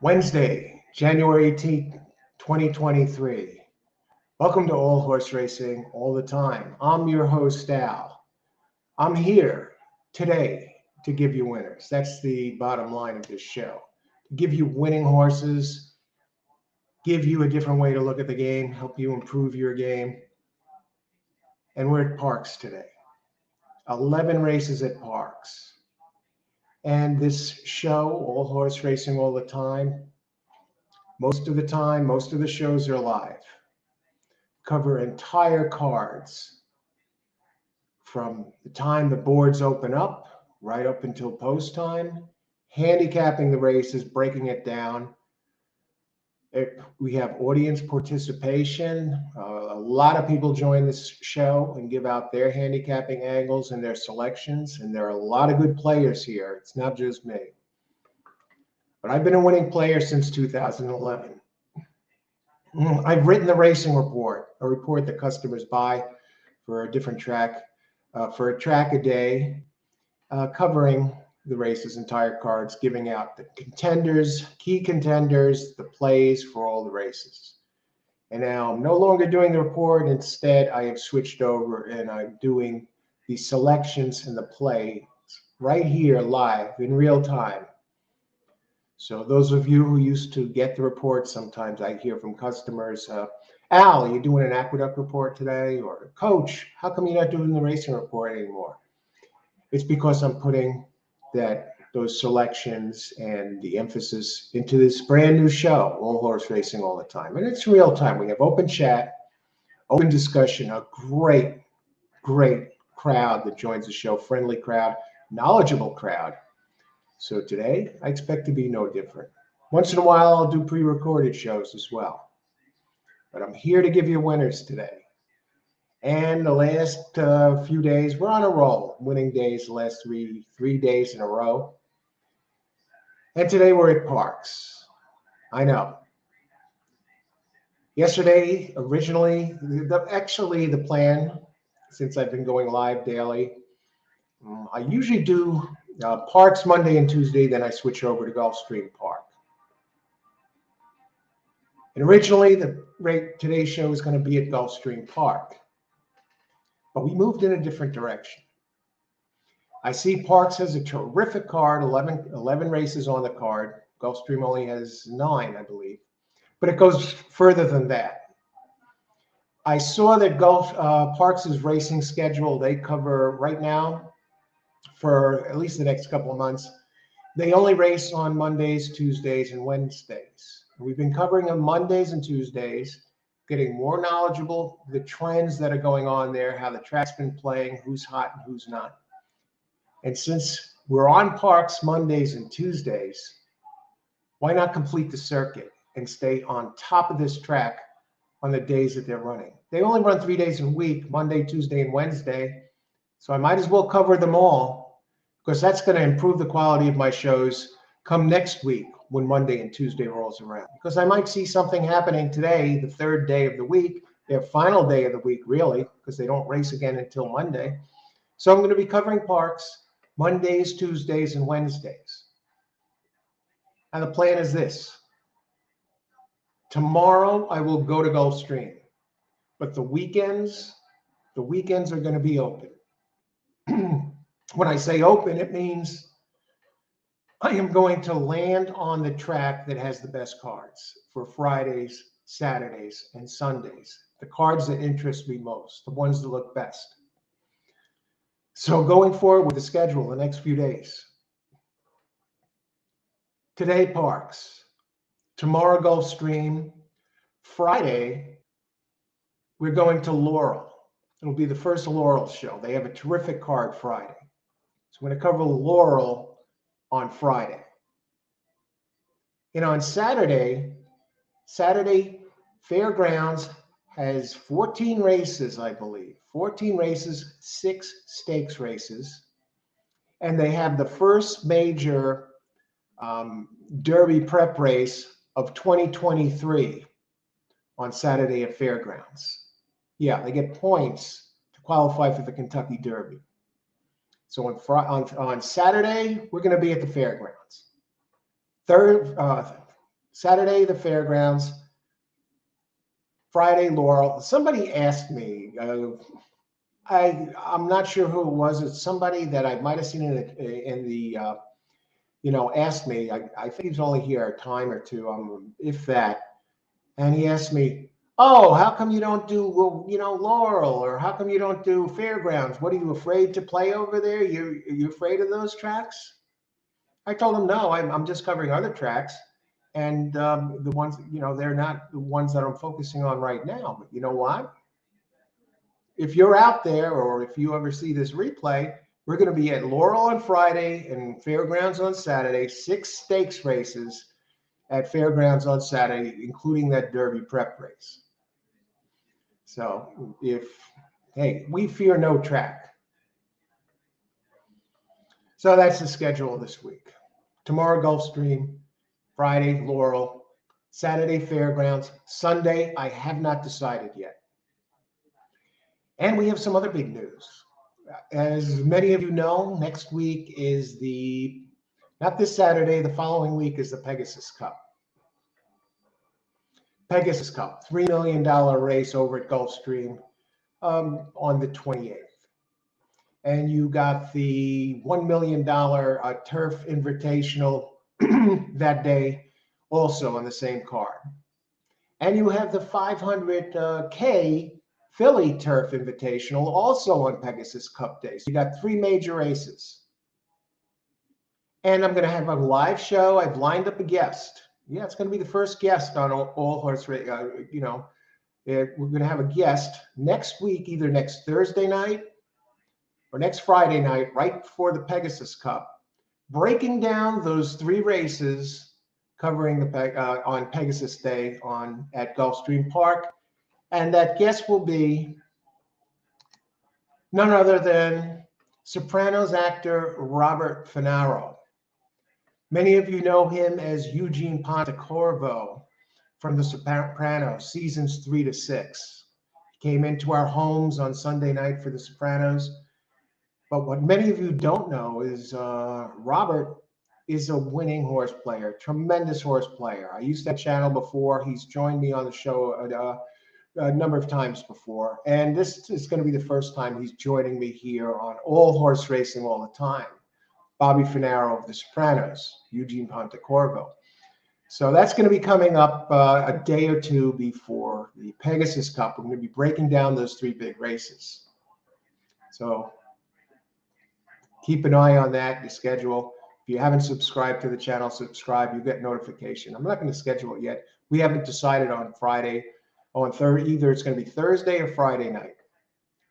Wednesday, January 18th, 2023. Welcome to All Horse Racing All the Time. I'm your host, Al. I'm here today to give you winners. That's the bottom line of this show. To give you winning horses, give you a different way to look at the game, help you improve your game. And we're at Parx today. 11 races at Parx. And this show, All Horse Racing All the Time, most of the shows are live. Cover entire cards from the time the boards open up right up until post time, handicapping the races, breaking it down. We have audience participation. A lot of people join this show and give out their handicapping angles and their selections, and there are a lot of good players here. It's not just me. But I've been a winning player since 2011. I've written the racing report, a report that customers buy for a different track, for a track a day, covering the race's entire cards, giving out the contenders, key contenders, the plays for all the races. And now I'm no longer doing the report. Instead, I have switched over and I'm doing the selections and the plays right here live in real time. So those of you who used to get the report, sometimes I hear from customers, Al, are you doing an aqueduct report today? Or Coach, how come you're not doing the racing report anymore? It's because I'm putting those selections and the emphasis into this brand new show, All Horse Racing All the Time. And it's real time. We have open chat, open discussion, a great, great crowd that joins the show, friendly crowd, knowledgeable crowd. So today, I expect to be no different. Once in a while, I'll do pre-recorded shows as well. But I'm here to give you winners today. And the last few days, we're on a roll. Winning days the last three days in a row. And today we're at Parx. I know. Yesterday, originally, the plan, since I've been going live daily, I usually do Parx Monday and Tuesday, then I switch over to Gulfstream Park. And originally, today's show was going to be at Gulfstream Park. But we moved in a different direction. I see Parx has a terrific card, 11 races on the card. Gulfstream only has 9, I believe. But it goes further than that. I saw that Parx's racing schedule, they cover right now, for at least the next couple of months, they only race on Mondays, Tuesdays, and Wednesdays. We've been covering on Mondays and Tuesdays, getting more knowledgeable, the trends that are going on there, how the track's been playing, who's hot and who's not. And since we're on Parx Mondays and Tuesdays, why not complete the circuit and stay on top of this track on the days that they're running? They only run 3 days a week, Monday, Tuesday, and Wednesday. So I might as well cover them all, because that's going to improve the quality of my shows come next week when Monday and Tuesday rolls around. Because I might see something happening today, the third day of the week, their final day of the week, really, because they don't race again until Monday. So I'm going to be covering Parx Mondays, Tuesdays, and Wednesdays. And the plan is this. Tomorrow, I will go to Gulfstream. But the weekends are going to be open. When I say open, it means I am going to land on the track that has the best cards for Fridays, Saturdays, and Sundays. The cards that interest me most, the ones that look best. So going forward with the schedule the next few days. Today, Parx. Tomorrow, Gulfstream. Friday, we're going to Laurel. It'll be the first Laurel show. They have a terrific card Friday. So I'm going to cover Laurel on Friday. And on Saturday, Fairgrounds has 14 races, I believe. 14 races, 6 stakes races. And they have the first major Derby prep race of 2023 on Saturday at Fairgrounds. Yeah, they get points to qualify for the Kentucky Derby. So on Saturday, we're going to be at the Fairgrounds. Saturday, the fairgrounds. Friday, Laurel. Somebody asked me, I'm not sure who it was. It's somebody that I might have seen in the asked me. I think he's only here a time or two, if that. And he asked me, "Oh, how come you don't do Laurel, or how come you don't do fairgrounds? What, are you afraid to play over there? You afraid of those tracks?" I told him, "No, I'm just covering other tracks, and the ones they're not the ones that I'm focusing on right now. But you know what? If you're out there, or if you ever see this replay, we're going to be at Laurel on Friday and Fairgrounds on Saturday. 6 stakes races at Fairgrounds on Saturday, including that Derby prep race. So hey, we fear no track." So that's the schedule this week. Tomorrow, Gulfstream. Friday, Laurel. Saturday, Fairgrounds. Sunday, I have not decided yet. And we have some other big news. As many of you know, next week is not this Saturday, the following week is the Pegasus Cup. Pegasus Cup, $3 million race over at Gulfstream on the 28th. And you got the $1 million Turf Invitational that day, also on the same card. And you have the 500K Philly Turf Invitational also on Pegasus Cup Day. So you got 3 major races. And I'm going to have a live show. I've lined up a guest. Yeah, it's going to be the first guest on All Horse Racing. We're going to have a guest next week, either next Thursday night or next Friday night, right before the Pegasus Cup, breaking down those 3 races, covering on Pegasus Day at Gulfstream Park. And that guest will be none other than Sopranos actor Robert Finaro. Many of you know him as Eugene Pontecorvo from The Sopranos, seasons 3 to 6. He came into our homes on Sunday night for The Sopranos. But what many of you don't know is Robert is a winning horse player, tremendous horse player. I used that channel before. He's joined me on the show a number of times before. And this is going to be the first time he's joining me here on All Horse Racing All the Time. Bobby Finaro of The Sopranos, Eugene Pontecorvo. So that's going to be coming up a day or two before the Pegasus Cup. We're going to be breaking down those 3 big races. So keep an eye on that, the schedule. If you haven't subscribed to the channel, subscribe. You get notification. I'm not going to schedule it yet. We haven't decided on Friday. On either it's going to be Thursday or Friday night.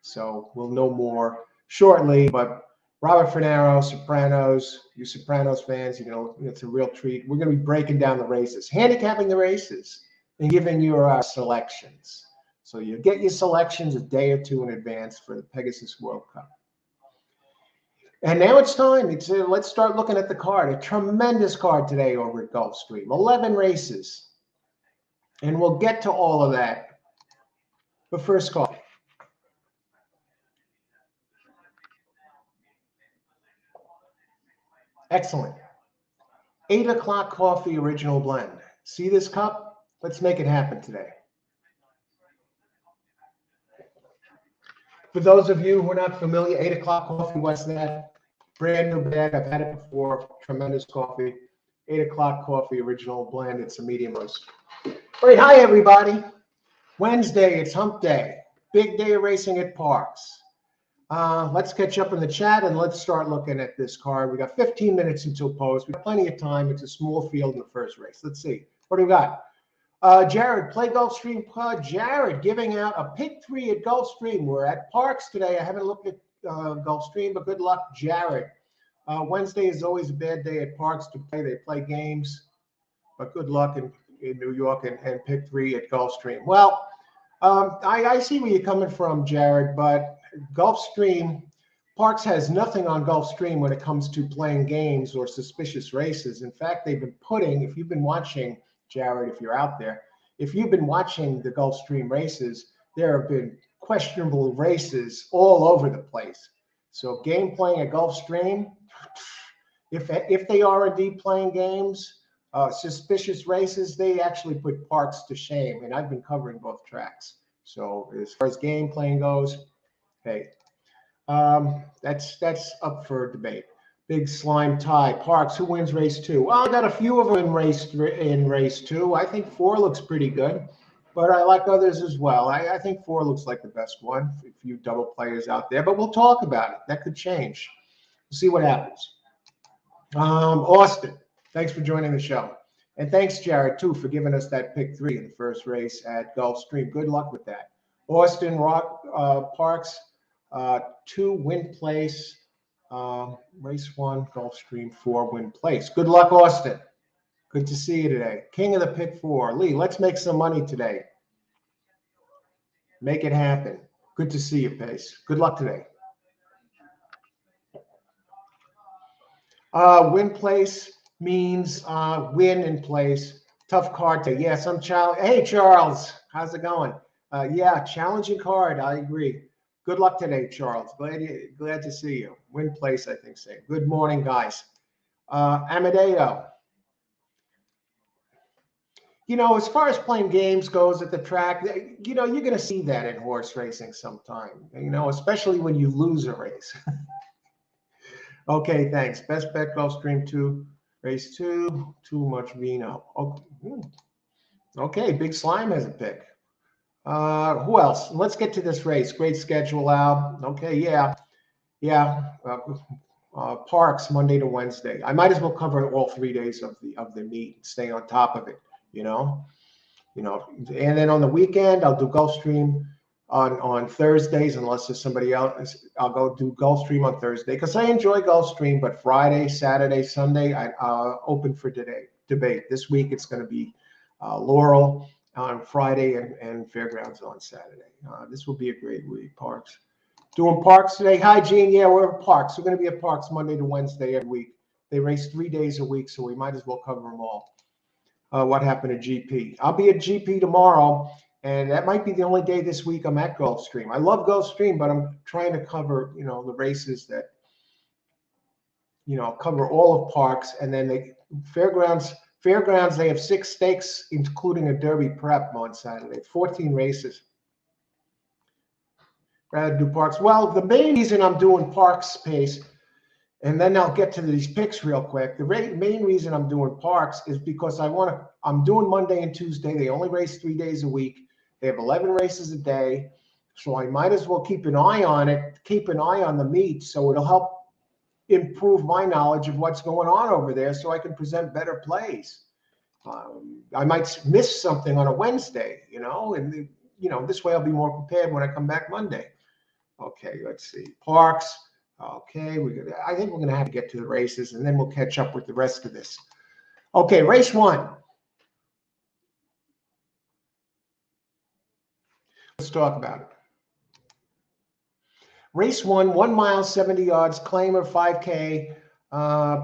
So we'll know more shortly. But Robert Finaro, Sopranos, you Sopranos fans, it's a real treat. We're going to be breaking down the races, handicapping the races, and giving you our selections. So you get your selections a day or two in advance for the Pegasus World Cup. And now it's time. Let's start looking at the card. A tremendous card today over at Gulfstream. 11 races. And we'll get to all of that. But first, coffee. Excellent. 8 o'clock coffee original blend. See this cup? Let's make it happen today. For those of you who are not familiar, 8 o'clock coffee, what's that? Brand new bag. I've had it before. Tremendous coffee. 8 o'clock coffee original blend. It's a medium roast. All right. Hi, everybody. Wednesday, it's hump day. Big day of racing at Parx. Let's catch up in the chat and let's start looking at this card. We got 15 minutes until post. We got plenty of time. It's a small field in the first race. Let's see. What do we got? Jared, play Gulfstream Pod. Jared giving out a pick 3 at Gulfstream. We're at Parx today. I haven't looked at Gulfstream, but good luck, Jared. Wednesday is always a bad day at Parx to play. They play games, but good luck in New York and pick 3 at Gulfstream. Well, I see where you're coming from, Jared, but Gulfstream, Parx has nothing on Gulfstream when it comes to playing games or suspicious races. In fact, they've been if you've been watching, Jared, if you're out there, if you've been watching the Gulfstream races, there have been questionable races all over the place. So game playing at Gulfstream, if they are indeed playing games, Suspicious races, they actually put Parx to shame, and I've been covering both tracks. So as far as game playing goes, hey, that's up for debate. Big slime tie. Parx, who wins race 2? Well, I got a few of them in race 2. I think 4 looks pretty good, but I like others as well. I think 4 looks like the best one. A few double players out there, but we'll talk about it. That could change. We'll see what happens. Austin, thanks for joining the show. And thanks, Jared, too, for giving us that pick 3 in the first race at Gulfstream. Good luck with that. Austin, Parx, 2 win place. Race 1, Gulfstream, 4 win place. Good luck, Austin. Good to see you today. King of the pick 4. Lee, let's make some money today. Make it happen. Good to see you, Pace. Good luck today. Win place means win in place. Tough card to, yeah, some challenge. Hey, Charles, how's it going? Yeah, challenging card. I agree. Good luck today, Charles. Glad to see you. Win place, I think. Say good morning, guys. Amadeo. You know, as far as playing games goes at the track, you know, you're going to see that in horse racing sometime. You know, especially when you lose a race. Okay, thanks. Best bet Gulfstream 2, race 2. Too much vino. Okay, Big Slime has a pick. Who else? Let's get to this race. Great schedule, Al. Okay, yeah. Parx Monday to Wednesday. I might as well cover all 3 days of the meet and stay on top of it. You know. And then on the weekend, I'll do Gulfstream on Thursdays, unless there's somebody else. I'll go do Gulfstream on Thursday because I enjoy Gulfstream. But Friday, Saturday, Sunday, I open for debate. This week it's going to be Laurel on Friday and Fairgrounds on Saturday. This will be a great week. Parx. Doing Parx today. Hi, Gene. Yeah, we're at Parx. We're going to be at Parx Monday to Wednesday every week. They race 3 days a week, so we might as well cover them all. What happened to GP? I'll be at GP tomorrow, and that might be the only day this week I'm at Gulfstream. I love Gulfstream, but I'm trying to cover, you know, the races that, you know, cover all of Parx, and then Fairgrounds, they have 6 stakes, including a Derby prep on Saturday. 14 races. Rather do Parx. Well, the main reason I'm doing Parx Pace, and then I'll get to these picks real quick. The main reason I'm doing Parx is because I'm doing Monday and Tuesday. They only race 3 days a week. They have 11 races a day. So I might as well keep an eye on it, keep an eye on the meet, so it'll help improve my knowledge of what's going on over there so I can present better plays. I might miss something on a Wednesday, you know, and, you know, this way I'll be more prepared when I come back Monday. Okay, let's see. Parx. Okay, I think we're going to have to get to the races, and then we'll catch up with the rest of this. Okay, race 1. Let's talk about it. Race 1, 1 mile, 70 yards, claimer 5K,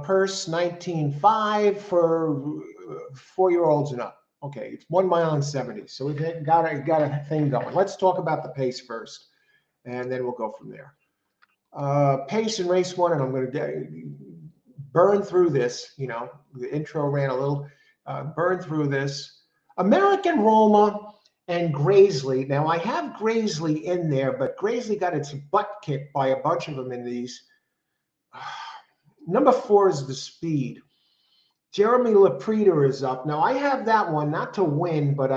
purse 19.5 for 4-year-olds and up. Okay, it's 1 mile and 70, so we've got a thing going. Let's talk about the pace first, and then we'll go from there. Pace in race 1, and I'm going to burn through this. You know, the intro ran a little. Burn through this. American Roma and Graisley. Now, I have Graisley in there, but Graisley got its butt kicked by a bunch of them in these. Number 4 is the speed. Jeremy Laprida is up. Now, I have that one not to win, but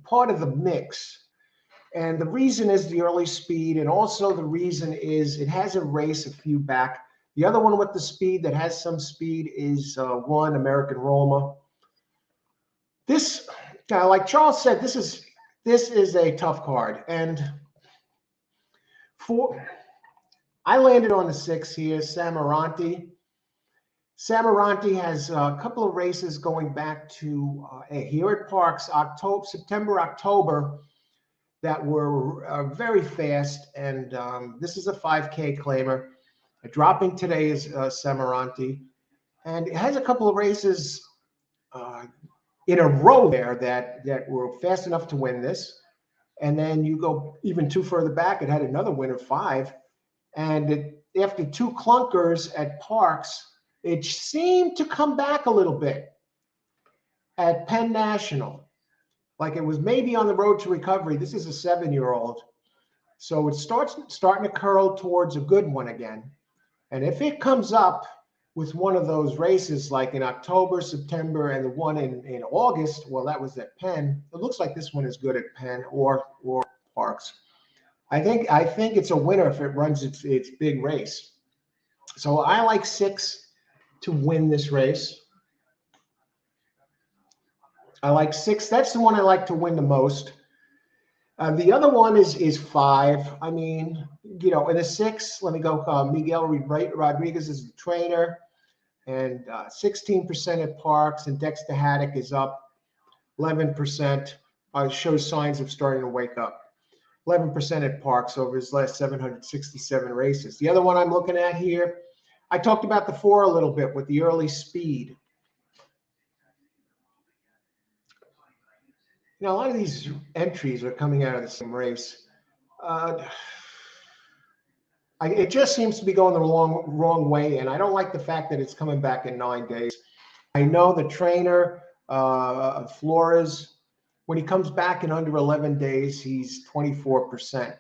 part of the mix. And the reason is the early speed, and also the reason is it has a race a few back. The other one with the speed that has some speed is 1 American Roma. This, like Charles said, this is a tough card, and I landed on the 6 here, Samaranti. Samaranti has a couple of races going back to here at Parx, September, October, that were very fast, and this is a 5K claimer. Dropping today is Samaranti, and it has a couple of races in a row there that were fast enough to win this. And then you go even 2 further back, it had another win of 5, and after 2 clunkers at Parx, it seemed to come back a little bit. at Penn National, like it was maybe on the road to recovery. This is a 7-year-old. So it starting to curl towards a good one again. And if it comes up with one of those races like in October, September, and the one in August, well, that was at Penn. It looks like this one is good at Penn or Parx. I think it's a winner if it runs its big race. So I like 6 to win this race. I like 6. That's the one I like to win the most. The other one is 5. I mean, you know, in a 6, let me go. Miguel Rodriguez is the trainer, and 16% at Parx, and Dexter Haddock is up 11%. Shows signs of starting to wake up. 11% at Parx over his last 767 races. The other one I'm looking at here, I talked about the 4 a little bit with the early speed. You know, a lot of these entries are coming out of the same race. It just seems to be going the wrong way, and I don't like the fact that it's coming back in 9 days. I know the trainer, Flores, when he comes back in under 11 days, he's 24%.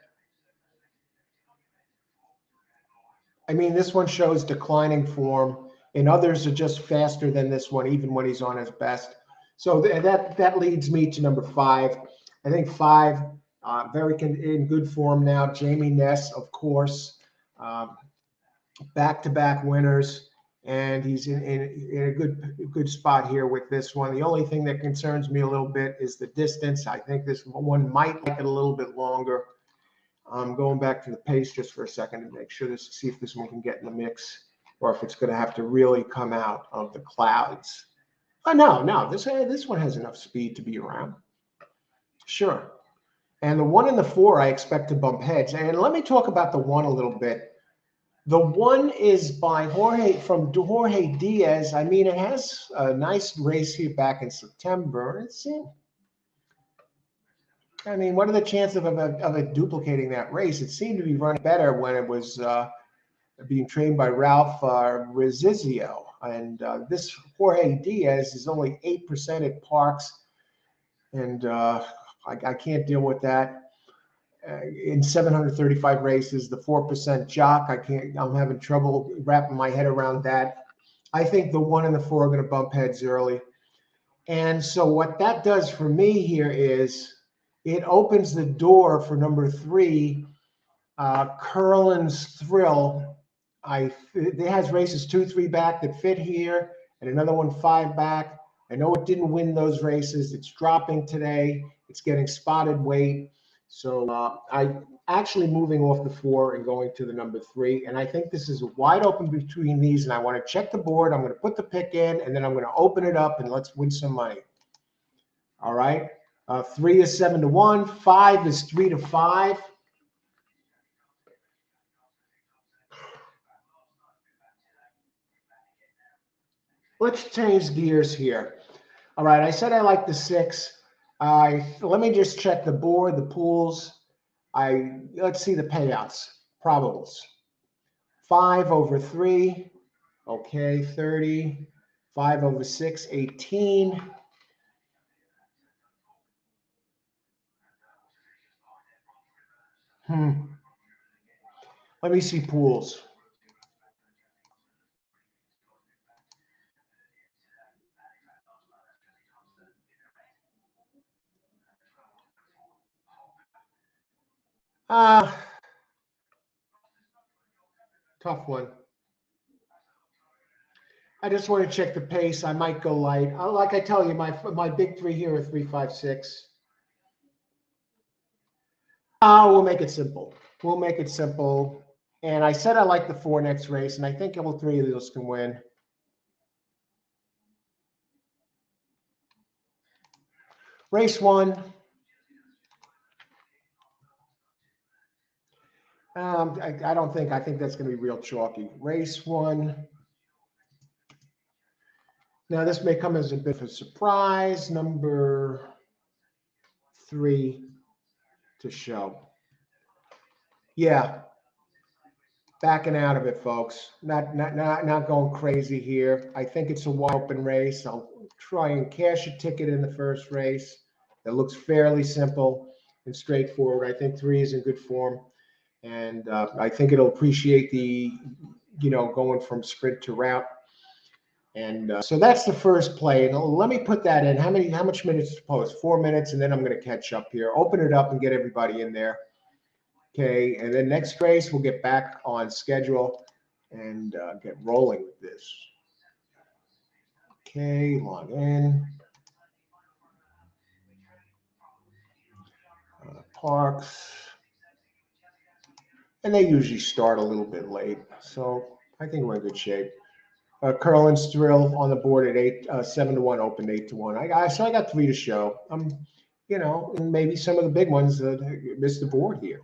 I mean, this one shows declining form, and others are just faster than this one, even when he's on his best. So that leads me to number 5. I think 5, very in good form now. Jamie Ness, of course, back-to-back winners, and he's in a good spot here with this one. The only thing that concerns me a little bit is the distance. I think this one might like it a little bit longer. I'm going back to the pace just for a second to make sure see if this one can get in the mix, or if it's going to have to really come out of the clouds. Oh, no, this one has enough speed to be around. Sure. And the 1 and the 4, I expect to bump heads. And let me talk about the 1 a little bit. The 1 is by Jorge Diaz. I mean, it has a nice race here back in September. I mean, what are the chances of it duplicating that race? It seemed to be running better when it was being trained by Ralph Resizio. And this Jorge Diaz is only 8% at Parx. And I can't deal with that. In 735 races, the 4% jock, I'm having trouble wrapping my head around that. I think the 1 and the 4 are going to bump heads early. And so what that does for me here is it opens the door for number 3, Curlin's Thrill. It has races 2, 3 back that fit here, and another one 5 back. I know it didn't win those races. It's dropping today. It's getting spotted weight. So I'm actually moving off the 4 and going to the number 3. And I think this is wide open between these. And I want to check the board. I'm going to put the pick in, and then I'm going to open it up, and let's win some money. All right. 3 is 7 to 1. 5 is 3 to 5. Let's change gears here. All right, I said I like the 6. Let me just check the board, the pools. Let's see the payouts, probables. 5 over 3, okay, 30. 5 over 6, 18. Let me see pools. Tough one. I just want to check the pace. I might go light. Like I tell you, my big 3 here are 3, 5, 6. We'll make it simple. We'll make it simple. And I said I like the 4 next race, and I think all 3 of those can win. Race 1. I think that's going to be real chalky. Race 1. Now, this may come as a bit of a surprise. Number 3 to show. Yeah. Backing out of it, folks. Not going crazy here. I think it's a wide open race. try and cash a ticket in the first race. That looks fairly simple and straightforward. I think 3 is in good form, and I think it'll appreciate the, going from sprint to route. And so that's the first play. And let me put that in. How much minutes to post? 4 minutes, and then I'm going to catch up here. Open it up and get everybody in there. Okay, and then next race we'll get back on schedule and get rolling with this. Okay, log in. Parx. And they usually start a little bit late, so I think we're in good shape. Curlin's Thrill on the board at 7-1, opened 8-1. So I got 3 to show. And maybe some of the big ones missed the board here.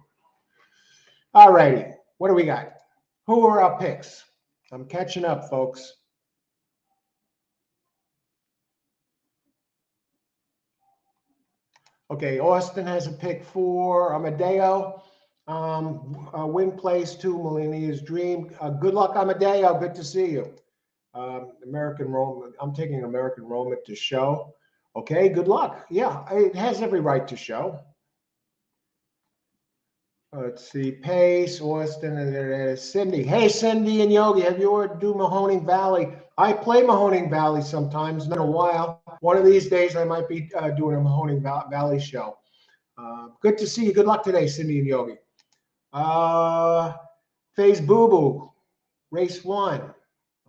All righty, what do we got? Who are our picks? I'm catching up, folks. Okay, Austin has a pick for Amadeo. Win plays 2, Melinia's Dream. Good luck, Amadeo. Good to see you. American Rome. I'm taking American Rome to show. Okay, good luck. Yeah, it has every right to show. Let's see, Pace, Austin, and Cindy. Hey, Cindy and Yogi, have you ever do Mahoning Valley? I play Mahoning Valley sometimes, not a while. One of these days, I might be doing a Mahoning Valley show. Good to see you. Good luck today, Cindy and Yogi. Phase Boo Boo, race 1.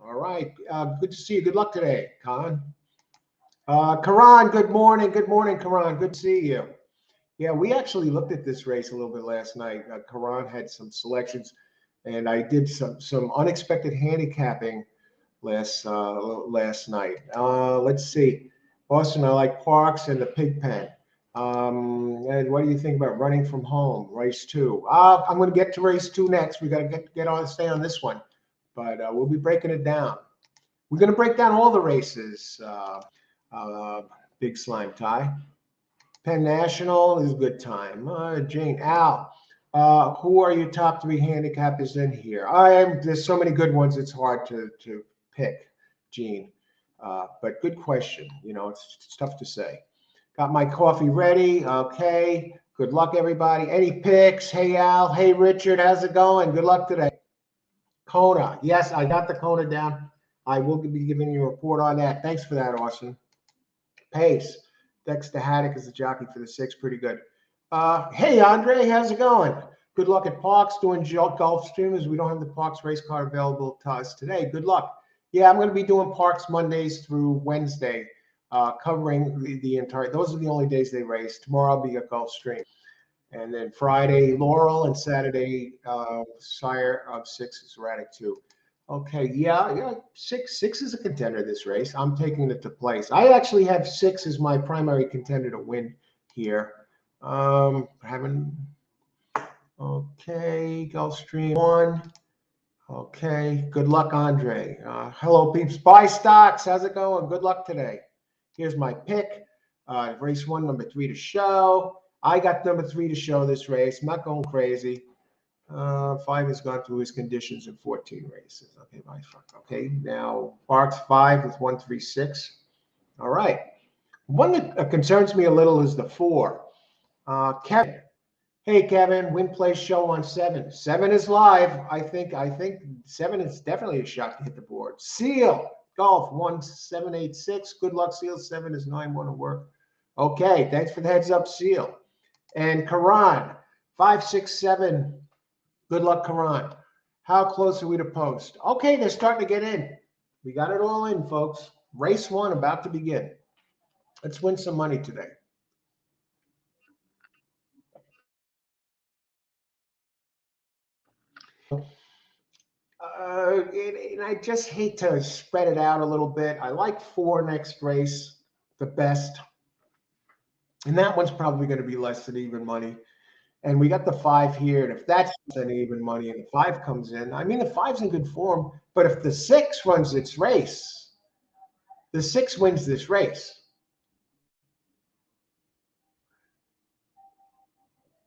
All right. Good to see you. Good luck today, Khan. Karan, good morning. Good morning, Karan. Good to see you. Yeah, we actually looked at this race a little bit last night. Karan had some selections, and I did some unexpected handicapping last night. Let's see. Boston, I like Parx and the Pig Pen. And what do you think about Running from Home, race 2? I'm going to get to race 2 next. We got to stay on this one, but we'll be breaking it down. We're going to break down all the races. Big Slime Tie. Penn National is a good time. Jane, Al, who are your top 3 handicappers in here? There's so many good ones, it's hard to pick, Gene. But good question. It's tough to say. Got my coffee ready. Okay. Good luck, everybody. Any picks? Hey, Al. Hey, Richard. How's it going? Good luck today. Kona. Yes, I got the Kona down. I will be giving you a report on that. Thanks for that, Austin. Pace. Dexter Haddock is the jockey for the 6. Pretty good. Hey, Andre. How's it going? Good luck at Parx doing golf streamers. We don't have the Parx race card available to us today. Good luck. Yeah, I'm going to be doing Parx Mondays through Wednesday. Covering the entire, those are the only days they race. Tomorrow I'll be at Gulfstream. And then Friday, Laurel, and Saturday, Sire of 6 is erratic 2. Okay, yeah, 6 is a contender this race. I'm taking it to place. I actually have 6 as my primary contender to win here. Okay, Gulfstream 1. Okay, good luck, Andre. Hello, peeps. Buy stocks. How's it going? Good luck today. Here's my pick. Race 1, number 3 to show. I got number 3 to show this race. I'm not going crazy. 5 has gone through his conditions in 14 races. Okay, okay. Now Parx 5 with 136. All right. One that concerns me a little is the 4. Kevin. Hey, Kevin. Win play show on 7. 7 is live. I think 7 is definitely a shot to hit the board. Seal. Golf 1786. Good luck, Seal. 7 is 9-1 to work. Okay, thanks for the heads up, Seal. And Karan 567. Good luck, Karan. How close are we to post? Okay, they're starting to get in. We got it all in, folks. Race 1 about to begin. Let's win some money today. And I just hate to spread it out a little bit. I like 4 next race the best. And that one's probably going to be less than even money. And we got the 5 here. And if that's an even money and the 5 comes in, I mean, the 5's in good form. But if the 6 runs its race, the 6 wins this race.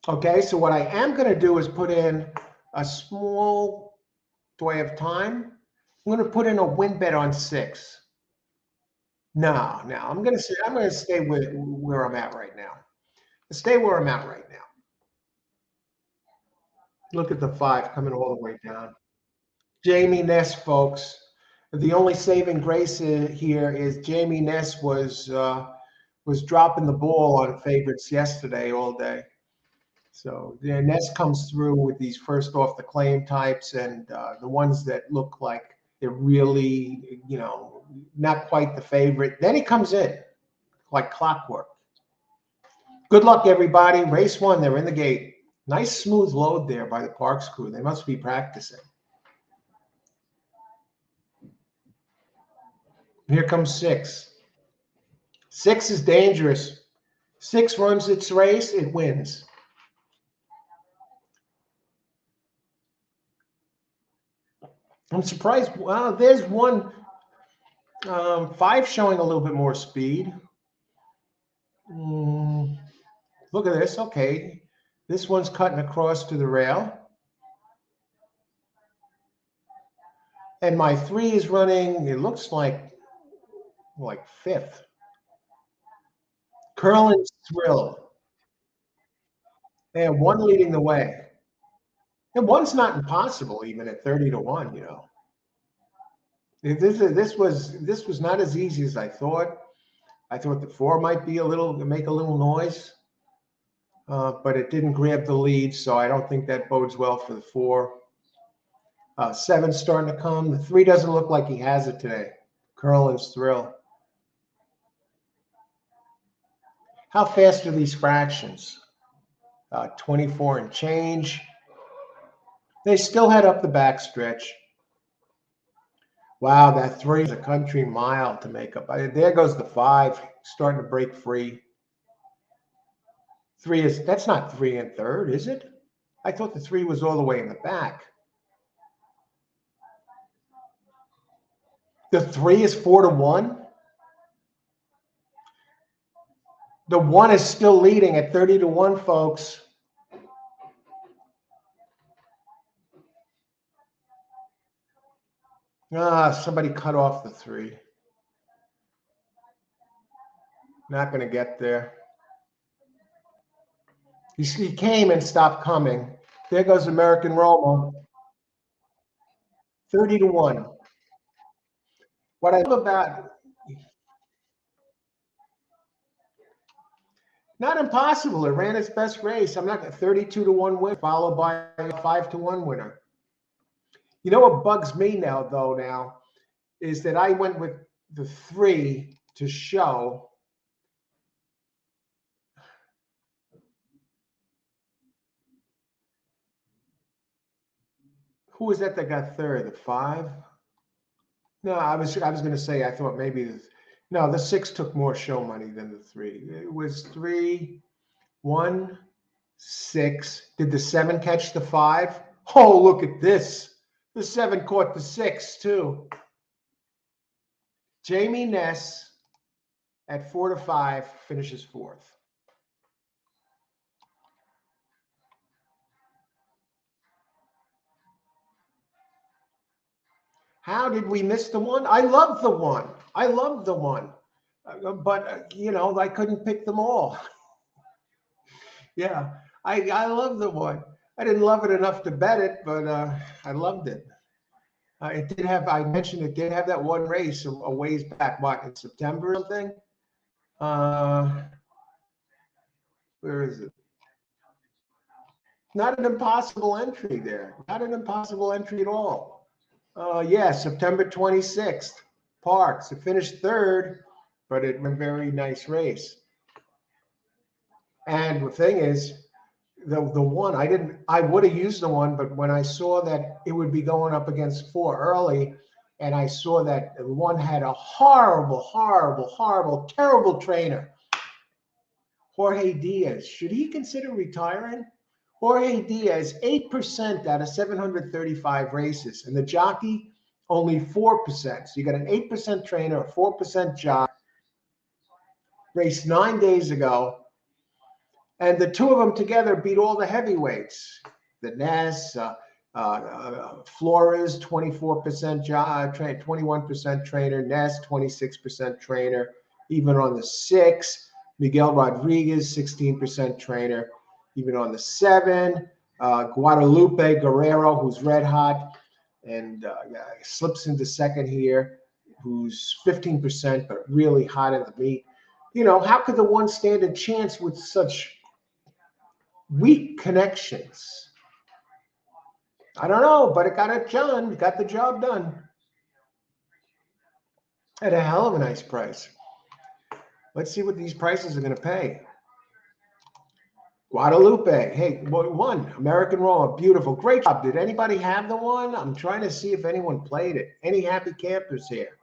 Okay, so what I am going to do is put in a small, do I have time? I'm going to put in a win bet on 6. No, no. I'm gonna stay with where I'm at right now. Stay where I'm at right now. Look at the 5 coming all the way down. Jamie Ness, folks. The only saving grace here is Jamie Ness was dropping the ball on favorites yesterday all day. So the Ness comes through with these first off the claim types and the ones that look like they're really, not quite the favorite. Then he comes in like clockwork. Good luck, everybody. Race 1, they're in the gate. Nice smooth load there by the Parx crew. They must be practicing. Here comes 6. 6 is dangerous. 6 runs its race, it wins. I'm surprised. Well, there's one. 5 showing a little bit more speed. Look at this. Okay. This one's cutting across to the rail. And my 3 is running, it looks like 5th. Curl and Thrill. And 1 leading the way. And 1's not impossible, even at 30 to 1, This was not as easy as I thought. I thought the 4 might be make a little noise, but it didn't grab the lead, so I don't think that bodes well for the 4. 7's starting to come. The 3 doesn't look like he has it today. Curl and Thrill. How fast are these fractions? 24 and change. They still head up the backstretch. Wow, that 3 is a country mile to make up. There goes the 5, starting to break free. 3 that's not 3 and third, is it? I thought the 3 was all the way in the back. The 3 is 4 to 1. The 1 is still leading at 30 to 1, folks. Somebody cut off the 3. Not going to get there. He came and stopped coming. There goes American Roma. 30 to 1. What I love about not impossible. It ran its best race. I'm not 32 to 1 win, followed by a 5 to 1 winner. You know what bugs me now is that I went with the 3 to show. Who was that got third? The 5? No, I was going to say I thought maybe the 6 took more show money than the 3. It was 3, 1, 6. Did the 7 catch the 5? Oh, look at this. The 7 caught the 6 too. Jamie Ness at 4 to 5 finishes 4th. How did we miss the 1? I love the 1. I love the 1. But, I couldn't pick them all. Yeah, I love the 1. I didn't love it enough to bet it, but I loved it. It did have, I mentioned it did have that 1 race a ways back, in September or something? Where is it? Not an impossible entry there. Not an impossible entry at all. Yeah, September 26th, Parx. It finished 3rd, but it was a very nice race. And the thing is, the 1, I would have used the 1, but when I saw that it would be going up against 4 early, and I saw that the 1 had a horrible, terrible trainer, Jorge Diaz. Should he consider retiring? Jorge Diaz, 8% out of 735 races, and the jockey only 4%. So you got an 8% trainer, a 4% jockey. Raced 9 days ago. And the 2 of them together beat all the heavyweights. The Ness, Flores, 24% 21% trainer. Ness, 26% trainer. Even on the 6, Miguel Rodriguez, 16% trainer. Even on the 7, Guadalupe Guerrero, who's red hot and slips into second here, who's 15%, but really hot in the meet. You know, how could the 1 stand a chance with such weak connections? I don't know, but it got it done. Got the job done at a hell of a nice price. Let's see what these prices are going to pay. Guadalupe, hey, won American Roller, beautiful, great job. Did anybody have the one? I'm trying to see if anyone played it. Any happy campers here?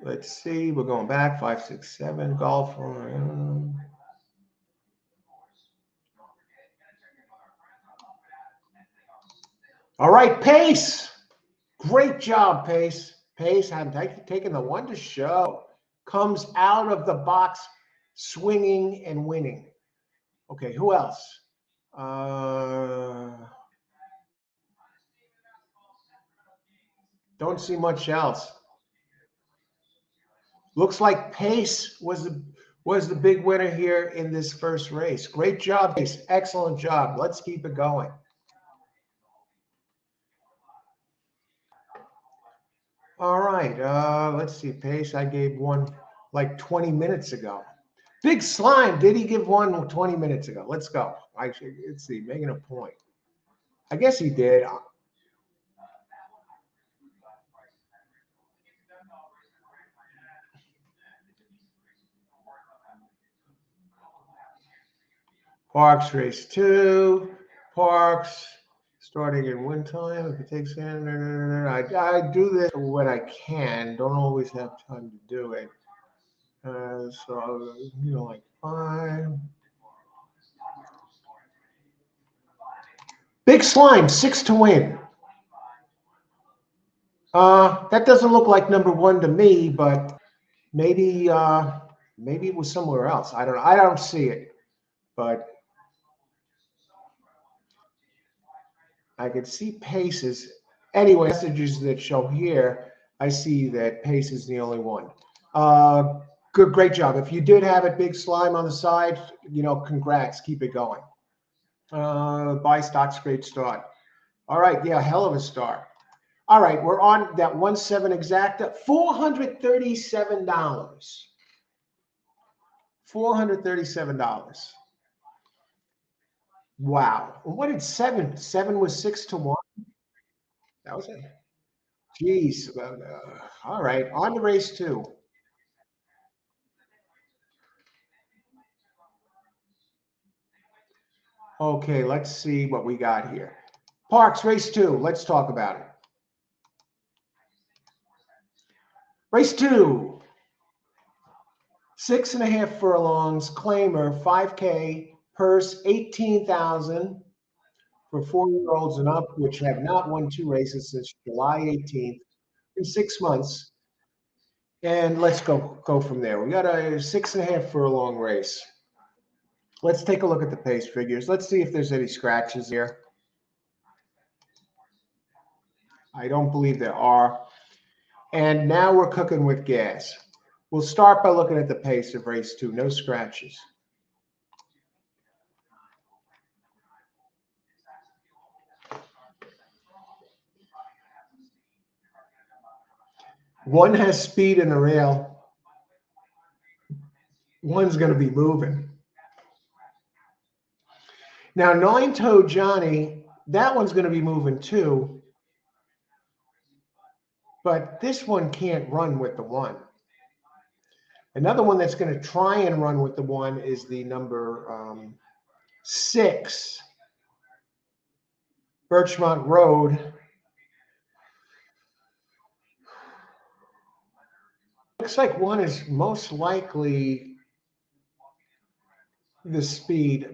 Let's see. We're going back 5, 6, 7 golf. All right, Pace. Great job, Pace. Pace, I'm taking the 1 to show. Comes out of the box swinging and winning. Okay, who else? Don't see much else. Looks like Pace was the big winner here in this first race. Great job, Pace. Excellent job. Let's keep it going. All right, let's see. Pace, I gave one like 20 minutes ago. Big Slime, did he give one 20 minutes ago? Let's go. Let's see, making a point. I guess he did. Parx race 2. Parx starting in wind time. If it takes in, I do this when I can. Don't always have time to do it. So, you know, like 5. Big Slime, 6 to win. That doesn't look like number 1 to me, but maybe it was somewhere else. I don't know. I don't see it, but I could see Paces. Anyway, messages that show here, I see that Pace is the only one. Great job. If you did have it, Big Slime on the side, you know, congrats. Keep it going. Buy stocks, great start. All right, yeah, hell of a start. All right, we're on that 1/7 exacta, $437. $437. Wow. What did 7? 7 was 6 to 1. That was it. Jeez. All right, on to race 2. Okay, let's see what we got here. Parx race 2. Let's talk about it. Race 2. 6.5 furlongs, claimer, 5K, purse, 18,000 for 4-year-olds and up, which have not won 2 races since July 18th in 6 months. And let's go from there. We got a 6.5 furlong race. Let's take a look at the pace figures. Let's see if there's any scratches here. I don't believe there are. And now we're cooking with gas. We'll start by looking at the pace of race 2. No scratches. One has speed in the rail. One's going to be moving. Now, 9-Toe Johnny, that one's going to be moving too. But this one can't run with the 1. Another one that's going to try and run with the 1 is the number 6, Birchmont Road. Looks like 1 is most likely the speed.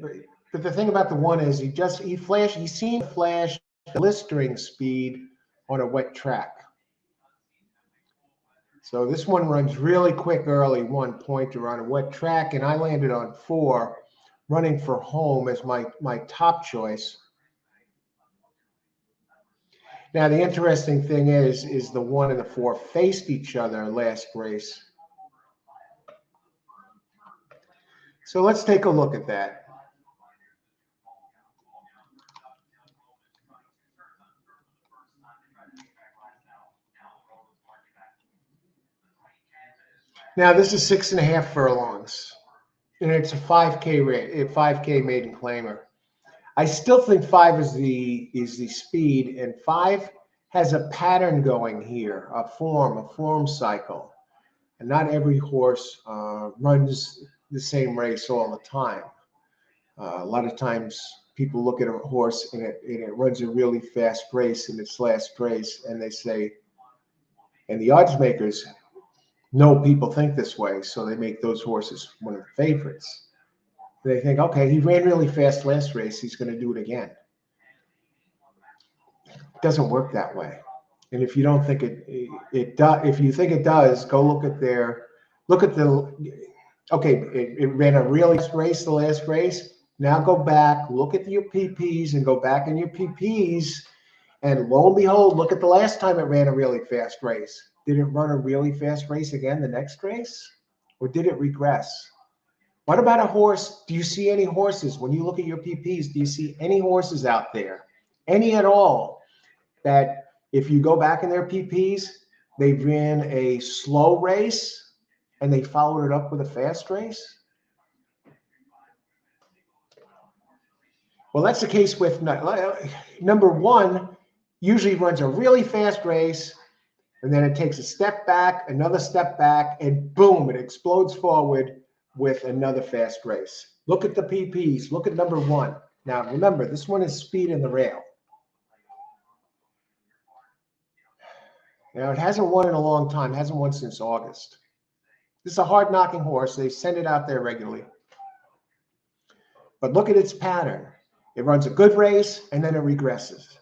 But the thing about the 1 is he seemed to flash blistering speed on a wet track. So this one runs really quick early, 1 pointer on a wet track, and I landed on 4, running for home as my top choice. Now, the interesting thing is the 1 and the 4 faced each other last race. So let's take a look at that. Now, this is 6.5 furlongs, and it's a 5K rate, a 5K maiden claimer. I still think 5 is the speed, and 5 has a pattern going here, a form cycle. And not every horse runs the same race all the time. A lot of times people look at a horse and it runs a really fast race in its last race, and they say, and the odds makers know people think this way, so they make those horses one of the favorites. They think, okay, he ran really fast last race, he's going to do it again. It doesn't work that way. And if you don't think it does, if you think it does, go look at okay, it ran a really fast race the last race. Now go back, look at your PPs, and go back in your PPs, and lo and behold, look at the last time it ran a really fast race. Did it run a really fast race again the next race? Or did it regress? What about a horse? Do you see any horses? When you look at your PPs, do you see any horses out there, any at all, that if you go back in their PPs, they ran a slow race and they followed it up with a fast race? Well, that's the case with number 1, usually runs a really fast race, and then it takes a step back, another step back, and boom, it explodes forward with another fast race. Look at the PPs. Look at number 1. Now, remember, this one is speed in the rail. Now, it hasn't won in a long time. It hasn't won since August. This is a hard-knocking horse. They send it out there regularly. But look at its pattern. It runs a good race, and then it regresses.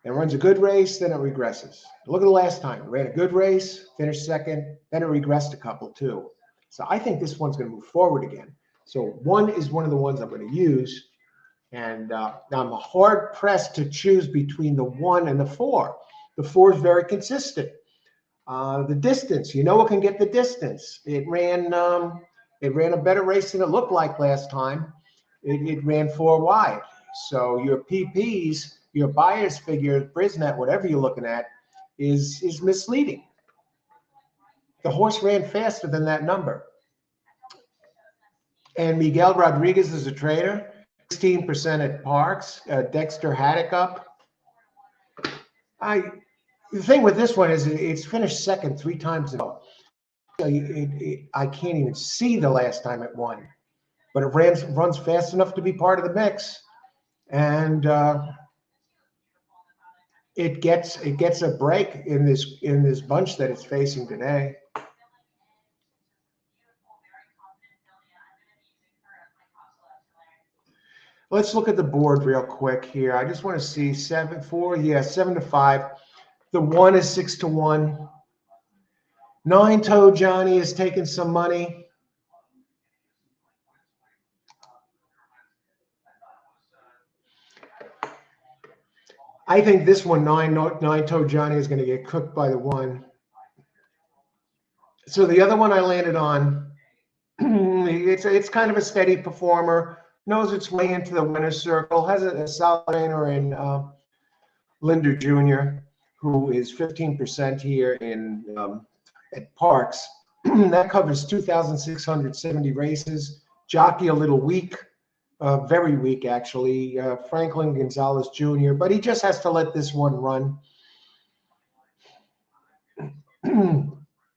It runs a good race, then it regresses. Look at the last time. It ran a good race, finished second, then it regressed a couple too. So I think this one's going to move forward again. So 1 is one of the ones I'm going to use. And I'm hard pressed to choose between the 1 and the 4. The 4 is very consistent. The distance, you know, it can get the distance. It ran a better race than it looked like last time. It ran 4 wide. So your PPs, your buyer's figure, Brisnet, whatever you're looking at, is misleading. The horse ran faster than that number. And Miguel Rodriguez is a trader, 16% at Parx. Dexter Haddock up. The thing with this one is it's finished second 3 times in a row. I can't even see the last time it won, but it runs fast enough to be part of the mix, and it gets a break in this bunch that it's facing today. Let's look at the board real quick here. I just want to see 7-4, 7-5. The 1 is 6-1. 9-toe Johnny is taking some money. I think this one, 9-toe Johnny, is going to get cooked by the 1. So the other one I landed on, it's kind of a steady performer, knows its way into the winner's circle, has a solid trainer in Linder Jr., who is 15% here at Parx. That covers 2,670 races. Jockey a little weak, very weak actually. Franklin Gonzalez Jr., but he just has to let this one run.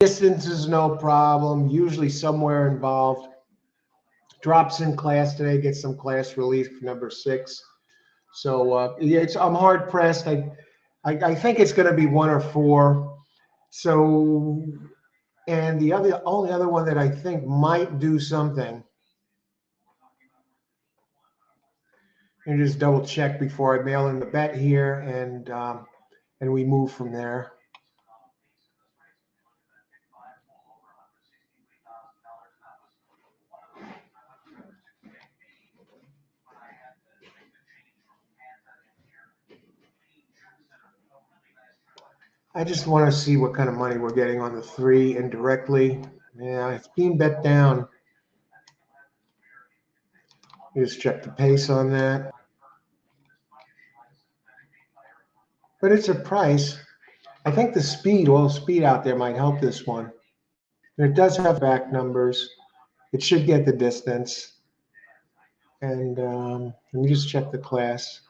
Distance is no problem, usually somewhere involved. Drops in class today, gets some class relief for number 6. So yeah, I'm hard pressed. I think it's going to be 1 or 4. So, and the only other one that I think might do something, and just double check before I mail in the bet here, and we move from there. I just want to see what kind of money we're getting on the 3 indirectly. Yeah, it's being bet down. Just check the pace on that. But it's a price. I think the speed, all speed out there might help this one. And it does have back numbers. It should get the distance. And let me just check the class.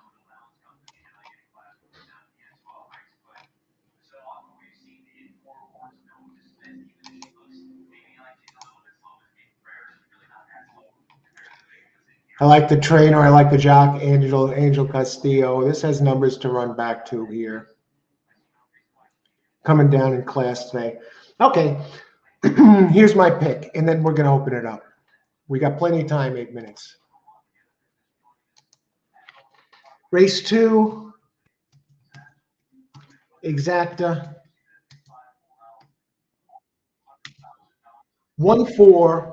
I like the trainer. I like the jock, Angel Castillo. This has numbers to run back to here. Coming down in class today. Okay, here's my pick, and then we're going to open it up. We got plenty of time, 8 minutes. Race 2, exacta. 1-4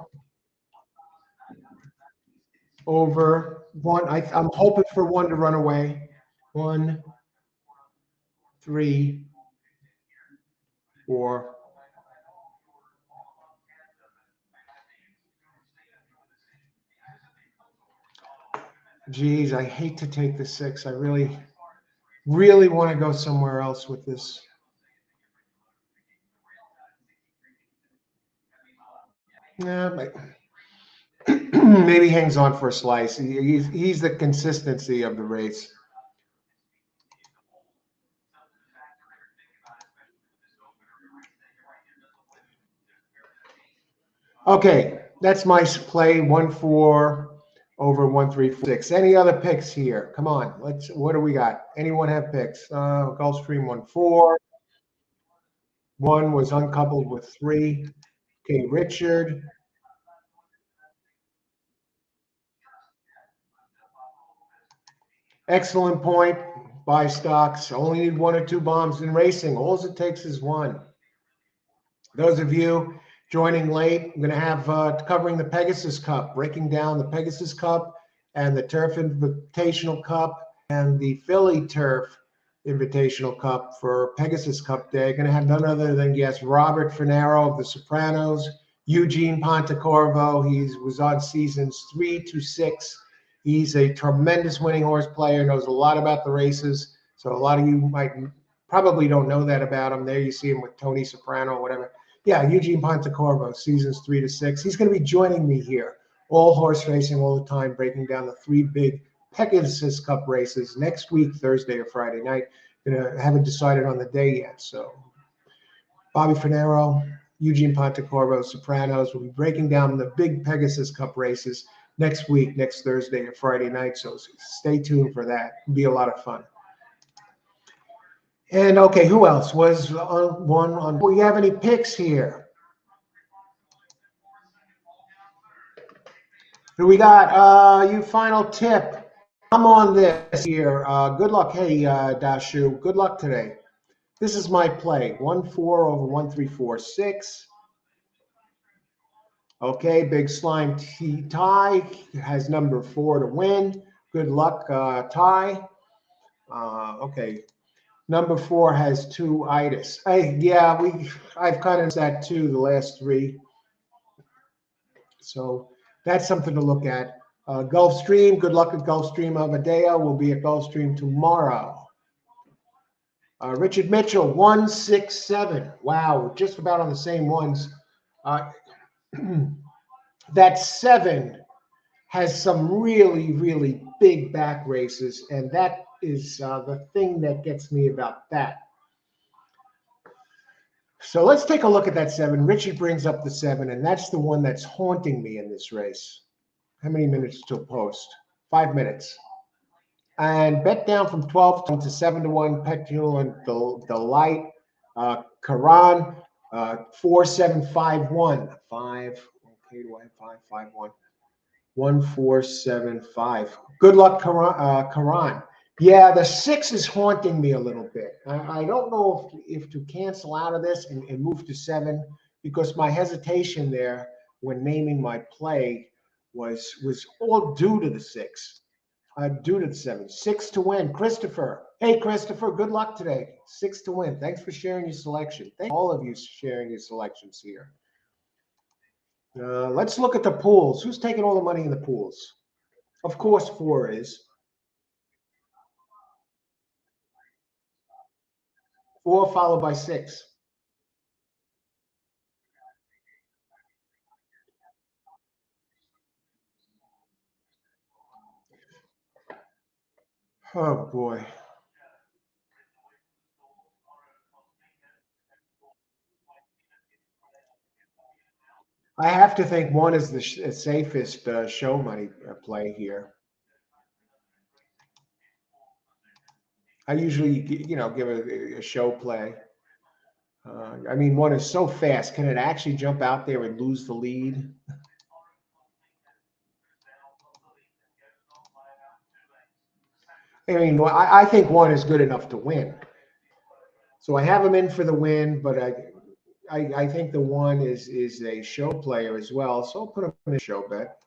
over 1. I'm hoping for 1 to run away. 1, 3, 4. Geez, I hate to take the 6. I really want to go somewhere else with this. Yeah, but maybe hangs on for a slice. He's the consistency of the race. Okay, that's my play. 1-4 over 1-3-6. Any other picks here? Come on, what do we got? Anyone have picks? Gulfstream 1-4. 1 was uncoupled with 3. Okay, Richard. Excellent point. Buy stocks. Only need 1 or 2 bombs in racing. All it takes is 1. Those of you joining late, I'm going to have covering the Pegasus Cup, breaking down the Pegasus Cup and the Turf Invitational Cup and the Philly Turf Invitational Cup for Pegasus Cup Day. Going to have none other than, yes, Robert Finero of The Sopranos, Eugene Pontecorvo. He was on seasons 3 to 6. He's a tremendous winning horse player, knows a lot about the races. So a lot of you might probably don't know that about him. There you see him with Tony Soprano or whatever. Yeah, Eugene Pontecorvo, seasons 3 to 6. He's going to be joining me here, all horse racing all the time, breaking down the 3 big Pegasus Cup races next week, Thursday or Friday night. Haven't decided on the day yet. So Bobby Finero, Eugene Pontecorvo, Sopranos will be breaking down the big Pegasus Cup races next week, next Thursday or Friday night. So stay tuned for that. It'll be a lot of fun. And okay, who else was on one on? Do we have any picks here? Who we got? You final tip. I'm on this here. Good luck. Hey, Dashu. Good luck today. This is my play. 1-4 over 1-3-4-6. Okay, Big Slime Ty has number 4 to win. Good luck, Ty. Okay. Number 4 has 2 itis. I've kind of that too, the last 3. So that's something to look at. Gulfstream, good luck at Gulfstream. Amadeo will be at Gulfstream tomorrow. Richard Mitchell, 167. Wow, just about on the same ones. That 7 has some really big back races, and that is the thing that gets me about that. So let's take a look at that 7. Richie brings up the 7, and that's the one that's haunting me in this race. How many minutes till post? 5 minutes. And bet down from 12 to 7 to 1, Petulant Delight. Karan, 4751. 5. Okay, do I have 551? 1475. Good luck, Karan. Yeah, the 6 is haunting me a little bit. I don't know if to cancel out of this and move to 7, because my hesitation there when naming my play was all due to the 6, due to the 7. 6 to win. Christopher, Hey, Christopher, good luck today. 6 to win. Thanks for sharing your selection. Thank all of you sharing your selections here. Let's look at the pools. Who's taking all the money in the pools? Of course, 4 is. 4 followed by 6. Oh, boy. I have to think 1 is the safest show money play here. I usually, give a show play. I mean, 1 is so fast. Can it actually jump out there and lose the lead? I mean, I think 1 is good enough to win. So I have him in for the win, but I think the 1 is a show player as well. So I'll put him in a show bet.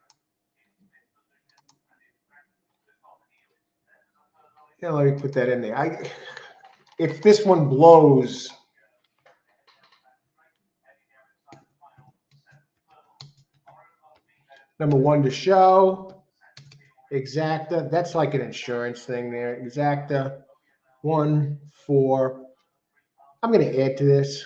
Yeah, let me put that in there. If this one blows, number 1 to show, exacta. That's like an insurance thing there. Exacta, 1, 4. I'm going to add to this.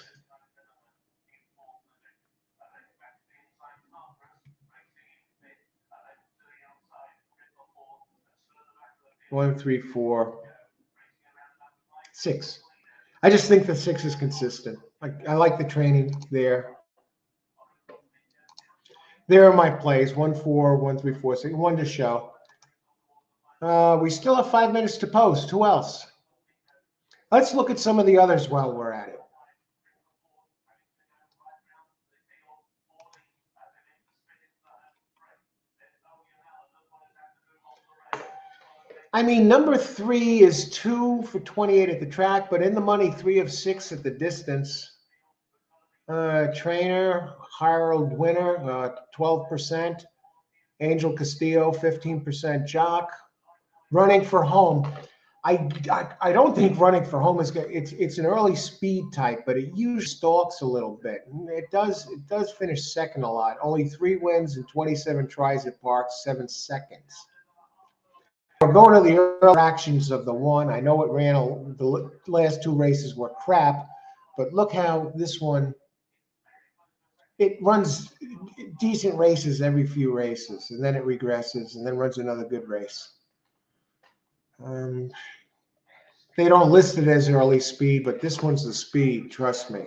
One, 3, 4, 6. I just think the 6 is consistent. I like the training there. There are my plays: 1, 4, 1, 3, 4, 6. 1 to show. We still have 5 minutes to post. Who else? Let's look at some of the others while we're at it. I mean, number 3 is 2 for 28 at the track, but in the money, 3 of 6 at the distance. Trainer, Harold Winner, 12%. Angel Castillo, 15% jock. Running for home. I don't think running for home is good. It's an early speed type, but it usually stalks a little bit. It does finish second a lot. Only 3 wins and 27 tries at Parx, 7 seconds. We're going to the early fractions of the 1. I know it ran the last 2 races were crap, but look how this one, it runs decent races every few races, and then it regresses, and then runs another good race. They don't list it as early speed, but this one's the speed, trust me.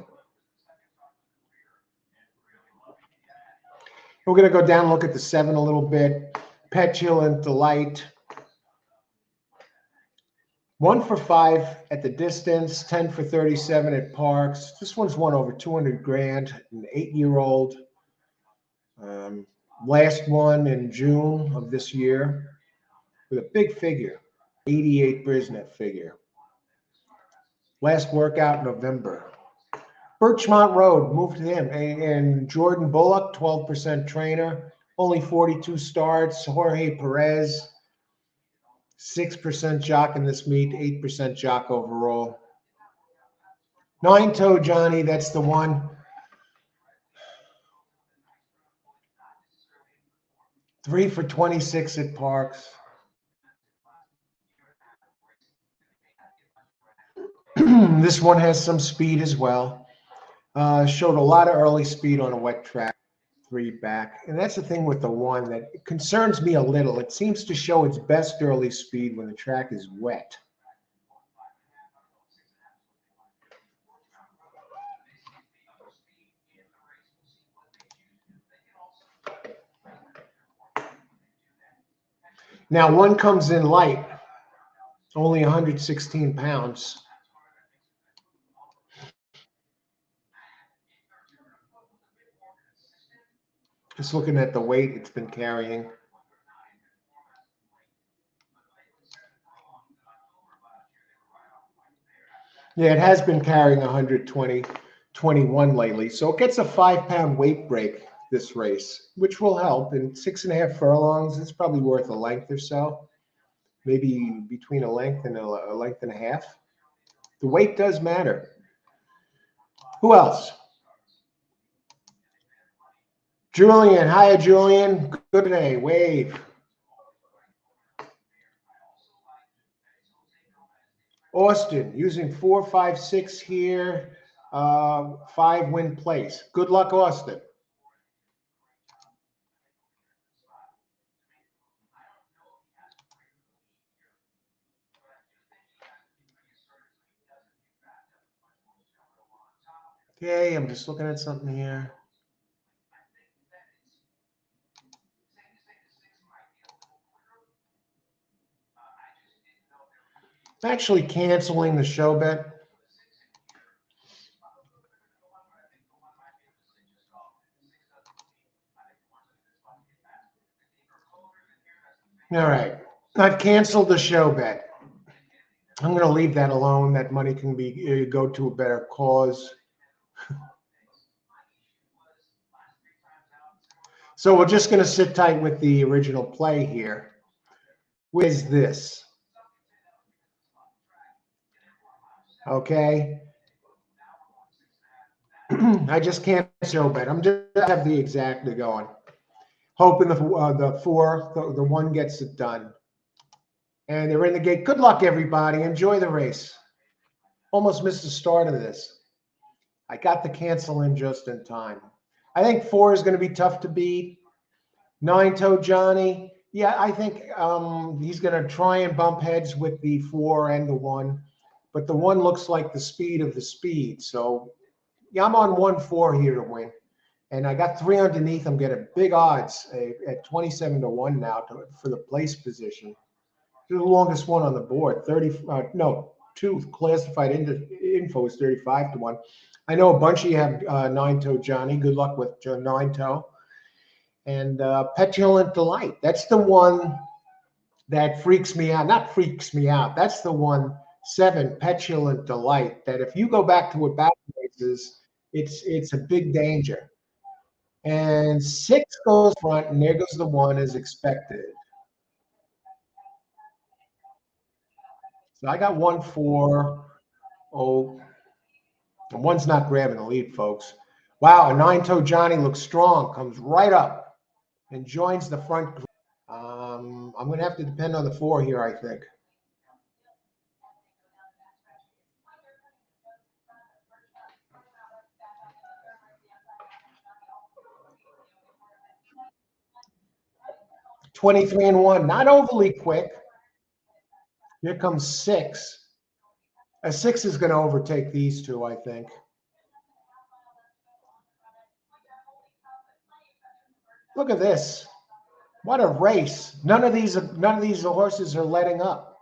We're going to go down and look at the 7 a little bit. Petulant Delight. 1 for 5 at the distance, 10 for 37 at Parx. This one's won over 200 grand, an 8-year-old. Last one in June of this year with a big figure, 88 Brisnet figure. Last workout November. Birchmont Road, moved to him. And Jordan Bullock, 12% trainer, only 42 starts. Jorge Perez, 6% jock in this meet, 8% jock overall. 9-toe Johnny, that's the one. 3 for 26 at Parx. This one has some speed as well. Showed a lot of early speed on a wet track. 3 back. And that's the thing with the 1 that concerns me a little. It seems to show its best early speed when the track is wet. Now 1 comes in light, only 116 pounds. Just looking at the weight it's been carrying. Yeah, it has been carrying 120, 21 lately. So it gets a 5-pound weight break this race, which will help. In 6.5 furlongs, it's probably worth a length or so. maybe between a length and a length and a half. The weight does matter. Who else? Julian. Hiya, Julian. Good day. Wave. Austin, using 4, 5, 6 here. 5 win place. Good luck, Austin. Okay, I'm just looking at something here. I'm actually canceling the show bet. All right. I've canceled the show bet. I'm going to leave that alone. That money can be go to a better cause. So we're just going to sit tight with the original play here. What is this? Okay. I just can't show bet. I'm just have the exactly going. Hoping the 4, the 1 gets it done. And they're in the gate. Good luck, everybody. Enjoy the race. Almost missed the start of this. I got the cancel in just in time. I think 4 is going to be tough to beat. 9-toe Johnny. Yeah, I think he's going to try and bump heads with the 4 and the 1. But the 1 looks like the speed of the speed. So, yeah, I'm on 1-4 here to win. And I got 3 underneath. I'm getting big odds at 27-1 now for the place position. The longest one on the board. 2 classified info is 35-1. I know a bunch of you have 9-toe Johnny. Good luck with 9-toe. And Petulant Delight. That's the one that freaks me out. Not freaks me out. That's the one, 7, Petulant Delight, that if you go back to what back races, it's a big danger. And 6 goes front, and there goes the 1 as expected. So I got 1-4. Oh, the 1's not grabbing the lead, folks. Wow, a 9-toe Johnny looks strong, comes right up and joins the front group. I'm going to have to depend on the 4 here, I think. $23-1, not overly quick. Here comes 6. A 6 is going to overtake these 2, I think. Look at this. What a race. None of these horses are letting up.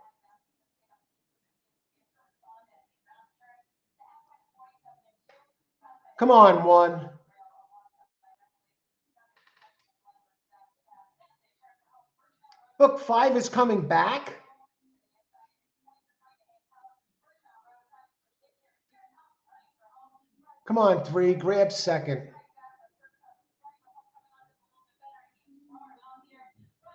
Come on, 1. Look, 5 is coming back. Come on, 3, grab 2nd.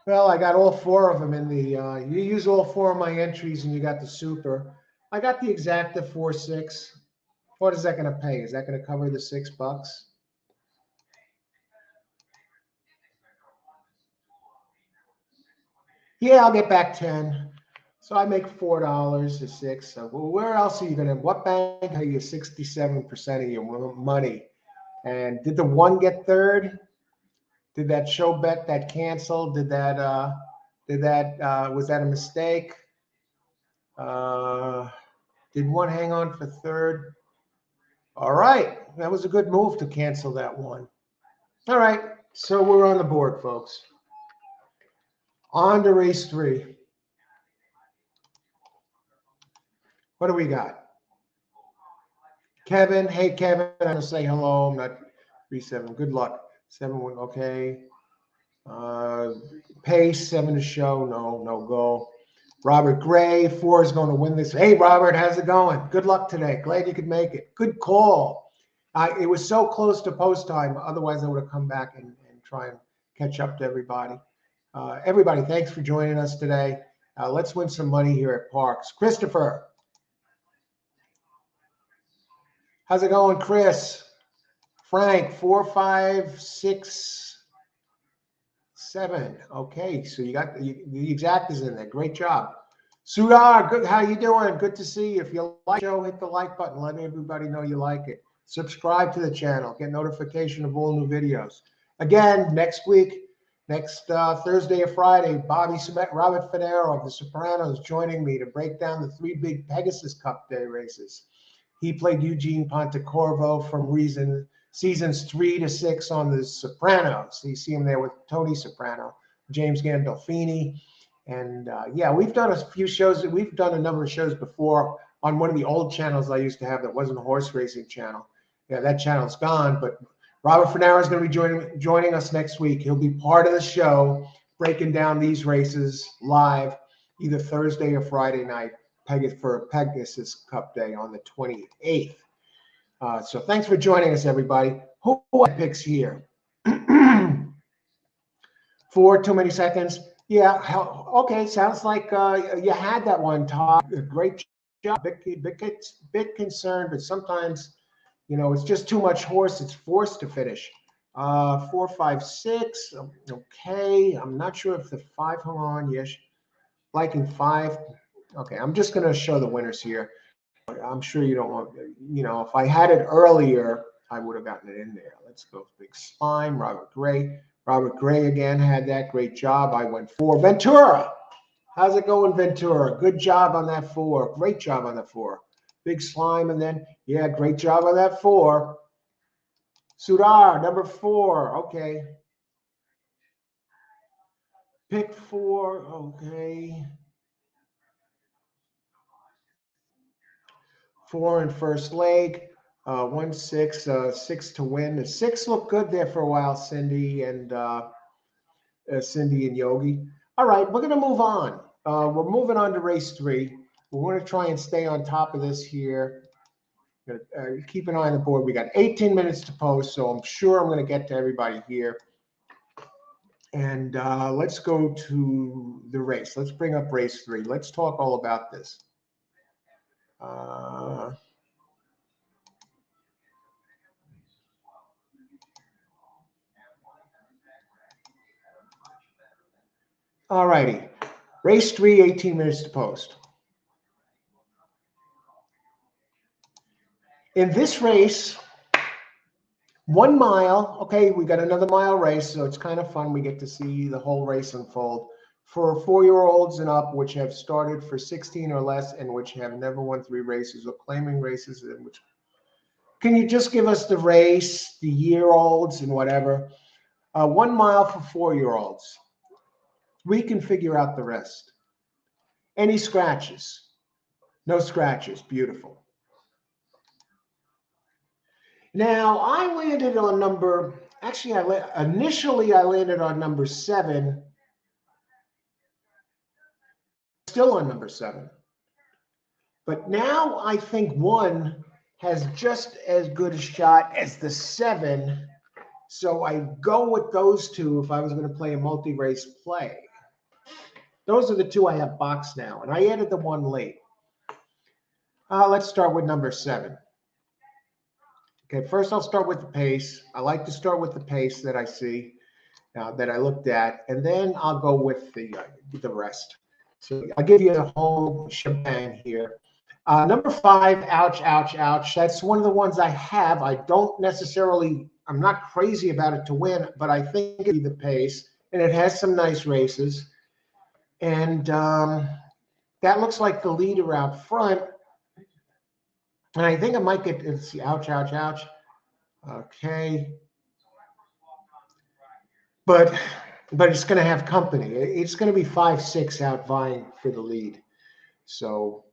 Well, I got all 4 of them in the, you use all 4 of my entries and you got the super. I got the exacta 4-6. What is that going to pay? Is that going to cover the $6? Yeah, I'll get back 10. So I make $4 to 6. So where else are you going to, what bank are you 67% of your money? And did the 1 get 3rd? Did that show bet that canceled? Was that a mistake? Did 1 hang on for 3rd? All right. That was a good move to cancel that 1. All right. So we're on the board, folks. On to race 3. What do we got? Kevin. Hey, Kevin. I'm going to say hello. I'm not 3-7. Good luck. 7-1. Okay. Pace, 7 to show. No go. Robert Gray, 4 is going to win this. Hey, Robert, how's it going? Good luck today. Glad you could make it. Good call. It was so close to post time. Otherwise, I would have come back and try and catch up to everybody. Everybody, thanks for joining us today. Let's win some money here at Parx. Christopher, how's it going, Chris? Frank, 4, 5, 6, 7. Okay, so you got the exact is in there. Great job. Sudar, good. How you doing? Good to see you. If you like the show, hit the like button. Let everybody know you like it. Subscribe to the channel. Get notification of all new videos. Again, next week, next Thursday or Friday, Robert Finero of The Sopranos joining me to break down the 3 big Pegasus Cup Day races. He played Eugene Pontecorvo from seasons 3 to 6 on The Sopranos. You see him there with Tony Soprano, James Gandolfini. And yeah, we've done a few shows. We've done a number of shows before on one of the old channels I used to have that wasn't a horse racing channel. Yeah, that channel's gone. But Robert Finero is going to be joining us next week. He'll be part of the show, breaking down these races live, either Thursday or Friday night for Pegasus Cup Day on the 28th. So thanks for joining us, everybody. Who picks here? 4 too many seconds. Yeah. Okay. Sounds like you had that one, Todd. Great job. Bit concerned, but sometimes, it's just too much horse. It's forced to finish. 4, 5, 6. Okay. I'm not sure if the 5 hung on. Yes. Liking 5. Okay. I'm just going to show the winners here. I'm sure you don't want, if I had it earlier, I would have gotten it in there. Let's go. Big Slime, Robert Gray. Robert Gray again had that. Great job. I went 4. Ventura. How's it going, Ventura? Good job on that 4. Great job on that 4. Big Slime. And then, yeah, great job on that 4. Sudar, number 4. Okay. Pick 4. Okay. 4 in first leg. 1, 6. 6 to win. The 6 looked good there for a while, Cindy and Yogi. All right, we're going to move on. We're moving on to race 3. We're going to try and stay on top of this here. Keep an eye on the board. We got 18 minutes to post, so I'm sure I'm going to get to everybody here. And let's go to the race. Let's bring up race 3. Let's talk all about this. All righty. Race 3, 18 minutes to post. In this race, 1 mile, okay, we got another mile race, so it's kind of fun. We get to see the whole race unfold. For 4-year-olds and up, which have started for 16 or less and which have never won 3 races or claiming races, in which, can you just give us the race, the year-olds and whatever? 1 mile for 4-year-olds. We can figure out the rest. Any scratches? No scratches. Beautiful. Now, I landed on initially I landed on number 7. Still on number 7. But now I think 1 has just as good a shot as the 7. So I go with those 2 if I was going to play a multi-race play. Those are the 2 I have boxed now, and I added the 1 late. Let's start with number 7. Okay, first I'll start with the pace. I like to start with the pace that I see, that I looked at, and then I'll go with the rest. So I'll give you the whole shebang here. Number 5, ouch, ouch, ouch. That's one of the ones I have. I'm not crazy about it to win, but I think it'll be the pace, and it has some nice races. And that looks like the leader out front. And I think it might get, let's see, ouch, ouch, ouch. Okay. But it's going to have company. It's going to be 5, 6 out vying for the lead. So,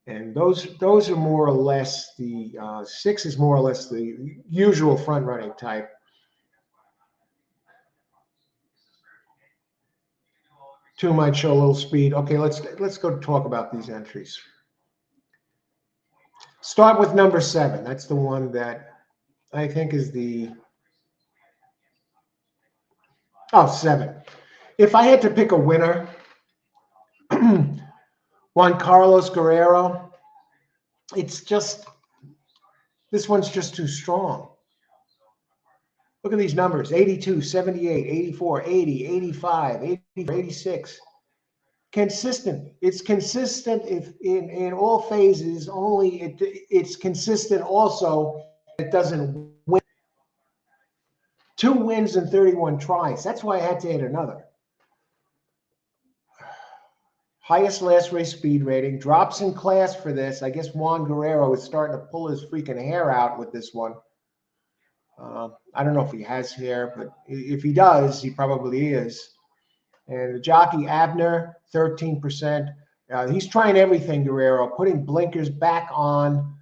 and those are more or less the 6 is more or less the usual front running type. Too much, show a little speed. Okay, let's go talk about these entries. Start with number 7. That's the one that I think is the 7. If I had to pick a winner, Juan Carlos Guerrero. It's just, this one's just too strong. Look at these numbers: 82, 78, 84, 80, 85, 84, 86. Consistent. It's consistent if in all phases, only it's consistent also. It doesn't win. 2 wins and 31 tries. That's why I had to add another. Highest last race speed rating. Drops in class for this. I guess Juan Guerrero is starting to pull his freaking hair out with this one. I don't know if he has hair, but if he does, he probably is. And the jockey Abner, 13%. He's trying everything, Guerrero, putting blinkers back on.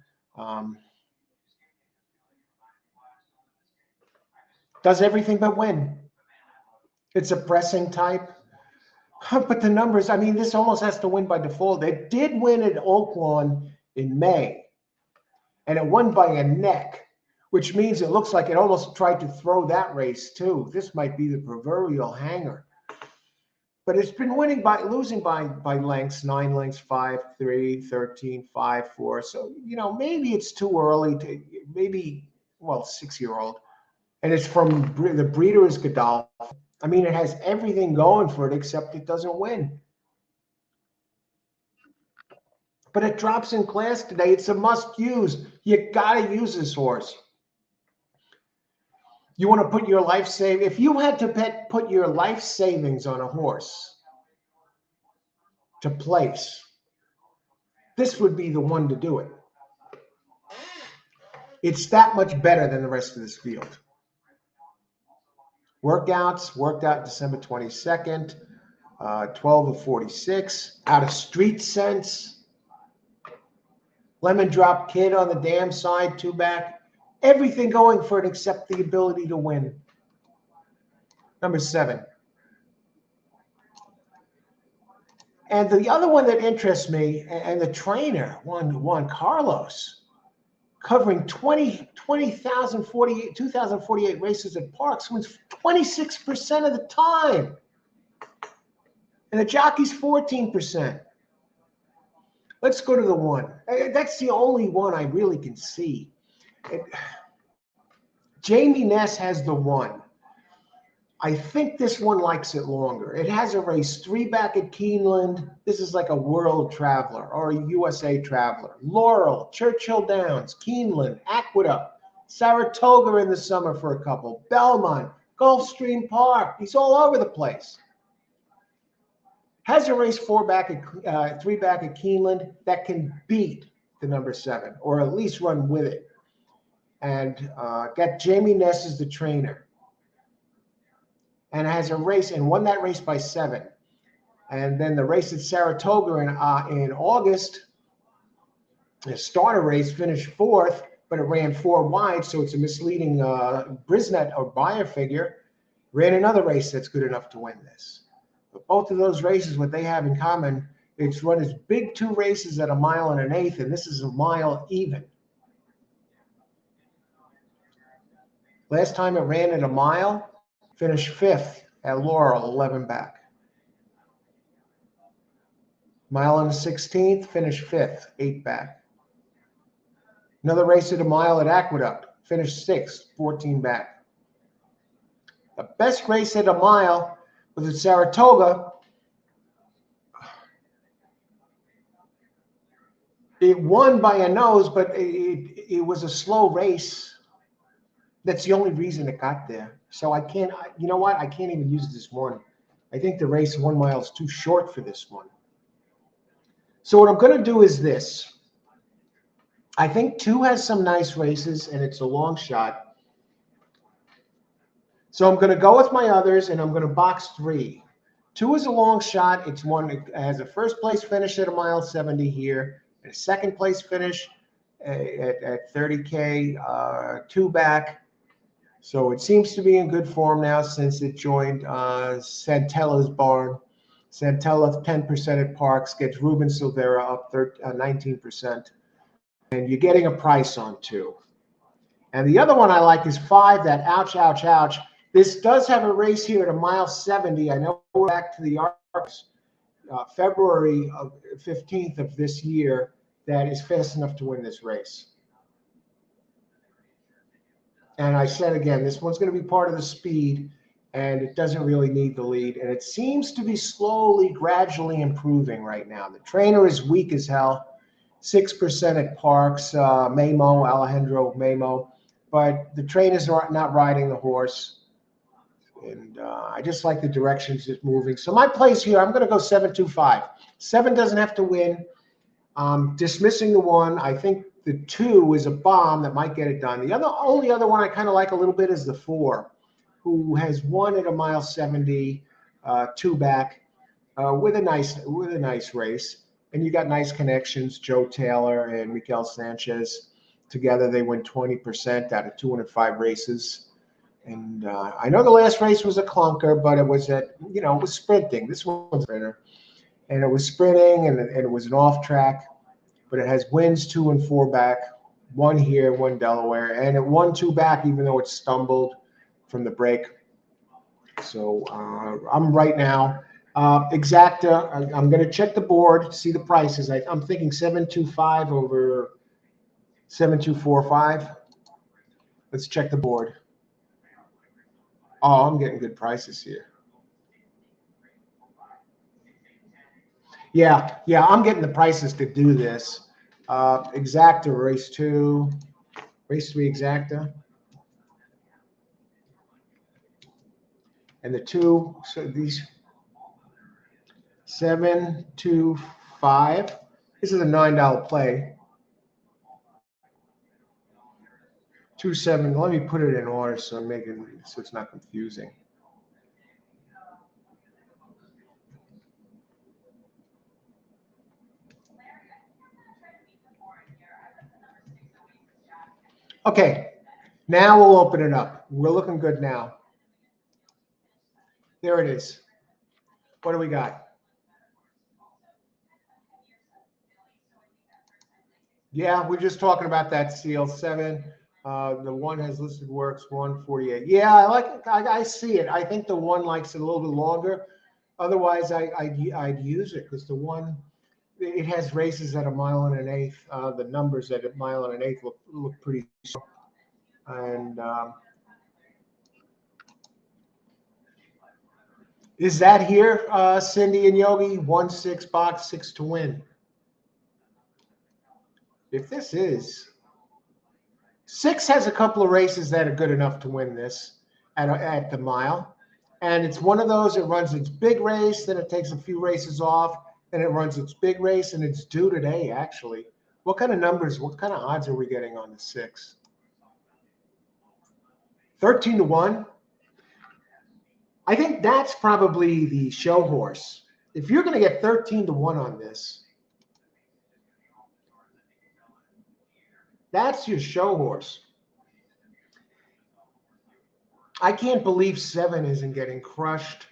Does everything but win. It's a pressing type. But the numbers, I mean, this almost has to win by default. It did win at Oaklawn in May, and it won by a neck, which means it looks like it almost tried to throw that race too. This might be the proverbial hanger. But it's been losing by lengths, 9 lengths, 5, 3, 13, 5, 4. So, maybe it's too early to, maybe, 6-year-old. And it's from, the breeder is Godolphin. I mean, it has everything going for it, except it doesn't win. But it drops in class today. It's a must use. You got to use this horse. You want to put your life savings, if you had to put your life savings on a horse to place, this would be the one to do it. It's that much better than the rest of this field. Workouts, worked out December 22nd, 12 of 46. Out of Street Sense. Lemon Drop Kid on the dam side, 2 back. Everything going for it except the ability to win. Number 7. And the other one that interests me, and the trainer, Juan Carlos, covering 2,048 races at Parx, wins 26% of the time. And the jockey's 14%. Let's go to the one. That's the only one I really can see. Jamie Ness has the one. I think this one likes it longer. It has a race 3 back at Keeneland. This is like a World Traveler or a USA Traveler. Laurel, Churchill Downs, Keeneland, Aqueduct, Saratoga in the summer for a couple, Belmont, Gulfstream Park. He's all over the place. Has a race 3 back at Keeneland that can beat the number 7 or at least run with it. And got Jamie Ness as the trainer. And has a race and won that race by 7. And then the race at Saratoga in August, the starter race, finished 4th, but it ran 4 wide, so it's a misleading Brisnet or buyer figure. Ran another race that's good enough to win this. But both of those races, what they have in common, it's run as big 2 races at 1 mile and 1/8, and this is 1 mile even. Last time it ran at 1 mile, finished 5th at Laurel, 11 back. 1 mile and 1/16, finished 5th, 8 back. Another race at 1 mile at Aqueduct, finished 6th, 14 back. The best race at 1 mile was at Saratoga. It won by a nose, but it was a slow race. That's the only reason it got there. So I can't, you know what? I can't even use this one. I think the race 1 mile is too short for this one. So what I'm going to do is this. I think 2 has some nice races, and it's a long shot. So I'm going to go with my others, and I'm going to box 3. 2 is a long shot. It's one that has a first place finish at 1 mile 70 here, and a second place finish at 30K, 2 back. So it seems to be in good form now since it joined Santella's barn. Santella 10% at Parx, gets Ruben Silvera up 19%. And you're getting a price on 2. And the other one I like is 5, that ouch, ouch, ouch. This does have a race here at 1 mile 70. I know we're back to the Arcs. February 15th of this year that is fast enough to win this race. And I said again, this one's going to be part of the speed, and it doesn't really need the lead. And it seems to be slowly, gradually improving right now. The trainer is weak as hell, 6% at Parx, Alejandro Memo, but the trainers are not riding the horse. And I just like the directions it's moving. So my place here, I'm going to go 7-2-5. 7 doesn't have to win. Dismissing the 1. I think the 2 is a bomb that might get it done. The only other one I kind of like a little bit is the 4, who has won at a mile 70, 2 back, with a nice race. And you got nice connections. Joe Taylor and Miguel Sanchez together, they win 20% out of 205 races. And I know the last race was a clunker, but it was it was sprinting. This one's a sprinter, and it was sprinting, and it was an off track, but it has wins 2 and 4 back, 1 here, 1 Delaware, and it won 2 back, even though it stumbled from the break. So I'm right now exacta. I'm going to check the board, see the prices. I'm thinking 7-2-5 over 7-2-4-5. Let's check the board. Oh, I'm getting good prices here. Yeah, I'm getting the prices to do this. Exacta, race 2, race 3 exacta. And the 2, so these 7-2-5. This is a $9 play. 2-7. Let me put it in order so it's not confusing. Okay, now we'll open it up. We're looking good now. There it is. What do we got? Yeah, we're just talking about that seal 7. The 1 has listed works 148. Yeah, I like it. I see it. I think the 1 likes it a little bit longer. Otherwise, I'd use it because the 1, it has races at a mile and an eighth. The numbers at a mile and an eighth look pretty strong. And is that here, Cindy and Yogi? 1-6 box 6 to win. If this is 6, has a couple of races that are good enough to win this at the mile, and it's one of those that runs its big race, then it takes a few races off, then it runs its big race, and it's due today. Actually, what kind of numbers? What kind of odds are we getting on the 6? 13 to 1. I think that's probably the show horse. If you're going to get 13 to 1 on this, that's your show horse. I can't believe 7 isn't getting crushed.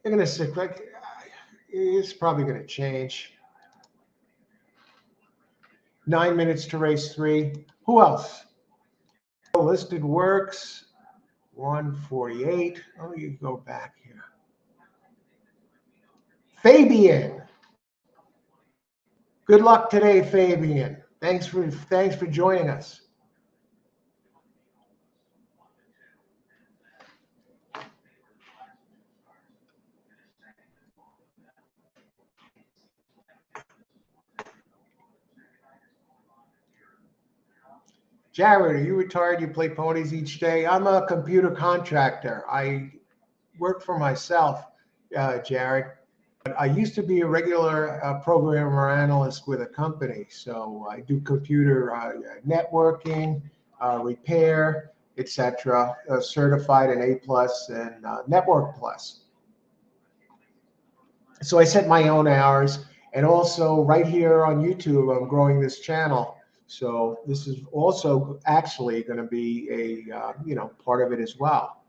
They're going to sit like it's probably going to change. 9 minutes to race 3. Who else? Listed works 148. Oh, you go back here. Fabian. Good luck today, Fabian. Thanks for joining us. Jared, are you retired? You play ponies each day? I'm a computer contractor. I work for myself, Jared. But I used to be a regular programmer analyst with a company. So I do computer networking, repair, etc. Certified in A+ and Network Plus. So I set my own hours. And also right here on YouTube, I'm growing this channel. So this is also actually going to be a part of it as well.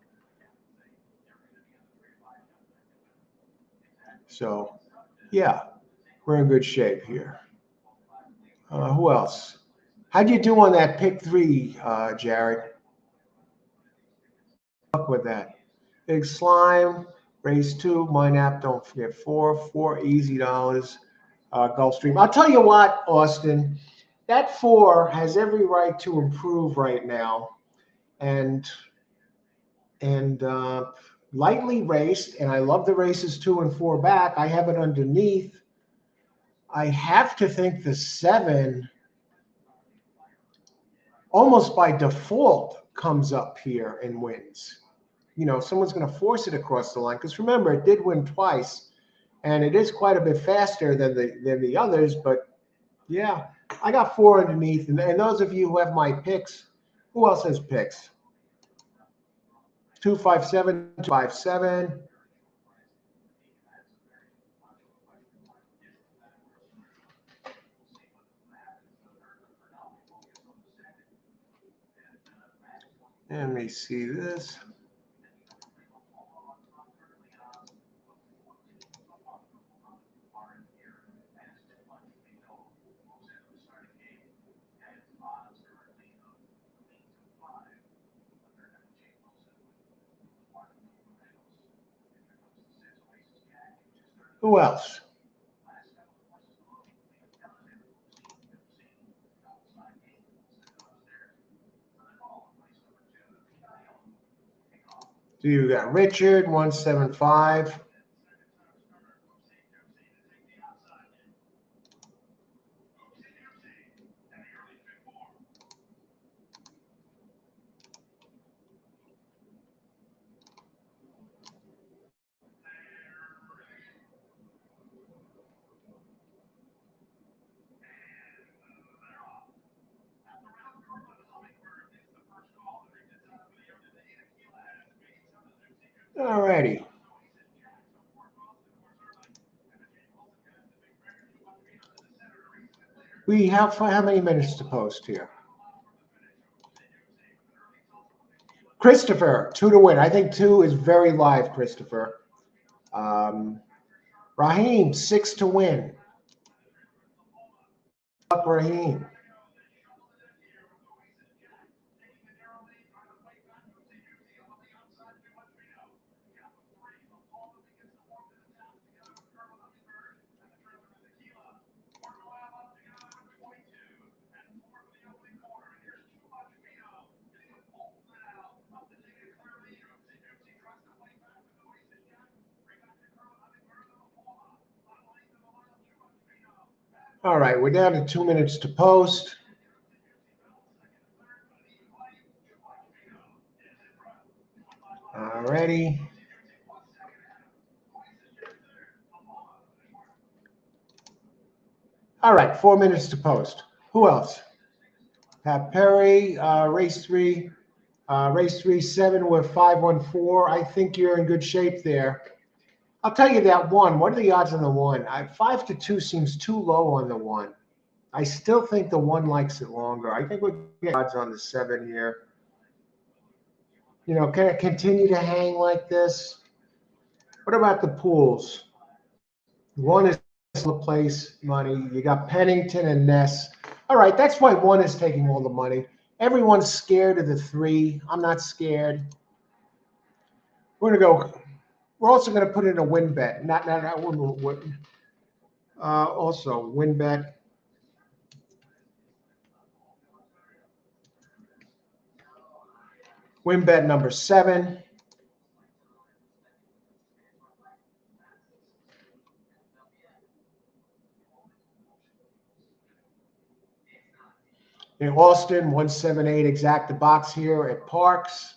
So yeah, we're in good shape here. Who else? How'd you do on that pick 3, Jared? Up with that. Big Slime, Race 2, mine app, don't forget 4 easy dollars. Gulfstream. I'll tell you what, Austin, that 4 has every right to improve right now, and lightly raced, and I love the races 2 and 4 back. I have it underneath. I have to think the 7 almost by default comes up here and wins. Someone's going to force it across the line, because remember, it did win twice, and it is quite a bit faster than the others. But yeah, I got 4 underneath, and those of you who have my picks, who else has picks? 257, 257. Let me see this. Who else? So you got Richard, 175. All righty. We have how many minutes to post here? Christopher, 2 to win. I think 2 is very live, Christopher. Raheem, 6 to win. Good luck, Raheem. All right, we're down to 2 minutes to post. All righty. All right, 4 minutes to post. Who else? Pat Perry, race 3. Race 3, 7 with 514. I think you're in good shape there. I'll tell you that 1. What are the odds on the 1? 5 to 2 seems too low on the 1. I still think the 1 likes it longer. I think we're getting odds on the 7 here. Can it continue to hang like this? What about the pools? 1 is the place money. You got Pennington and Ness. All right, that's why 1 is taking all the money. Everyone's scared of the 3. I'm not scared. We're also going to put in a win bet. Also win bet. Win bet number 7. In Austin, 178 exact the box here at Parx.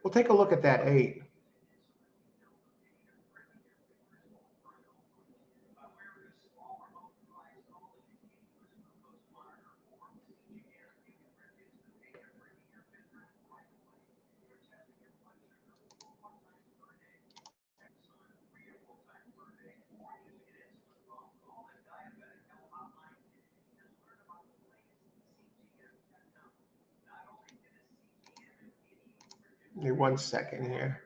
We'll take a look at that 8. Give me 1 second here.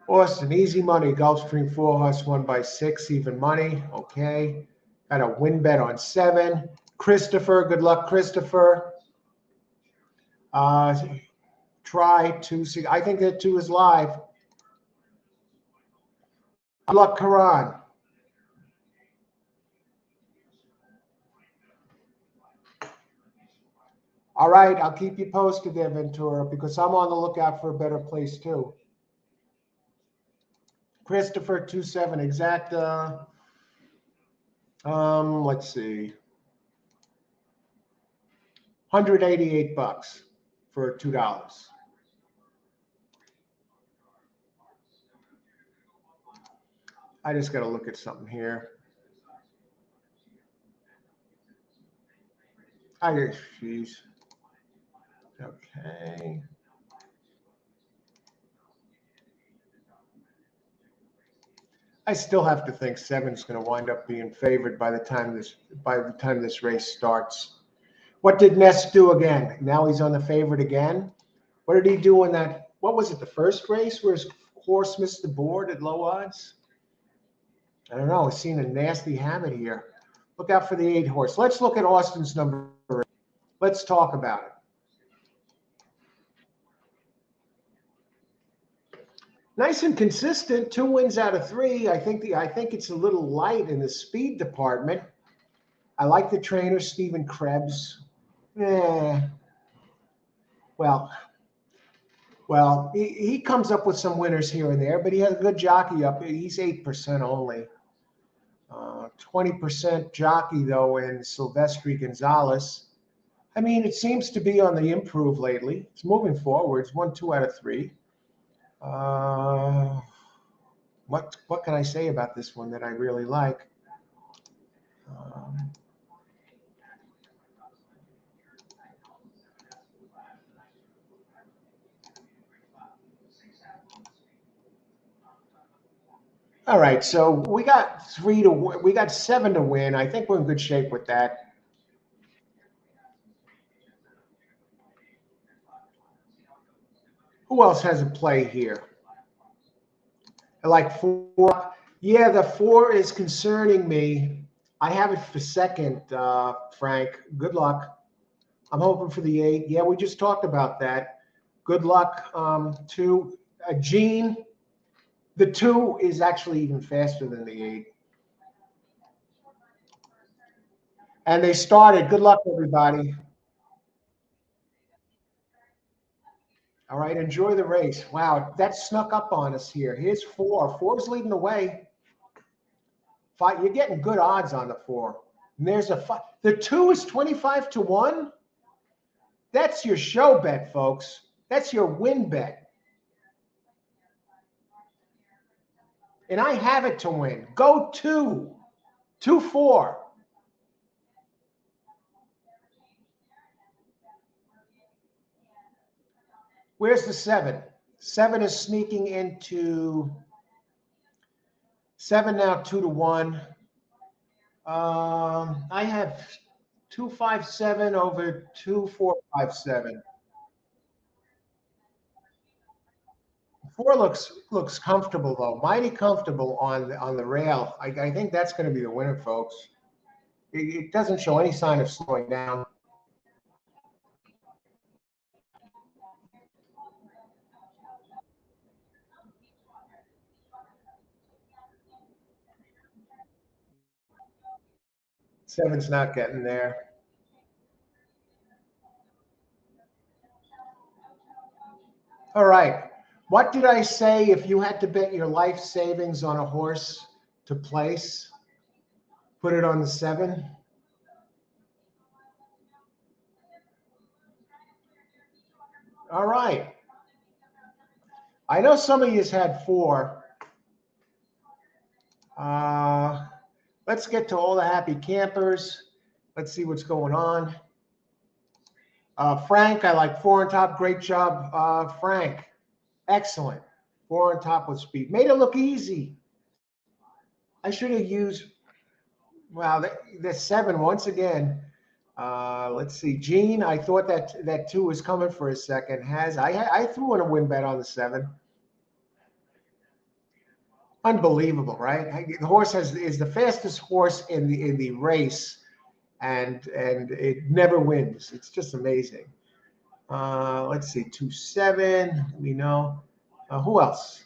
Austin, easy money. Gulfstream 4-horse won by 6, even money. Okay. Got a win bet on 7. Christopher, good luck, Christopher. Try 2. I think that 2 is live. Good luck, Karan. All right, I'll keep you posted there, Ventura, because I'm on the lookout for a better place too. Christopher 27 exacta. Let's see. $188 for $2. I just got to look at something here. Jeez. Okay. I still have to think 7 is going to wind up being favored by the time this race starts. What did Ness do again? Now he's on the favorite again. What did he do in that? What was it? The first race where his horse missed the board at low odds? I don't know. I've seen a nasty habit here. Look out for the 8-horse. Let's look at Austin's number 8. Let's talk about it. Nice and consistent. 2 wins out of 3. I think it's a little light in the speed department. I like the trainer, Stephen Krebs. Well, he comes up with some winners here and there, but he has a good jockey up. He's 8% only. 20% jockey, though, in Silvestri Gonzalez. I mean, it seems to be on the improve lately. It's moving forwards. 1, 2 out of 3. What can I say about this one that I really like? All right, so we got 3 to win. We got 7 to win. I think we're in good shape with that. Who else has a play here? I like 4. Yeah, the 4 is concerning me. I have it for second, Frank. Good luck. I'm hoping for the 8. Yeah, we just talked about that. Good luck to Gene. The 2 is actually even faster than the 8. And they started. Good luck, everybody. All right, enjoy the race. Wow, that snuck up on us here. Here's 4. 4's leading the way. 5. You're getting good odds on the 4. And there's a 5. The 2 is 25 to 1. That's your show bet, folks. That's your win bet. And I have it to win. Go 2. 2, 4. Where's the 7? 7 is sneaking into 7 now, 2 to 1. I have 257 over 2457. 4 looks comfortable though, mighty comfortable on the rail. I think that's going to be the winner, folks. It doesn't show any sign of slowing down. Seven's not getting there. All right. What did I say if you had to bet your life savings on a horse to place? Put it on the 7. All right. I know some of you had 4. Let's get to all the happy campers. Let's see what's going on. Frank, I like 4 on top. Great job, Frank. Excellent. 4 on top with speed. Made it look easy. I should have used, well, the 7 once again. Let's see. Gene, I thought that 2 was coming for a second. I threw in a win bet on the 7. Unbelievable, right? The horse is the fastest horse in the race, and it never wins. It's just amazing. Let's see, 2-7. Let me know. Who else?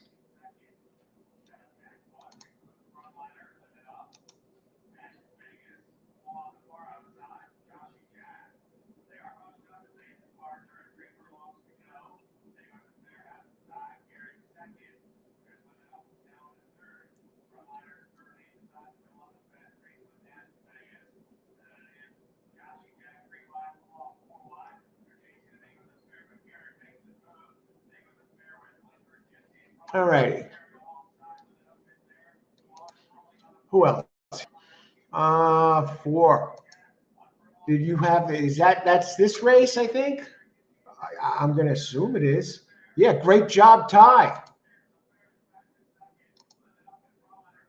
All righty. Who else? 4. Did you have? Is that's this race? I think. I'm going to assume it is. Yeah, great job, Ty.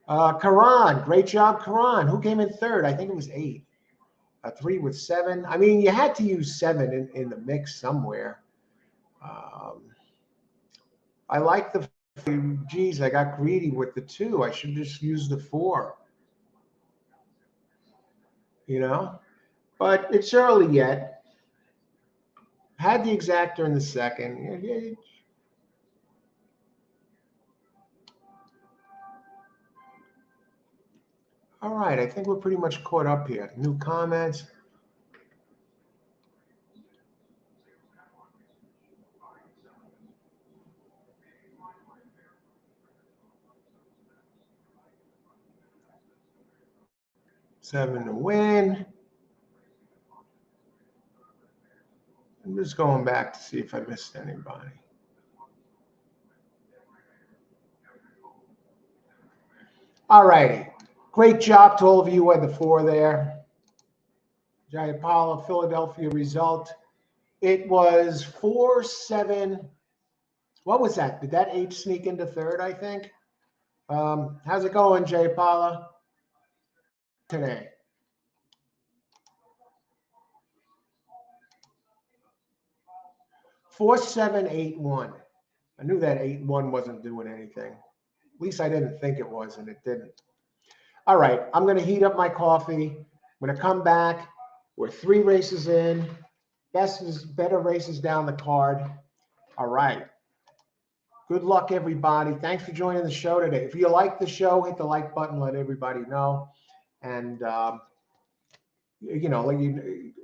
Karan, great job, Karan. Who came in third? I think it was 8. 3 with 7. I mean, you had to use 7 in the mix somewhere. I like the. Geez, I got greedy with the 2. I should just use the 4. You know, but it's early yet. Had the exactor in the second. All right, I think we're pretty much caught up here. New comments. Seven to win. I'm just going back to see if I missed anybody. All righty. Great job to all of you at the 4 there. Jayapala, Philadelphia result. It was 4-7. What was that? Did that 8 sneak into third, I think? How's it going, Jayapala, today? Four, 7, 8-1. I knew that 8-1 wasn't doing anything. At least I didn't think it was, and it didn't. All right, I'm going to heat up my coffee. I'm going to come back. We're 3 races in. Better races down the card. All right. Good luck, everybody. Thanks for joining the show today. If you like the show, hit the like button. Let everybody know. And,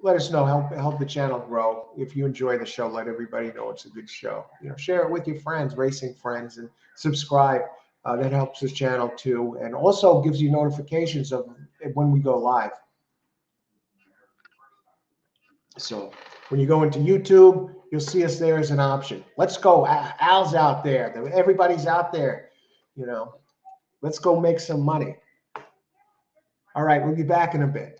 let us know. Help the channel grow. If you enjoy the show, let everybody know it's a good show. Share it with your friends, racing friends, and subscribe. That helps the channel too, and also gives you notifications of when we go live. So when you go into YouTube, you'll see us there as an option. Let's go. Al's out there. Everybody's out there. Let's go make some money. All right, we'll be back in a bit.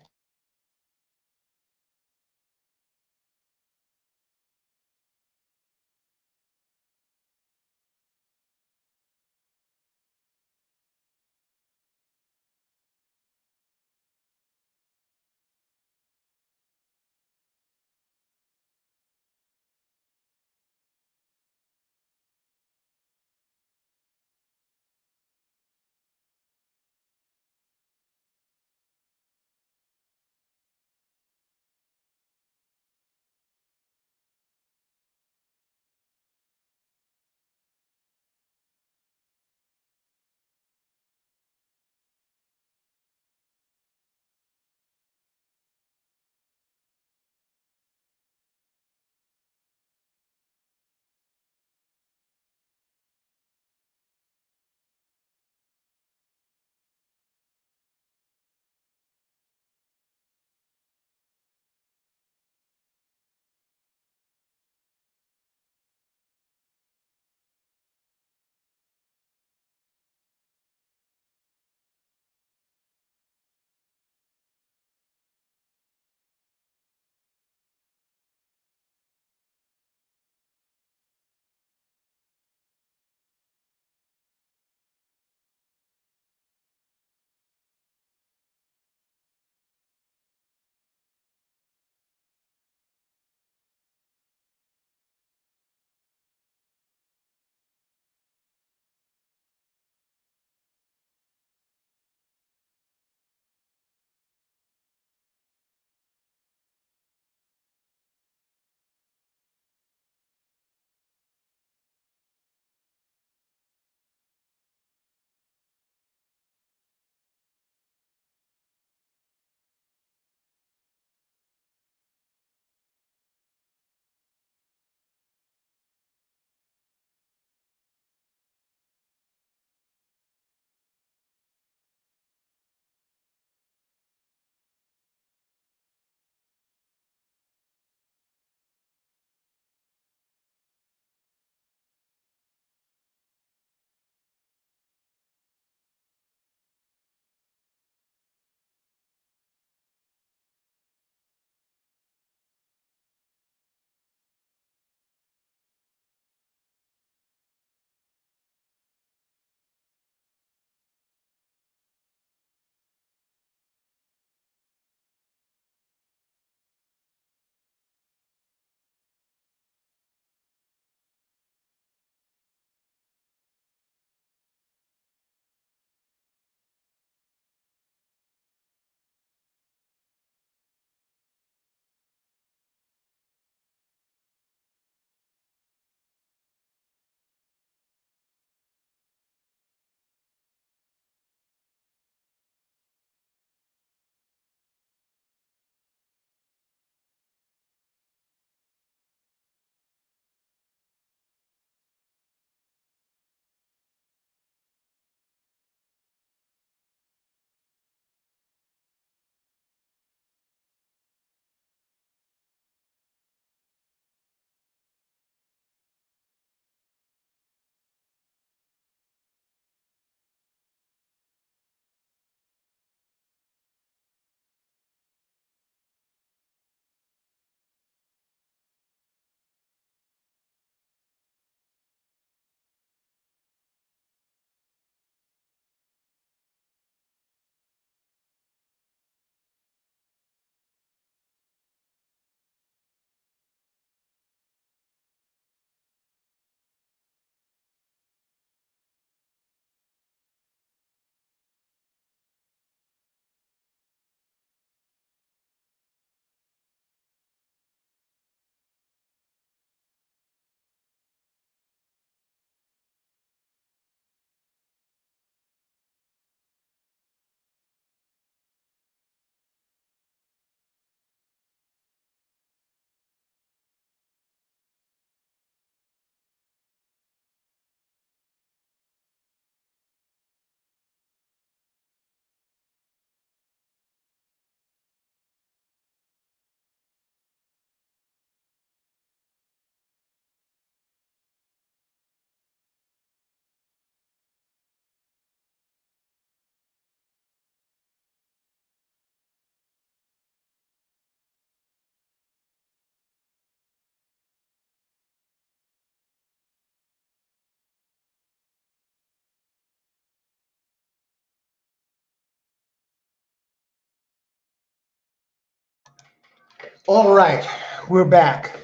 All right, we're back.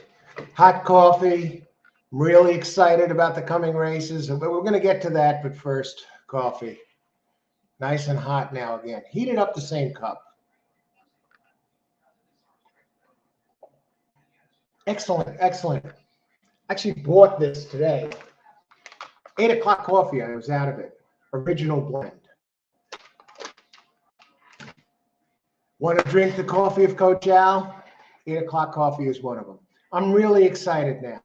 Hot coffee. I'm really excited about the coming races, but we're going to get to that. But first, coffee. Nice and hot now again. Heat it up the same cup. Excellent, excellent. Actually bought this today. 8 o'clock coffee. I was out of it. Original blend. Want to drink the coffee of Coach Al? 8 o'clock coffee is one of them. I'm really excited now.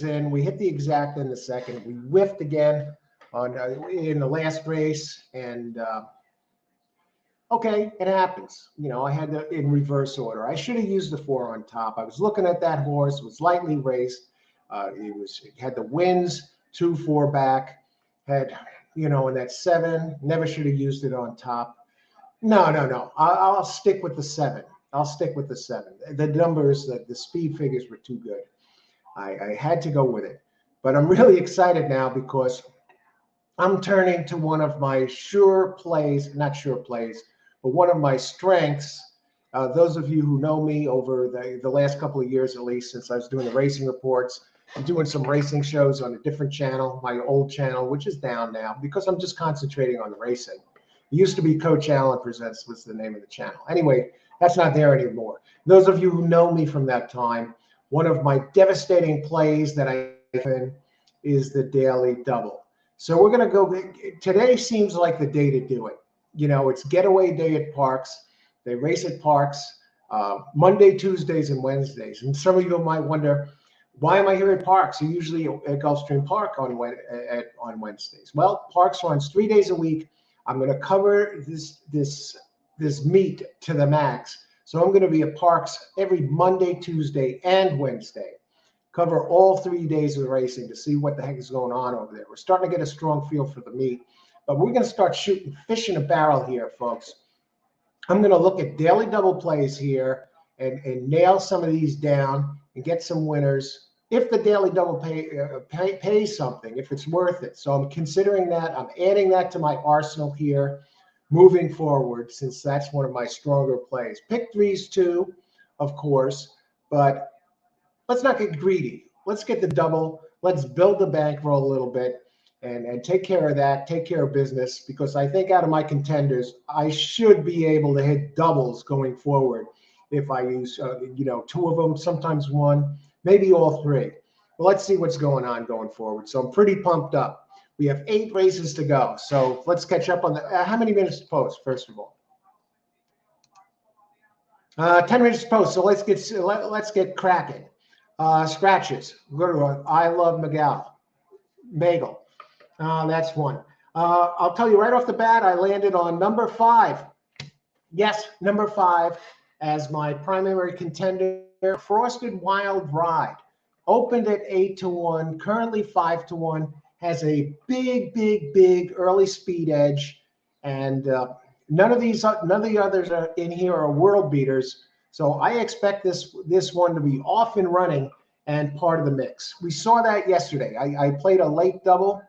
In, we hit the exact in the second. We whiffed again on in the last race, and okay, it happens. You know, I had to in reverse order. I should have used the 4 on top. I was looking at that horse. It was lightly raced. It had the wins 2-4 back. Had in that 7. Never should have used it on top. No. I'll stick with the 7. I'll stick with the 7. The numbers, the speed figures were too good. I had to go with it. But I'm really excited now because I'm turning to one of my sure plays, not sure plays, but one of my strengths. Those of you who know me over the last couple of years, at least since I was doing the racing reports, I'm doing some racing shows on a different channel, my old channel, which is down now because I'm just concentrating on the racing. It used to be Coach Allen Presents was the name of the channel. Anyway, that's not there anymore. Those of you who know me from that time, one of my devastating plays that I in is the daily double. So we're going to go. Today seems like the day to do it. It's getaway day at Parx. They race at Parx Monday, Tuesdays, and Wednesdays. And some of you might wonder, why am I here at Parx? You're usually at Gulfstream Park on Wednesdays. Well, Parx runs 3 days a week. I'm going to cover this meet to the max. So I'm going to be at Parx every Monday, Tuesday, and Wednesday. Cover all 3 days of racing to see what the heck is going on over there. We're starting to get a strong feel for the meet, but we're going to start shooting fish in a barrel here, folks. I'm going to look at daily double plays here and nail some of these down and get some winners. If the daily double pays something, if it's worth it. So I'm considering that. I'm adding that to my arsenal here moving forward, since that's one of my stronger plays. Pick threes too, of course, but let's not get greedy. Let's get the double. Let's build the bankroll a little bit and take care of that, take care of business, because I think out of my contenders, I should be able to hit doubles going forward if I use, 2 of them, sometimes 1, maybe all 3. Well, let's see what's going on going forward. So I'm pretty pumped up. We have 8 races to go. So let's catch up on the, how many minutes to post, first of all? 10 minutes to post. So let's get cracking. Scratches. Go to I Love Magel. That's one. I'll tell you right off the bat, I landed on number 5. Yes, number 5 as my primary contender. Frosted Wild Ride. Opened at 8-1, currently 5-1. Has a big early speed edge, and none of the others are in here are world beaters. So I expect this one to be off and running and part of the mix. We saw that yesterday. I played a late double,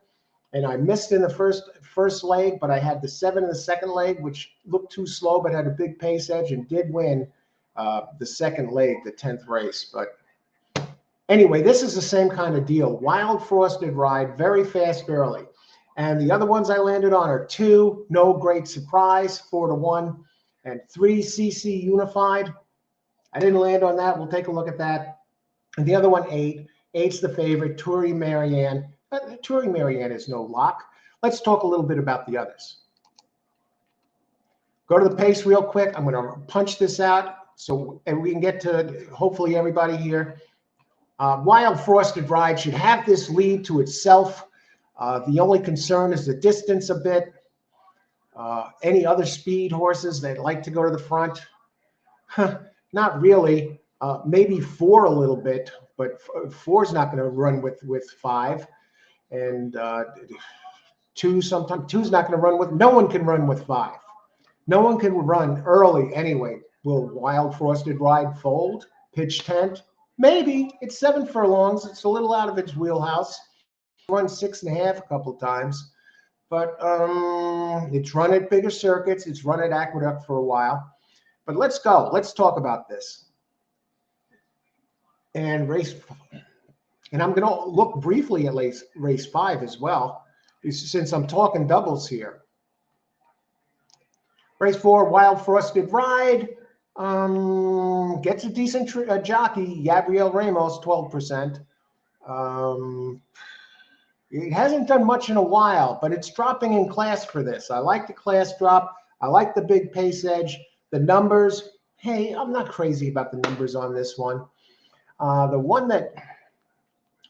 and I missed in the first leg, but I had the 7 in the second leg, which looked too slow, but had a big pace edge and did win the second leg, the 10th race. But anyway, this is the same kind of deal. Wild Frosted Ride, very fast early. And the other ones I landed on are 2, No Great Surprise, 4-1, and 3, CC Unified. I didn't land on that. We'll take a look at that. And the other one, 8. 8's the favorite, Touring Marianne. Touring Marianne is no lock. Let's talk a little bit about the others. Go to the pace real quick. I'm going to punch this out and we can get to hopefully everybody here. Wild Frosted Ride should have this lead to itself. The only concern is the distance a bit. Any other speed horses that like to go to the front? Not really. Maybe 4 a little bit, but 4's not going to run with 5. And 2 sometimes. 2's not going to run with. No one can run with 5. No one can run early anyway. Will Wild Frosted Ride fold? Pitch tent? Maybe. It's 7 furlongs. It's a little out of its wheelhouse. Run 6.5 a couple of times, but it's run at bigger circuits. It's run at Aqueduct for a while. But let's go. Let's talk about this. And I'm going to look briefly at race 5 as well, since I'm talking doubles here. Race 4, Wild Frosted Ride. Gets a decent jockey, Gabriel Ramos, 12%. It hasn't done much in a while, but it's dropping in class for this. I like the class drop. I like the big pace edge. The numbers, hey, I'm not crazy about the numbers on this one. The one that,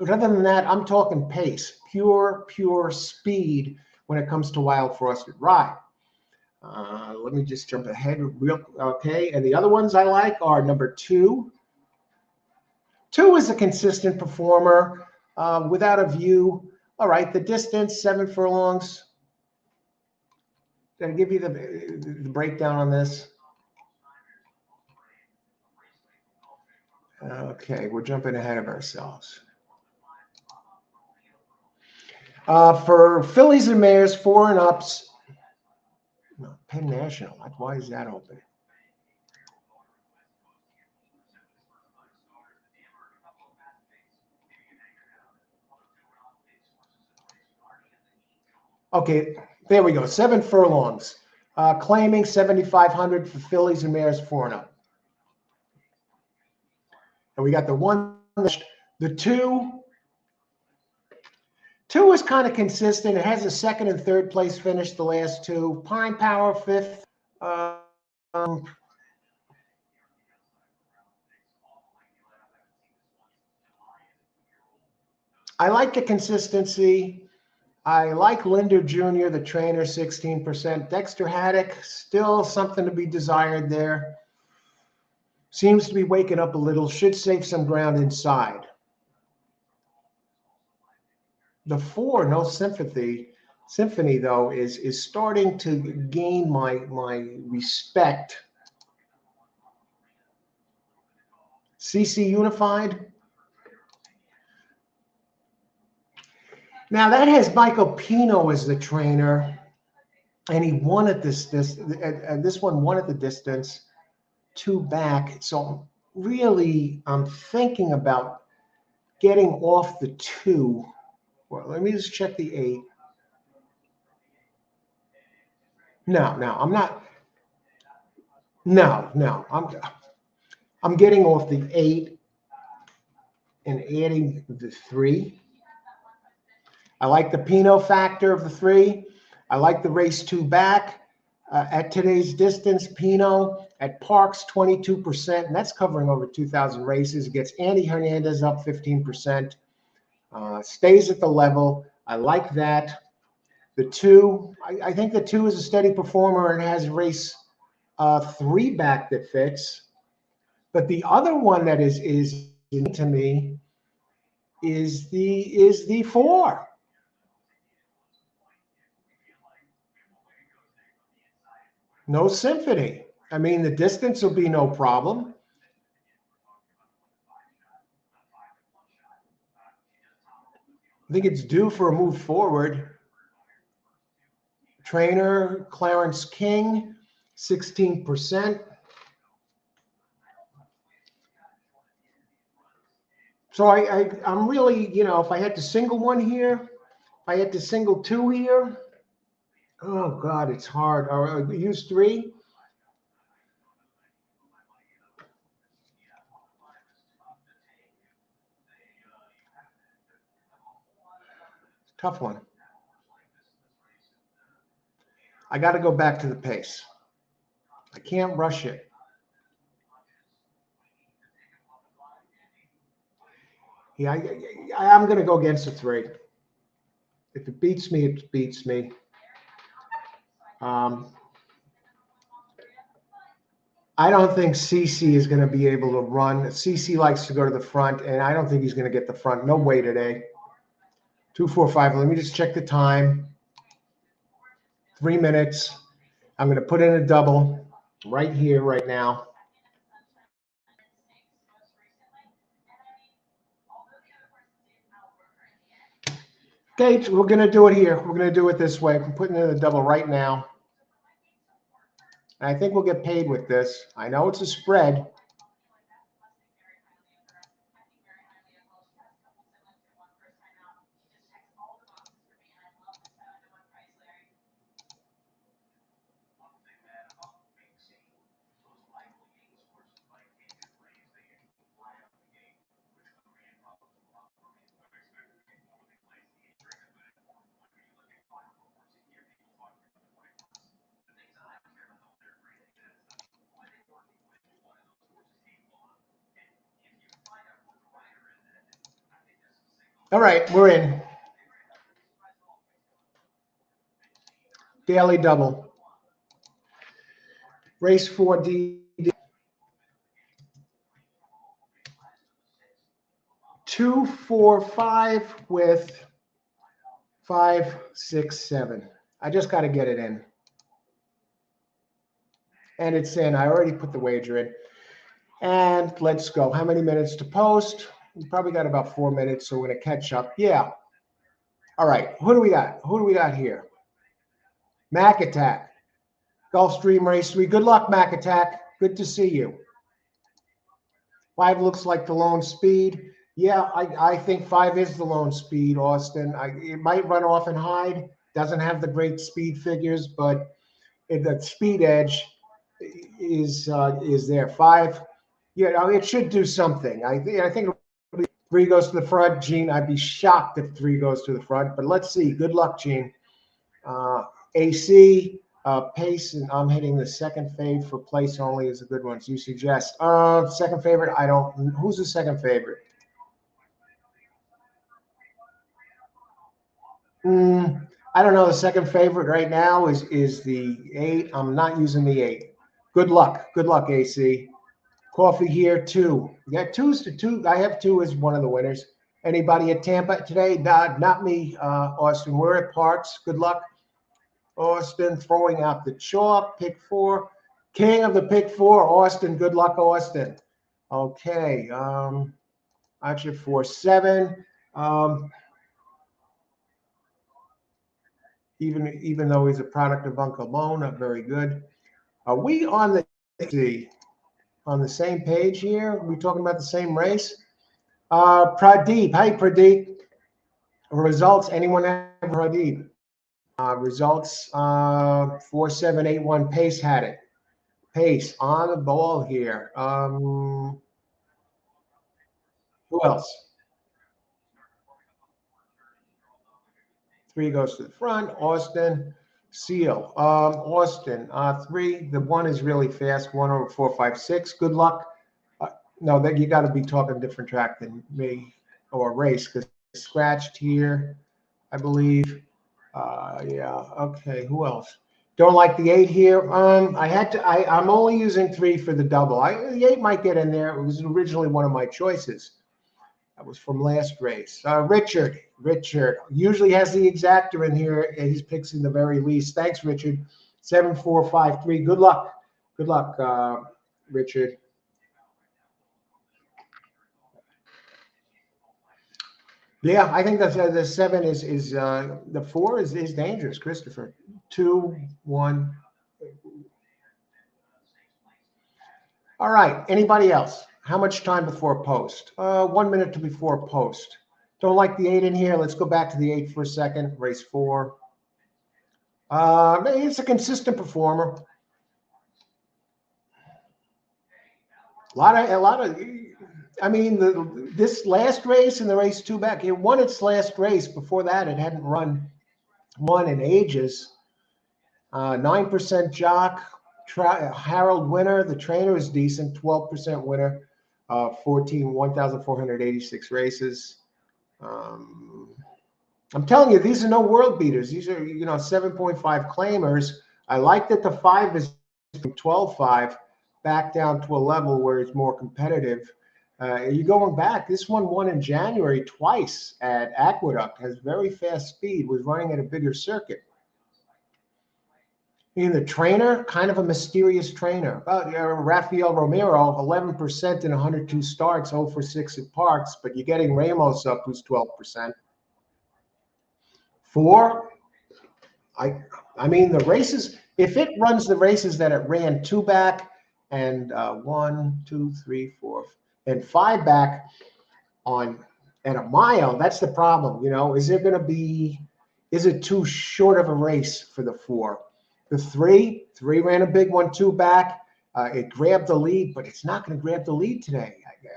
other than that, I'm talking pace, pure speed when it comes to Wild Frosted Ride. Let me just jump ahead okay. And the other ones I like are number 2. 2 is a consistent performer without a view. All right, the distance, 7 furlongs. Did I give you the breakdown on this? Okay, we're jumping ahead of ourselves. For fillies and mares, 4 and ups. No, Penn National. Why is that open? Okay, there we go. 7 furlongs. Claiming 7,500 for fillies and mares, 4 and up. And we got the 1, the 2. 2 is kind of consistent. It has a 2nd and 3rd place finish the last 2. Pine Power, 5th. I like the consistency. I like Linder Jr., the trainer, 16%. Dexter Haddock, still something to be desired there. Seems to be waking up a little. Should save some ground inside. The 4, No Symphony, though, is starting to gain my respect. CC Unified. Now that has Michael Pino as the trainer, and he won at this one won at the distance, 2 back. So really, I'm thinking about getting off the 2. Well, let me just check the 8. No, I'm not. No, I'm getting off the 8 and adding the 3. I like the Pinot factor of the 3. I like the race 2 back. At today's distance, Pinot at Parx, 22%, and that's covering over 2,000 races. It gets Andy Hernandez up 15%. Stays at the level. I like that. The 2, I think the 2 is a steady performer and has race 3 back that fits. But the other one that is to me is the 4. No Symphony. I mean, the distance will be no problem. I think it's due for a move forward. Trainer Clarence King, 16%. So I'm really, if I had to single one here, if I had to single 2 here, oh God, it's hard. Or use 3. Tough one. I got to go back to the pace. I can't rush it. Yeah, I'm going to go against the 3. If it beats me, it beats me. I don't think CC is going to be able to run. CC likes to go to the front, and I don't think he's going to get the front. No way today. 2:45. Let me just check the time. 3 minutes. I'm going to put in a double right here, right now. Okay, we're going to do it here. We're going to do it this way. I'm putting in a double right now. And I think we'll get paid with this. I know it's a spread. All right, we're in. Daily double. Race 4D. 2, 4, 5 with 5, 6, 7. I just got to get it in. And it's in. I already put the wager in. And let's go. How many minutes to post? We probably got about 4 minutes, so we're going to catch up. Yeah. All right. Who do we got? Who do we got here? Mac Attack. Gulfstream Race 3. Good luck, Mac Attack. Good to see you. 5 looks like the lone speed. Yeah, I think 5 is the lone speed, Austin. It might run off and hide. Doesn't have the great speed figures, but the speed edge is there. 5, it should do something. I think 3 goes to the front. Gene, I'd be shocked if 3 goes to the front, but let's see. Good luck, Gene. AC, pace, and I'm hitting the second fave for place only is a good one. So you suggest second favorite? I don't. Who's the second favorite? I don't know. The second favorite right now is the 8. I'm not using the 8. Good luck. Good luck, AC. Coffee here, 2. Yeah, 2's to 2. I have 2 as one of the winners. Anybody at Tampa today? Not me, Austin. We're at Parx. Good luck. Austin throwing out the chalk. Pick 4. King of the pick 4, Austin. Good luck, Austin. Okay. Actually, 4-7. Even though he's a product of Uncle Mo, not very good. Are we on the same page here? Are we talking about the same race? Pradeep. Hi, Pradeep. Results. Anyone have Pradeep? Results. 4781. Pace had it. Pace on the ball here. Who else? 3 goes to the front. Austin. Seal. Austin. 3. The 1 is really fast. 1 over 4, 5, 6. Good luck. No, that you got to be talking different track than me or race because scratched here, I believe. Yeah. Okay. Who else? Don't like the 8 here. I'm only using 3 for the double. The 8 might get in there. It was originally one of my choices. That was from last race. Richard usually has the exactor in here. And he's picks in the very least. Thanks, Richard. 7, 4, 5, 3. Good luck. Good luck, Richard. Yeah, I think the 7 is the 4 is dangerous, Christopher. 2, 1. All right. Anybody else? How much time before post? 1 minute to before post. Don't like the 8 in here. Let's go back to the 8 for a second. Race 4. It's a consistent performer. A lot of. I mean, this last race and the race 2 back, it won its last race. Before that, it hadn't run one in ages. 9% jock. Harold winner. The trainer is decent. 12% winner. 1,486 races. I'm telling you, these are no world beaters. These are 7.5 claimers. I like that the 5 is from 12.5 back down to a level where it's more competitive. You're going back. This one won in January twice at Aqueduct. Has very fast speed. Was running at a bigger circuit. The trainer, kind of a mysterious trainer. Rafael Romero, 11% in 102 starts, 0 for 6 at Parx, but you're getting Ramos up, who's 12%. 4, I mean, the races, If it runs the races that it ran 2 back and 1, 2, 3, 4, and 5 back on and a mile, that's the problem. Is it too short of a race for the 4? The 3 ran a big one, 2 back. It grabbed the lead, but it's not going to grab the lead today.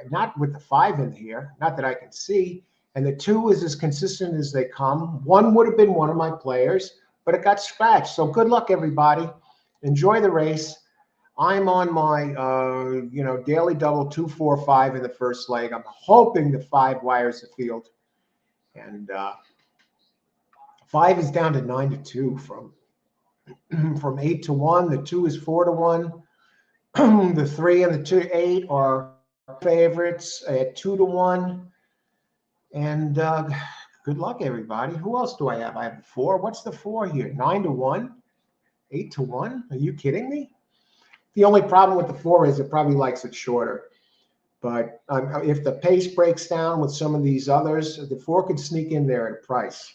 Not with the 5 in here, not that I can see. And the 2 is as consistent as they come. 1 would have been one of my players, but it got scratched. So good luck, everybody. Enjoy the race. I'm on my, daily double 2, 4, 5 in the first leg. I'm hoping the 5 wires the field. And 5 is down to 9-2 from 8-1. The 2 is 4-1. The 3 and the 2, 8 are favorites at 2-1. And good luck, everybody. Who else do I have? I have the 4. What's the 4 here? 9-1, 8-1. Are you kidding me? The only problem with the 4 is it probably likes it shorter. But if the pace breaks down with some of these others, the 4 could sneak in there at a price.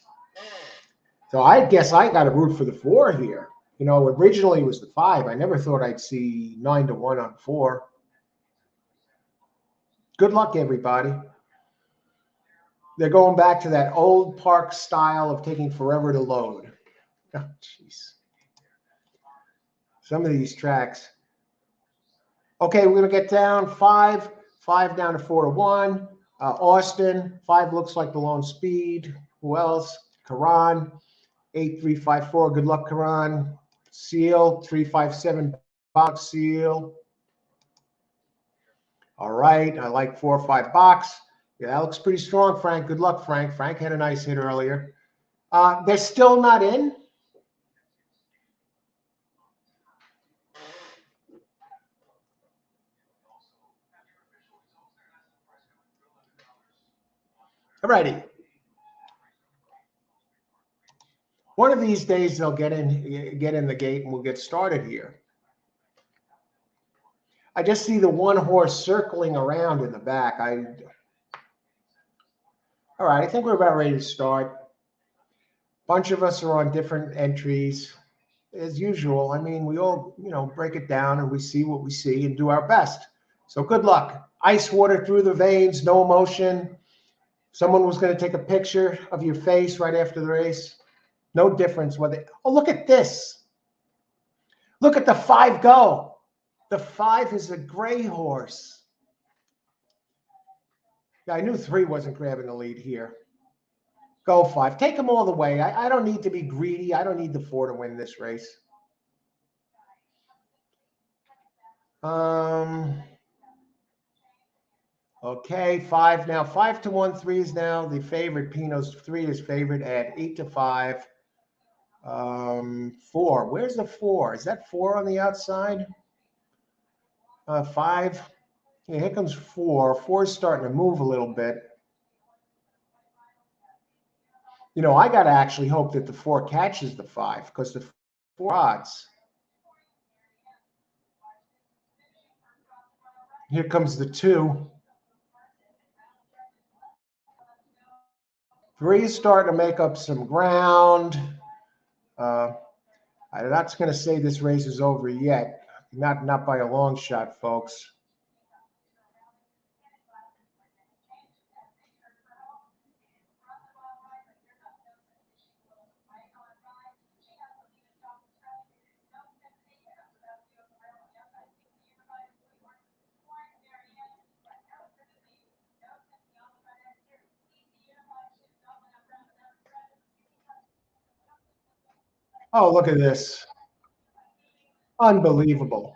So I guess I got to root for the 4 here. Originally it was the 5. I never thought I'd see 9-1 on 4. Good luck, everybody. They're going back to that old Parx style of taking forever to load. Oh, jeez. Some of these tracks. Okay, we're going to get down 5 down to 4-1. Austin, 5 looks like the lone speed. Who else? Karan, 8-3-5-4. Good luck, Karan. Seal, 3-5-7. Box Seal. All right, I like 4-5 box. Yeah, that looks pretty strong, Frank. Good luck, Frank. Frank had a nice hit earlier. They're still not in. All righty. One of these days they'll get in the gate and we'll get started here. I just see the 1 horse circling around in the back. All right, I think we're about ready to start. Bunch of us are on different entries. As usual, I mean, we all, break it down and we see what we see and do our best. So good luck. Ice water through the veins, no emotion. Someone was going to take a picture of your face right after the race. No difference whether. Oh, look at this. Look at the 5 go. The 5 is a gray horse. Yeah, I knew 3 wasn't grabbing the lead here. Go 5. Take them all the way. I don't need to be greedy. I don't need the 4 to win this race. Okay, 5 now. 5-1, 3 is now the favorite. Pino's 3 is favorite at 8-5. 4. Where's the 4? Is that 4 on the outside? 5. Yeah, here comes 4. 4 is starting to move a little bit. I got to actually hope that the 4 catches the 5 because the 4 odds. Here comes the 2. 3 is starting to make up some ground. I'm not going to say this race is over yet. Not by a long shot, folks. Oh, look at this. Unbelievable.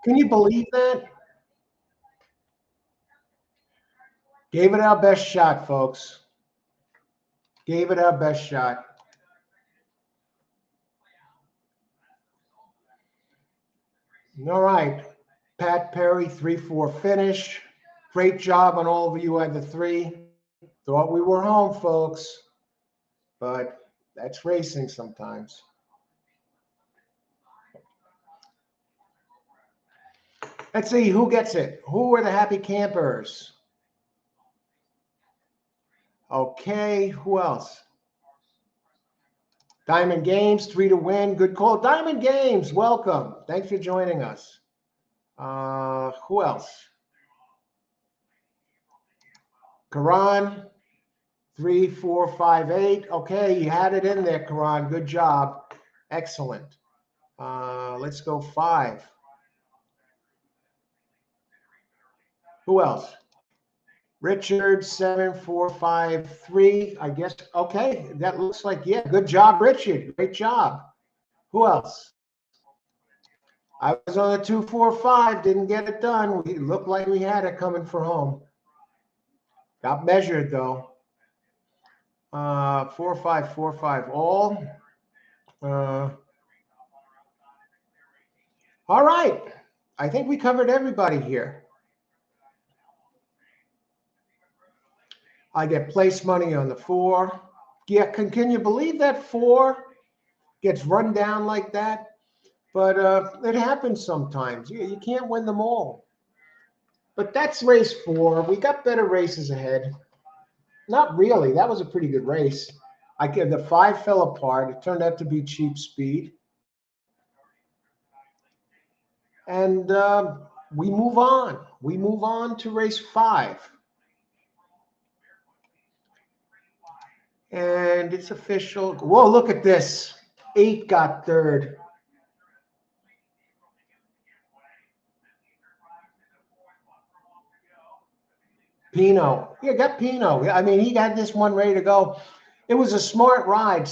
Can you believe that? Gave it our best shot, folks. Gave it our best shot. All right. Pat Perry, 3-4 finish. Great job on all of you who had the 3. Thought we were home, folks. But that's racing sometimes. Let's see who gets it. Who are the happy campers? Okay, who else? Diamond Games, 3 to win. Good call. Diamond Games, welcome. Thanks for joining us. Who else? Karan, 3, 4, 5, 8. Okay, you had it in there, Karan. Good job. Excellent. Let's go 5. Who else? Richard, 7, 4, 5, 3. I guess. Okay, that looks like, yeah. Good job, Richard. Great job. Who else? I was on a 2, 4, 5. Didn't get it done. We looked like we had it coming for home. Got measured though. 4, 5, 4, 5. All. All right. I think we covered everybody here. I get place money on the 4. Yeah, can you believe that 4 gets run down like that? But it happens sometimes. You can't win them all. But that's race 4. We got better races ahead. Not really. That was a pretty good race. The 5 fell apart. It turned out to be cheap speed. And we move on. We move on to race 5. And it's official. Whoa, look at this. 8 got 3rd. Pino. Yeah, got Pino. I mean, he got this one ready to go. It was a smart ride.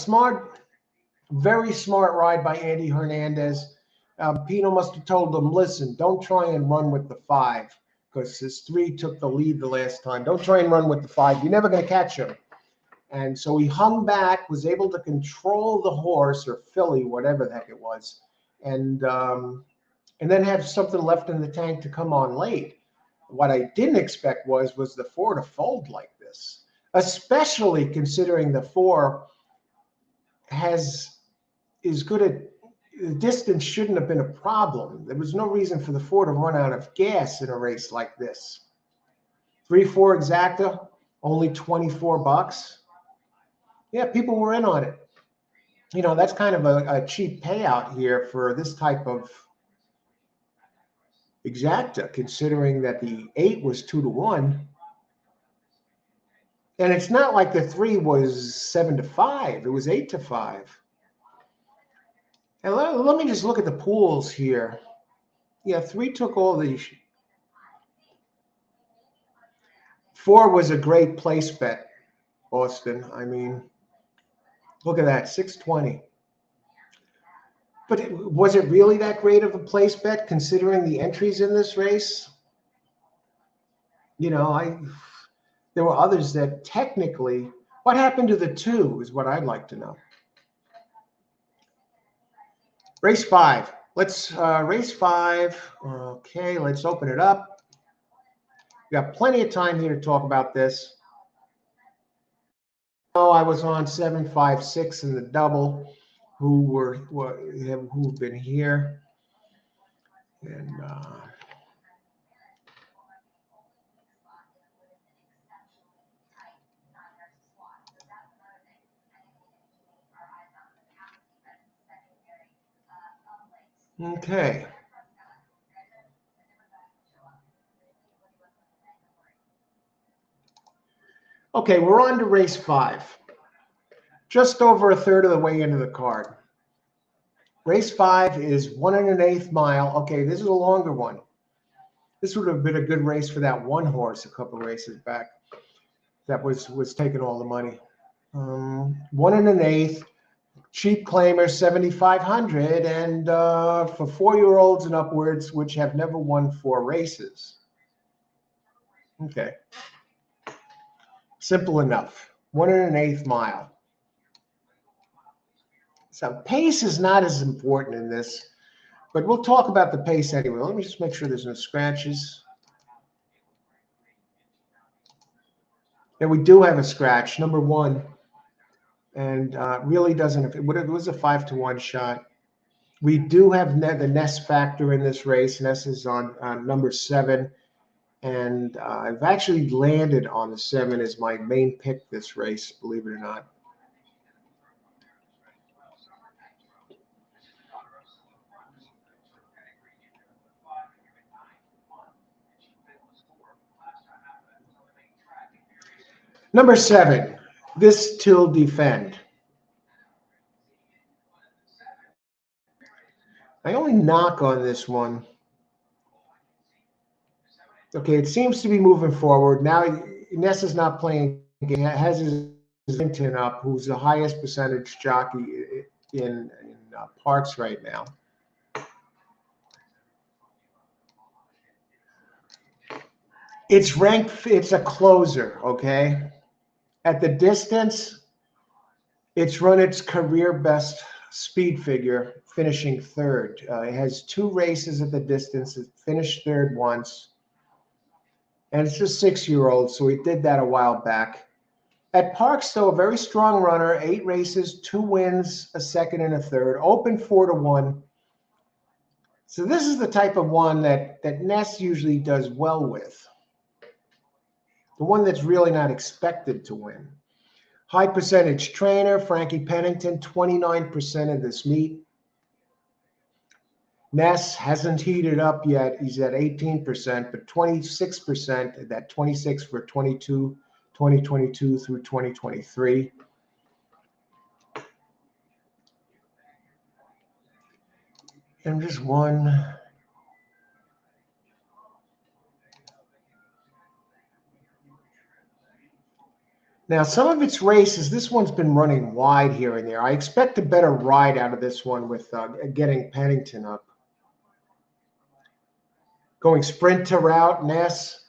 Very smart ride by Andy Hernandez. Pino must have told them, listen, don't try and run with the 5 because his 3 took the lead the last time. Don't try and run with the 5. You're never going to catch him. And so he hung back, was able to control the horse or filly, whatever the heck it was, and then have something left in the tank to come on late. What I didn't expect was the 4 to fold like this, especially considering the 4 is good at the distance. Shouldn't have been a problem. There was no reason for the 4 to run out of gas in a race like this. 3, 4 exacta, only $24. Yeah, people were in on it. You know, that's kind of a cheap payout here for this type of exacta, considering that the 8 was 2 to 1. And it's not like the 3 was 7 to 5. It was 8 to 5. And let me just look at the pools here. Yeah, 3 took all the. 4 was a great place bet, Austin. I mean, look at that, 620. But was it really that great of a place bet considering the entries in this race? You know, there were others that technically, what happened to the 2 is what I'd like to know. Race 5. Let's race 5. Okay, let's open it up. We got plenty of time here to talk about this. Oh, I was on 7, 5, 6 in the double. Who've been here, and okay. Okay, we're on to race 5. Just over a third of the way into the card. Race 5 is 1 1/8 mile. Okay, this is a longer one. This would have been a good race for that one horse a couple of races back. That was taking all the money. 1 1/8. Cheap claimer, 7,500, and for 4-year-olds and upwards, which have never won 4 races. Okay. Simple enough. 1 1/8 mile. So pace is not as important in this, but we'll talk about the pace anyway. Let me just make sure there's no scratches. And we do have a scratch, number 1, and really doesn't. It was a 5 to 1 shot. We do have the Ness factor in this race. Ness is on number 7, and I've actually landed on the 7 as my main pick this race, believe it or not. Number 7, This Till Defend. I only knock on this one. Okay, it seems to be moving forward. Now, Ness is not playing. He has his Linton up, who's the highest percentage jockey in Parx right now. It's ranked, it's a closer, okay? At the distance, it's run its career best speed figure, finishing third. It has 2 races at the distance. It finished third once. And it's a 6-year-old, so he did that a while back. At Parx, though, a very strong runner, 8 races, 2 wins, a second and a third, open 4-1. So this is the type of one that Ness usually does well with. The one that's really not expected to win. High percentage trainer, Frankie Pennington, 29% of this meet. Ness hasn't heated up yet. He's at 18%, but 26%, that 26 for 2022 through 2023. And just one. Now, some of its races, this one's been running wide here and there. I expect a better ride out of this one with getting Pennington up. Going sprint to route, Ness,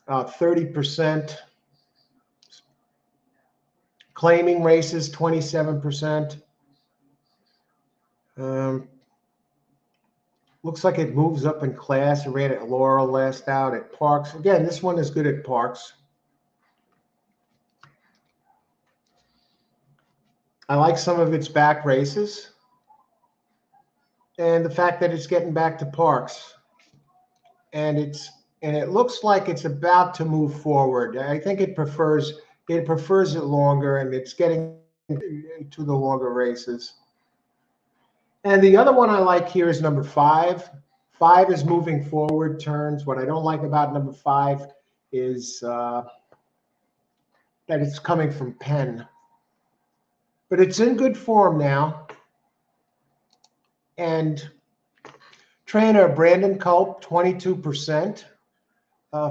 30%. Claiming races, 27%. Looks like it moves up in class. It ran at Laurel last out at Parx. Again, this one is good at Parx. I like some of its back races. And the fact that it's getting back to Parx. And it looks like it's about to move forward. I think it prefers it longer, and it's getting to the longer races. And the other one I like here is number 5. 5 is moving forward turns. What I don't like about number 5 is that it's coming from Penn. But it's in good form now. And trainer Brandon Culp, 22%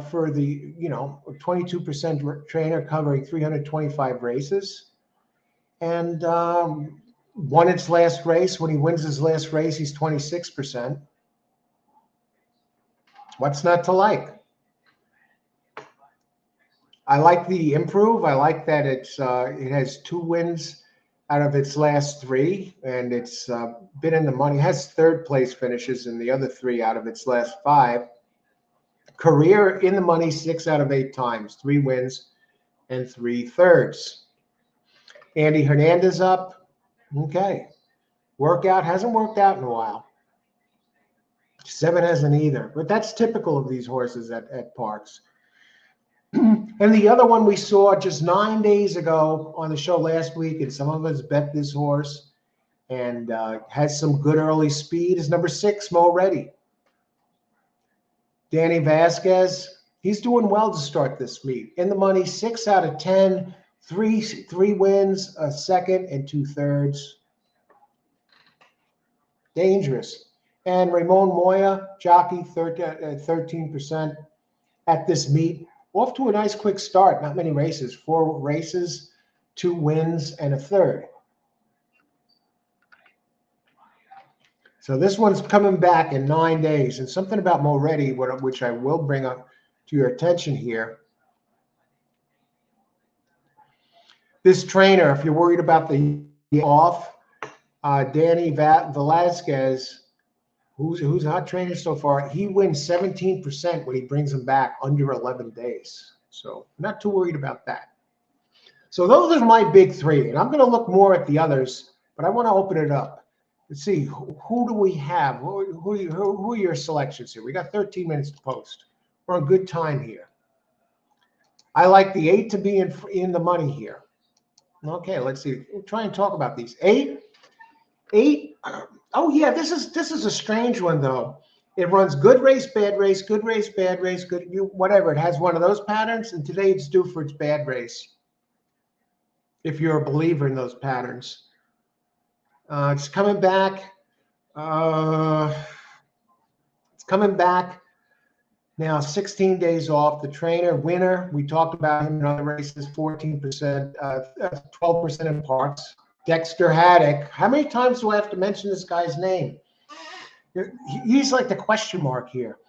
for the, 22% trainer covering 325 races. And won its last race. When he wins his last race, he's 26%. What's not to like? I like the improve. I like that it has 2 wins out of its last 3, and it's been in the money. It has 3rd place finishes in the other 3 out of its last 5. Career in the money 6 out of 8 times, 3 wins and 3 thirds. Andy Hernandez up. Okay. Workout hasn't worked out in a while. 7 hasn't either, but that's typical of these horses at Parx. And the other one we saw just 9 days ago on the show last week, and some of us bet this horse and has some good early speed, is number 6, Mo Ready. Danny Vasquez, he's doing well to start this meet. In the money, 6 out of 10, 3 wins, a second and 2 thirds. Dangerous. And Ramon Moya, jockey, 13% at this meet. Off to a nice quick start. Not many races. 4 races, 2 wins, and a third. So this one's coming back in 9 days. And something about Mo Ready, which I will bring up to your attention here. This trainer, if you're worried about the off, Danny Velasquez, who's a hot trainer so far, he wins 17% when he brings him back under 11 days. So not too worried about that. So those are my big 3. And I'm going to look more at the others, but I want to open it up. Let's see, who do we have? Who are your selections here? We got 13 minutes to post. We're on good time here. I like the 8 to be in the money here. Okay, let's see. We'll try and talk about these. 8. Oh yeah, this is a strange one though. It runs good race, bad race, good race, bad race, good whatever. It has one of those patterns, and today it's due for its bad race. if you're a believer in those patterns. It's coming back. It's coming back now. 16 days off. The trainer winner, we talked about him in other races. 14%, 12% in Parx. Dexter Haddock. How many times do I have to mention this guy's name? He's like the question mark here.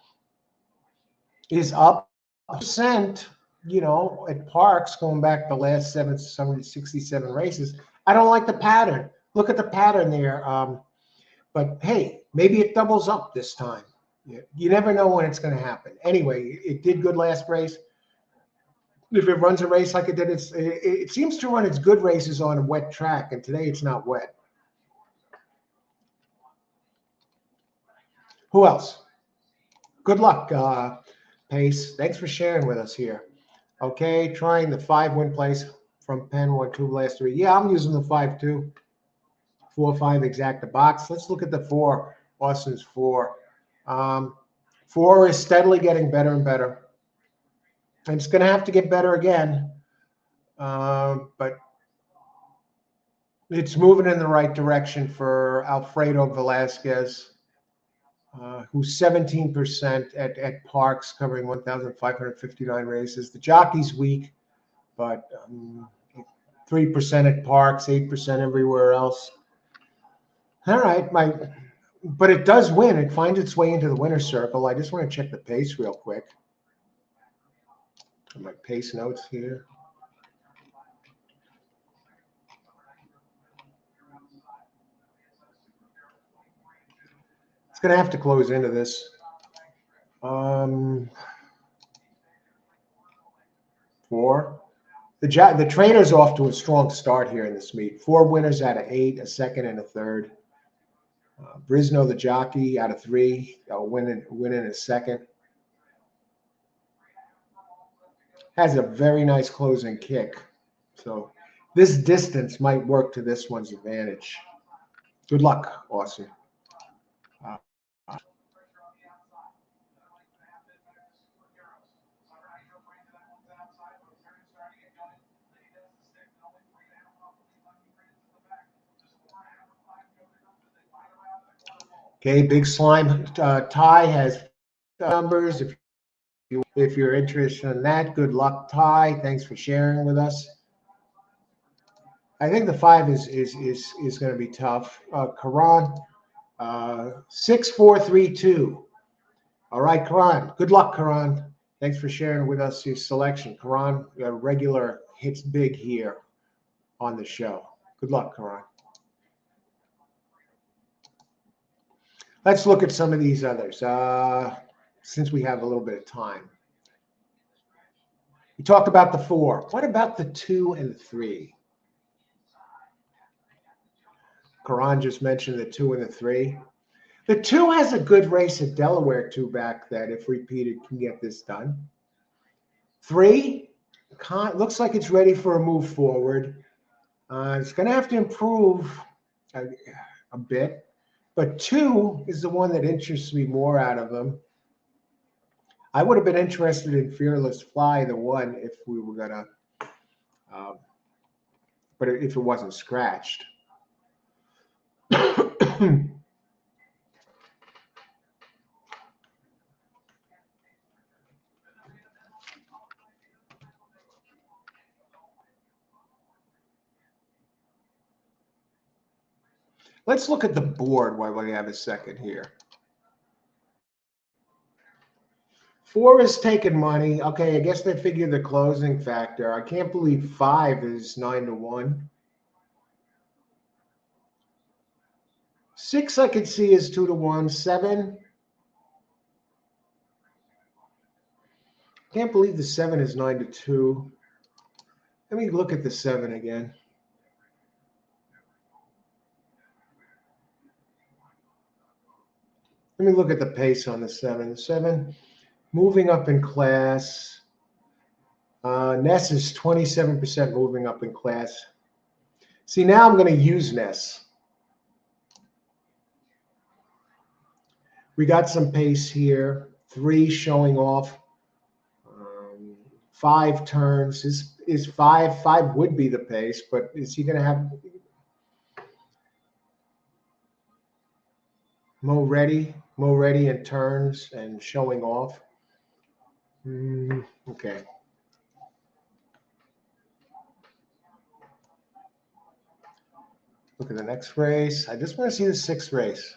Is up percent, at Parx going back the last 767 races. I don't like the pattern. Look at the pattern there. But hey, maybe it doubles up this time. You never know when it's going to happen. Anyway, it did good last race. If it runs a race like it did, it seems to run its good races on a wet track, and today it's not wet. Who else? Good luck, Pace. Thanks for sharing with us here. Okay, trying the 5-win place from Penn 1-2 last 3. Yeah, I'm using the 5-2. 4-5 exacta box. Let's look at the 4. Austin's 4. 4 is steadily getting better and better. And it's going to have to get better again. But it's moving in the right direction for Alfredo Velasquez, who's 17% at Parx, covering 1,559 races. The jockey's weak, but 3% at Parx, 8% everywhere else. All right, but it does win. It finds its way into the winner's circle. I just want to check the pace real quick. My pace notes here. It's going to have to close into this. 4. The trainer's off to a strong start here in this meet. 4 winners out of 8, a second and a third. Brisno, the jockey, out of 3, winning a second. Has a very nice closing kick. So this distance might work to this one's advantage. Good luck, Austin. Okay, Big Slime. Ty has numbers. If you're interested in that, good luck, Ty. Thanks for sharing with us. I think the 5 is going to be tough. Karan, 6-4-3-2. All right, Karan. Good luck, Karan. Thanks for sharing with us your selection. Karan, regular hits big here on the show. Good luck, Karan. Let's look at some of these others, since we have a little bit of time. We talked about the 4. What about the 2 and the 3? Karan just mentioned the 2 and the 3. The 2 has a good race at Delaware 2 back that, if repeated, can get this done. 3 looks like it's ready for a move forward. It's going to have to improve a bit, but 2 is the one that interests me more out of them. I would have been interested in Fearless Fly, the 1, if we were going to, but if it wasn't scratched. Let's look at the board while we have a second here. 4 is taking money. Okay, I guess they figure the closing factor. I can't believe 5 is 9-1. 6 I could see is 2-1. 7. Can't believe the 7 is 9-2. Let me look at the 7 again. Let me look at the pace on the 7. The 7 moving up in class. Ness is 27% moving up in class. See, now I'm going to use Ness. We got some pace here. 3 showing off. 5 turns. is 5. 5 would be the pace, but is he going to have Mo ready in turns and showing off? Okay. Look at the next race. I just want to see the 6th race.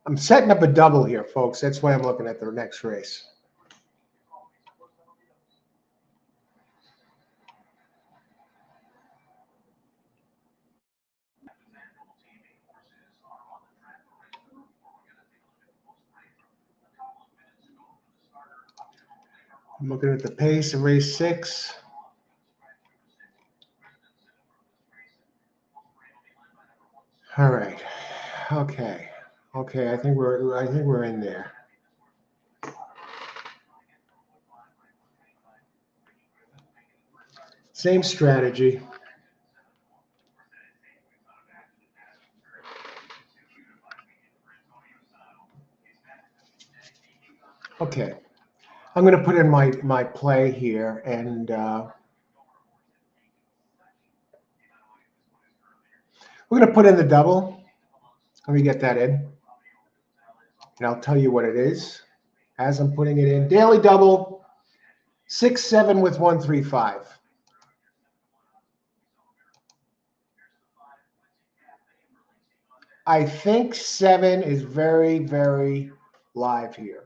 I'm setting up a double here, folks. That's why I'm looking at the next race. I'm looking at the pace of race 6. All right. Okay. I think we're in there. Same strategy. Okay. I'm going to put in my play here, and we're going to put in the double. Let me get that in, and I'll tell you what it is as I'm putting it in. Daily double, 6-7 with 135. I think 7 is very, very live here.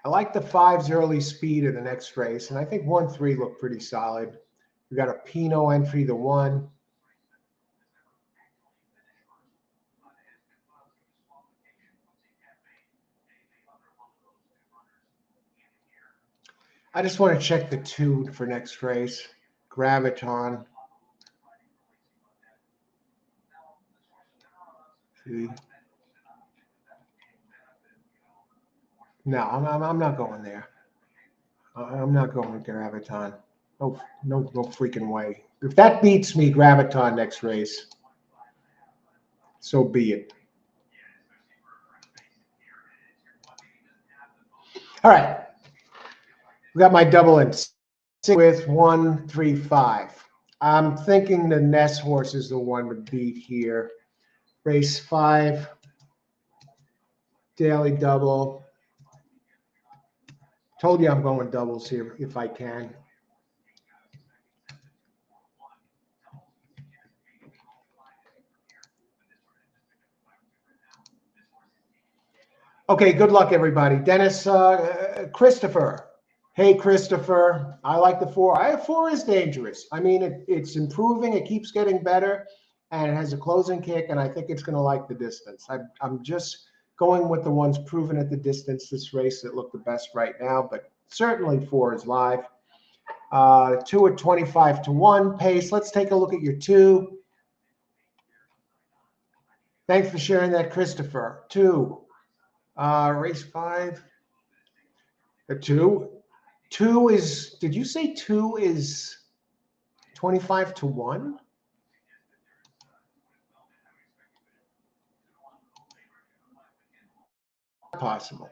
I like the 5's early speed of the next race, and I think 1-3 looked pretty solid. We got a Pinot entry, the 1. I just want to check the 2 for next race. Graviton. See? No, I'm not going there. I'm not going with Graviton. No freaking way. If that beats me, Graviton next race, so be it. All right. We got my double in 6 with 135. I'm thinking the Ness horse is the one to beat here. Race 5, daily double. Told you I'm going doubles here if I can. Okay, good luck, everybody. Dennis, Christopher. Hey, Christopher. I like the 4. 4 is dangerous. I mean, it's improving. It keeps getting better, and it has a closing kick, and I think it's going to like the distance. I'm just going with the ones proven at the distance this race that look the best right now, but certainly 4 is live. 2 at 25 to 1 pace. Let's take a look at your 2. Thanks for sharing that, Christopher. 2. Race 5. The 2. 2 is, did you say 2 is 25 to 1? Possible.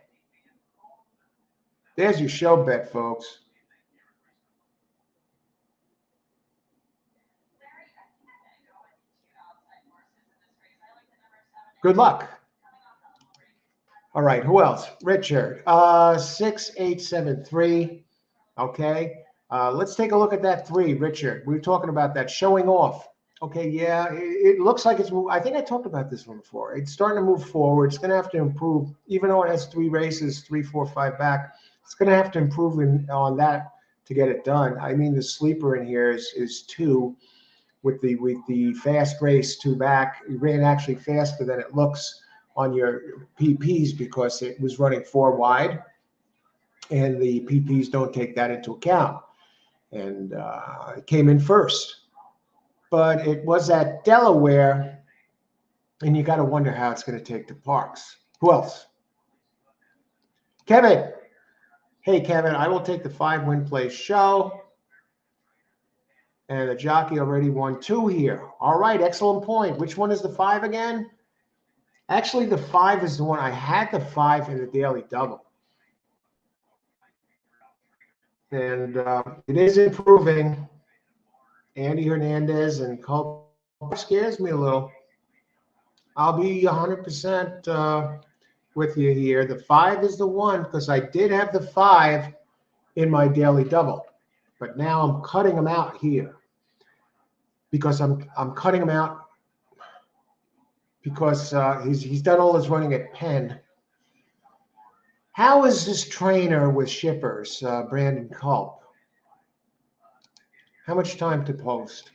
There's your show bet, folks. Good luck. All right, who else? Richard, 6873. Okay, let's take a look at that 3, Richard. We were talking about that showing off. Okay, yeah, it looks like it's. I think I talked about this one before. It's starting to move forward. It's going to have to improve, even though it has 3 races, 3, 4, 5 back. It's going to have to improve on that to get it done. I mean, the sleeper in here is 2 with the fast race 2 back. It ran actually faster than it looks on your PPs because it was running 4 wide, and the PPs don't take that into account. And it came in first. But it was at Delaware, and you got to wonder how it's going to take to Parx. Who else? Kevin, Hey, Kevin, I will take the 5 win place show. And the jockey already won 2 here. All right, excellent point. Which one is the 5 again? Actually, the 5 is the one. I had the 5 in the daily double. And it is improving. Andy Hernandez and Culp scares me a little. I'll be 100% with you here. The 5 is the one because I did have the 5 in my daily double. But now I'm cutting them out here because I'm cutting him out because he's done all his running at Penn. How is this trainer with shippers, Brandon Culp? How much time to post?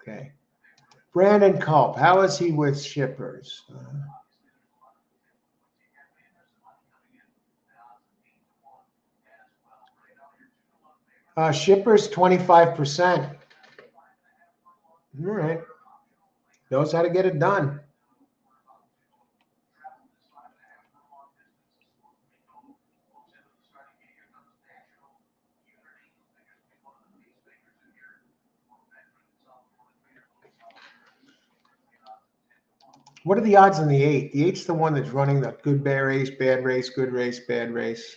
Okay. Brandon Culp, how is he with shippers? Shippers 25%. All right. Knows how to get it done. What are the odds on the 8? The 8's the one that's running the good bad race, good race, bad race.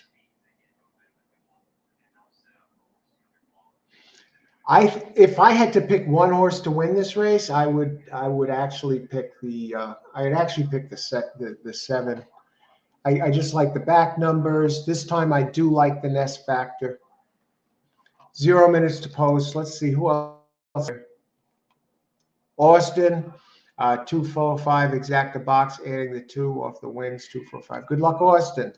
If I had to pick one horse to win this race, I would actually pick the the 7. I just like the back numbers. This time I do like the nest factor. 0 minutes to post. Let's see who else. Austin, 245 exacta box, adding the 2 off the wins, 245. Good luck, Austin.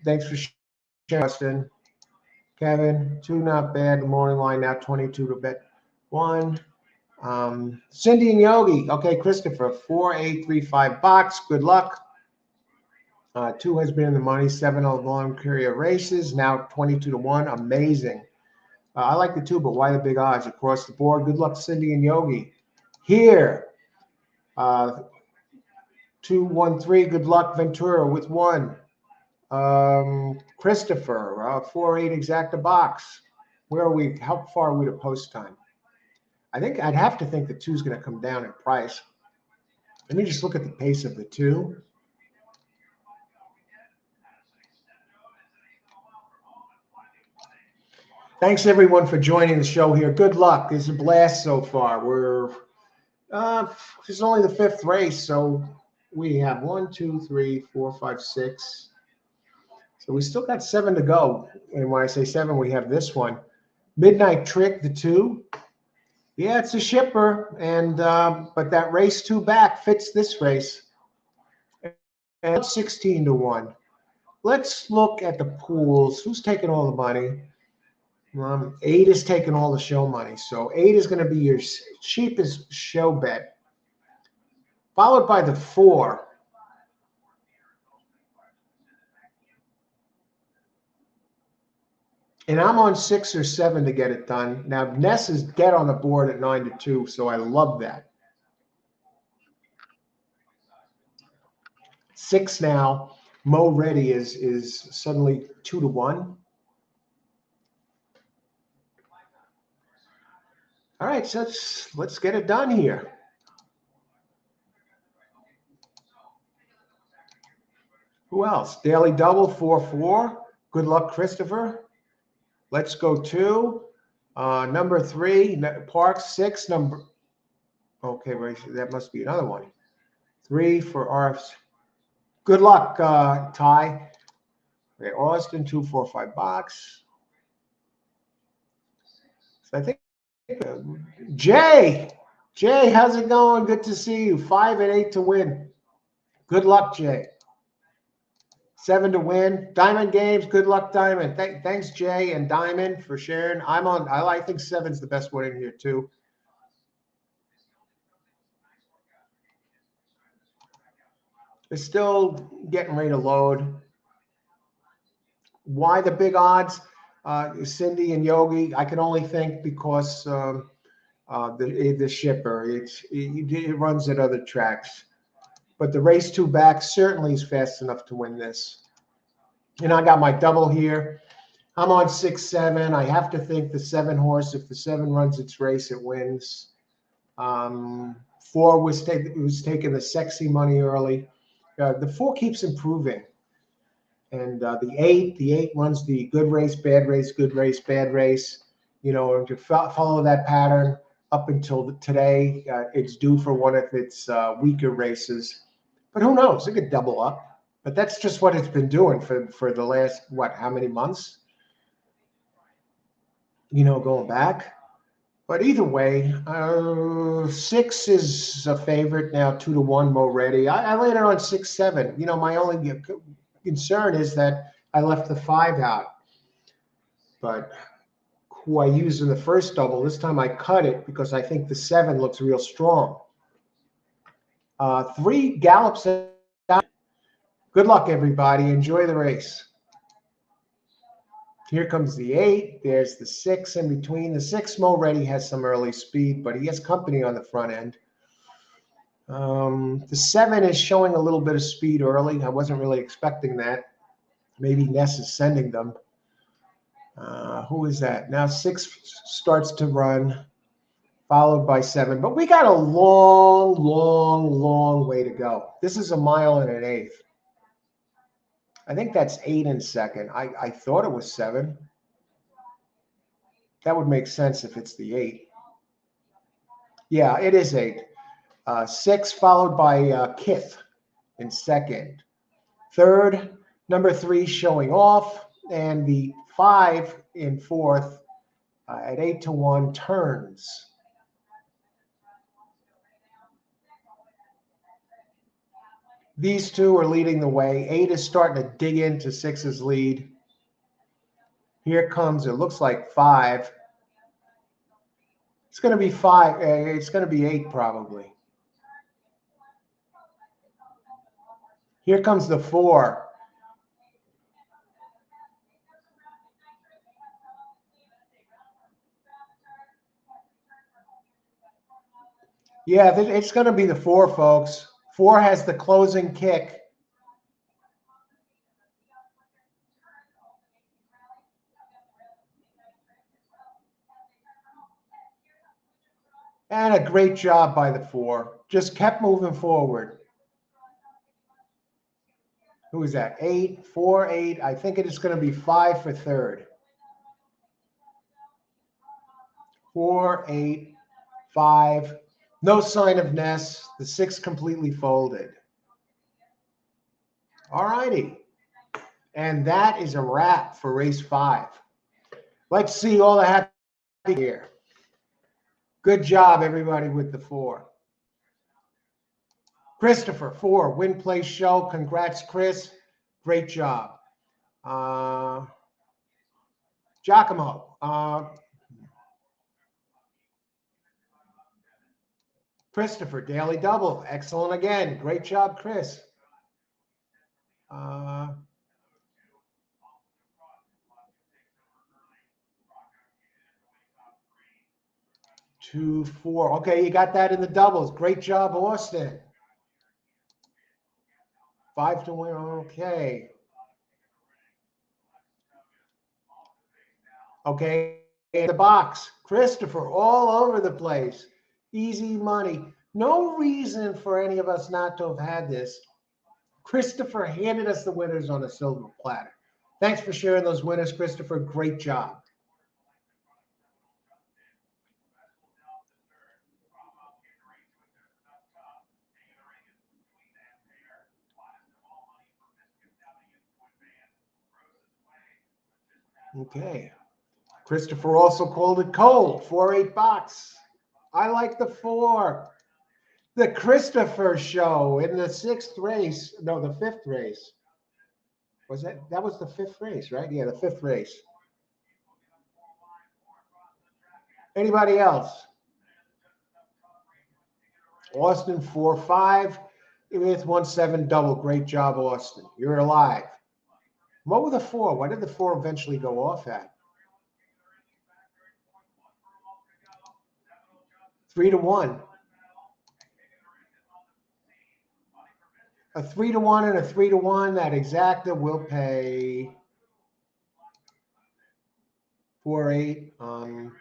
Thanks for sharing, Austin. Kevin, 2 not bad. The morning line now 22 to bet 1. Cindy and Yogi. Okay, Christopher, 4835 box. Good luck. 2 has been in the money. 7 of the long career races. Now 22 to 1. Amazing. I like the 2, but why the big odds across the board? Good luck, Cindy and Yogi. Here, 213. Good luck, Ventura with 1. Christopher, 48 exacta box. Where are we? How far are we to post time? I think I'd have to think the 2 is going to come down in price. Let me just look at the pace of the 2. Thanks everyone for joining the show here. Good luck. It's a blast so far. We're this is only the 5th race, so we have 1, 2, 3, 4, 5, 6. So we still got 7 to go. And when I say 7, we have this one. Midnight Trick, the 2. Yeah, it's a shipper, and but that race 2 back fits this race. And it's 16 to 1. Let's look at the pools. Who's taking all the money? 8 is taking all the show money. So 8 is going to be your cheapest show bet, followed by the 4. And I'm on 6 or 7 to get it done. Now, Ness is dead on the board at 9 to 2, so I love that. 6 now. Mo Ready is suddenly 2 to 1. All right, so let's get it done here. Who else? Daily Double, 4-4. Good luck, Christopher. Let's go 2. Number 3, Parx 6. Okay, that must be another one. 3 for RFs. Good luck, Ty. Okay, Austin, 245 box. So I think Jay, how's it going? Good to see you. 5 and 8 to win. Good luck, Jay. 7 to win. Diamond Games. Good luck, Diamond. Thanks, Jay and Diamond, for sharing. I think 7's the best one in here too. It's still getting ready to load. Why the big odds? Cindy and Yogi. I can only think because the shipper. It runs at other tracks. But the race 2 back certainly is fast enough to win this. And I got my double here. I'm on 6-7. I have to think the 7 horse, if the 7 runs its race, it wins. 4 was taking the sexy money early. The 4 keeps improving. And the 8 runs the good race, bad race, good race, bad race. You know, to follow that pattern up until today, it's due for one of its weaker races. But who knows? It could double up. But that's just what it's been doing for the last, how many months? You know, going back. But either way, 6 is a favorite now, 2-1 Moretti. I laid it on 6-7. You know, my only concern is that I left the 5 out. But who I used in the first double, this time I cut it because I think the 7 looks real strong. 3 gallops out. Good luck, everybody. Enjoy the race. Here comes the 8. There's the 6 in between. The 6 Moretti has some early speed, but he has company on the front end. The 7 is showing a little bit of speed early. I wasn't really expecting that. Maybe Ness is sending them. Who is that? Now 6 starts to run, followed by 7. But we got a long, long, long way to go. This is 1 1/8 miles. I think that's 8 in second. I thought it was 7. That would make sense if it's the 8. Yeah, it is 8. 6 followed by Kith in second. Third, number 3 showing off, and the 5 in fourth at 8-1 turns. These 2 are leading the way. 8 is starting to dig into 6's lead. Here comes, it looks like 5. It's going to be 5. It's going to be 8 probably. Here comes the 4. Yeah, it's going to be the 4, folks. 4 has the closing kick. And a great job by the 4. Just kept moving forward. Who is that? 8, 4, 8. I think it is going to be 5 for third. 4, 8, 5. No sign of Ness. The 6 completely folded. All righty. And that is a wrap for race 5. Let's see all the happy here. Good job, everybody, with the 4. Christopher, 4, win, place, show. Congrats, Chris. Great job. Giacomo. Christopher, daily double. Excellent again. Great job, Chris. 2, 4. Okay, you got that in the doubles. Great job, Austin. 5-1. Okay. Okay, in the box. Christopher, all over the place. Easy money. No reason for any of us not to have had this. Christopher handed us the winners on a silver platter. Thanks for sharing those winners, Christopher. Great job. Okay. Christopher also called it cold. 4-8 box. I like the 4. The Christopher show in the 6th race. No, the 5th race. Was that was the 5th race, right? Yeah, the 5th race. Anybody else? Austin 4-5 with 1-7 double. Great job, Austin. You're alive. What were the 4? Why did the 4 eventually go off at? 3-1. A 3-to-1 and a 3-to-1. That exacta will pay 4-8.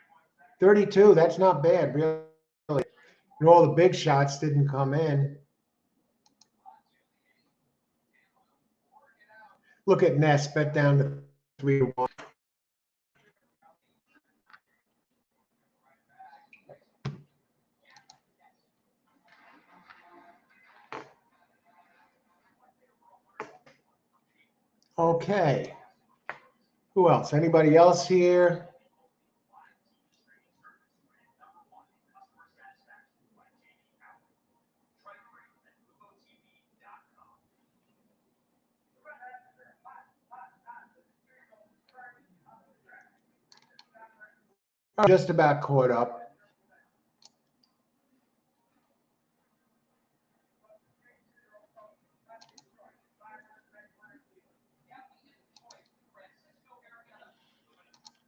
32. That's not bad, really. And all the big shots didn't come in. Look at Ness, bet down to 3-to-1. Okay. Who else? Anybody else here? I'm just about caught up.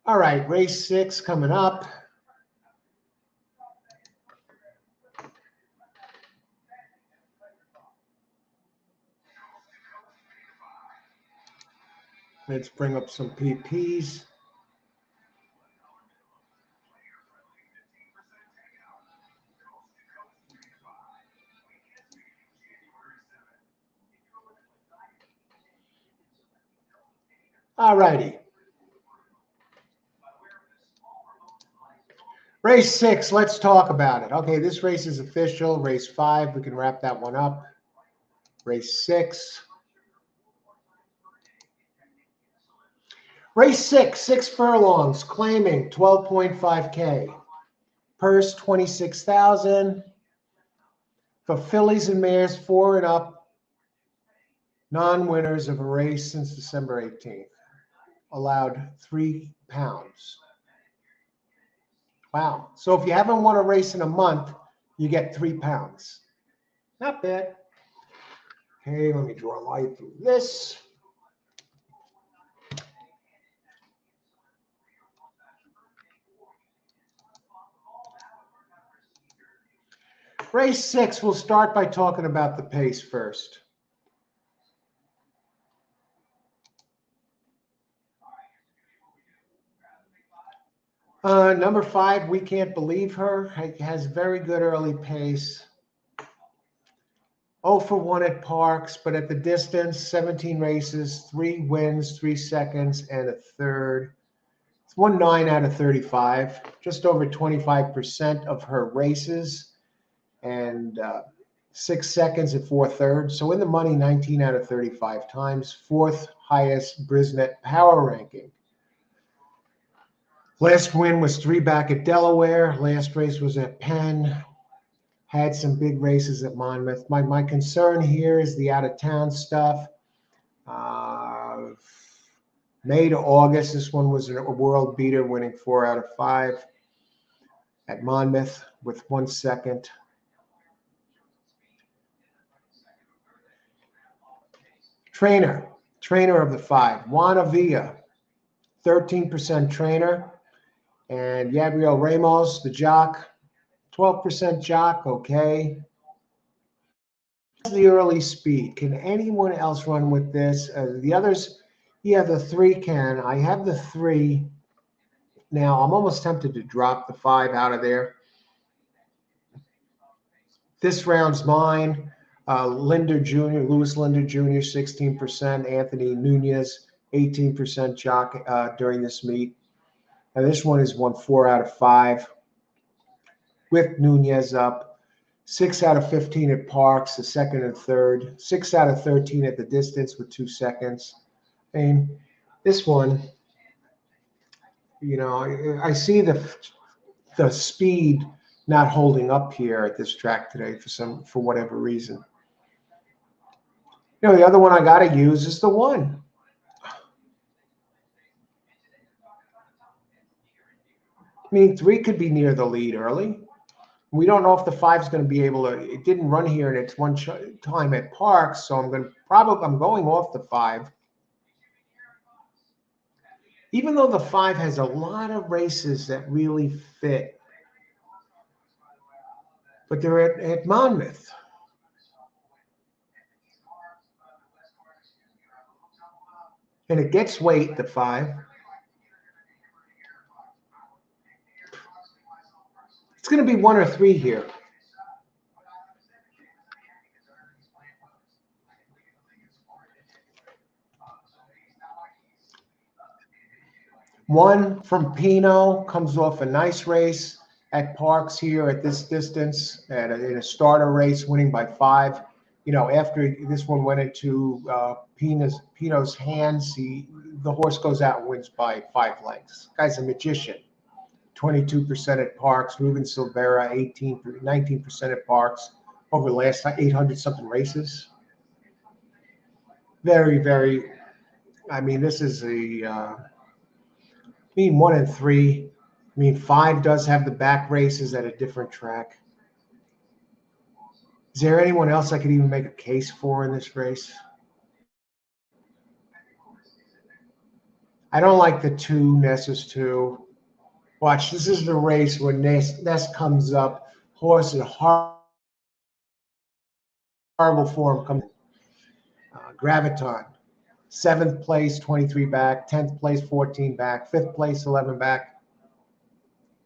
All right, race 6 coming up. Let's bring up some PPs. All righty. Race 6, let's talk about it. Okay, this race is official. Race 5, we can wrap that one up. Race 6. Race 6, 6 furlongs, claiming 12.5K. Purse 26,000. For fillies and mares 4 and up, non-winners of a race since December 18th. Allowed £3. Wow. So if you haven't won a race in a month, you get £3. Not bad. Okay, let me draw a light through this. Race 6, we'll start by talking about the pace first. Number 5, We Can't Believe Her, has very good early pace. 0 for 1 at Parx, but at the distance, 17 races, 3 wins, 3 seconds, and a third. It's won 9 out of 35, just over 25% of her races, and 6 seconds at 4 thirds. So in the money 19 out of 35 times, 4th highest Brisnet power ranking. Last win was 3 back at Delaware. Last race was at Penn. Had some big races at Monmouth. My concern here is the out-of-town stuff. May to August, this one was a world beater, winning 4 out of 5 at Monmouth with 1 second. Trainer of the 5, Juana Villa, 13% trainer. And Gabriel Ramos, the jock, 12% jock, okay. The early speed. Can anyone else run with this? The others, yeah, the 3 can. I have the 3. Now, I'm almost tempted to drop the 5 out of there. This round's mine. Linder Jr., Louis Linder Jr., 16%. Anthony Nunez, 18% jock during this meet. And this one is won 4 out of 5 with Nunez up. 6 out of 15 at Parx, the second and third. 6 out of 13 at the distance with 2 seconds. I mean, this one, you know, I see the speed not holding up here at this track today for whatever reason. You know, the other one I got to use is the 1. I mean, 3 could be near the lead early. We don't know if the 5 is going to be able to. It didn't run here in its one time at Parx, so I'm going off the 5. Even though the 5 has a lot of races that really fit, but they're at Monmouth. And it gets weight, the 5. It's going to be 1 or 3 here. One from Pino comes off a nice race at Parx here at this distance in a starter race, winning by 5. You know, after this one went into Pino's hands, the horse goes out and wins by 5 lengths. Guy's a magician. 22% at Parx. Ruben Silvera, 19% at Parx over the last 800 something races. Very, very. I mean, this is I mean, 1 and 3. I mean, 5 does have the back races at a different track. Is there anyone else I could even make a case for in this race? I don't like the 2, Ness's 2. Watch, this is the race when Ness comes up. Horse in horrible form comes. Graviton, 7th place, 23 back. 10th place, 14 back. 5th place, 11 back.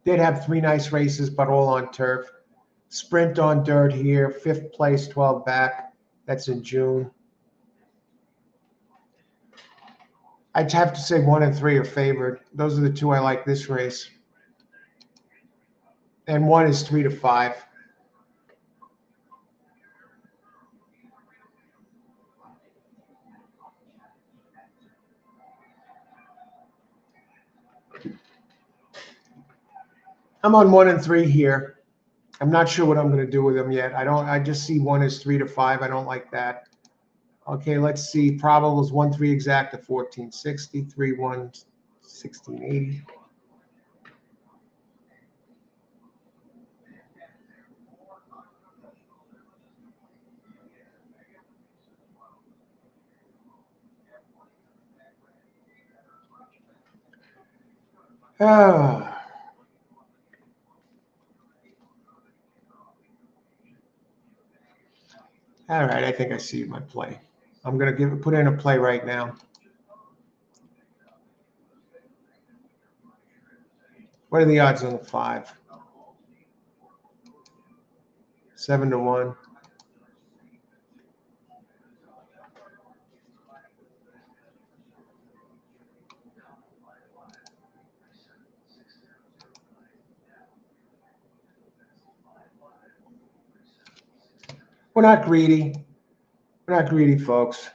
Did have 3 nice races, but all on turf. Sprint on dirt here, 5th place, 12 back. That's in June. I'd have to say 1 and 3 are favored. Those are the 2 I like this race. And 1 is 3 to 5. I'm on 1 and 3 here. I'm not sure what I'm going to do with them yet. I just see 1 is 3 to 5. I don't like that. Okay, let's see. Probables 1 3 exact at 1460, 3 1 1680. Ah. All right, I think I see my play. I'm going to put in a play right now. What are the odds on the 5? 7 to 1. We're not greedy. We're not greedy, folks.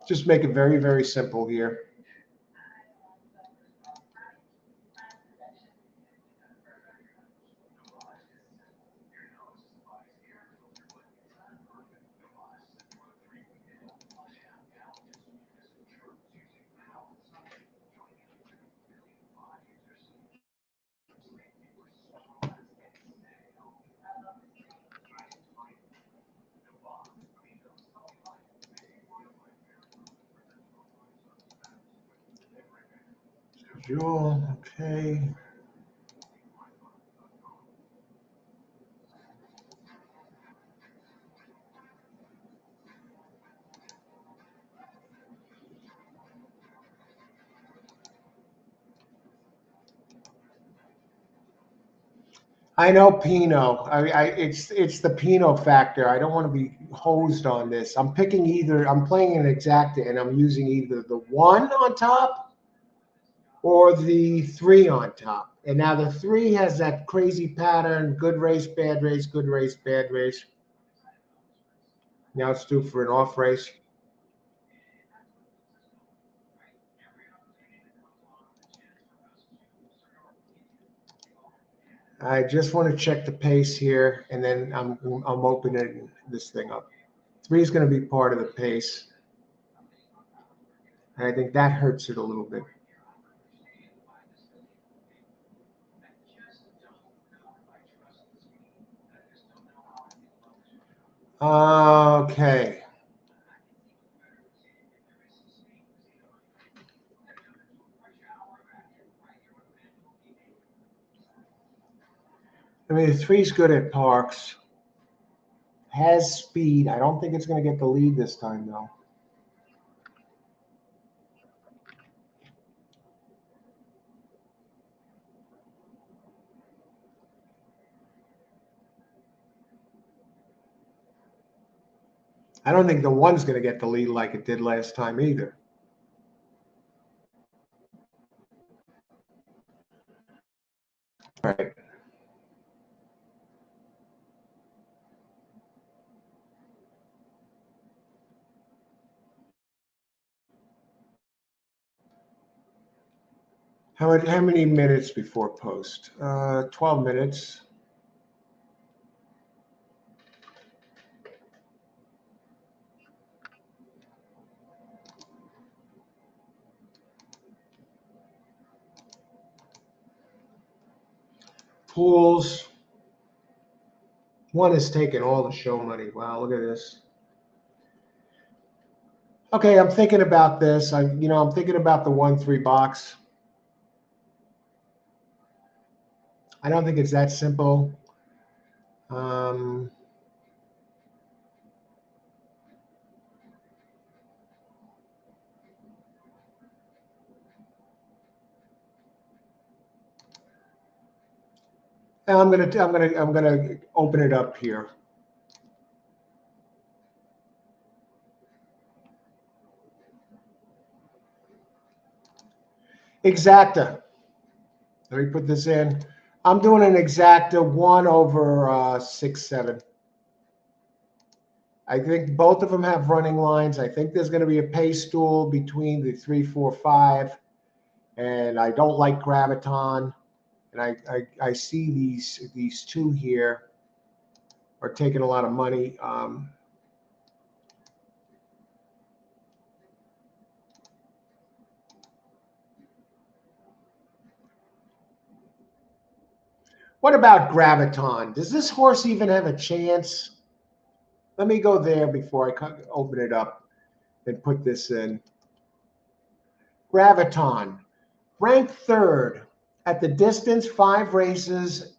Just make it very, very simple here. Joel, okay. I know Pino. It's the Pino factor. I don't want to be hosed on this. I'm picking either. I'm playing an exacta, and I'm using either the 1 on top or the 3 on top. And now the 3 has that crazy pattern: good race, bad race, good race, bad race. Now it's due for an off race. I just want to check the pace here, and then I'm opening this thing up. 3 is going to be part of the pace. And I think that hurts it a little bit. Okay. I mean, the 3's good at Parx. Has speed. I don't think it's going to get the lead this time, though. I don't think the one's going to get the lead like it did last time either. All right. How many minutes before post? 12 minutes. Pools. One is taking all the show money. Wow, look at this. Okay, I'm thinking about this. I'm thinking about the 1-3 box. I don't think it's that simple. I'm gonna open it up here. Exacta. Let me put this in. I'm doing an exacta 1/6/7. I think both of them have running lines. I think there's going to be a pace duel between the 3, 4, 5, and I don't like Graviton. And I see these two here are taking a lot of money. What about Graviton? Does this horse even have a chance? Let me go there before I open it up and put this in. Graviton, ranked third at the distance, 5 races.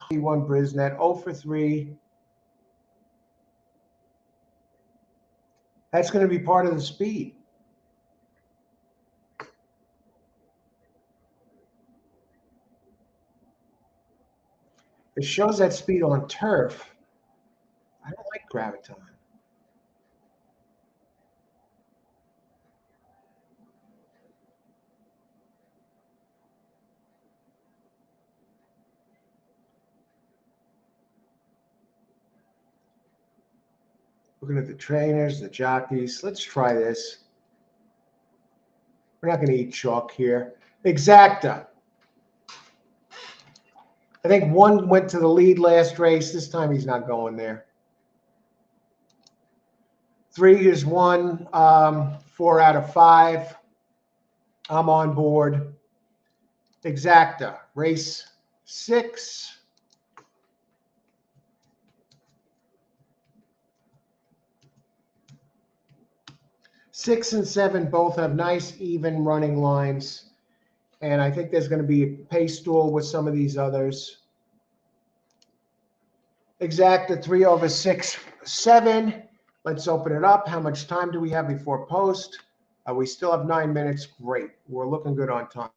He won Brisnet, 0 for 3. That's going to be part of the speed. It shows that speed on turf. I don't like Graviton. Looking at the trainers, the jockeys. Let's try this. We're not going to eat chalk here. Exacta. I think 1 went to the lead last race. This time he's not going there. 3 is 1, 4 out of 5. I'm on board. Exacta, race 6. Six and 7 both have nice, even running lines. And I think there's going to be a pace duel with some of these others. Exacta 3/6/7. Let's open it up. How much time do we have before post? We still have 9 minutes. Great. We're looking good on time.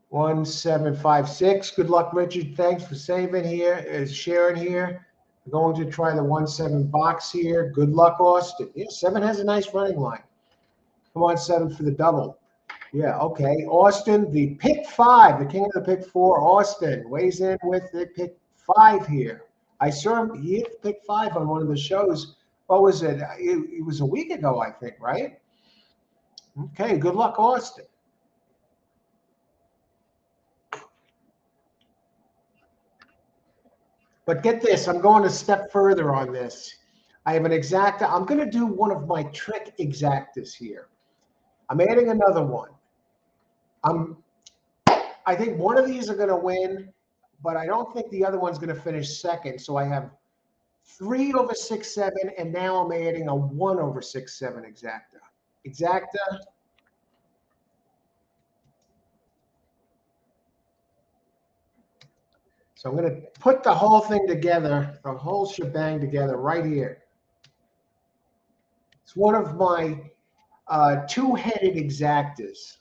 1756. Good luck, Richard. Thanks for saving here, sharing here. We're going to try the 1-7 box here. Good luck, Austin. Yeah, 7 has a nice running line. Come on, 7 for the double. Yeah, okay. Austin, the pick 5, the king of the pick 4. Austin weighs in with the pick 5 here. I saw him. He hit pick 5 on one of the shows. What was it? It was a week ago, I think, right? Okay, good luck, Austin. But get this, I'm going a step further on this. I have an exacta. I'm going to do one of my trick exactas here. I'm adding another one. I think one of these are going to win, but I don't think the other one's going to finish second. So I have 3/6/7, and now I'm adding a 1/6/7 exacta. Exacta. So I'm going to put the whole thing together, the whole shebang together right here. It's one of my 2-headed exactas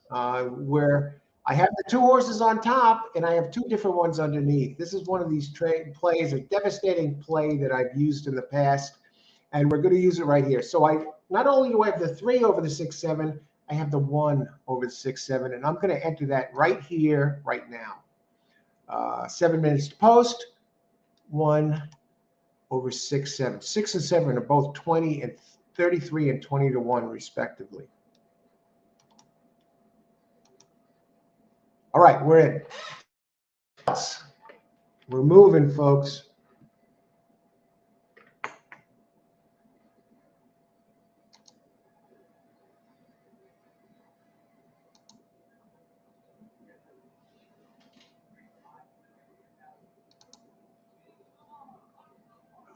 where I have the 2 horses on top, and I have 2 different ones underneath. This is one of these trade plays, a devastating play that I've used in the past, and we're going to use it right here. So I not only do I have the 3 over the 6-7, I have the 1 over the 6-7, and I'm going to enter that right here, right now. 7 minutes to post, 1 over 6-7. 6 and 7 are both 20 and 33 and 20 to 1, respectively. All right, we're in. We're moving, folks.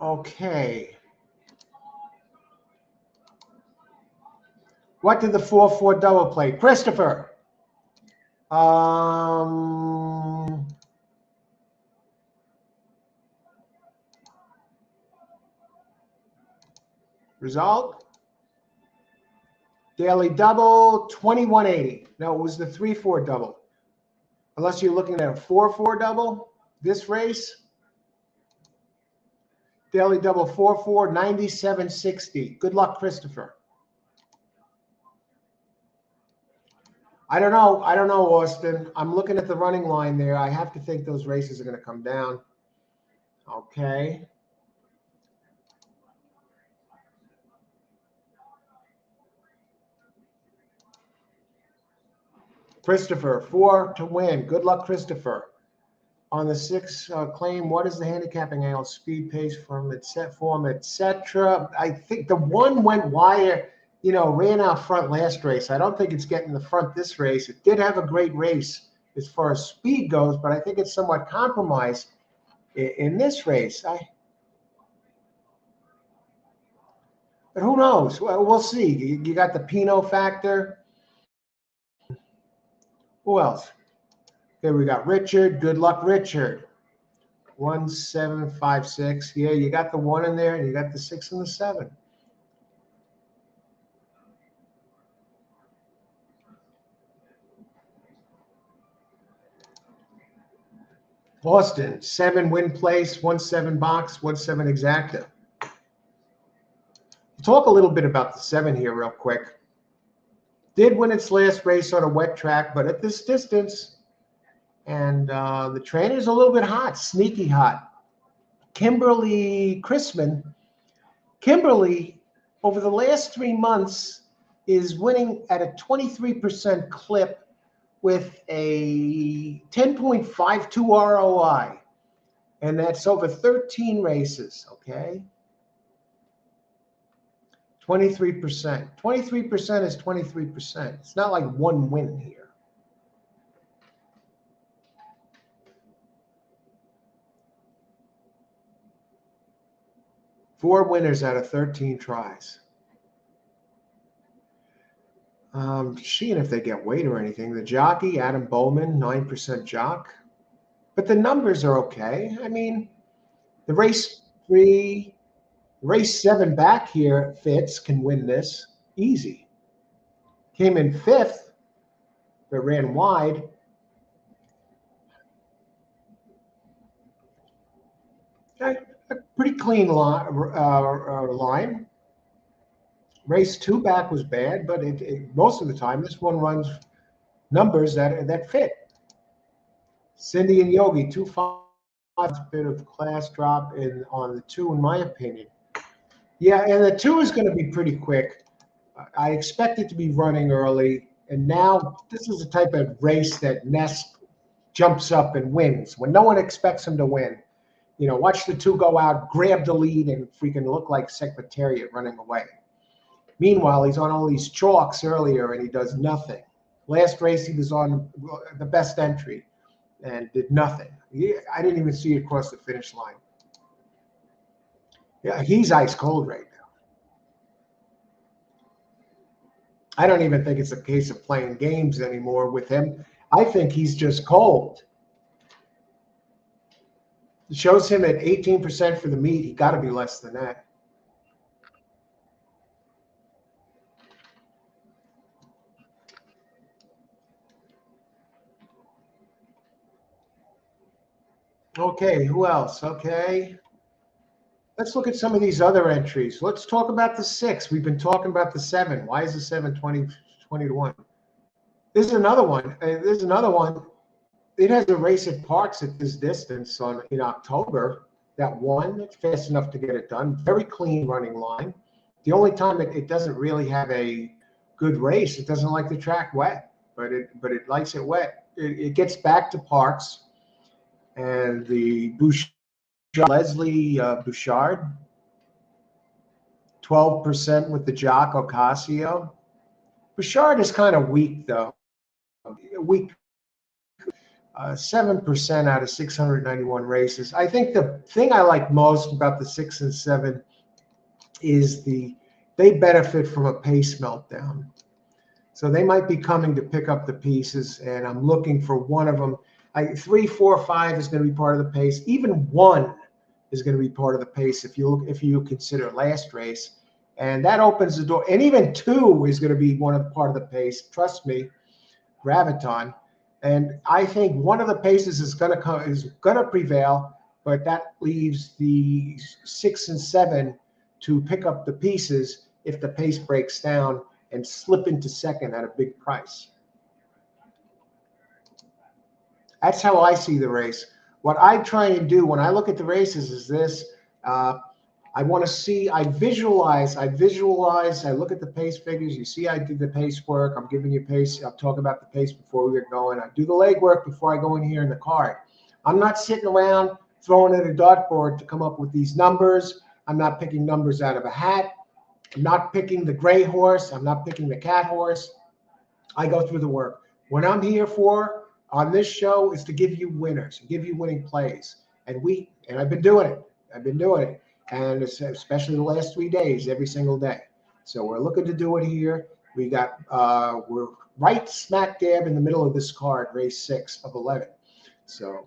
Okay. What did the 4-4 double play? Christopher. Result? Daily double, 2180. No, it was the 3-4 double. Unless you're looking at a 4-4 double, this race. Daily double 4-4, 9760. Good luck, Christopher. I don't know, Austin. I'm looking at the running line there. I have to think those races are going to come down. Okay. Christopher, 4 to win. Good luck, Christopher. On the 6 claim, what is the handicapping angle, speed, pace, form, etc.? I think the 1 went wire, ran out front last race. I don't think it's getting the front this race. It did have a great race as far as speed goes, but I think it's somewhat compromised in this race. But who knows? Well, we'll see. You got the Pinot factor. Who else? Here we got Richard. Good luck, Richard. 1756. Yeah, you got the 1 in there, and you got the 6 and the 7. Boston, 7 win place, 1-7 box, 1-7 exacta. We'll talk a little bit about the 7 here real quick. Did win its last race on a wet track, but at this distance, and the trainer's a little bit hot, sneaky hot. Kimberly Chrisman. Kimberly, over the last 3 months, is winning at a 23% clip with a 10.52 ROI. And that's over 13 races, okay? 23%. 23% is 23%. It's not like 1 win here. Four winners out of 13 tries. Seeing if they get weight or anything. The jockey, Adam Bowman, 9% jock. But the numbers are okay. I mean, the race 7 back here, Fitz, can win this easy. Came in 5th, but ran wide. A pretty clean line. Race 2 back was bad, but most of the time, this one runs numbers that fit. Cindy and Yogi, 2-5, bit of class drop on the 2, in my opinion. Yeah, and the 2 is going to be pretty quick. I expect it to be running early, and now this is the type of race that Ness jumps up and wins when no one expects him to win. Watch the 2 go out, grab the lead, and freaking look like Secretariat running away. Meanwhile, he's on all these chalks earlier, and he does nothing. Last race, he was on the best entry and did nothing. I didn't even see it cross the finish line. Yeah, he's ice cold right now. I don't even think it's a case of playing games anymore with him. I think he's just cold. It shows him at 18% for the meet. He got to be less than that. Okay, who else? Okay. Let's look at some of these other entries. Let's talk about the 6. We've been talking about the 7. Why is the 7 20 to 1? This is another one. There's another one. It has a race at Parx at this distance in October. That one, it's fast enough to get it done. Very clean running line. The only time it doesn't really have a good race, it doesn't like the track wet, but it likes it wet. It gets back to Parx, and the Leslie Bouchard, 12% with the jock Ocasio. Bouchard is kind of weak though. Weak 7% out of 691 races. I think the thing I like most about the 6 and 7 is they benefit from a pace meltdown. So they might be coming to pick up the pieces, and I'm looking for one of them. 3, 4, 5 is going to be part of the pace. Even 1 is going to be part of the pace if you consider last race, and that opens the door. And even 2 is going to be part of the pace. Trust me, Graviton. And I think one of the paces is going to prevail, but that leaves the 6 and 7 to pick up the pieces if the pace breaks down and slip into second at a big price. That's how I see the race. What I try and do when I look at the races is this. I want to see, I visualize, I look at the pace figures. You see, I did the pace work. I'm giving you pace. I'll talk about the pace before we get going. I do the leg work before I go in here in the card. I'm not sitting around throwing at a dartboard to come up with these numbers. I'm not picking numbers out of a hat. I'm not picking the gray horse. I'm not picking the cat horse. I go through the work. What I'm here for on this show is to give you winners, give you winning plays. And I've been doing it. And especially the last 3 days, every single day. So we're looking to do it here. We're right smack dab in the middle of this card, race 6 of 11. So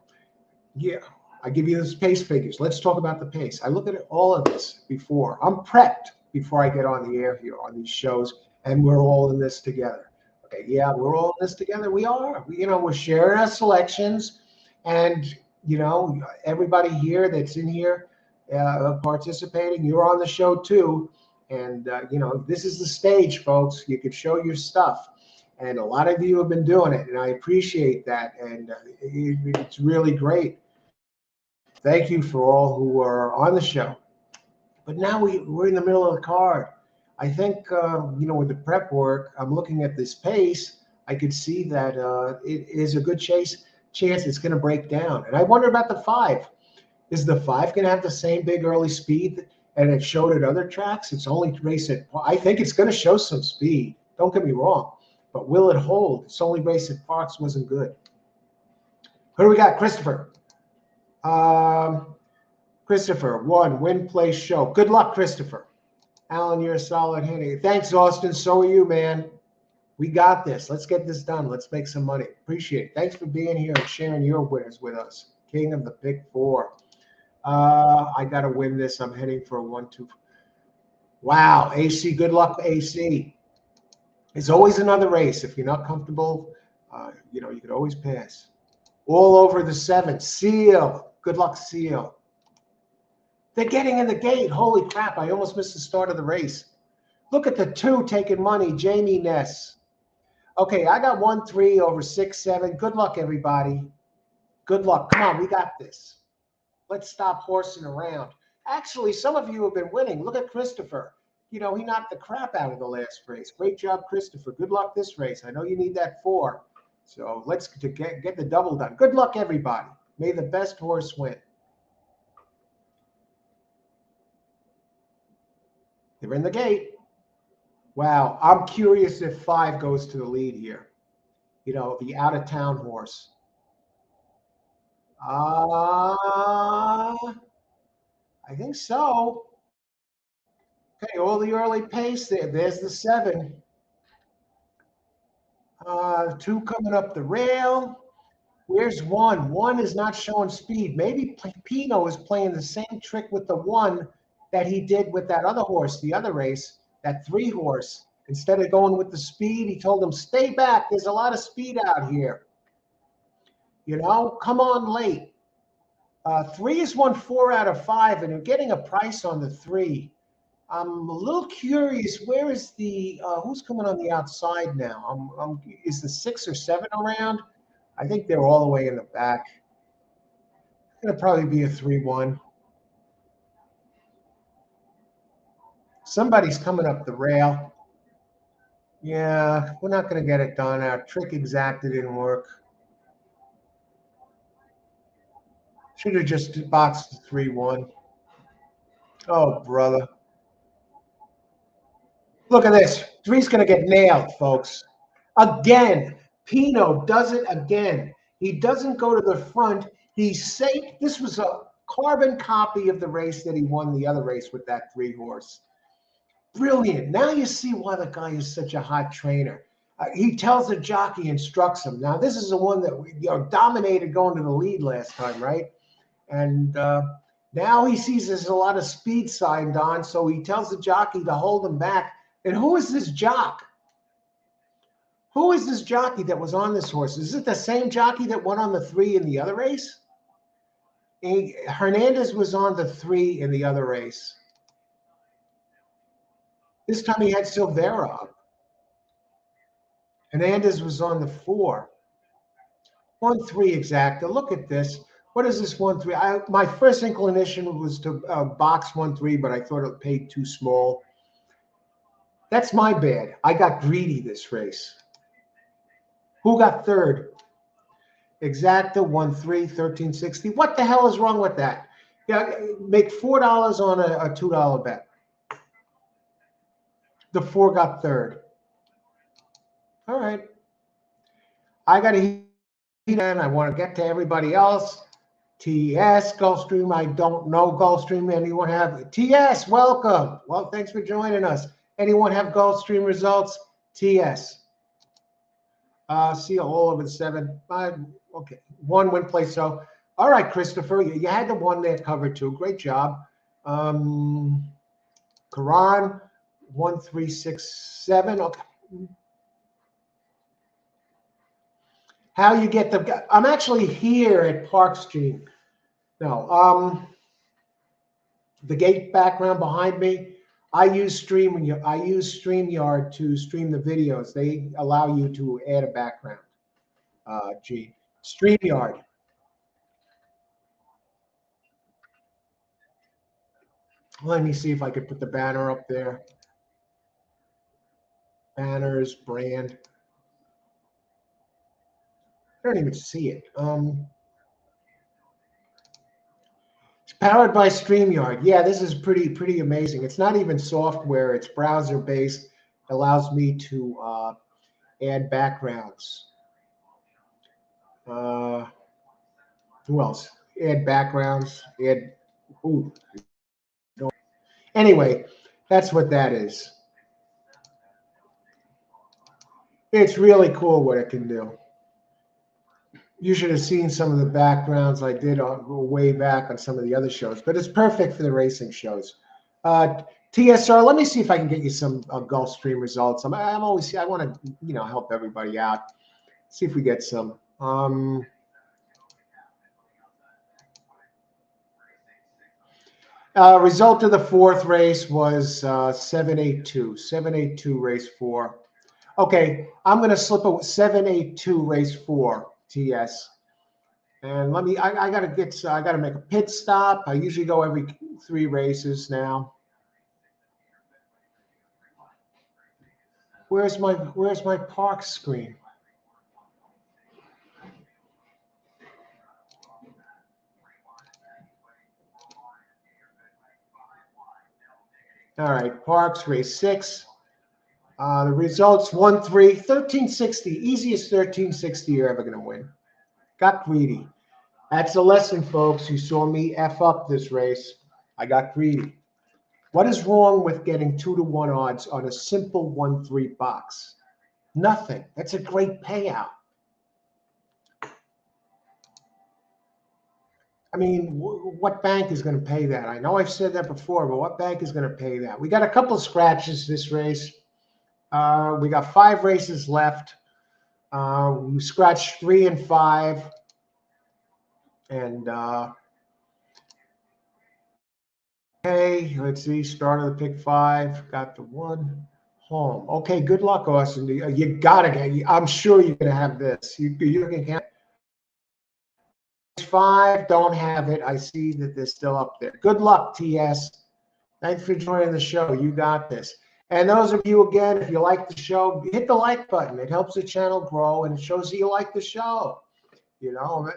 yeah, I give you those pace figures. Let's talk about the pace. I look at all of this before. I'm prepped before I get on the air here on these shows, and we're all in this together. Okay, yeah, we're all in this together. We are. We're sharing our selections, and everybody here that's in here participating, you're on the show too. And this is the stage, folks. You can show your stuff, and a lot of you have been doing it, and I appreciate that. And it's really great. Thank you for all who are on the show. But now we're in the middle of the card. I think, with the prep work, I'm looking at this pace. I could see that it is a good chance it's going to break down. And I wonder about the 5. Is the 5 going to have the same big early speed and it showed at other tracks? It's only race at, I think it's going to show some speed. Don't get me wrong. But will it hold? It's only race at Parx wasn't good. Who do we got? Christopher. Christopher, 1, win, play, show. Good luck, Christopher. Alan, you're a solid hand. Thanks, Austin. So are you, man. We got this. Let's get this done. Let's make some money. Appreciate it. Thanks for being here and sharing your winners with us. King of the Pick 4. I got to win this. I'm heading for a 1-2. Wow, AC. Good luck, AC. It's always another race. If you're not comfortable, you could always pass. All over the 7. Seal. Good luck, Seal. They're getting in the gate. Holy crap, I almost missed the start of the race. Look at the 2 taking money, Jamie Ness. Okay, I got 1-3 over 6-7. Good luck, everybody. Good luck. Come on, we got this. Let's stop horsing around. Actually, some of you have been winning. Look at Christopher. He knocked the crap out of the last race. Great job, Christopher. Good luck this race. I know you need that 4. So let's get the double done. Good luck, everybody. May the best horse win. They're in the gate. Wow, I'm curious if 5 goes to the lead here. The out-of-town horse. I think so. Okay, all the early pace there. There's the 7. 2 coming up the rail. Where's 1? 1 is not showing speed. Maybe Pino is playing the same trick with the 1 that he did with that other horse, the other race, that 3 horse. Instead of going with the speed, he told him, stay back. There's a lot of speed out here. Come on late. Three has won 4 out of 5, and you're getting a price on the 3. I'm a little curious. Where is the who's coming on the outside now? Is the 6 or 7 around? I think they're all the way in the back. It's gonna probably be a 3-1. Somebody's coming up the rail. Yeah, we're not gonna get it done. Our trick exacted didn't work. Should have just boxed the 3-1. Oh, brother. Look at this. 3's going to get nailed, folks. Again. Pino does it again. He doesn't go to the front. This was a carbon copy of the race that he won the other race with that 3 horse. Brilliant. Now you see why the guy is such a hot trainer. He tells the jockey, instructs him. Now, this is the one that dominated going to the lead last time, right? And now he sees there's a lot of speed signed on, so he tells the jockey to hold him back. And who is this jock? Who is this jockey that was on this horse? Is it the same jockey that won on the 3 in the other race? Hernandez was on the 3 in the other race. This time he had Silvera up. Hernandez was on the 4. 1-3 exacta. Look at this. What is this 1-3? My first inclination was to box 1-3, but I thought it paid too small. That's my bad. I got greedy this race. Who got third? Exacta 1-3, 1360. What the hell is wrong with that? Yeah, make $4 on a $2 bet. The 4 got third. All right. I got to heat and I want to get to everybody else. TS, Gulfstream, I don't know Gulfstream. Anyone have? TS, welcome. Well, thanks for joining us. Anyone have Gulfstream results? TS. See you all over the 7. Okay, 1 win play. So, all right, Christopher, you had the 1 there covered too. Great job. Karan, 1, 3, 6, 7. Okay. How you get the? I'm actually here at Parx Stream. No, the gate background behind me. I use StreamYard to stream the videos. They allow you to add a background. StreamYard. Let me see if I could put the banner up there. Banners, brand. I don't even see it. It's powered by StreamYard. Yeah, this is pretty amazing. It's not even software. It's browser-based. Allows me to add backgrounds. Who else? Add backgrounds. Anyway, that's what that is. It's really cool what it can do. You should have seen some of the backgrounds I did way back on some of the other shows, but it's perfect for the racing shows. TSR, let me see if I can get you some Gulfstream results. I want to, help everybody out. See if we get some. Result of the 4th race was 782. 782 race 4. Okay, I'm going to slip a 782 race 4 TS. And I got to make a pit stop. I usually go every 3 races now. Where's my Parx screen? All right, Parx race 6. The results 1-3, 1360, easiest 1360 you're ever going to win. Got greedy. That's a lesson, folks. You saw me F up this race. I got greedy. What is wrong with getting 2-to-1 odds on a simple 1-3 box? Nothing. That's a great payout. I mean, what bank is going to pay that? I know I've said that before, but what bank is going to pay that? We got a couple of scratches this race. We got 5 races left. We scratched 3 and 5. And Okay, let's see. Start of the pick five. Got the one home. Okay, good luck, Austin. You gotta get. I'm sure you're gonna have this. You can count. Five, don't have it. I see that they're still up there. Good luck, TS. Thanks for joining the show. You got this. And those of you, again, if you like the show, hit the like button. It helps the channel grow and it shows that you like the show. You know,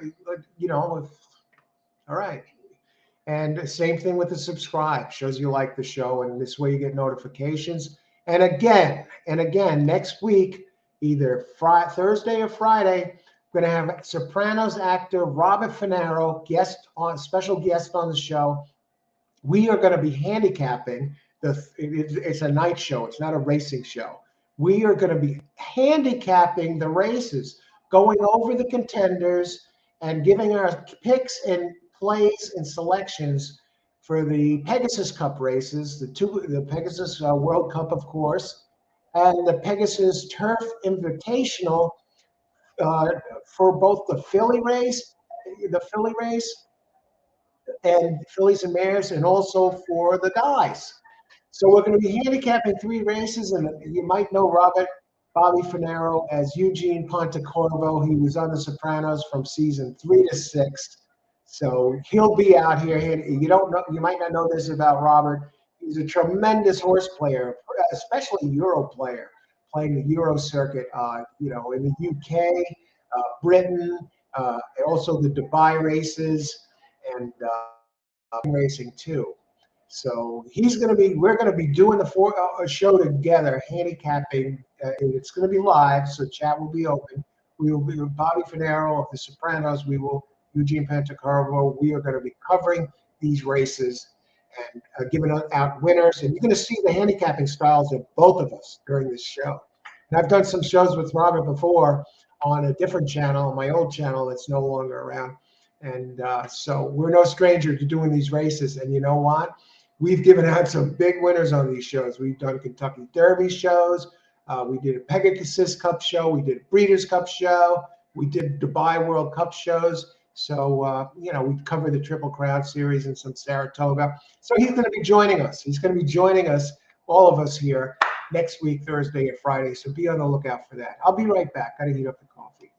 all right. And same thing with the subscribe. Shows you like the show, and this way you get notifications. And again, next week, either Thursday or Friday, we're going to have Sopranos actor Robert Finero, special guest on the show. We are going to be handicapping it's a night show. It's not a racing show. We are going to be handicapping the races, going over the contenders and giving our picks and plays and selections for the Pegasus Cup races, the Pegasus World Cup, of course, and the Pegasus Turf Invitational uh, for both the Philly race and fillies and mares, and also for the guys. So we're going to be handicapping three races, and you might know Bobby Finero as Eugene Pontecorvo. He was on The Sopranos from season 3 to 6. So he'll be out here. You don't know, you might not know this about Robert. He's a tremendous horse player, especially Euro player, playing the Euro circuit. In the UK, Britain, also the Dubai races, and racing too. So we're going to be doing a show together, handicapping. And it's going to be live, so chat will be open. We will be with Bobby Finero of The Sopranos. Eugene Pantacarvo. We are going to be covering these races and giving out winners. And you're going to see the handicapping styles of both of us during this show. And I've done some shows with Robert before on a different channel, my old channel that's no longer around. And so we're no stranger to doing these races. And you know what? We've given out some big winners on these shows. We've done Kentucky Derby shows. We did a Pegasus Cup show. We did a Breeders' Cup show. We did Dubai World Cup shows. So, we cover the Triple Crown Series and some Saratoga. So he's going to be joining us. He's going to be joining us, all of us here, next week, Thursday and Friday. So be on the lookout for that. I'll be right back. Got to heat up the coffee.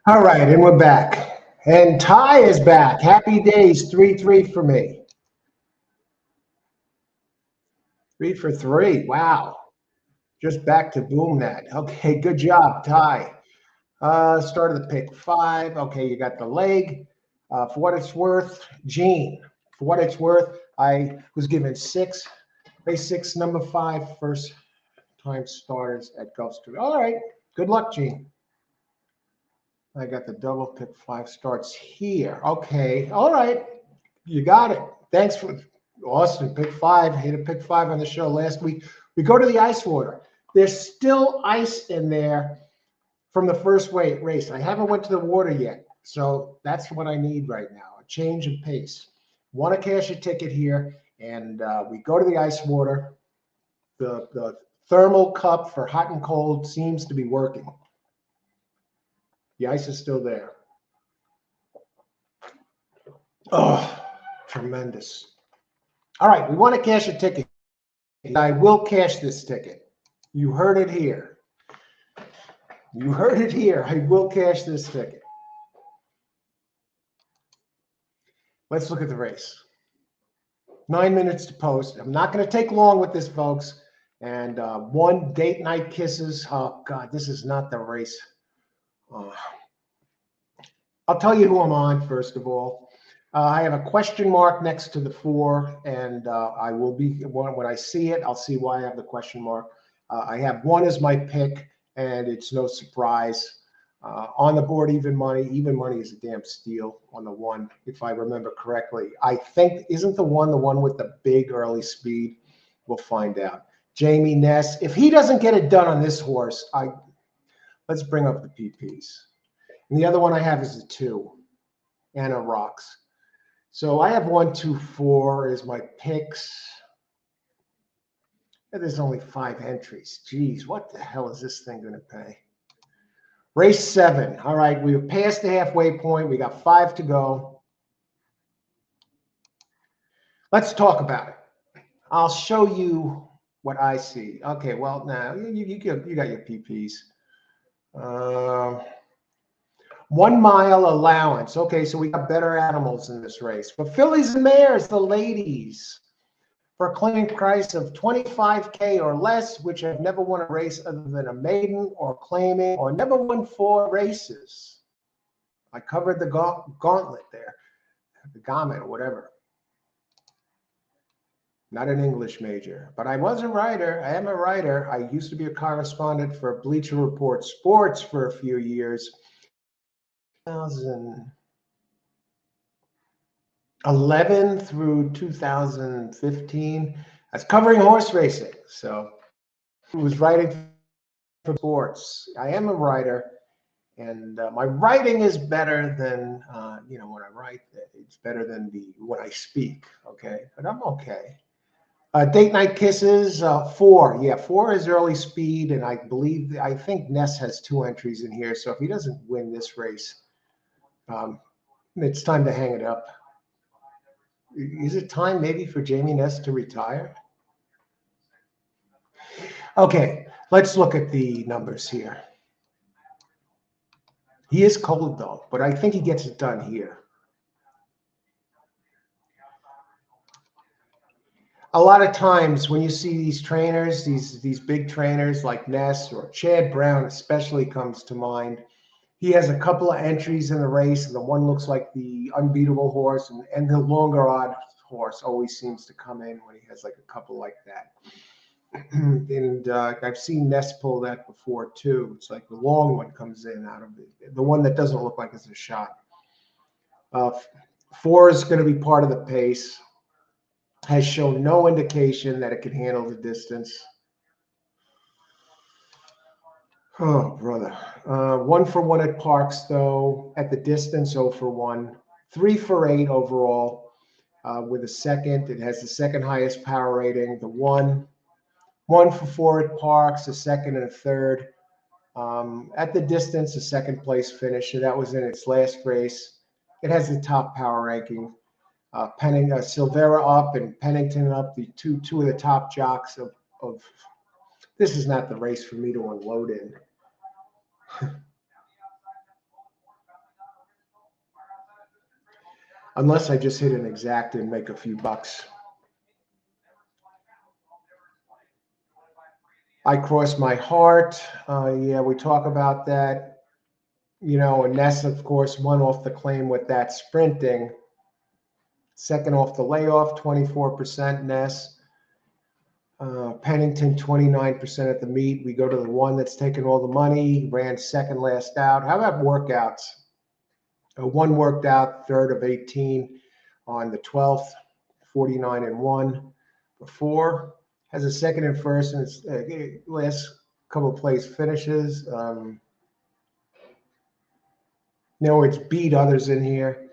All right, and we're back. And Ty is back. Happy days, 3-3 for me. 3 for 3. Wow. Just back to boom that. Okay, good job, Ty. Start of the pick 5. Okay, you got the leg. For what it's worth, Gene. For what it's worth, I was given 6. Race 6, number 5, first time starters at Gulfstream. All right, good luck, Gene. I got the double pick 5 starts here. Okay, all right, you got it. Thanks for Austin. Pick 5. Hit a pick 5 on the show last week. We go to the ice water. There's still ice in there from the first race. I haven't went to the water yet, so that's what I need right now, a change of pace. Want to cash a ticket here, and we go to the ice water. The thermal cup for hot and cold seems to be working. The ice is still there. Oh, tremendous. All right, we want to cash a ticket. I will cash this ticket. You heard it here. You heard it here. I will cash this ticket. Let's look at the race. 9 minutes to post. I'm not going to take long with this, folks. And 1 date night kisses. Oh, God, this is not the race. I'll tell you who I'm on, first of all. I have a question mark next to the 4, and I will be, when I see it, I'll see why I have the question mark. I have 1 as my pick, and it's no surprise. On the board, even money. Even money is a damn steal on the 1, if I remember correctly. I think, isn't the one with the big early speed? We'll find out. Jamie Ness, if he doesn't get it done on this horse, let's bring up the PPs. And the other one I have is the 2, Anna Rocks. So I have 1, 2, 4 as my picks. And there's only 5 entries. Geez, what the hell is this thing going to pay? Race 7. All right, we're past the halfway point. We got 5 to go. Let's talk about it. I'll show you what I see. Okay, well, now you got your PPs. 1 mile allowance. Okay, so we got better animals in this race. But fillies and mares, the ladies, for a claim price of $25K or less, which have never won a race other than a maiden or claiming, or never won 4 races. I covered the gauntlet there, the gamut or whatever. Not an English major, but I was a writer. I am a writer. I used to be a correspondent for Bleacher Report Sports for a few years. 2011 through 2015. I was covering horse racing, so I was writing for sports. I am a writer, and my writing is better than when I write. It's better than when I speak. Okay, but I'm okay. Date night kisses, 4. Yeah, 4 is early speed, and I think Ness has 2 entries in here. So if he doesn't win this race, it's time to hang it up. Is it time maybe for Jamie Ness to retire? Okay, let's look at the numbers here. He is cold though, but I think he gets it done here. A lot of times when you see these trainers, these big trainers like Ness or Chad Brown especially comes to mind. He has a couple of entries in the race, and the one looks like the unbeatable horse, and the longer odd horse always seems to come in when he has like a couple like that. And I've seen Ness pull that before too. It's like the long one comes in out of the one that doesn't look like it's a shot. 4 is going to be part of the pace. Has shown no indication that it can handle the distance. Oh, brother. 1 for 1 at Parx, though. At the distance, 0 for 1. 3 for 8 overall with a second. It has the second highest power rating. The 1 for 4 at Parx, a second and a third. At the distance, a second place finish. And that was in its last race. It has the top power ranking. Silvera up and Pennington up, the two of the top jocks of. This is not the race for me to unload in. unless I just hit an exact and make a few bucks. I Cross My Heart. Yeah, we talk about that. You know, and Ness, of course, won off the claim with that sprinting. Second off the layoff, 24% Ness. Pennington, 29% at the meet. We go to the one that's taking all the money, ran second last out. How about workouts? One worked out, third of 18 on the 12th, 49-1. Before has a second and first in its last couple of place finishes. No, it's beat others in here.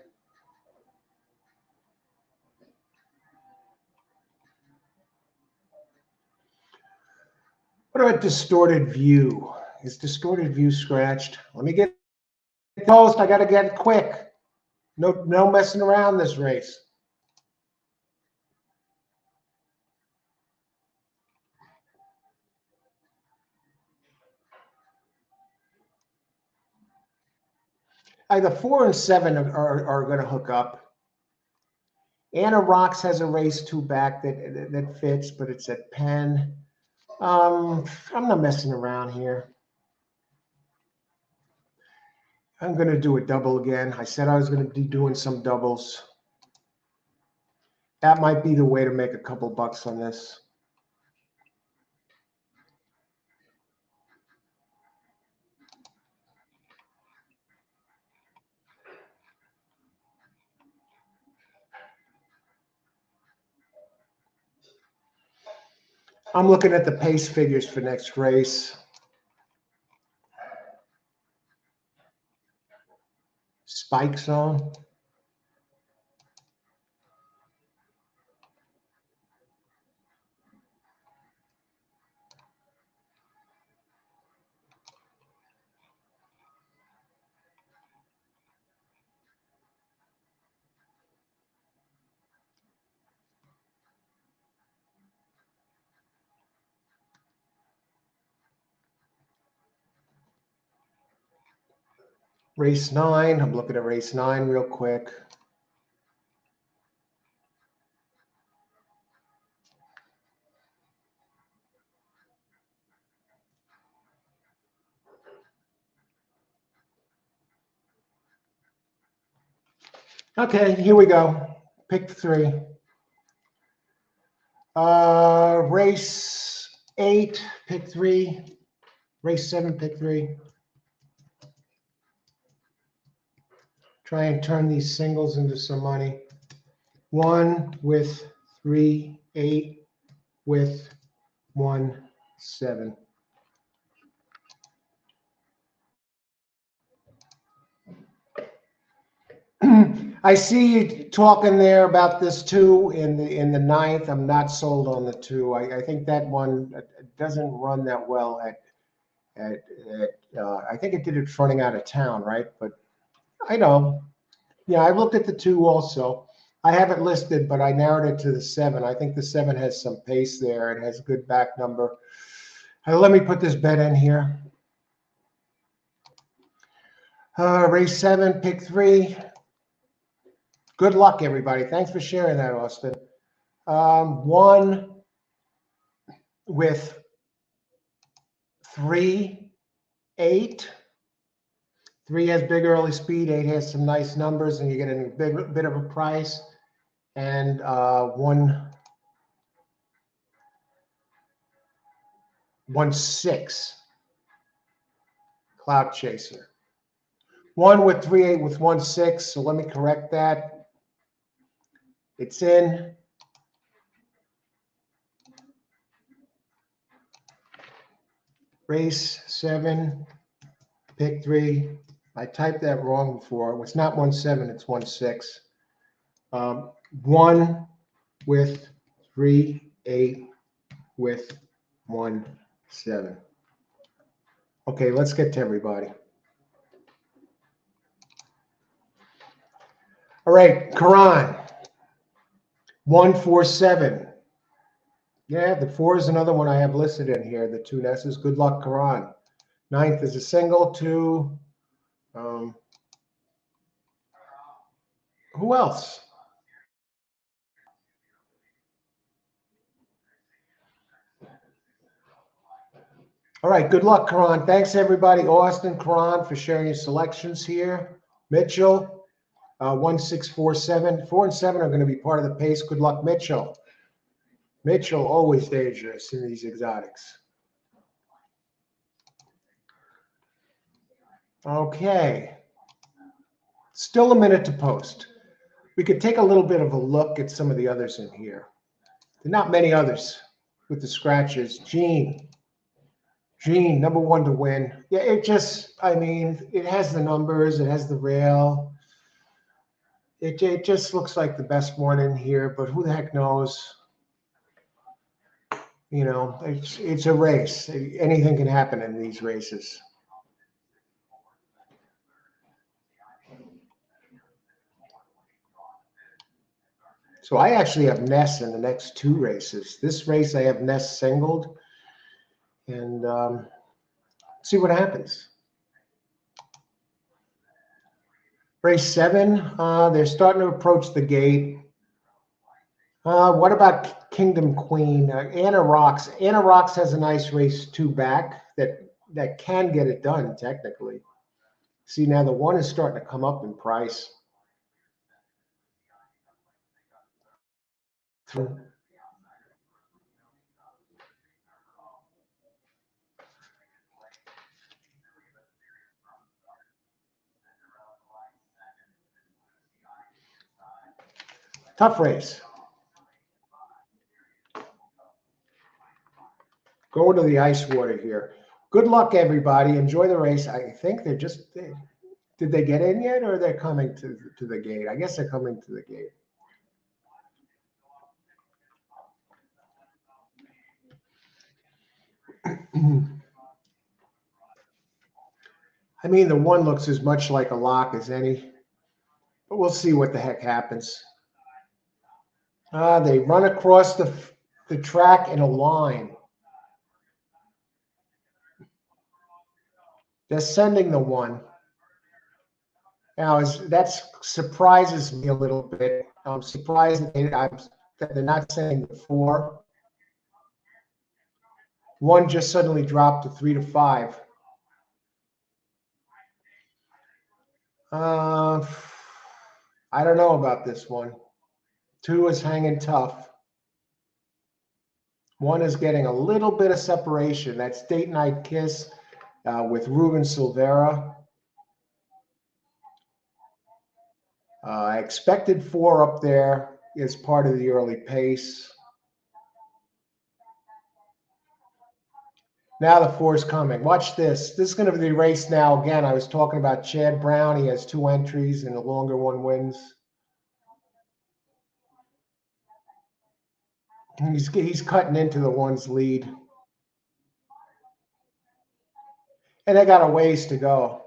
What about Distorted View? Is Distorted View scratched? Let me get post. I got to get quick. No messing around this race. The 4 and 7 are going to hook up. Anna Rocks has a race 2 back that fits, but it's at Penn. I'm not messing around here. I'm going to do a double again. I said I was going to be doing some doubles. That might be the way to make a couple bucks on this. I'm looking at the pace figures for next race. Spike Zone. Race 9. I'm looking at race 9 real quick. Okay, here we go. Pick 3. Race 8, pick 3. Race 7, pick 3. Try and turn these singles into some money. 1 with 3, 8 with 1, 7. I see you talking there about this 2 in the 9th. I'm not sold on the 2. I think that one doesn't run that well at I think it did it running out of town, right? But I know. Yeah, I looked at the 2 also. I have it listed, but I narrowed it to the 7. I think the 7 has some pace there. It has a good back number. Let me put this bet in here. Race 7, pick 3. Good luck, everybody. Thanks for sharing that, Austin. 1 with 3, 8. 3 has big early speed. 8 has some nice numbers, and you get a bit of a price. And 1, 6. Cloud Chaser. 1 with 3, 8 with 1, 6. So let me correct that. It's in. Race 7, pick 3. I typed that wrong before. It's not 1, 7, it's 1, 6. 1 with 3, 8 with 1, 7. Okay, let's get to everybody. All right, Karan. 1, 4, 7. Yeah, the 4 is another one I have listed in here. The 2 Nesses. Good luck, Karan. 9th is a single. 2. Who else? All right, good luck, Karan. Thanks, everybody. Austin, Karan, for sharing your selections here. Mitchell, 1647. 4 and 7 are going to be part of the pace. Good luck, Mitchell. Mitchell, always dangerous in these exotics. Okay. Still a minute to post. We could take a little bit of a look at some of the others in here. There are not many others with the scratches. Gene, number 1 to win. Yeah, it just, I mean, it has the numbers, it has the rail. It just looks like the best one in here, but who the heck knows? You know, it's a race. Anything can happen in these races. So I actually have Ness in the next 2 races. This race I have Ness singled, and see what happens. Race 7, they're starting to approach the gate. What about Kingdom Queen? Anna Rocks. Anna Rocks has a nice race 2 back that can get it done technically. See, now the 1 is starting to come up in price. Tough race. Going to the ice water here. Good luck, everybody. Enjoy the race. I think they're just, did they get in yet, or they're coming to the gate? I guess they're coming to the gate. I mean, the 1 looks as much like a lock as any, but we'll see what the heck happens. They run across the track in a line. They're sending the 1. Now, that surprises me a little bit. I'm surprised that they're not sending the 4. 1 just suddenly dropped to 3 to 5. I don't know about this one. 2 is hanging tough. 1 is getting a little bit of separation. That's Date Night Kiss with Ruben Silvera. I expected 4 up there as part of the early pace. Now the 4 is coming. Watch this. This is going to be the race now. Again, I was talking about Chad Brown. He has 2 entries, and the longer one wins. He's cutting into the 1's lead. And they got a ways to go.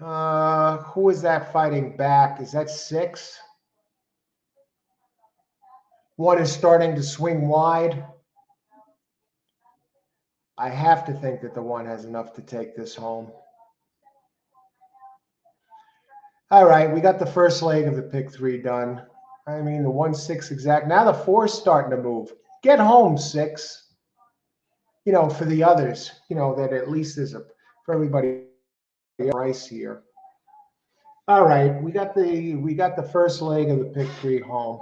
Who is that fighting back? Is that 6? 1 is starting to swing wide. I have to think that the 1 has enough to take this home. All right, we got the first leg of the pick 3 done. I mean, the 1-6 exact. Now the 4 is starting to move. Get home, 6. You know, for the others, you know, that at least there's for everybody price here. All right, we got the first leg of the pick 3 home.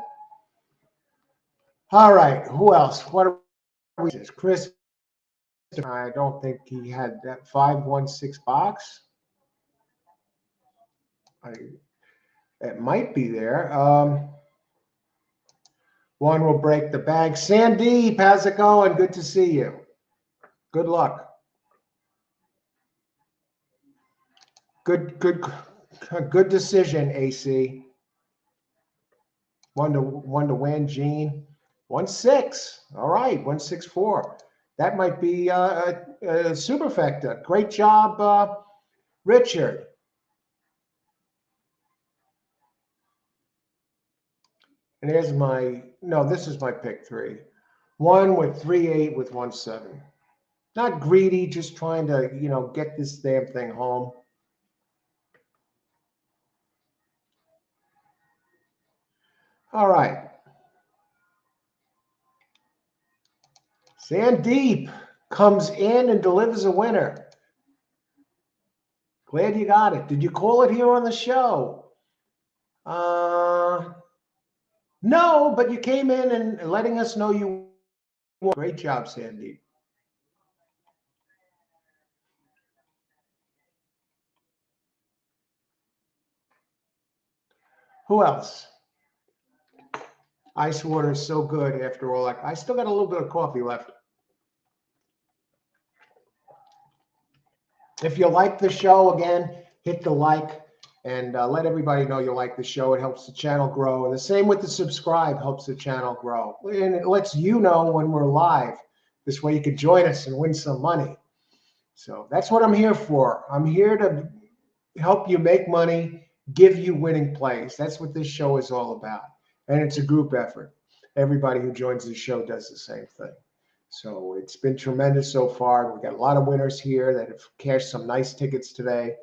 All right, who else? What are we? Chris, I don't think he had that 5-1-6 box. It might be there. 1 will break the bag. Sandy, how's it going? Good to see you. Good luck. Good decision, AC. 1 to win, Gene. 1-6. All right, 1-6-4. That might be a superfecta. Great job, Richard. And here's this is my pick 3. 1 with 3-8 with 1-7. Not greedy, just trying to, get this damn thing home. All right. Sandeep comes in and delivers a winner. Glad you got it. Did you call it here on the show? No, but you came in and letting us know you won. Great job, Sandeep. Who else? Ice water is so good after all. I still got a little bit of coffee left. If you like the show, again, hit the like and let everybody know you like the show. It helps the channel grow. And the same with the subscribe helps the channel grow. And it lets you know when we're live. This way you can join us and win some money. So that's what I'm here for. I'm here to help you make money, give you winning plays. That's what this show is all about. And it's a group effort. Everybody who joins the show does the same thing. So it's been tremendous so far. We've got a lot of winners here that have cashed some nice tickets today.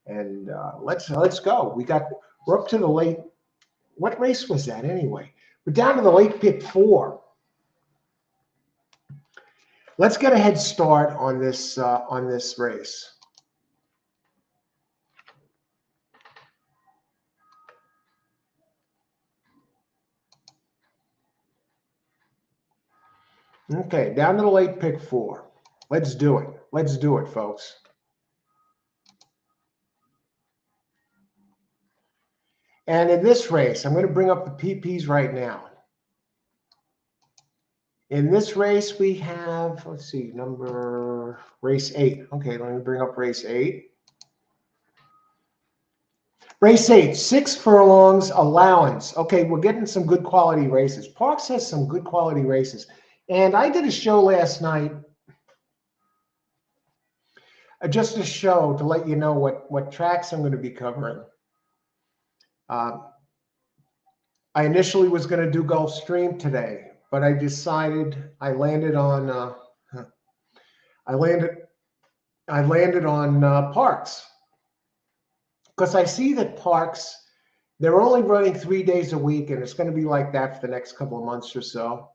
And let's go. We're up to the late. What race was that anyway? We're down to the late pick 4. Let's get a head start on this race. Okay, down to the late pick 4. Let's do it. Let's do it, folks. And in this race, I'm going to bring up the PPs right now. In this race, we have, let's see, race 8. Okay, let me bring up race 8. Race 8, 6 furlongs allowance. Okay, we're getting some good quality races. Parx has some good quality races. And I did a show last night, just a show to let you know what tracks I'm going to be covering. I initially was going to do Gulfstream today, but I decided I landed on Parx, because I see that Parx, they're only running 3 days a week, and it's going to be like that for the next couple of months or so,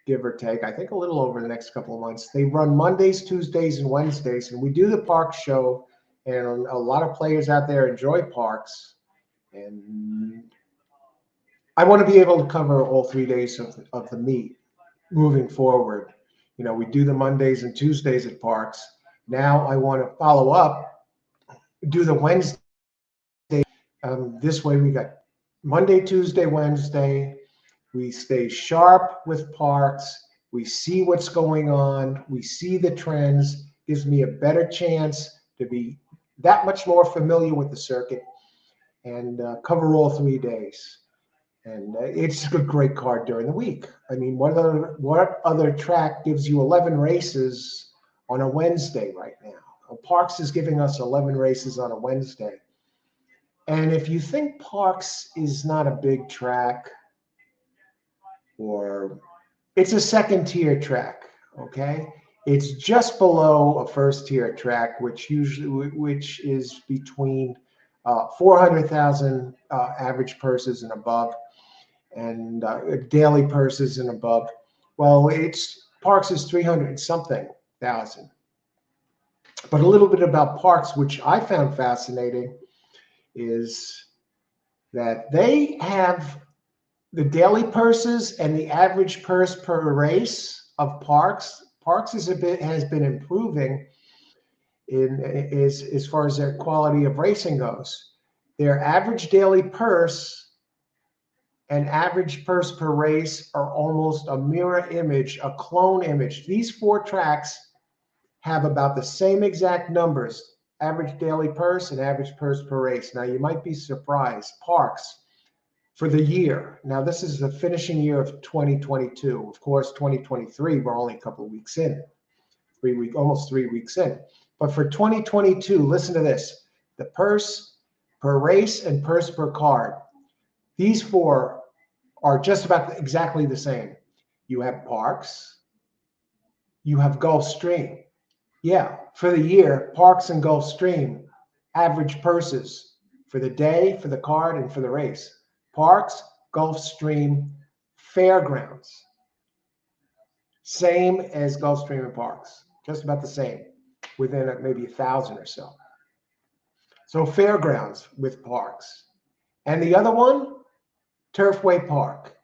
give or take. I think a little over the next couple of months. They run Mondays, Tuesdays, and Wednesdays, and we do the Parx show, and a lot of players out there enjoy Parx, and I want to be able to cover all 3 days of the meet moving forward. You know, we do the Mondays and Tuesdays at Parx. Now I want to follow up, do the Wednesday. This way we got Monday, Tuesday, Wednesday. We stay sharp with Parx. We see what's going on. We see the trends. Gives me a better chance to be that much more familiar with the circuit and cover all 3 days. And it's a great card during the week. I mean, what other track gives you 11 races on a Wednesday right now? Parx is giving us 11 races on a Wednesday. And if you think Parx is not a big track, or it's a second tier track, okay? It's just below a first tier track, which is between 400,000 average purses and above, and daily purses and above. Well, Parx is 300 something thousand. But a little bit about Parx, which I found fascinating, is that they have the daily purses and the average purse per race of Parx. Parx has been improving as far as their quality of racing goes. Their average daily purse and average purse per race are almost a mirror image, a clone image. These 4 tracks have about the same exact numbers, average daily purse and average purse per race. Now, you might be surprised. Parx, for the year, now this is the finishing year of 2022. Of course, 2023, we're only a couple of weeks in, almost 3 weeks in. But for 2022, listen to this. The purse per race and purse per card. These 4 are just about exactly the same. You have Parx, you have Gulfstream. Yeah, for the year, Parx and Gulfstream, average purses for the day, for the card, and for the race. Parx, Gulfstream Fairgrounds. Same as Gulfstream and Parx, just about the same, within maybe 1,000 or so. So Fairgrounds with Parx. And the other one, Turfway Park.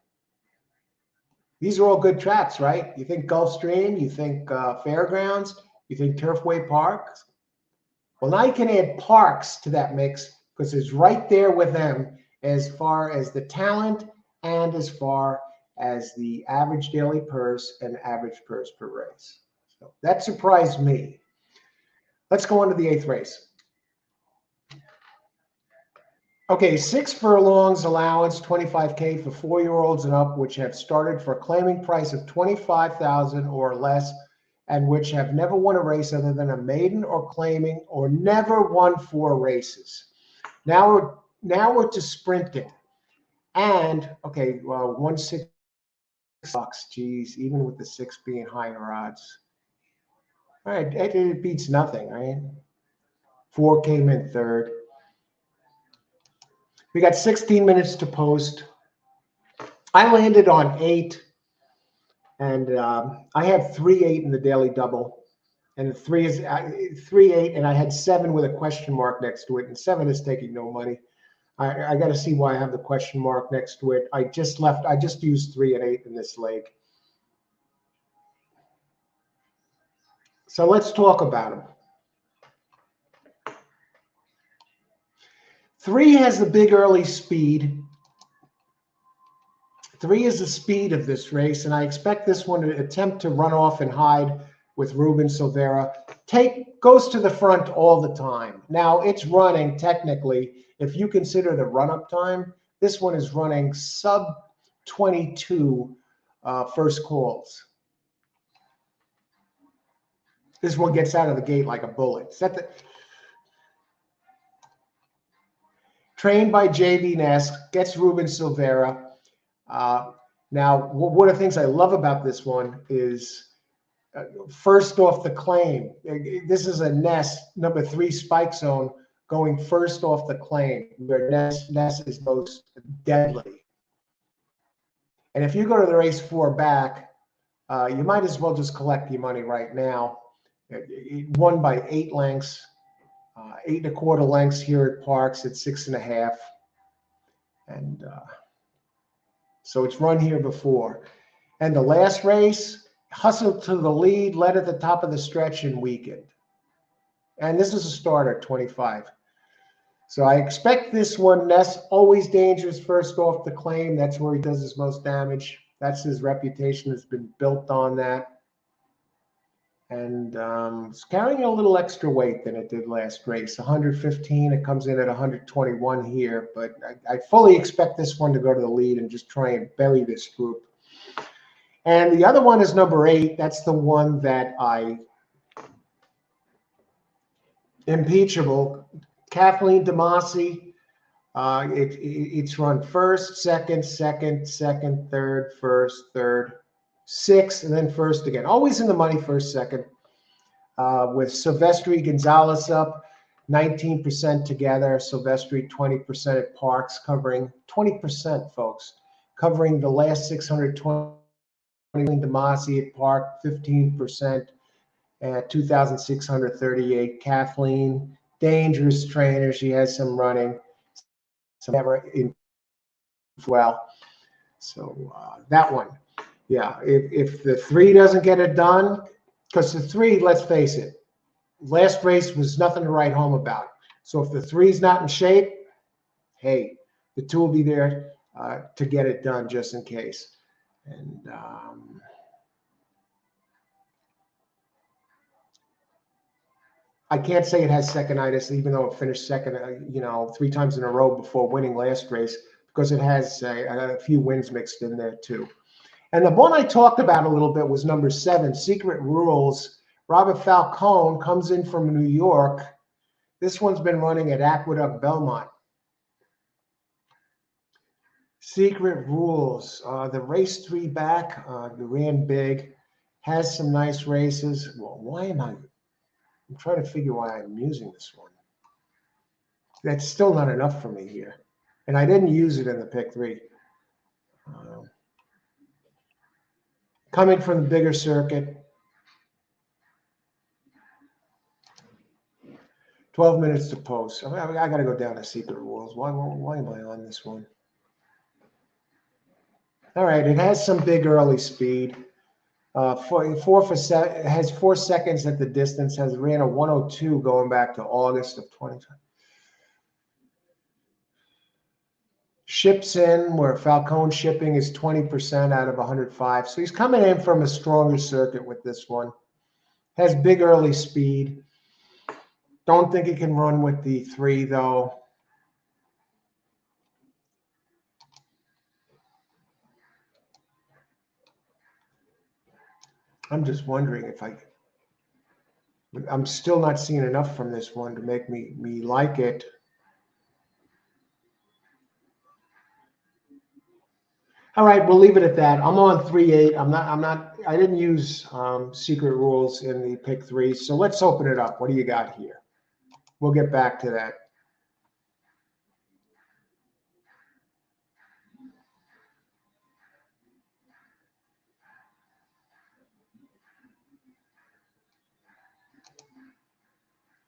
These are all good tracks, right? You think Gulfstream, you think Fairgrounds, you think Turfway Park. Well, now you can add Parx to that mix because it's right there with them as far as the talent and as far as the average daily purse and average purse per race. So that surprised me. Let's go on to the 8th race. Okay, 6 furlongs allowance, 25K for 4-year-olds and up, which have started for a claiming price of 25,000 or less, and which have never won a race other than a maiden or claiming, or never won 4 races. Now we're to sprinting, and okay, well, 1/6 bucks. Geez, even with the 6 being higher odds. All right, it beats nothing, right? 4 came in third. We got 16 minutes to post. I landed on 8, and I have 3-8 in the daily double, and 3 is 3-8, and I had 7 with a question mark next to it, and 7 is taking no money. I got to see why I have the question mark next to it. I just used 3 and 8 in this leg. So let's talk about them. 3 has the big early speed. 3 is the speed of this race, and I expect this one to attempt to run off and hide with Ruben Silvera. Goes to the front all the time. Now, it's running technically, if you consider the run-up time, this one is running sub 22 first calls. This one gets out of the gate like a bullet. Trained by J.V. Ness, gets Ruben Silvera. Now, one of the things I love about this one is first off the claim. This is a Ness number 3 spike zone going first off the claim, where Ness is most deadly. And if you go to the race 4 back, you might as well just collect your money right now. It won by 8 lengths, 8 1/4 lengths here at Parx at 6 1/2. And so it's run here before. And the last race, hustled to the lead, led at the top of the stretch and weakened. And this is a starter, 25. So I expect this one. Ness, always dangerous first off the claim. That's where he does his most damage. That's his reputation has been built on that. And it's carrying a little extra weight than it did last race. 115, it comes in at 121 here. But I fully expect this one to go to the lead and just try and bury this group. And the other one is number 8. That's the one that impeachable. Kathleen DeMasi. It's run first, second, third, first, third, 6, and then first again. Always in the money, first, second. With Silvestri Gonzalez up 19% together. Silvestri 20% at Parx, covering 20%, folks. Covering the last 620. DeMasi at Park, 15% at 2,638. Kathleen, dangerous trainer. She has some running, some ever in well. So that one, yeah. If the 3 doesn't get it done, because the 3, let's face it, last race was nothing to write home about. So if the 3's not in shape, hey, the 2 will be there to get it done just in case. And I can't say it has second-itis, even though it finished second, 3 times in a row before winning last race, because it has a few wins mixed in there too. And the one I talked about a little bit was number 7, Secret Rules. Robert Falcone comes in from New York. This one's been running at Aqueduct Belmont. Secret Rules, the race 3 back, ran big, has some nice races. Well, why am I'm trying to figure why I'm using this one. That's still not enough for me here. And I didn't use it in the pick 3. Coming from the bigger circuit. 12 minutes to post. I got to go down to Secret Rules. Why am I on this one? All right, it has some big early speed. It has 4 seconds at the distance. Has ran a 102 going back to August of 2020. Ships in where Falcone shipping is 20% out of 105. So he's coming in from a stronger circuit with this one. Has big early speed. Don't think he can run with the 3 though. I'm just wondering if I'm still not seeing enough from this one to make me like it. All right, we'll leave it at that. I'm on 3-8. I didn't use Secret Rules in the pick 3. So let's open it up. What do you got here? We'll get back to that.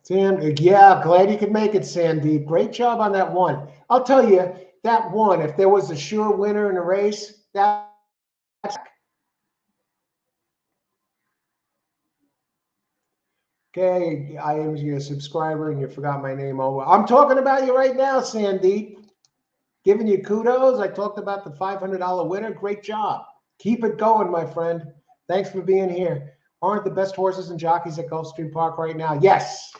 Sam, yeah, glad you could make it, Sandeep. Great job on that one. I'll tell you, that one, if there was a sure winner in a race, that's okay. I am your subscriber and you forgot my name. Oh, I'm talking about you right now, Sandeep. Giving you kudos. I talked about the $500 winner. Great job. Keep it going, my friend. Thanks for being here. Aren't the best horses and jockeys at Gulfstream Park right now? Yes.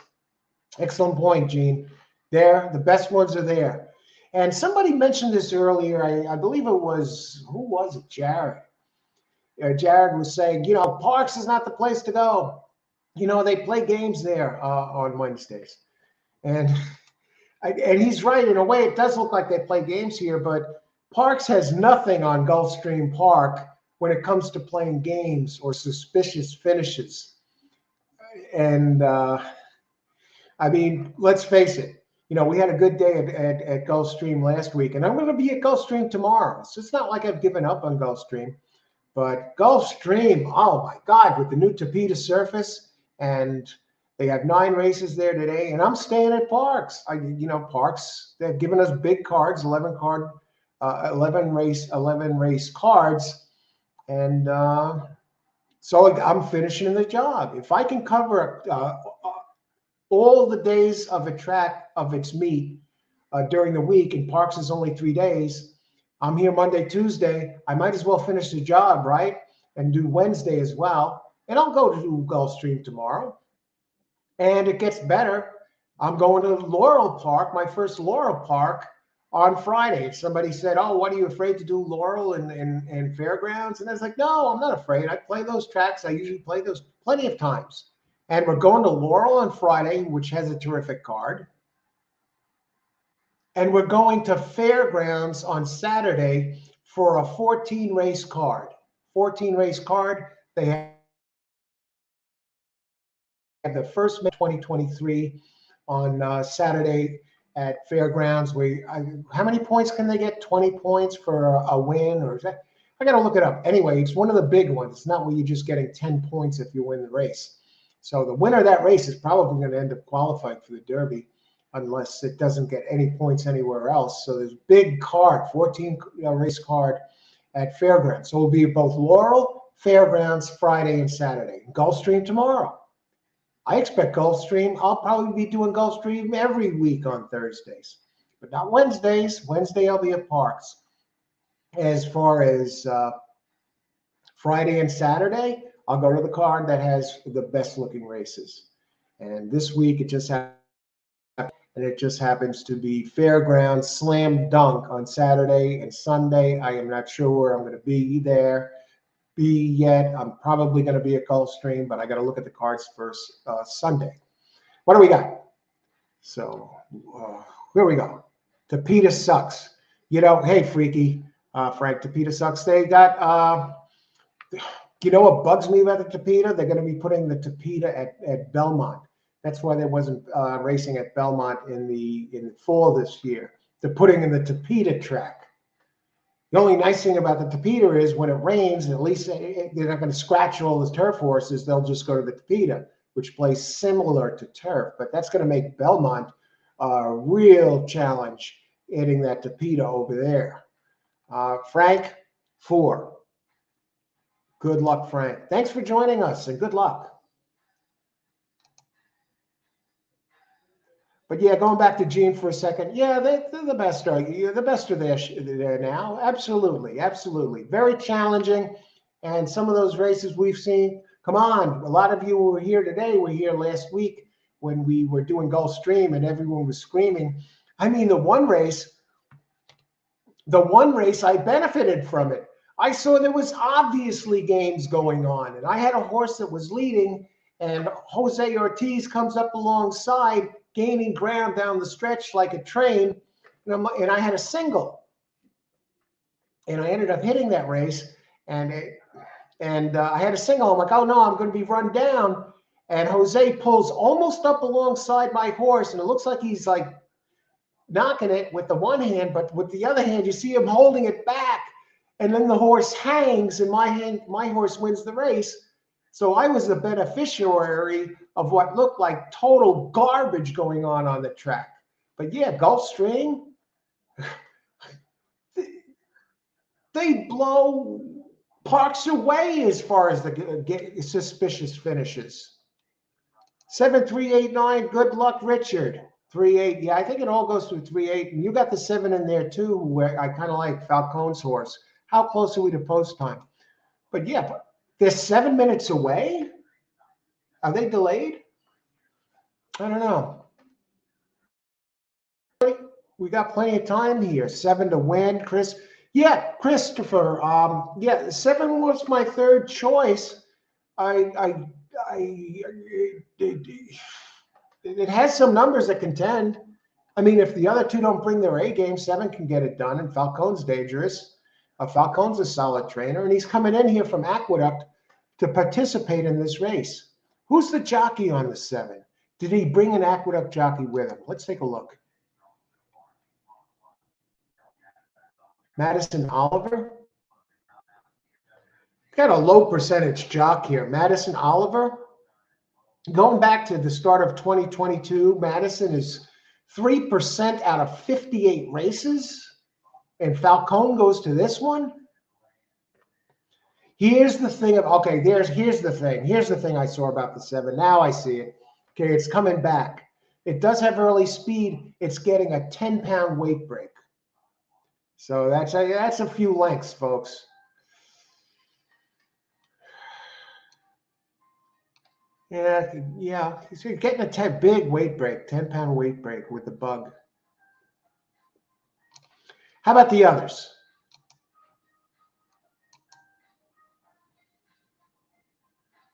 Excellent point, Gene. The best ones are there. And somebody mentioned this earlier. I believe it was, who was it? Jared. Jared was saying, Parx is not the place to go. They play games there on Wednesdays. And he's right. In a way, it does look like they play games here, but Parx has nothing on Gulfstream Park when it comes to playing games or suspicious finishes. And, let's face it. We had a good day at Gulfstream last week, and I'm going to be at Gulfstream tomorrow. So it's not like I've given up on Gulfstream. But Gulfstream, oh my God, with the new Tapeta surface, and they have 9 races there today, and I'm staying at Parx. Parx, they've given us big cards, 11 race cards, and so I'm finishing the job. If I can cover all the days of a track of its meet during the week, and Parx is only 3 days. I'm here Monday, Tuesday. I might as well finish the job, right? And do Wednesday as well. And I'll go to Gulfstream tomorrow. And it gets better. I'm going to Laurel Park, my first Laurel Park, on Friday. Somebody said, oh, what are you afraid to do Laurel and Fairgrounds? And I was like, no, I'm not afraid. I play those tracks. I usually play those plenty of times. And we're going to Laurel on Friday, which has a terrific card. And we're going to Fairgrounds on Saturday for a 14-race card. 14-race card. They have the first 2023 on Saturday at Fairgrounds. How many points can they get? 20 points for a win? Or is that? I got to look it up. Anyway, it's one of the big ones. It's not where you're just getting 10 points if you win the race. So the winner of that race is probably going to end up qualifying for the Derby, unless it doesn't get any points anywhere else. So there's big card, 14 race card at Fairgrounds. So it'll be both Laurel, Fairgrounds, Friday and Saturday. Gulfstream tomorrow. I expect Gulfstream. I'll probably be doing Gulfstream every week on Thursdays, but not Wednesdays. Wednesday I'll be at Parx. As far as Friday and Saturday, I'll go to the card that has the best looking races. And this week it just happened. And it just happens to be Fairgrounds Slam Dunk on Saturday and Sunday. I am not sure where I'm going to be yet. I'm probably going to be at Gulfstream, but I got to look at the cards first Sunday. What do we got? So here we go. Tapeta sucks. Hey, Freaky, Frank, Tapeta sucks. They got, what bugs me about the Tapeta? They're going to be putting the Tapeta at Belmont. That's why there wasn't racing at Belmont in the fall this year. They're putting in the Tapeta track. The only nice thing about the Tapeta is when it rains, at least they're not going to scratch all the turf horses. They'll just go to the Tapeta, which plays similar to turf. But that's going to make Belmont a real challenge, hitting that Tapeta over there. Frank, 4. Good luck, Frank. Thanks for joining us, and good luck. But yeah, going back to Gene for a second, yeah, they're the best. The best are there now. Absolutely, absolutely. Very challenging. And some of those races we've seen, come on, a lot of you who were here today were here last week when we were doing Gulfstream and everyone was screaming. I mean, the one race, I benefited from it. I saw there was obviously games going on, and I had a horse that was leading, and Jose Ortiz comes up alongside, gaining ground down the stretch like a train, and I had a single, and I ended up hitting that race, and I had a single. I'm like, oh no, I'm going to be run down, and Jose pulls almost up alongside my horse, and it looks like he's like knocking it with the one hand, but with the other hand, you see him holding it back, and then the horse hangs, and my horse wins the race. So I was the beneficiary of what looked like total garbage going on the track. But yeah, Gulfstream, they blow Parx away as far as the suspicious finishes. 7389, good luck, Richard. 38, yeah, I think it all goes through 38. And you got the 7 in there too, where I kind of like Falcone's horse. How close are we to post time? But yeah, they're 7 minutes away. Are they delayed? I don't know. We got plenty of time here. 7 to win, Chris. Yeah, Christopher. Yeah, 7 was my third choice. It has some numbers that contend. I mean, if the other two don't bring their A game, 7 can get it done, and Falcone's dangerous. Falcone's a solid trainer, and he's coming in here from Aqueduct to participate in this race. Who's the jockey on the 7? Did he bring an Aqueduct jockey with him? Let's take a look. Madison Oliver. Got a low percentage jock here. Madison Oliver. Going back to the start of 2022, Madison is 3% out of 58 races, and Falcone goes to this one. Here's the thing of, okay, here's the thing. Here's the thing I saw about the 7. Now I see it. Okay, it's coming back. It does have early speed. It's getting a 10-pound weight break. So that's a few lengths, folks. Yeah. So you're getting a big weight break, 10-pound weight break with the bug. How about the others?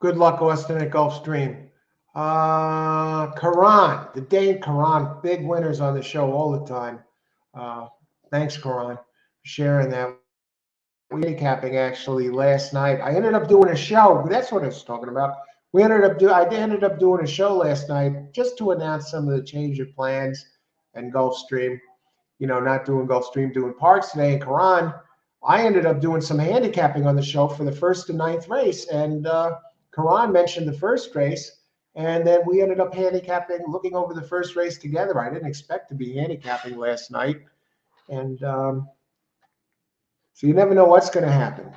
Good luck, Austin, at Gulfstream. Karan, the Dane Karan, big winners on the show all the time. Thanks, Karan, for sharing that. Handicapping actually last night. I ended up doing a show. That's what I was talking about. I ended up doing a show last night just to announce some of the change of plans and Gulfstream. You know, not doing Gulfstream, doing Parx today. And Karan, I ended up doing some handicapping on the show for the 1st to 9th race. And Karan mentioned the first race. And then we ended up handicapping, looking over the first race together. I didn't expect to be handicapping last night. And so you never know what's going to happen.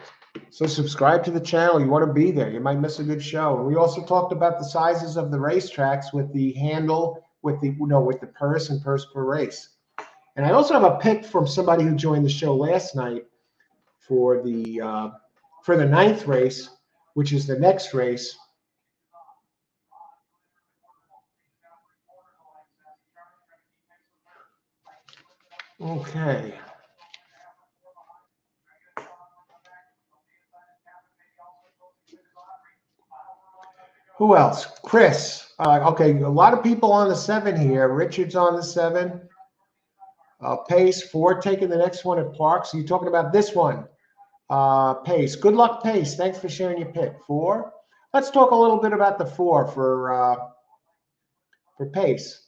So subscribe to the channel. You want to be there. You might miss a good show. And we also talked about the sizes of the racetracks with the handle, with the purse and purse per race. And I also have a pick from somebody who joined the show last night for the 9th race, which is the next race. Okay. Who else? Chris. Okay, a lot of people on the 7 here. Richard's on the 7. Pace, 4 taking the next one at Parx. You talking about this one? Pace. Good luck, Pace. Thanks for sharing your pick. 4. Let's talk a little bit about the 4 for Pace.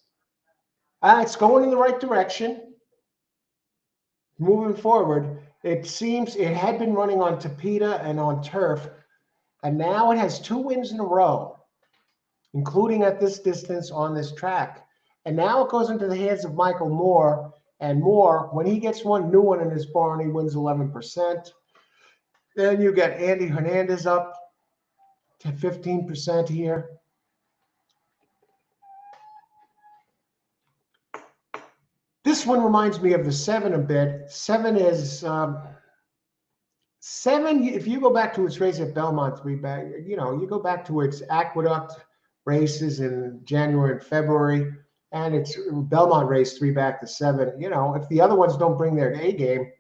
It's going in the right direction. Moving forward. It seems it had been running on Tapeta and on turf, and now it has 2 wins in a row, including at this distance on this track. And now it goes into the hands of Michael Moore. And Moore, when he gets one new one in his barn, he wins 11%. Then you get Andy Hernandez up to 15% here. This one reminds me of the 7 a bit. 7 is 7. If you go back to its race at Belmont you go back to its Aqueduct races in January and February, and it's Belmont race 3 back to 7. If the other ones don't bring their A game,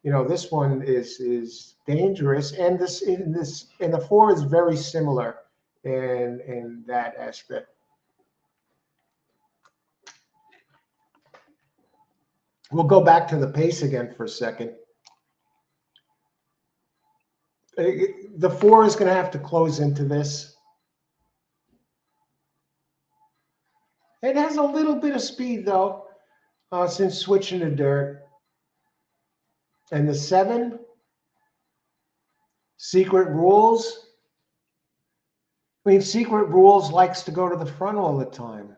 this one is dangerous, and the 4 is very similar in that aspect. We'll go back to the pace again for a second. The 4 is going to have to close into this. It has a little bit of speed, though, since switching to dirt. And the 7, Secret Rules. Secret Rules likes to go to the front all the time.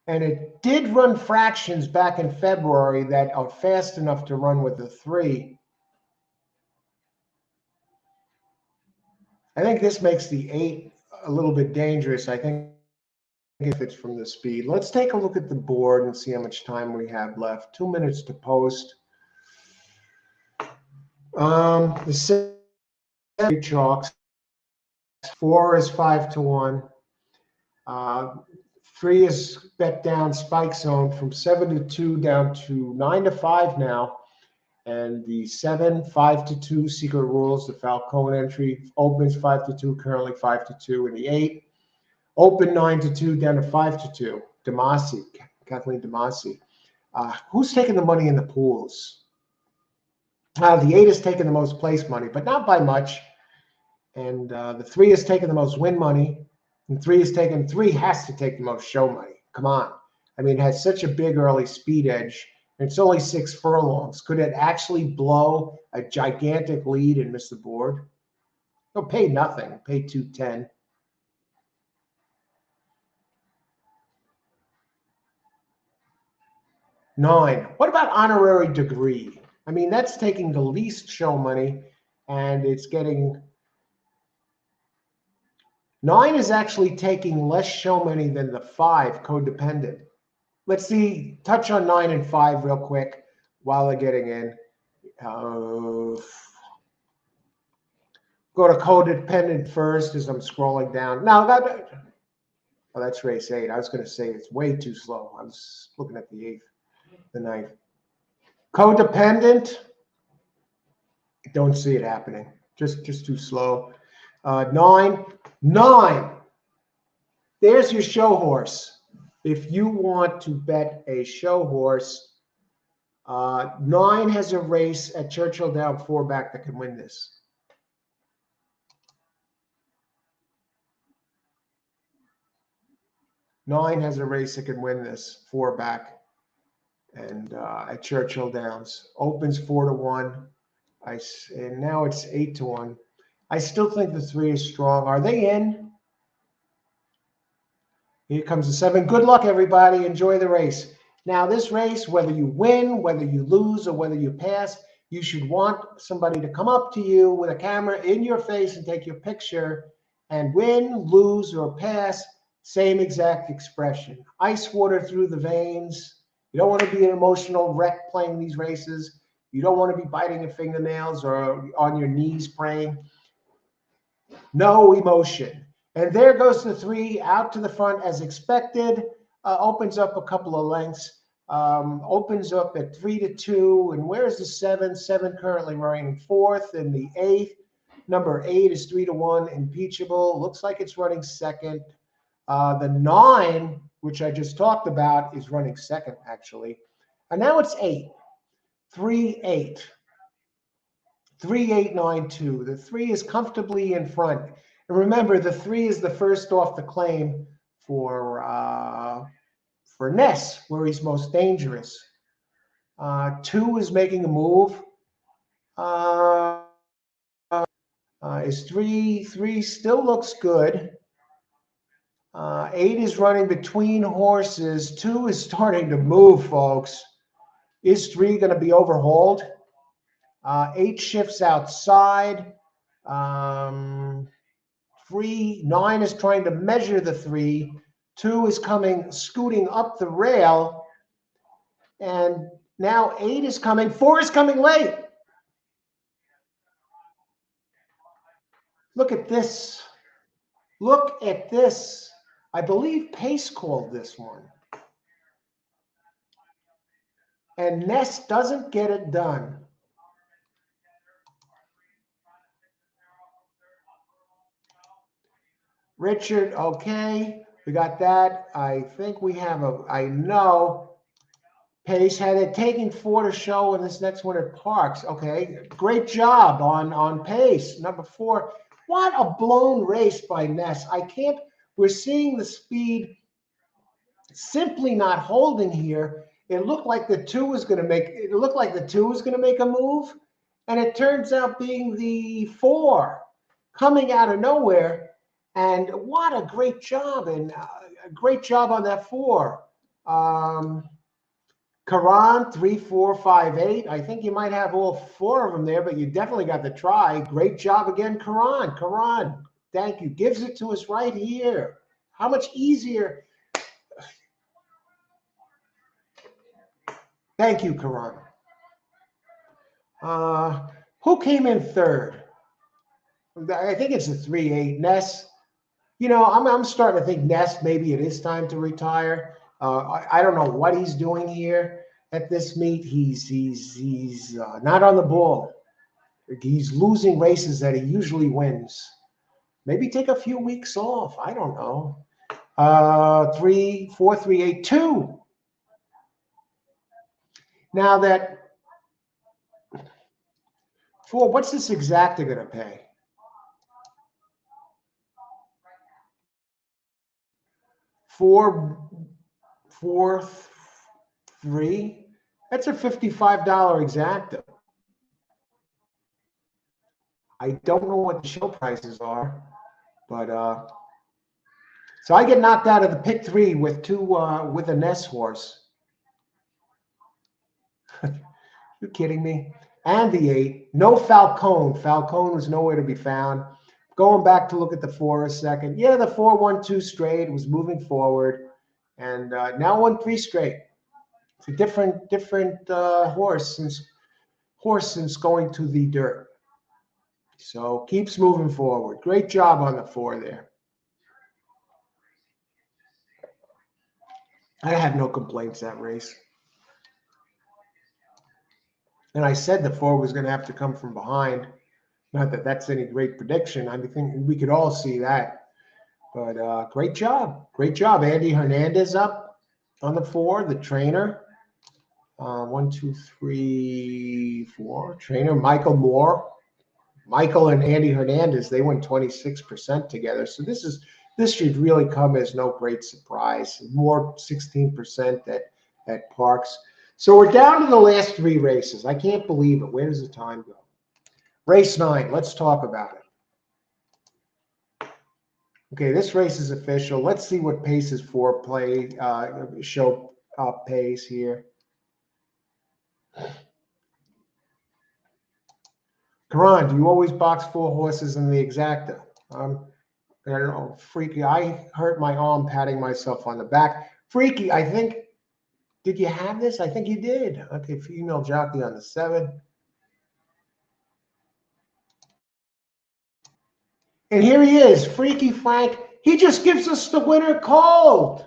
And it did run fractions back in February that are fast enough to run with the 3. I think this makes the 8 a little bit dangerous. I think if it's from the speed. Let's take a look at the board and see how much time we have left. 2 minutes to post. The 7 chalks. 4 is 5-1. 3 is bet down spike zone from 7-2 down to 9-5 now. And the 7, 5-2 Secret Rules, the Falcone entry, opens 5-2, currently 5-2. And the 8, open 9-2 down to 5-2. Kathleen Demasi. Who's taking the money in the pools? The 8 is taking the most place money, but not by much. And the 3 is taking the most win money. And 3 has to take the most show money. Come on. It has such a big early speed edge. And it's only 6 furlongs. Could it actually blow a gigantic lead and miss the board? It'll pay nothing. Pay 210. Nine. What about honorary degree? That's taking the least show money, and it's getting. 9 is actually taking less show money than the 5, codependent. Let's touch on 9 and 5 real quick while they're getting in. Go to codependent first as I'm scrolling down. Now, that's race 8. I was going to say it's way too slow. I was looking at the 8th, the 9th. Codependent, don't see it happening. Just too slow. 9. There's your show horse. If you want to bet a show horse, 9 has a race at Churchill Down 4 back that can win this. Nine has a race that can win this 4 back, and at Churchill Downs opens 4-1. And now it's 8-1. I still think the 3 is strong. Are they in? Here comes the 7. Good luck, everybody. Enjoy the race. Now, this race, whether you win, whether you lose, or whether you pass, you should want somebody to come up to you with a camera in your face and take your picture. And win, lose, or pass, same exact expression. Ice water through the veins. You don't want to be an emotional wreck playing these races. You don't want to be biting your fingernails or on your knees praying. No emotion. And there goes the 3 out to the front as expected. Opens up a couple of lengths. Opens up at 3-2. And where's the 7? 7 currently running 4th. And the 8th, number 8 is 3-1. Impeachable. Looks like it's running 2nd. The 9, which I just talked about, is running 2nd, actually. And now it's 8. 3-8. 3-8-9-2. The 3 is comfortably in front. And remember, the 3 is the first off the claim for Ness, where he's most dangerous. 2 is making a move. Is three still looks good. 8 is running between horses. 2 is starting to move, folks. Is 3 going to be overhauled? 8 shifts outside. 9 is trying to measure the 3. 2 is scooting up the rail. And now 8 is coming. 4 is coming late. Look at this. Look at this. I believe Pace called this one. And Ness doesn't get it done. Richard, okay. We got that. I think we have I know Pace had it taking 4 to show in this next one at Parx. Okay, great job on Pace. Number 4. What a blown race by Ness. We're seeing the speed simply not holding here. It looked like the 2 was going to make a move, and it turns out being the 4 coming out of nowhere. And what a great job, and a great job on that 4. Karan, 3, 4, 5, 8. I think you might have all 4 of them there, but you definitely got the try. Great job again, Karan. Karan, thank you. Gives it to us right here. How much easier. Thank you, Karan. Who came in third? I think it's a 3-8. Ness. You know, I'm starting to think Ness, maybe it is time to retire. I don't know what he's doing here at this meet. He's not on the ball. He's losing races that he usually wins. Maybe take a few weeks off. I don't know. 3, 4, 3, 8, 2. Now that 4, what's this exacta going to pay? 4, 4, 3. That's a $55 exacta. I don't know what the show prices are, but so I get knocked out of the pick 3 with 2 with a Ness horse. You're kidding me? And the 8. No Falcone. Falcone was nowhere to be found. Going back to look at the 4 a second. Yeah, the 4-1-2 straight was moving forward, and now 1-3 straight. It's a different horse since going to the dirt. So keeps moving forward. Great job on the 4 there. I have no complaints that race. And I said the 4 was going to have to come from behind. Not that that's any great prediction. I think we could all see that. But great job. Great job. Andy Hernandez up on the 4, the trainer. 1, 2, 3, 4. Trainer Michael Moore. Michael and Andy Hernandez, they went 26% together. So this should really come as no great surprise. More 16% at Parx. So we're down to the last 3 races. I can't believe it. Where does the time go? Race 9. Let's talk about it. Okay, this race is official. Let's see what Pace's 4 play show pace here. Karan, do you always box 4 horses in the exacta? I don't know, Freaky. I hurt my arm patting myself on the back. Freaky, I think. Did you have this? I think you did. Okay, female jockey on the 7. And here he is, Freaky Frank. He just gives us the winner cold.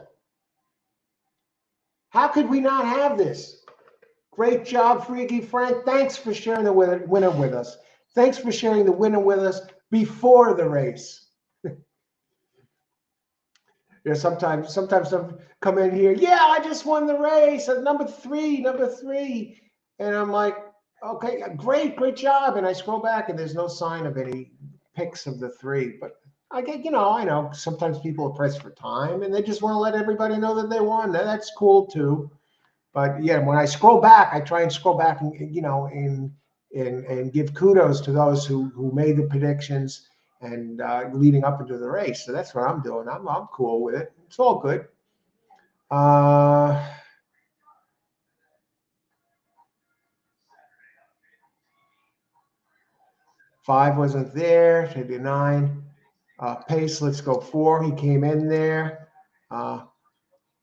How could we not have this? Great job, Freaky Frank. Thanks for sharing the winner with us. Thanks for sharing the winner with us before the race. Yeah, sometimes some come in here. Yeah, I just won the race at number three, and I'm like, okay, great job. And I scroll back, and there's no sign of any picks of the 3. But I know sometimes people are pressed for time, and they just want to let everybody know that they won. That's cool too. But yeah, when I scroll back, I try and scroll back, and and give kudos to those who made the predictions and leading up into the race. So that's what I'm doing. I'm cool with it. It's all good. 5 wasn't there. Maybe 9. Pace, let's go 4. He came in there.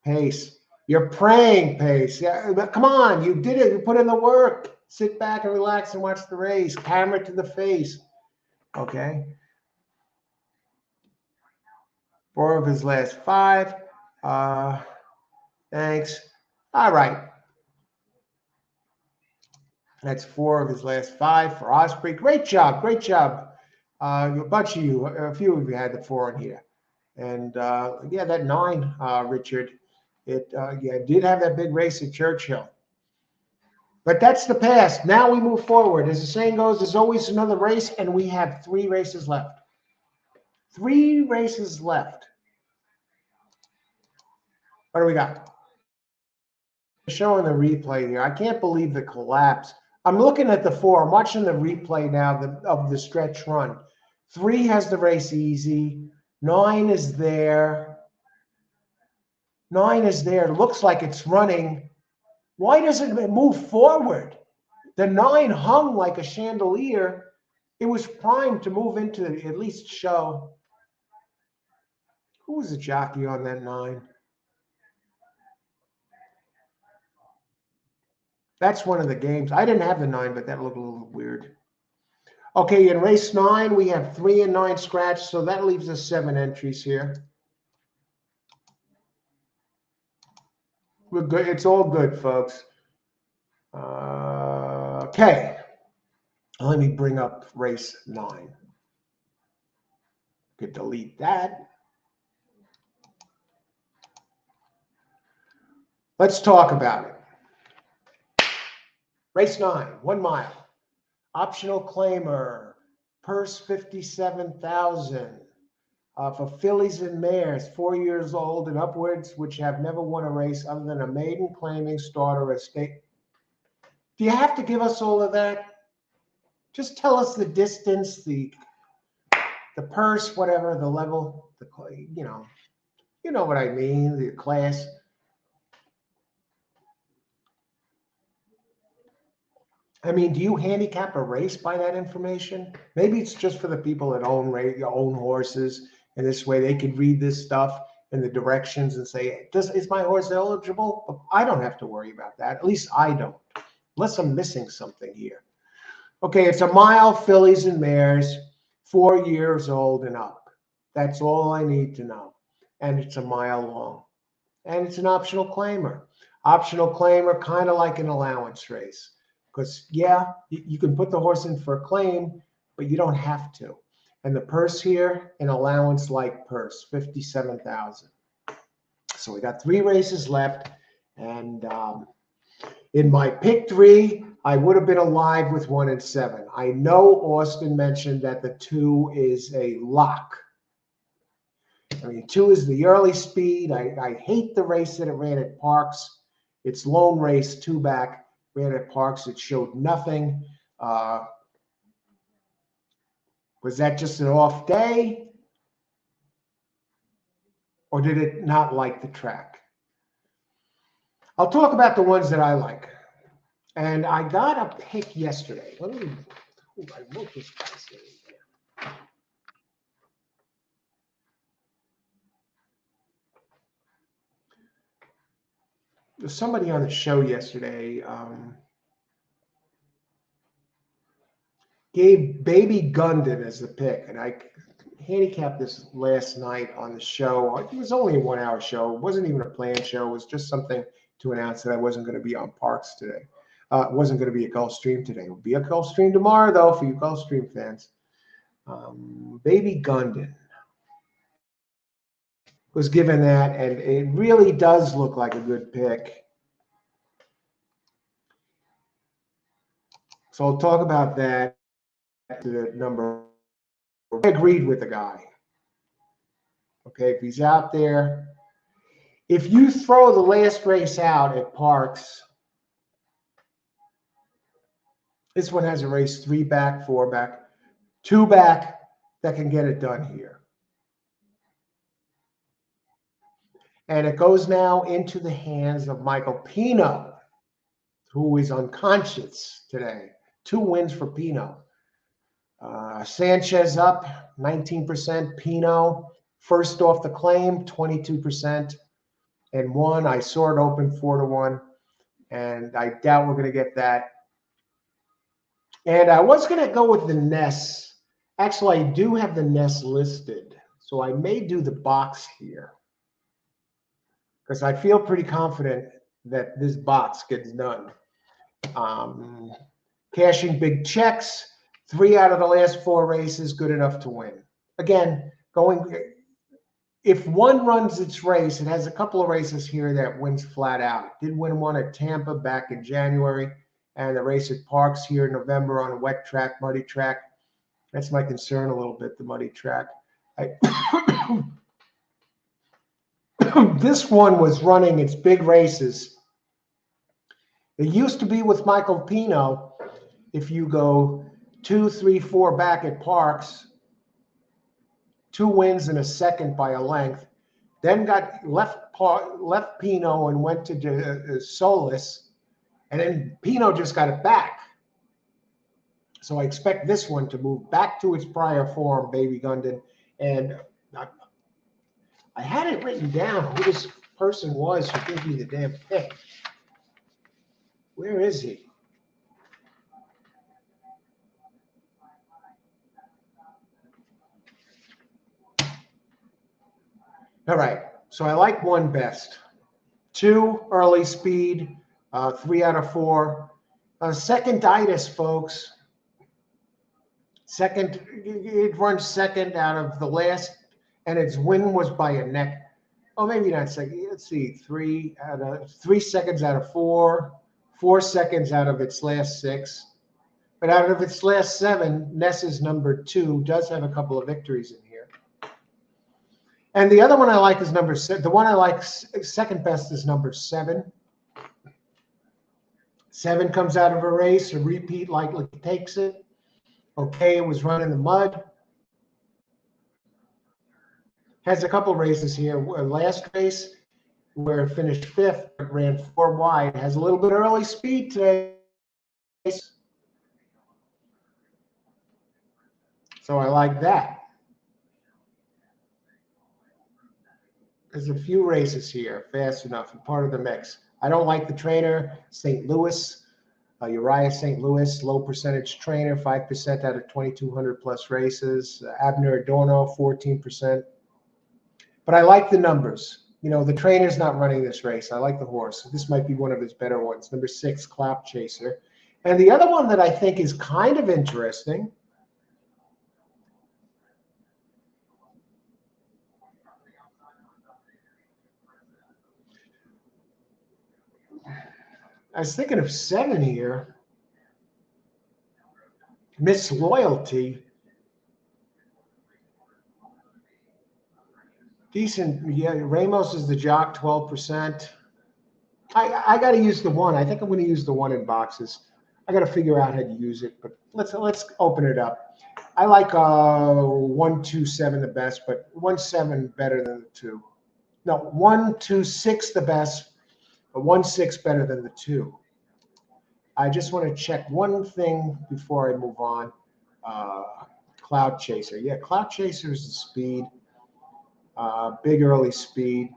Pace, you're praying, Pace. Yeah, but come on, you did it. You put in the work. Sit back and relax and watch the race. Camera to the face. Okay. 4 of his last 5. Thanks. All right. That's 4 of his last 5 for Osprey. Great job. Great job. A bunch of you, a few of you had the 4 in here. And yeah, that 9, Richard, it did have that big race at Churchill. But that's the past. Now we move forward. As the saying goes, there's always another race, and we have 3 races left. 3 races left. What do we got? Showing the replay here. I can't believe the collapse. I'm looking at the 4. I'm watching the replay now of the stretch run. 3 has the race easy. 9 is there. 9 is there. It looks like it's running. Why doesn't it move forward? The 9 hung like a chandelier. It was primed to move into at least show. Who was the jockey on that 9? That's one of the games. I didn't have the 9, but that looked a little weird. Okay, in race 9, we have 3 and 9 scratched, so that leaves us 7 entries here. We're good. It's all good, folks. Okay. Let me bring up race 9. Could delete that. Let's talk about it. Race 9, 1 mile. Optional claimer, purse 57,000 for fillies and mares 4 years old and upwards, which have never won a race other than a maiden claiming starter at state. Do you have to give us all of that? Just tell us the distance, the purse, whatever, the level, you know what I mean, the class. I mean, do you handicap a race by that information? Maybe it's just for the people that own horses, and this way they could read this stuff and the directions and say, is my horse eligible? I don't have to worry about that. At least I don't, unless I'm missing something here. Okay, it's a mile, fillies and mares, 4 years old and up. That's all I need to know. And it's a mile long. And it's an optional claimer. Optional claimer, kind of like an allowance race. Because, yeah, you can put the horse in for a claim, but you don't have to. And the purse here, an allowance-like purse, 57,000. So we got 3 races left. And in my pick 3, I would have been alive with 1 and 7. I know Austin mentioned that the 2 is a lock. I mean, 2 is the early speed. I hate the race that it ran at Parx. It's lone race, 2 back. Ran at Parx. It showed nothing. Was that just an off day? Or did it not like the track? I'll talk about the ones that I like. And I got a pick yesterday. I wrote this guy's name here. There's somebody on the show yesterday gave Baby Gundon as the pick, and I handicapped this last night on the show. It was only a 1-hour show. It wasn't even a planned show. It was just something to announce that I wasn't going to be on Parx today. It wasn't going to be a Gulfstream today. It will be a Gulfstream tomorrow, though, for you Gulfstream fans. Baby Gundon was given that, and it really does look like a good pick. So I'll talk about that. The number. I agreed with the guy. Okay, if he's out there, if you throw the last race out at Parx, This one has a race 3 back, 4 back, 2 back that can get it done here. And it goes now into the hands of Michael Pino, who is unconscious today. 2 wins for Pino. Sanchez up 19%. Pino first off the claim, 22%. And 1. I saw it open 4-1. And I doubt we're going to get that. And I was going to go with the Ness. Actually, I do have the Ness listed. So I may do the box here, because I feel pretty confident that this box gets done. Cashing big checks. 3 out of the last 4 races, good enough to win. Again, if one runs its race, it has a couple of races here that wins flat out. It did win one at Tampa back in January, and the race at Parx here in November on a wet track, muddy track. That's my concern a little bit, the muddy track. This one was running its big races. It used to be with Michael Pino, if you go 2, 3, 4 back at Parx, 2 wins and a second by a length, then got left Pino and went to Solis, and then Pino just got it back. So I expect this one to move back to its prior form, Baby Gundon. And I had it written down who this person was who gave me the damn pick. Where is he? All right, so I like 1 best. 2 early speed, 3 out of 4. Seconditis, folks. Second, it runs second out of the last, and its win was by a neck. Oh, maybe not second. Let's see, 3 seconds out of 4, 4 seconds out of its last 6. But out of its last 7, Ness's number 2 does have a couple of victories in here. And the other one I like is number 7. The one I like second best is number 7. 7 comes out of a race, a repeat likely takes it. Okay, it was running the mud. Has a couple races here. Last race where it finished 5th, it ran 4 wide. Has a little bit early speed today. So I like that. There's a few races here, fast enough, and part of the mix. I don't like the trainer, St. Louis. Uriah St. Louis, low percentage trainer, 5% out of 2,200 plus races. Abner Adorno, 14%. But I like the numbers. You know, the trainer's not running this race. I like the horse. This might be one of his better ones. Number 6, Cloud Chaser. And the other one that I think is kind of interesting, I was thinking of 7 here. Miss Loyalty. Decent. Yeah, Ramos is the jock, 12%. I got to use the 1. I think I'm going to use the 1 in boxes. I got to figure out how to use it, but let's open it up. I like 1, 2, 7 the best, but 1, 7 better than the 2. No, 1, 2, 6 the best, but 1, 6 better than the 2. I just want to check one thing before I move on. Cloud Chaser. Yeah, Cloud Chaser is the speed. Big early speed.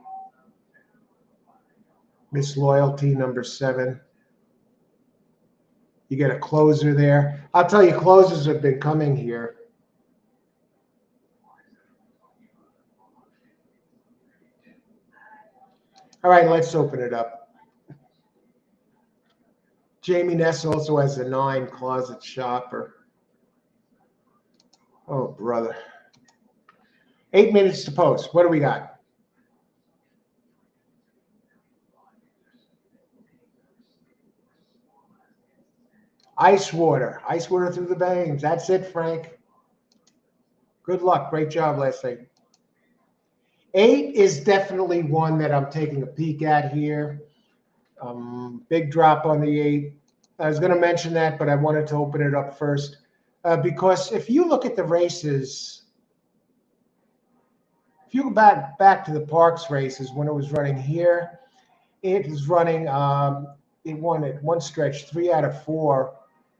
Miss Loyalty, number 7. You get a closer there. I'll tell you, closers have been coming here. All right, let's open it up. Jamie Ness also has a 9, Closet Shopper. Oh, brother. 8 minutes to post. What do we got? Ice water. Ice water through the veins. That's it, Frank. Good luck. Great job last night. 8 is definitely one that I'm taking a peek at here. Big drop on the 8. I was going to mention that, but I wanted to open it up first because if you look at the races, if you go back to the Parx races when it was running here, it was running. It won at one stretch 3 out of 4,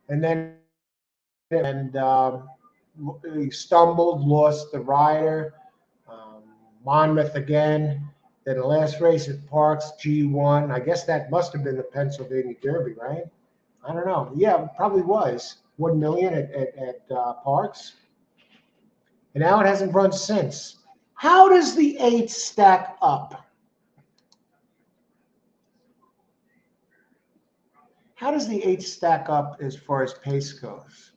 and then he stumbled, lost the rider. Monmouth again. Then the last race at Parx, G1. I guess that must have been the Pennsylvania Derby, right? I don't know. Yeah, it probably was. 1 million at Parx. And now it hasn't run since. How does the 8 stack up? How does the 8 stack up as far as pace goes?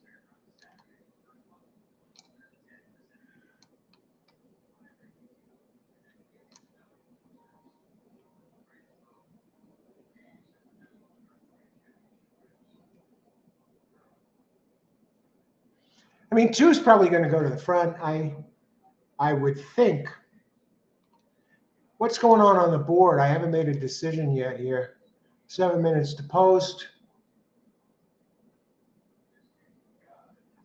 I mean, 2 is probably going to go to the front. I would think. What's going on the board? I haven't made a decision yet here. 7 minutes to post.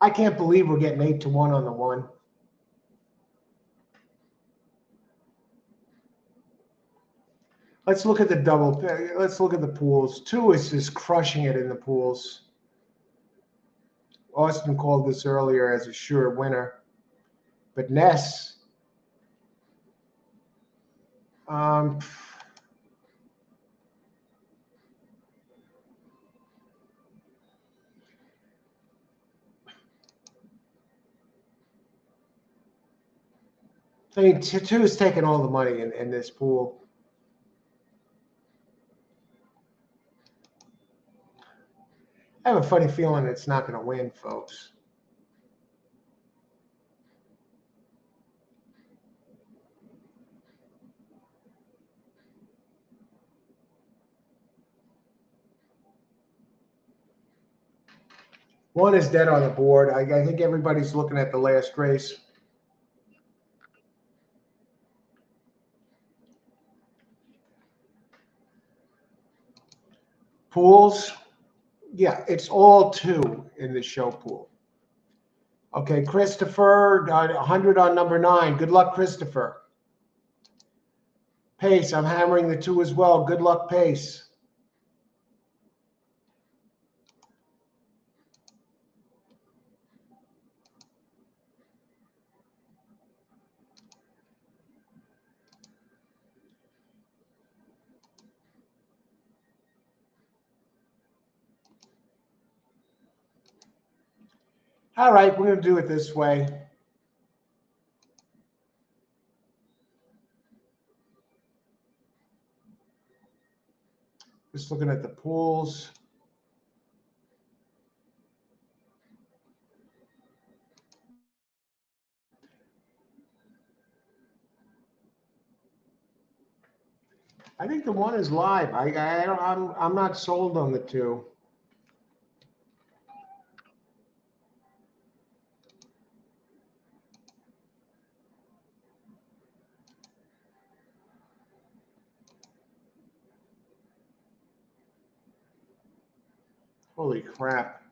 I can't believe we're getting 8-1 on the 1. Let's look at the double. Let's look at the pools. 2 is just crushing it in the pools. Austin called this earlier as a sure winner. But Ness, I mean, 2 is taking all the money in this pool. I have a funny feeling it's not going to win, folks. One is dead on the board. I think everybody's looking at the last race. Pools, yeah, it's all 2 in the show pool. Okay, Christopher, 100 on number 9. Good luck, Christopher. Pace, I'm hammering the 2 as well. Good luck, Pace. All right, we're going to do it this way. Just looking at the pools. I think the 1 is live. I'm not sold on the 2. Holy crap.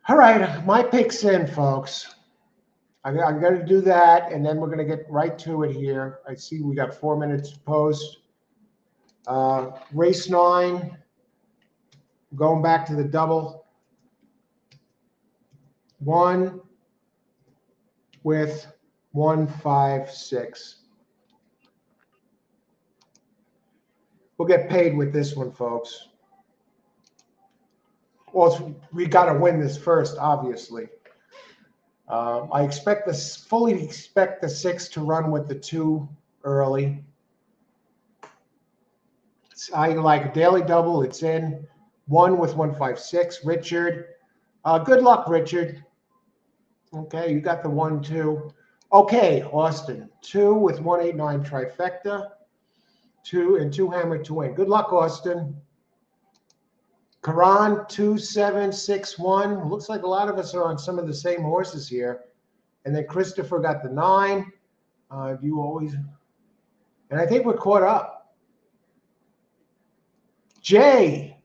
All right, my pick's in, folks. I'm going to do that, and then we're going to get right to it here. I see we got 4 minutes to post. Race 9, going back to the double. 1 with 156. We'll get paid with this one, folks. Well, we got to win this first, obviously. I fully expect the 6 to run with the 2 early. I like a daily double. It's in 1 with 156. Richard, good luck, Richard. Okay, you got the 1, 2. Okay, Austin, 2 with 189 trifecta. 2 and 2 hammer to win. Good luck, Austin. Karan 2761. Looks like a lot of us are on some of the same horses here. And then Christopher got the 9. You always, and I think we're caught up. Jay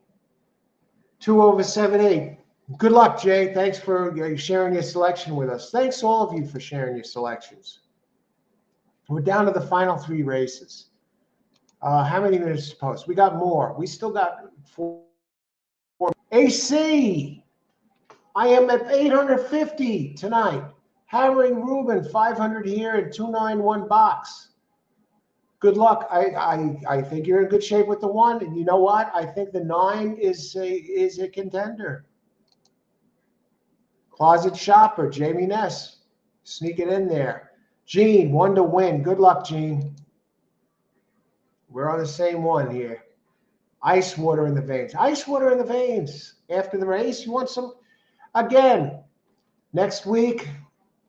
2/78. Good luck, Jay. Thanks for sharing your selection with us. Thanks all of you for sharing your selections. We're down to the final 3 races. How many minutes to post? We got more. We still got 4. AC. I am at 850 tonight. Hammering Ruben 500 here and 291 box. Good luck. I think you're in good shape with the 1, and you know what? I think the 9 is a contender. Closet Shopper, Jamie Ness, sneak it in there. Gene, 1 to win. Good luck, Gene. We're on the same one here. Ice water in the veins. Ice water in the veins. After the race, you want some? Again, next week,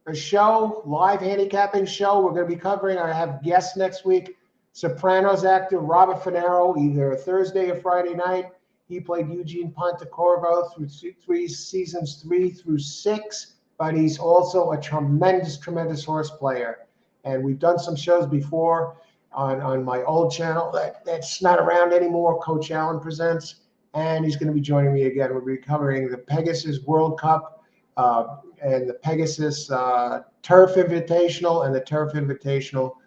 a show, live handicapping show. We're going to be covering, I have guests next week. Sopranos actor Robert Finero, either Thursday or Friday night. He played Eugene Pontecorvo through 3 seasons 3 through 6, but he's also a tremendous, tremendous horse player. And we've done some shows before on my old channel that's not around anymore, Coach Allen Presents, and he's going to be joining me again. We'll be covering the Pegasus World Cup and the Pegasus Turf Invitational and the Turf Invitational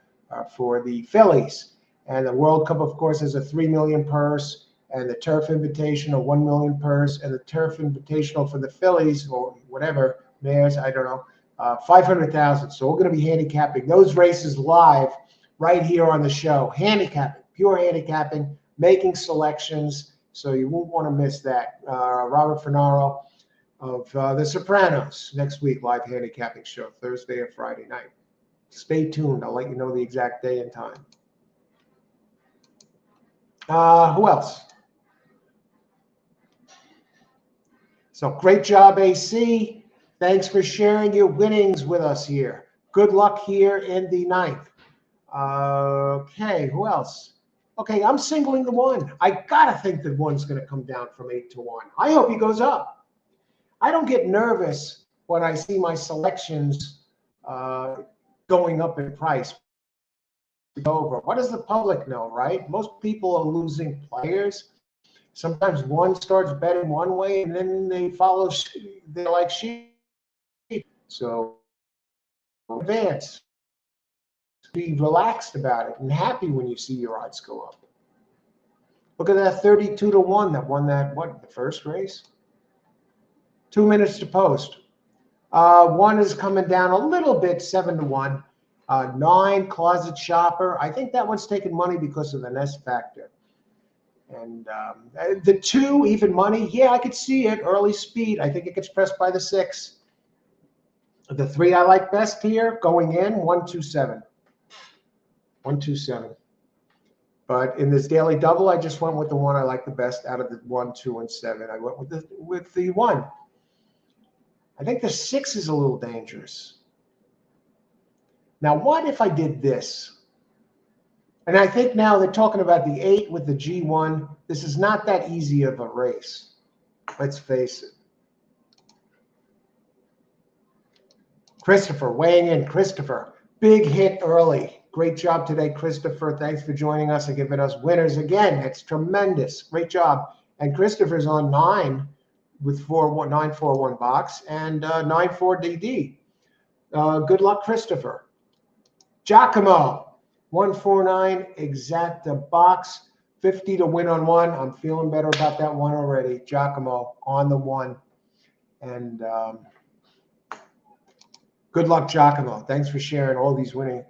for the fillies. And the World Cup, of course, is a $3 million purse. And the Turf Invitational, $1 million purse, and the Turf Invitational for the fillies or whatever mares, I don't know, 500,000. So we're going to be handicapping those races live right here on the show. Handicapping, pure handicapping, making selections. So you won't want to miss that. Robert Finaro of The Sopranos next week, live handicapping show, Thursday or Friday night. Stay tuned. I'll let you know the exact day and time. Who else? So great job, AC. Thanks for sharing your winnings with us here. Good luck here in the 9th. Okay, who else? Okay, I'm singling the 1. I got to think that 1's going to come down from 8 to 1. I hope he goes up. I don't get nervous when I see my selections going up in price. Over. What does the public know, right? Most people are losing players. Sometimes 1 starts betting one way and then they follow. They're like sheep. So advance. Be relaxed about it and happy when you see your odds go up. Look at that 32 to 1 that won that, the first race? 2 minutes to post. 1 is coming down a little bit, 7 to 1. 9, Closet Shopper. I think that one's taking money because of the nest factor. And the 2, even money. Yeah, I could see it. Early speed. I think it gets pressed by the 6. The 3 I like best here going in, 127. 127. But in this daily double, I just went with the 1 I like the best out of the 1, 2, and 7. I went with the 1. I think the 6 is a little dangerous. Now, what if I did this? And I think now they're talking about the 8 with the G1. This is not that easy of a race. Let's face it. Christopher weighing in. Christopher, big hit early. Great job today, Christopher. Thanks for joining us and giving us winners again. It's tremendous. Great job. And Christopher's on 9 with 941 box and 94 DD. Good luck, Christopher. Giacomo, 149 exacta box, 50 to win on 1. I'm feeling better about that 1 already. Giacomo on the 1. And good luck, Giacomo. Thanks for sharing all these winning,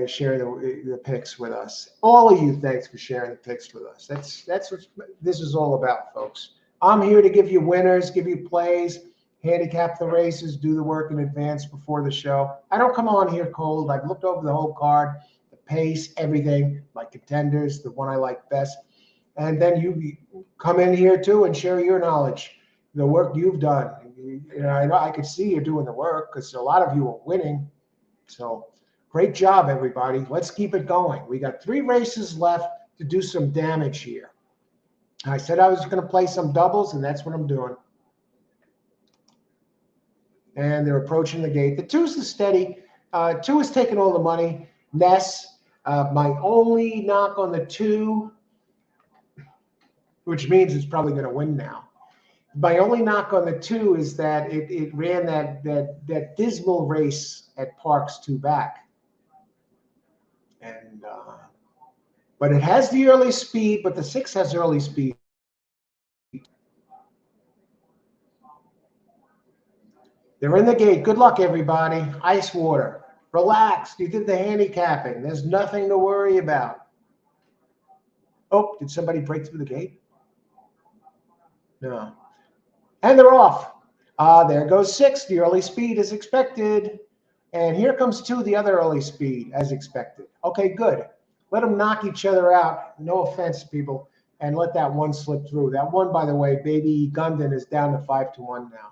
sharing the picks with us. All of you, thanks for sharing the picks with us. That's what this is all about, folks. I'm here to give you winners, give you plays, handicap the races, do the work in advance before the show. I don't come on here cold. I've looked over the whole card, the pace, everything, my contenders, the 1 I like best. And then you come in here too and share your knowledge, the work you've done. I know I could see you're doing the work because a lot of you are winning. So great job, everybody. Let's keep it going. We got 3 races left to do some damage here. I said I was going to play some doubles, and that's what I'm doing. And they're approaching the gate. The 2's the steady. 2 is taking all the money. Ness, my only knock on the 2, which means it's probably going to win now. My only knock on the 2 is that it ran that dismal race at Parx 2 back. And but it has the early speed, but the 6 has early speed. They're in the gate. Good luck, everybody. Ice water. Relax. You did the handicapping. There's nothing to worry about. Oh, did somebody break through the gate? No. And they're off. There goes 6. The early speed is expected. And here comes 2, the other early speed, as expected. Okay, good. Let them knock each other out. No offense, people. And let that 1 slip through. That 1, by the way, Baby Gundon, is down to 5-1 now.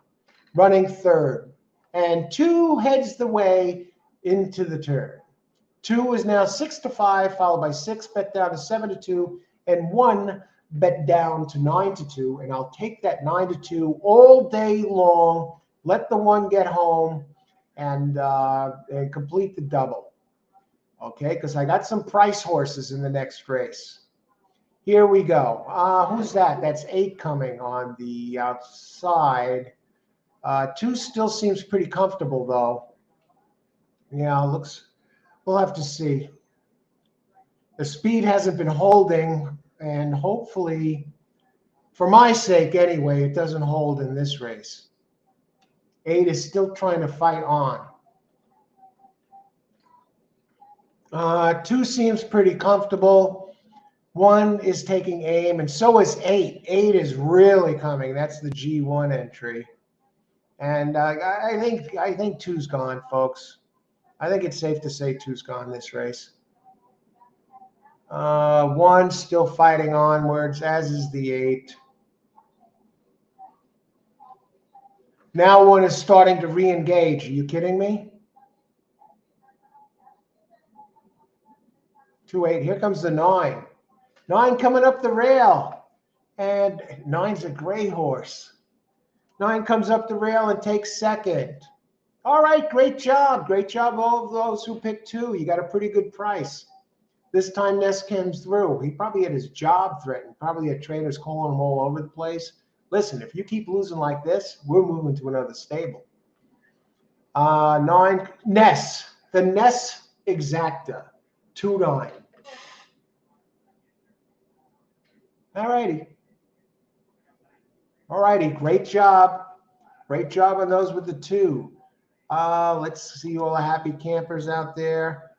Running 3rd. And 2 heads the way into the turn. 2 is now 6-5, followed by 6 bet down to 7-2, and 1 bet down to 9-2. And I'll take that 9-2 all day long. Let the 1 get home and complete the double. Okay, because I got some price horses in the next race. Here we go. Who's that? That's 8 coming on the outside. 2 still seems pretty comfortable, though. Yeah, looks. We'll have to see. The speed hasn't been holding, and hopefully, for my sake anyway, it doesn't hold in this race. 8 is still trying to fight on. 2 seems pretty comfortable. 1 is taking aim, and so is 8. 8 is really coming. That's the G1 entry. And I think 2's gone, folks. I think it's safe to say 2's gone this race. 1 still fighting onwards, as is the 8. Now 1 is starting to re-engage. Are you kidding me? 2-8. Here comes the 9. 9 coming up the rail. And 9's a gray horse. 9 comes up the rail and takes 2nd. All right, great job. Great job, all of those who picked 2. You got a pretty good price. This time Ness comes through. He probably had his job threatened. Probably had trainers calling him all over the place. Listen, if you keep losing like this, we're moving to another stable. 9, Ness. The Ness Exacta. 2-9. All righty. All righty, great job. Great job on those with the 2. Let's see all the happy campers out there.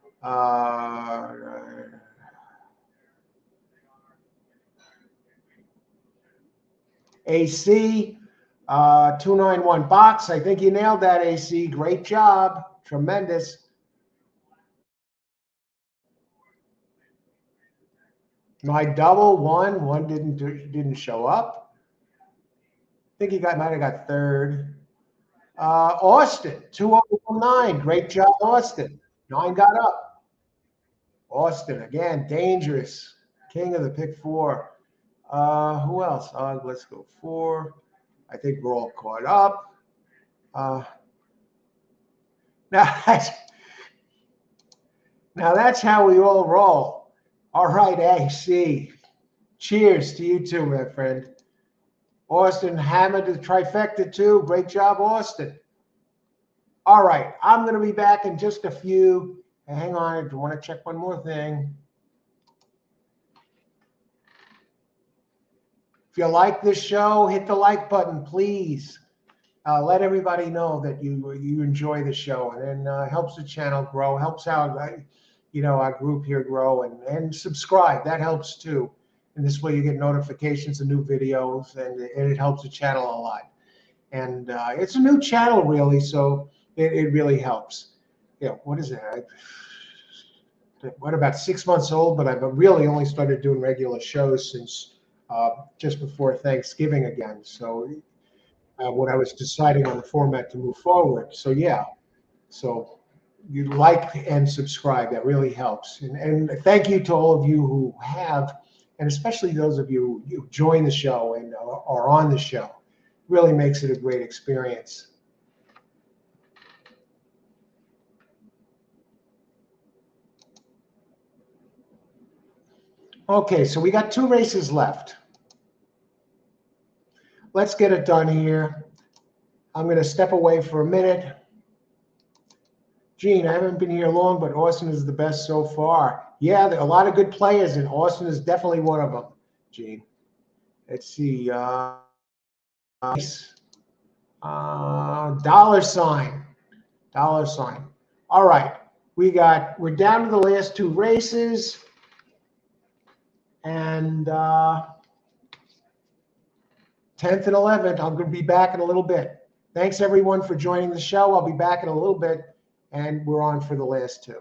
AC, 291 box. I think you nailed that, AC. Great job. Tremendous. My double, 1 didn't show up. I think he might have got 3rd. Austin, 209. Great job, Austin. 9 got up. Austin, again, dangerous. King of the pick 4. Who else? Let's go 4. I think we're all caught up. Now that's how we all roll. All right, AC. Cheers to you too, my friend. Austin hammered the trifecta too. Great job, Austin. All right, I'm going to be back in just a few. Hang on, I want to check one more thing. If you like this show, hit the like button, please. Let everybody know that you enjoy the show, and then helps the channel grow, helps out our group here grow, and subscribe. That helps too. And this way you get notifications of new videos, and it helps the channel a lot. And it's a new channel, really, so it really helps. What is it? What, about 6 months old, but I've really only started doing regular shows since just before Thanksgiving again. So when I was deciding on the format to move forward. So yeah, so you like and subscribe. That really helps. And thank you to all of you who have and especially those of you who join the show and are on the show. Really makes it a great experience. Okay, so we got 2 races left. Let's get it done here. I'm going to step away for a minute. Gene, I haven't been here long, but Austin is the best so far. Yeah, there are a lot of good players, and Austin is definitely one of them, Gene. Let's see. Dollar sign. Dollar sign. All right. We're down to the last 2 races. And 10th and 11th, I'm going to be back in a little bit. Thanks, everyone, for joining the show. I'll be back in a little bit, and we're on for the last 2.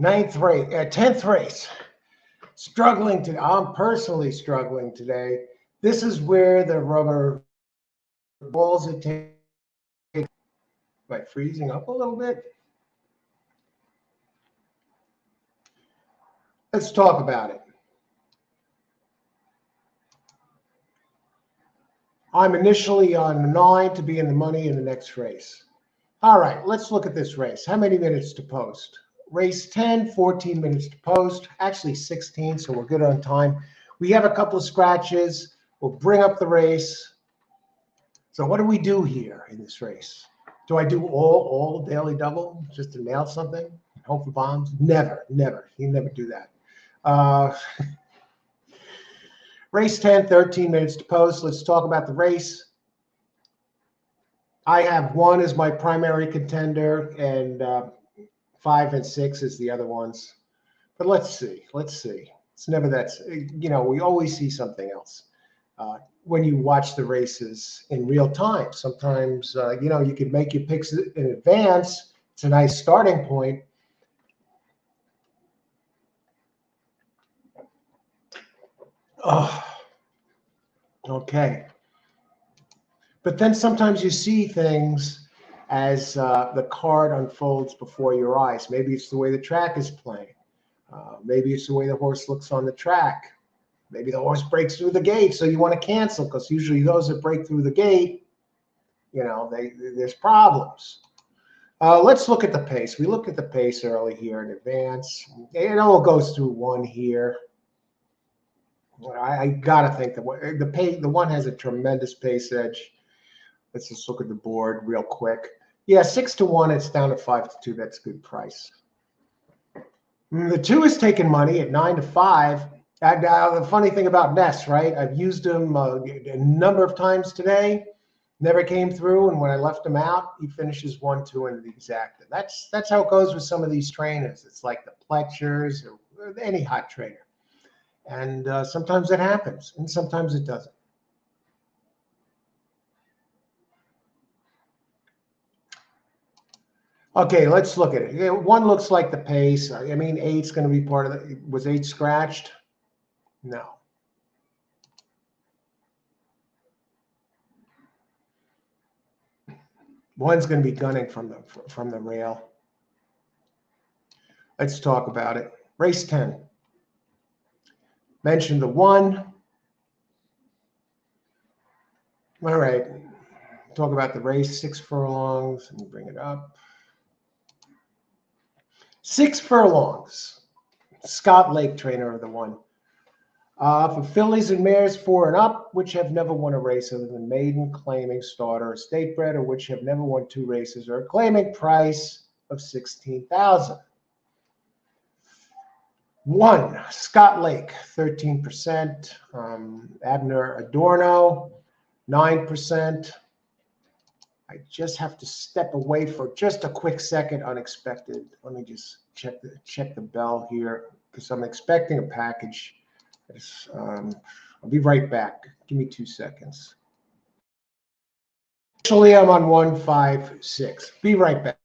Ninth race, 10th race. Struggling to, I'm personally struggling today. This is where the rubber balls it takes by freezing up a little bit. Let's talk about it. I'm initially on 9 to be in the money in the next race. All right, let's look at this race. How many minutes to post? Race 10, 14 minutes to post, actually 16, so we're good on time. We have a couple of scratches. We'll bring up the race. So what do we do here in this race? Do I do all daily double just to nail something? Hope for bombs? Never, never. You never do that. Race 10, 13 minutes to post. Let's talk about the race. I have 1 as my primary contender and 5 and 6 as the other ones. But let's see. It's never that, we always see something else. When you watch the races in real time, sometimes, you can make your picks in advance. It's a nice starting point. Oh, okay. But then sometimes you see things as the card unfolds before your eyes. Maybe it's the way the track is playing. Maybe it's the way the horse looks on the track. Maybe the horse breaks through the gate, so you want to cancel, because usually those that break through the gate, there's problems. Let's look at the pace. We looked at the pace early here in advance. It all goes through 1 here. I gotta think the 1 has a tremendous pace edge. Let's just look at the board real quick. Yeah, 6 to 1. It's down to 5 to 2. That's a good price. The 2 is taking money at 9 to 5. And the funny thing about Ness, right? I've used him a number of times today. Never came through, and when I left him out, he finishes 1, 2 in the exacta. That's how it goes with some of these trainers. It's like the Pletchers or any hot trainer. And sometimes it happens, and sometimes it doesn't. Okay, let's look at it. 1 looks like the pace. I mean, 8's going to be part of it. Was 8 scratched? No. One's going to be gunning from the rail. Let's talk about it. Race 10. Mentioned the 1. All right. Talk about the race. 6 furlongs. Let me bring it up. 6 furlongs. Scott Lake, trainer of the 1. For fillies and mares 4 and up, which have never won a race other than maiden, claiming, starter, or state bred, or which have never won 2 races, or a claiming price of $16,000. 1, Scott Lake, 13%. Abner Adorno, 9%. I just have to step away for just a quick second, unexpected. Let me just check the bell here, because I'm expecting a package. I'll be right back. Give me 2 seconds. Actually, I'm on 156. Be right back.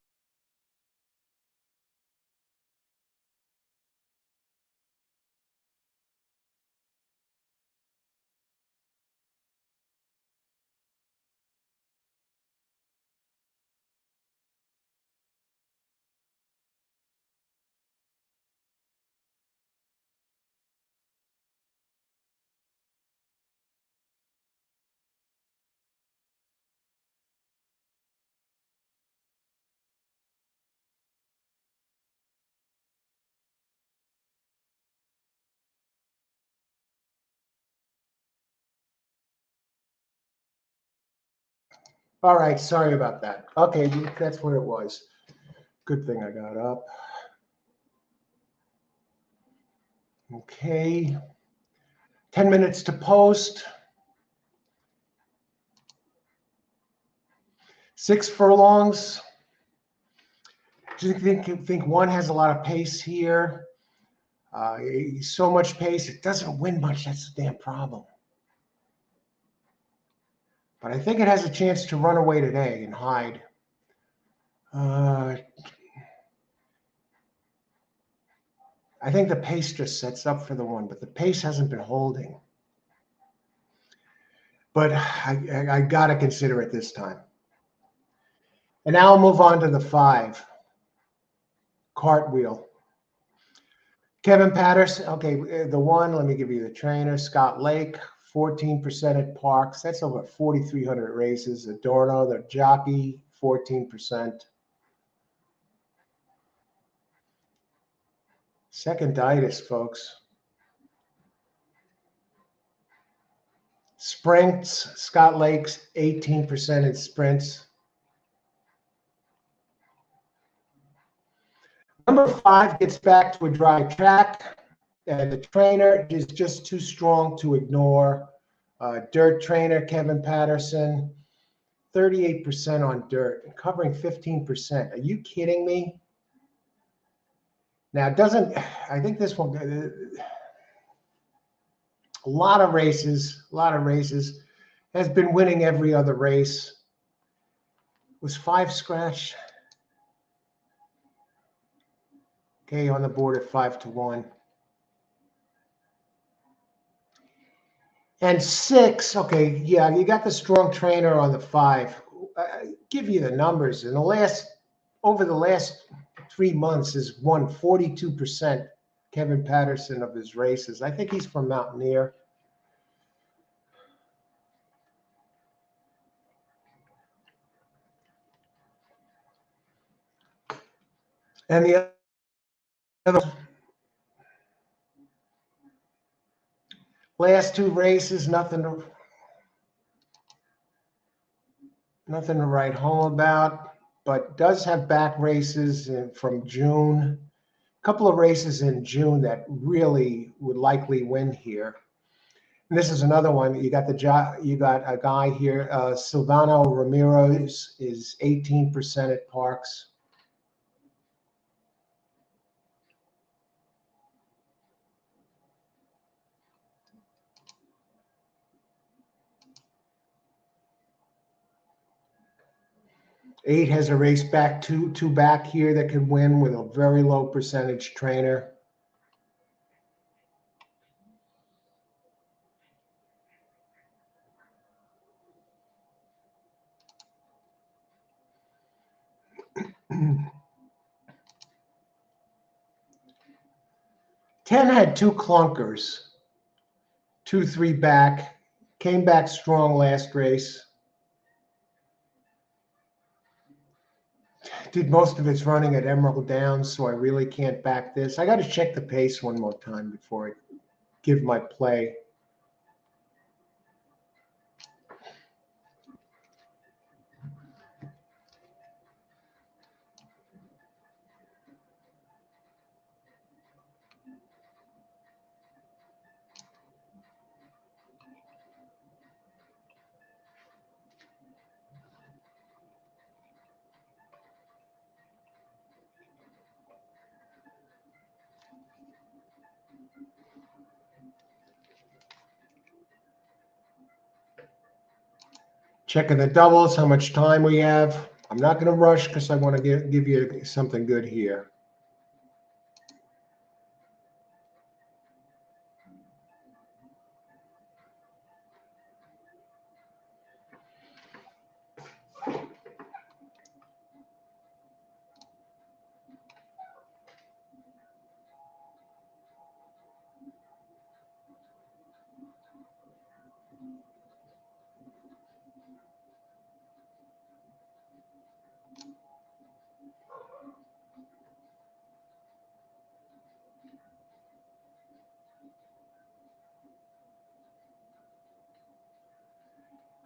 All right, sorry about that. Okay, that's where it was. Good thing I got up. Okay. 10 minutes to post. 6 furlongs. Do you think 1 has a lot of pace here? So much pace, it doesn't win much. That's the damn problem. But I think it has a chance to run away today and hide. I think the pace just sets up for the one, but the pace hasn't been holding. But I got to consider it this time. And now I'll move on to the 5. Cartwheel. Kevin Patterson. Okay, the 1, let me give you the trainer. Scott Lake, 14% at Parx. That's over 4,300 races. Adorno, the jockey, 14%. Seconditis, folks. Sprints, Scott Lake's 18% in sprints. Number 5 gets back to a dry track, and the trainer is just too strong to ignore. Dirt trainer, Kevin Patterson, 38% on dirt, covering 15%. Are you kidding me? Now, I think this one, a lot of races, has been winning every other race. Was 5 scratch? Okay, on the board at 5-1. And 6, okay, yeah, you got the strong trainer on the 5. Give you the numbers. Over the last 3 months, has won 42%. Kevin Patterson of his races. I think he's from Mountaineer. And the other last 2 races, nothing to write home about, but does have back races from June. A couple of races in June that really would likely win here. And this is another one. You got a guy here, Silvano Ramirez is 18% at Parx. Eight has a race back, two back here that can win with a very low percentage trainer. Ten had 2 clunkers, 2-3 back, came back strong last race. Did most of its running at Emerald Downs, so I really can't back this. I got to check the pace one more time before I give my play. Checking the doubles, how much time we have. I'm not going to rush because I want to give you something good here.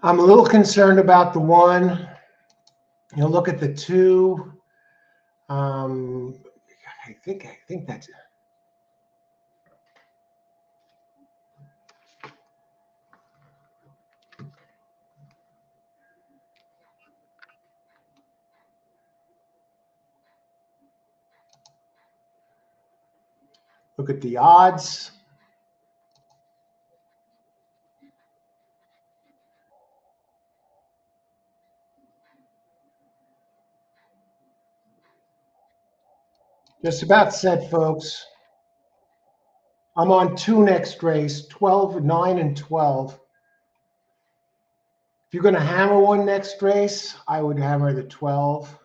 I'm a little concerned about the 1. You'll look at the 2. I think that's it. Look at the odds. Just about set, folks. I'm on 2 next race, 12, 9, and 12. If you're going to hammer one next race, I would hammer the 12.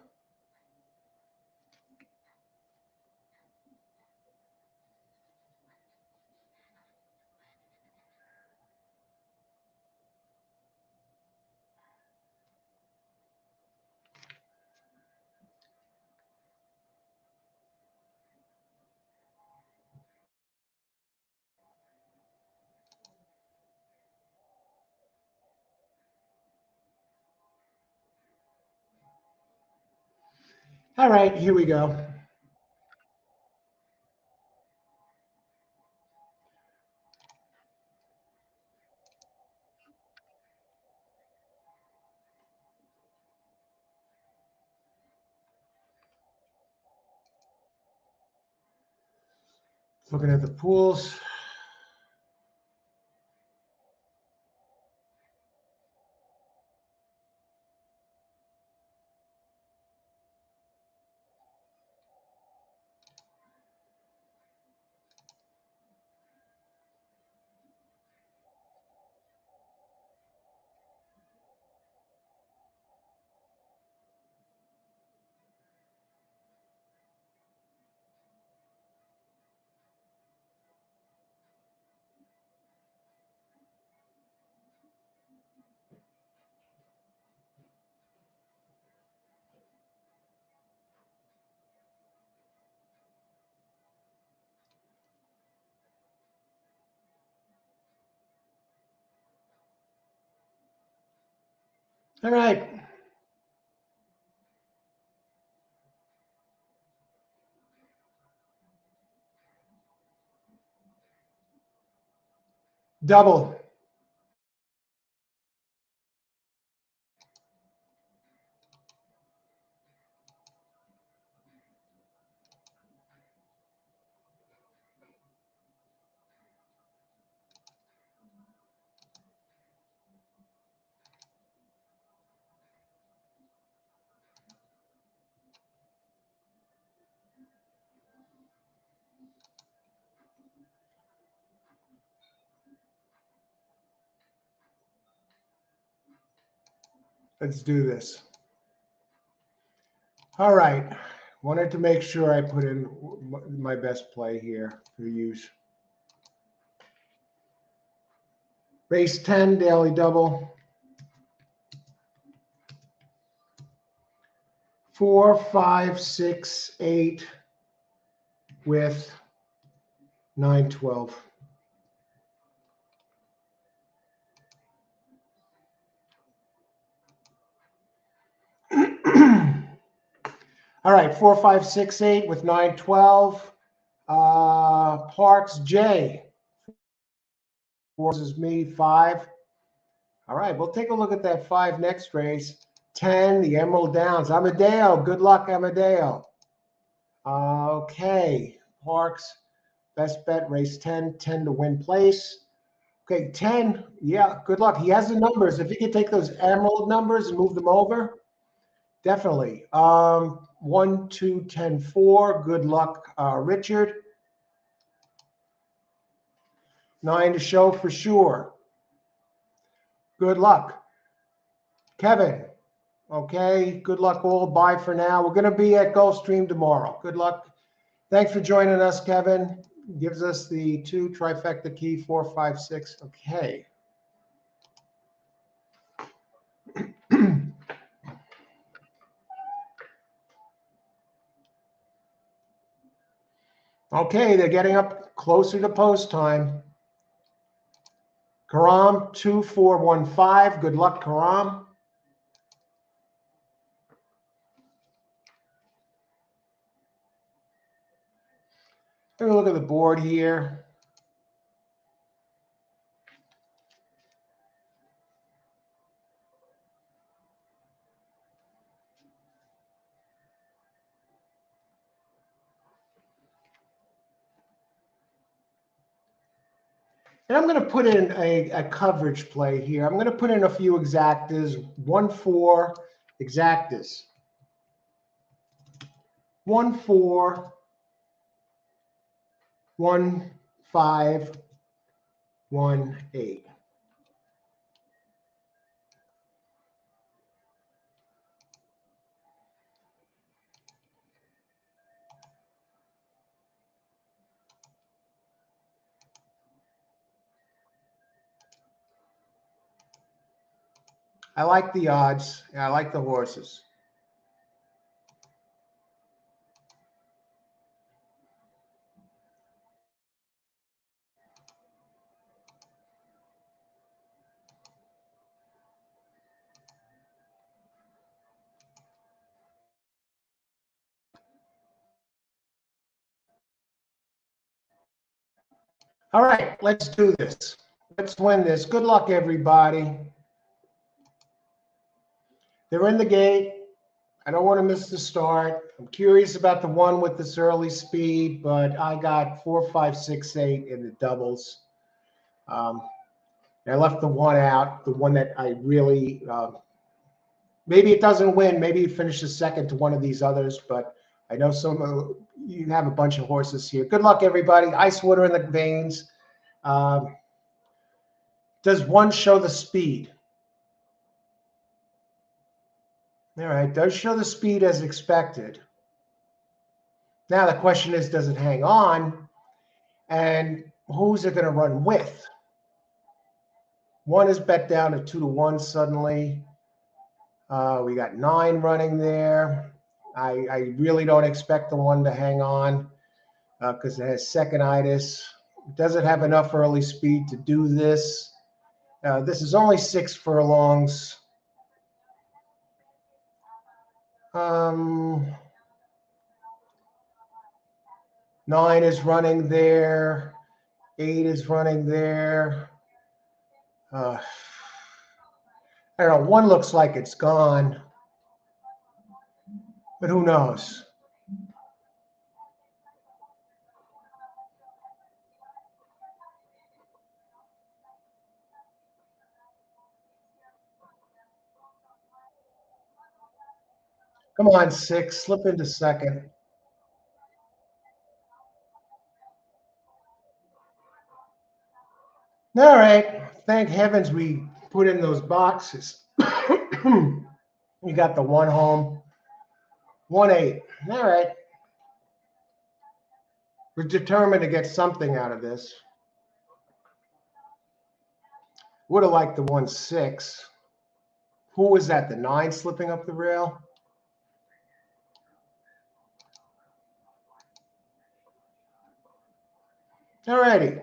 All right, here we go. Looking at the pools. All right. Double. Let's do this. All right. Wanted to make sure I put in my best play here for use. Race 10, daily double. 4, 5, 6, 8 with 9, 12. All right, 4, 5, 6, 8 with 9, 12. Parx J. 4 is me, 5. All right, we'll take a look at that 5 next race. 10, the Emerald Downs. Amadeo, good luck, Amadeo. Okay, Parx, best bet, race 10, 10 to win place. Okay, 10, yeah, good luck. He has the numbers. If he could take those Emerald numbers and move them over, definitely. 1, 2, 10, 4, good luck, Richard. 9 to show for sure. Good luck. Kevin, okay, good luck all. Bye for now. We're going to be at Gulfstream tomorrow. Good luck. Thanks for joining us, Kevin. Gives us the 2 trifecta key, 4, 5, 6. Okay. Okay, they're getting up closer to post time. Karam, 2, 4, 1, 5. Good luck, Karam. Take a look at the board here. And I'm going to put in a coverage play here. I'm going to put in a few exactas. 1, 4 exactas. 1, 4, 1, 518. I like the odds. I like the horses. All right, let's do this. Let's win this. Good luck, everybody. They're in the gate. I don't want to miss the start. I'm curious about the one with this early speed, but I got 4, 5, 6, 8 in the doubles. I left the one out, the one that I really, maybe it doesn't win. Maybe it finishes second to one of these others, but I know you have a bunch of horses here. Good luck, everybody. Ice water in the veins. Does one show the speed? All right, does show the speed as expected. Now the question is, does it hang on? And who's it going to run with? One is bet down to 2-1 suddenly. We got 9 running there. I really don't expect the one to hang on because it has second-itis. Does it have enough early speed to do this? This is only 6 furlongs. 9 is running there. 8 is running there. I don't know. 1 looks like it's gone, but who knows? Come on, 6. Slip into second. All right. Thank heavens we put in those boxes. We got the 1 home. 1-8. All right. We're determined to get something out of this. Would have liked the 1-6. Who was that? The 9 slipping up the rail? All righty.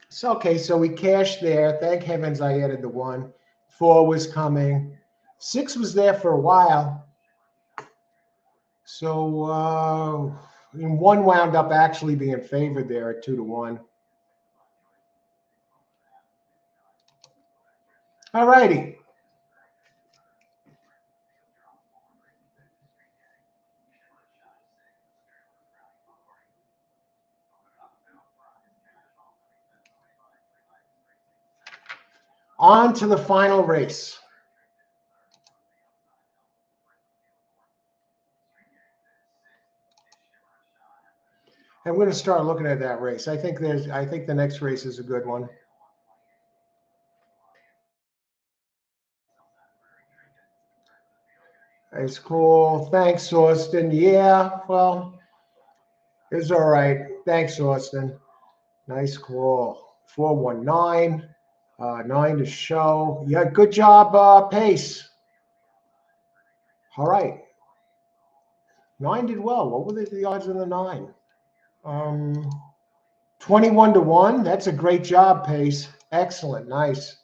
So, okay, so we cashed there. Thank heavens I added the 1. 4 was coming. 6 was there for a while. So, and 1 wound up actually being favored there at 2-1. All righty. On to the final race. I'm going to start looking at that race. I think the next race is a good one. It's cool. Thanks, Austin. Yeah, well, it's all right. Thanks, Austin. Nice call. 419. 9 to show. Yeah, good job, Pace. All right. 9 did well. What were the odds on the 9? 21-1. That's a great job, Pace. Excellent. Nice.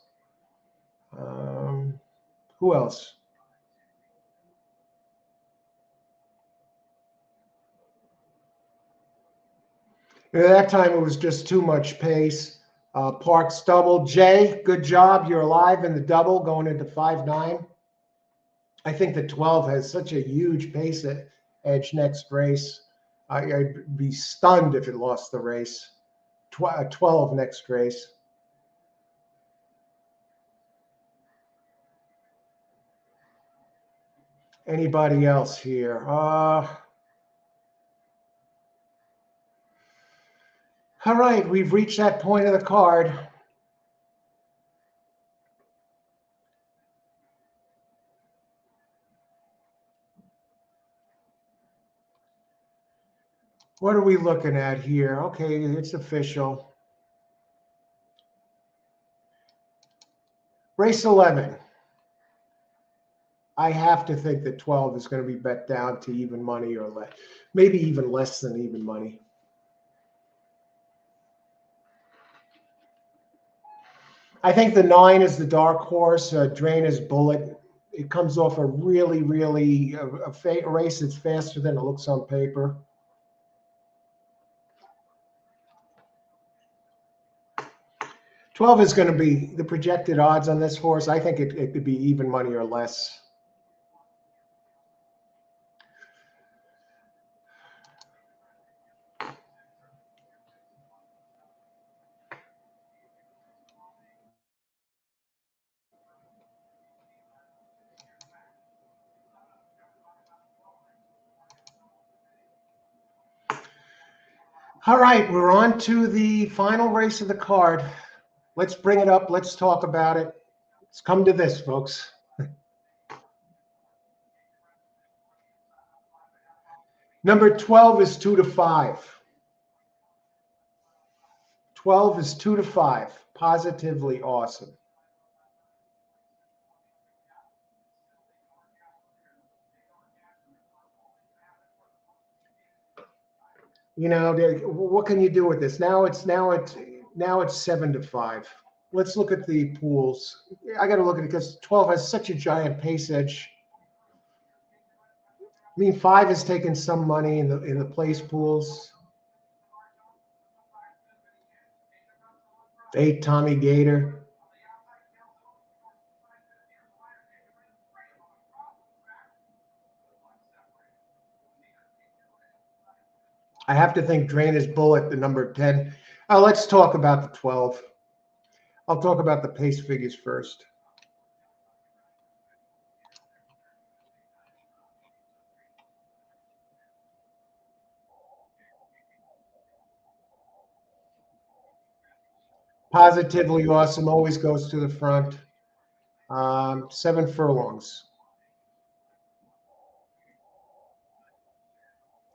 Who else? At that time, it was just too much pace. Parx double. Jay, good job. You're alive in the double going into 5-9. I think the 12 has such a huge pace edge next race. I'd be stunned if it lost the race. 12 next race. Anybody else here? All right, we've reached that point of the card. What are we looking at here? Okay, it's official. Race 11. I have to think that 12 is going to be bet down to even money or less, maybe even less than even money. I think the 9 is the dark horse, Draina's Bullet. It comes off a really, really a race that's faster than it looks on paper. $12 is going to be the projected odds on this horse. I think it could be even money or less. All right, we're on to the final race of the card. Let's bring it up. Let's talk about it. Let's come to this, folks. Number 12 is 2-5. 12 is 2-5. Positively awesome. You know, what can you do with this? Now it's 7-5. Let's look at the pools. I got to look at it because 12 has such a giant pace edge. I mean, 5 has taken some money in the place pools. 8, Tommy Gator. I have to think Draina's Bullet, the number 10. Let's talk about the 12. I'll talk about the pace figures first. Positively awesome, always goes to the front. 7 furlongs.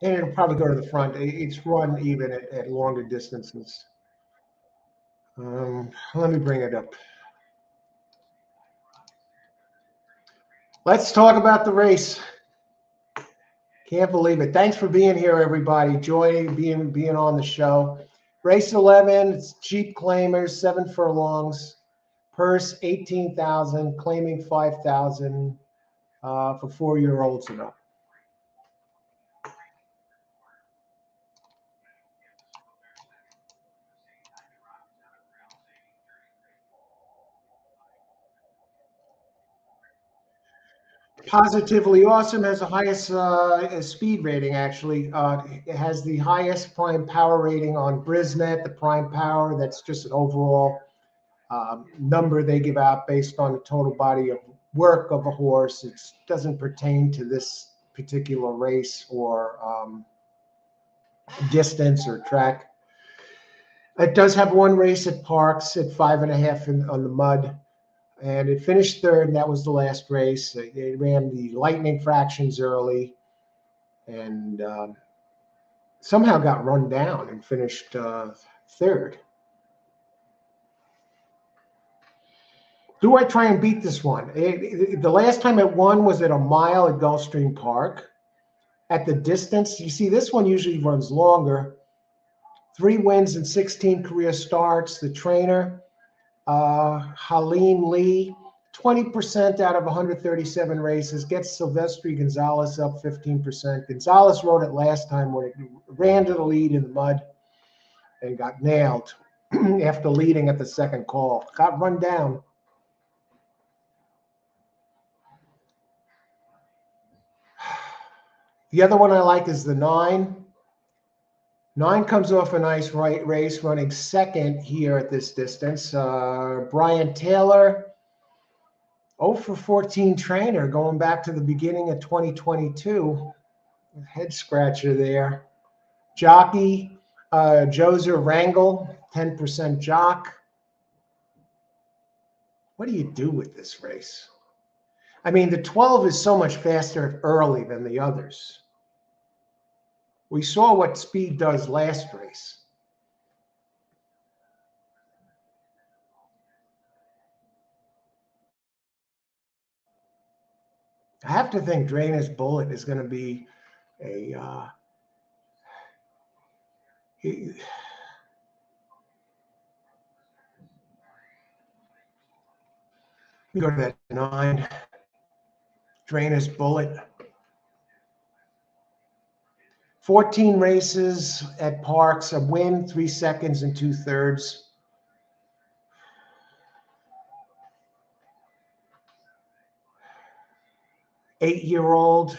And it'll probably go to the front. It's run even at longer distances. Let me bring it up. Let's talk about the race. Can't believe it. Thanks for being here, everybody. Joy being on the show. Race 11, it's cheap claimers, 7 furlongs. Purse 18,000, claiming 5,000 for 4-year-olds and up. Positively Awesome has the highest speed rating, actually. It has the highest prime power rating on Brisnet, the prime power. That's just an overall number they give out based on the total body of work of a horse. It doesn't pertain to this particular race or distance or track. It does have one race at Parx at 5.5 on the mud. And it finished third, and that was the last race. It ran the lightning fractions early and somehow got run down and finished third. Do I try and beat this one? The last time it won was at a mile at Gulfstream Park. At the distance, you see this one usually runs longer. 3 wins and 16 career starts. The trainer, Halim Lee, 20% out of 137 races, gets Silvestri Gonzalez up 15%. Gonzalez rode it last time when it ran to the lead in the mud and got nailed after leading at the second call. Got run down. The other one I like is the 9. 9 comes off a nice race, running second here at this distance. Brian Taylor, 0 for 14 trainer going back to the beginning of 2022. Head scratcher there. Jockey, Joser Wrangle, 10% jock. What do you do with this race? I mean, the 12 is so much faster early than the others. We saw what speed does last race. I have to think Drainer's Bullet is going to be a let me go to that 9. Drainer's Bullet. 14 races at Parx, a win, 3 seconds and 2/3. Eight-year-old.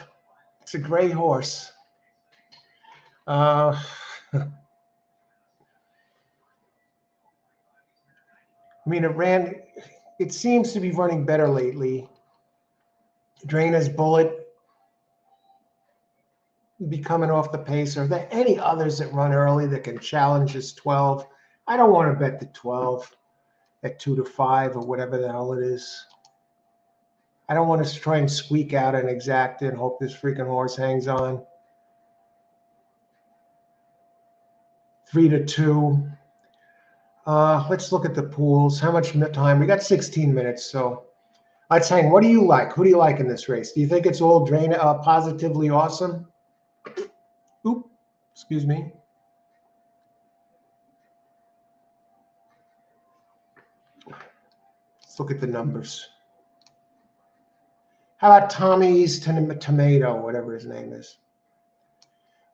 It's a gray horse. I mean, it seems to be running better lately. Drainer's Bullet be coming off the pace. Are there any others that run early that can challenge this 12? I don't want to bet the 12 at 2 to 5 or whatever the hell it is. I don't want to try and squeak out an exacta and hope this freaking horse hangs on. 3 to 2. Let's look at the pools. How much time? We got 16 minutes, so let's hang. What do you like? Who do you like in this race? Do you think it's all positively awesome? Oop, excuse me. Let's look at the numbers. How about Tommy's Tomato, whatever his name is?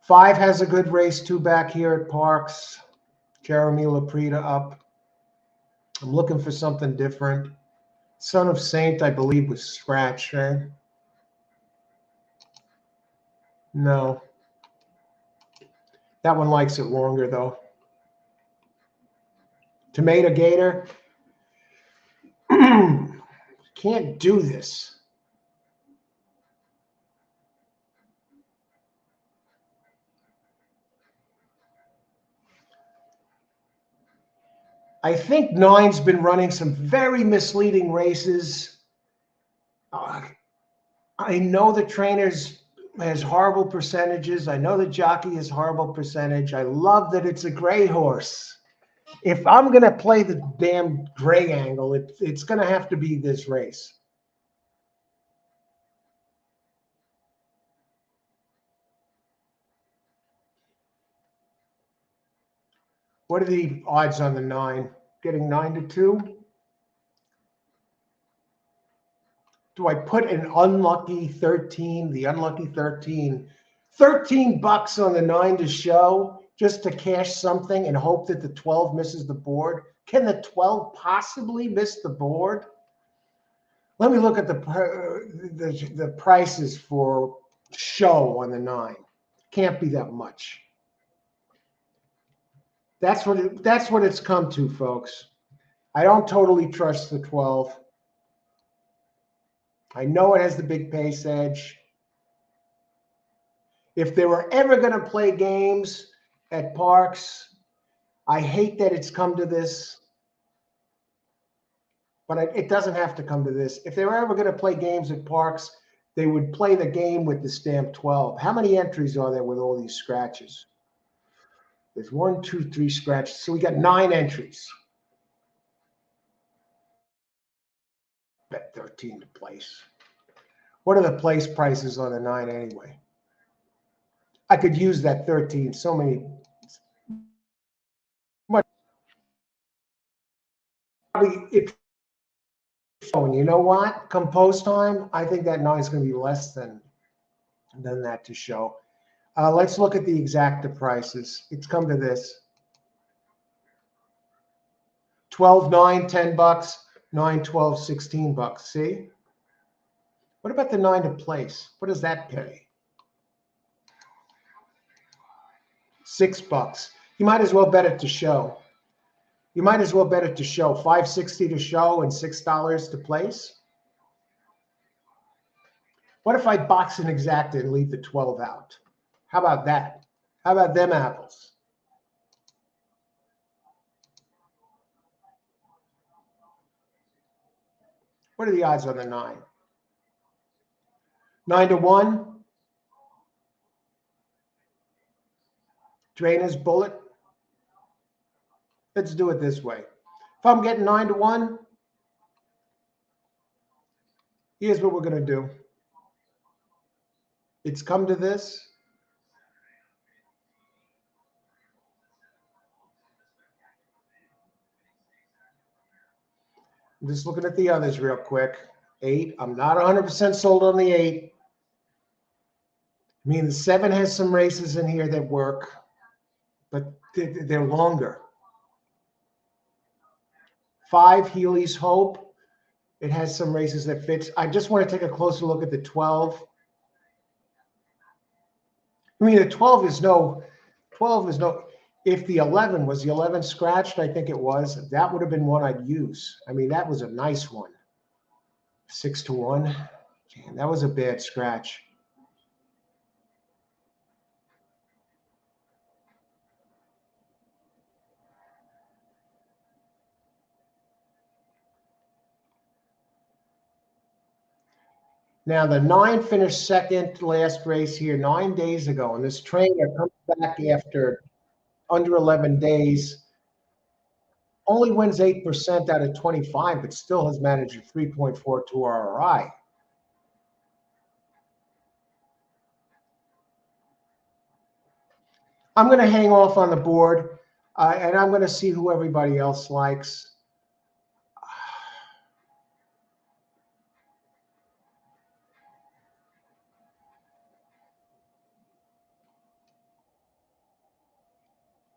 5 has a good race, 2 back here at Parx. Jeremy Laprida up. I'm looking for something different. Son of Saint, I believe, was scratched, right? No. That one likes it longer, though. Tomato Gator. Can't do this. I think 9's been running some very misleading races. I know the trainers has horrible percentages. I know the jockey has horrible percentage. I love that it's a gray horse. If I'm going to play the damn gray angle, it's going to have to be this race. What are the odds on the 9? Getting 9 to 2? Do I put an unlucky 13, the unlucky 13, $13 on the 9 to show just to cash something and hope that the 12 misses the board? Can the 12 possibly miss the board? Let me look at the prices for show on the 9. Can't be that much. That's what it's come to, folks. I don't totally trust the 12. I know it has the big pace edge. If they were ever going to play games at Parx, I hate that it's come to this, but it doesn't have to come to this. If they were ever going to play games at Parx, they would play the game with the stamp 12. How many entries are there with all these scratches? There's 1, 2, 3 scratches. So we got 9 entries. Bet 13 to place. What are the place prices on the 9 anyway? I could use that 13. So many. If you know what? Come post time, I think that 9 is going to be less than that to show. Let's look at the exacta prices. It's come to this. 12, 9, $10. 9, 12, $16. See? What about the 9 to place? What does that pay? $6. You might as well bet it to show. You might as well bet it to show. $5.60 to show and $6 to place. What if I box an exacta and leave the 12 out? How about that? How about them apples? What are the odds on the 9? 9-1. Drainer's bullet. Let's do it this way. If I'm getting 9-1, here's what we're going to do. It's come to this. I'm just looking at the others real quick. 8. I'm not 100% sold on the 8. I mean, the 7 has some races in here that work, but they're longer. 5, Healy's Hope. It has some races that fits. I just want to take a closer look at the 12. I mean, the 12 is no, if the 11 was the 11 scratched, I think it was, that would have been one I'd use. I mean, that was a nice one. 6-1. Man, that was a bad scratch. Now, the 9 finished second last race here 9 days ago, and this trainer comes back after under 11 days, only wins 8% out of 25, but still has managed a 3.42 RRI. I'm going to hang off on the board, and I'm going to see who everybody else likes.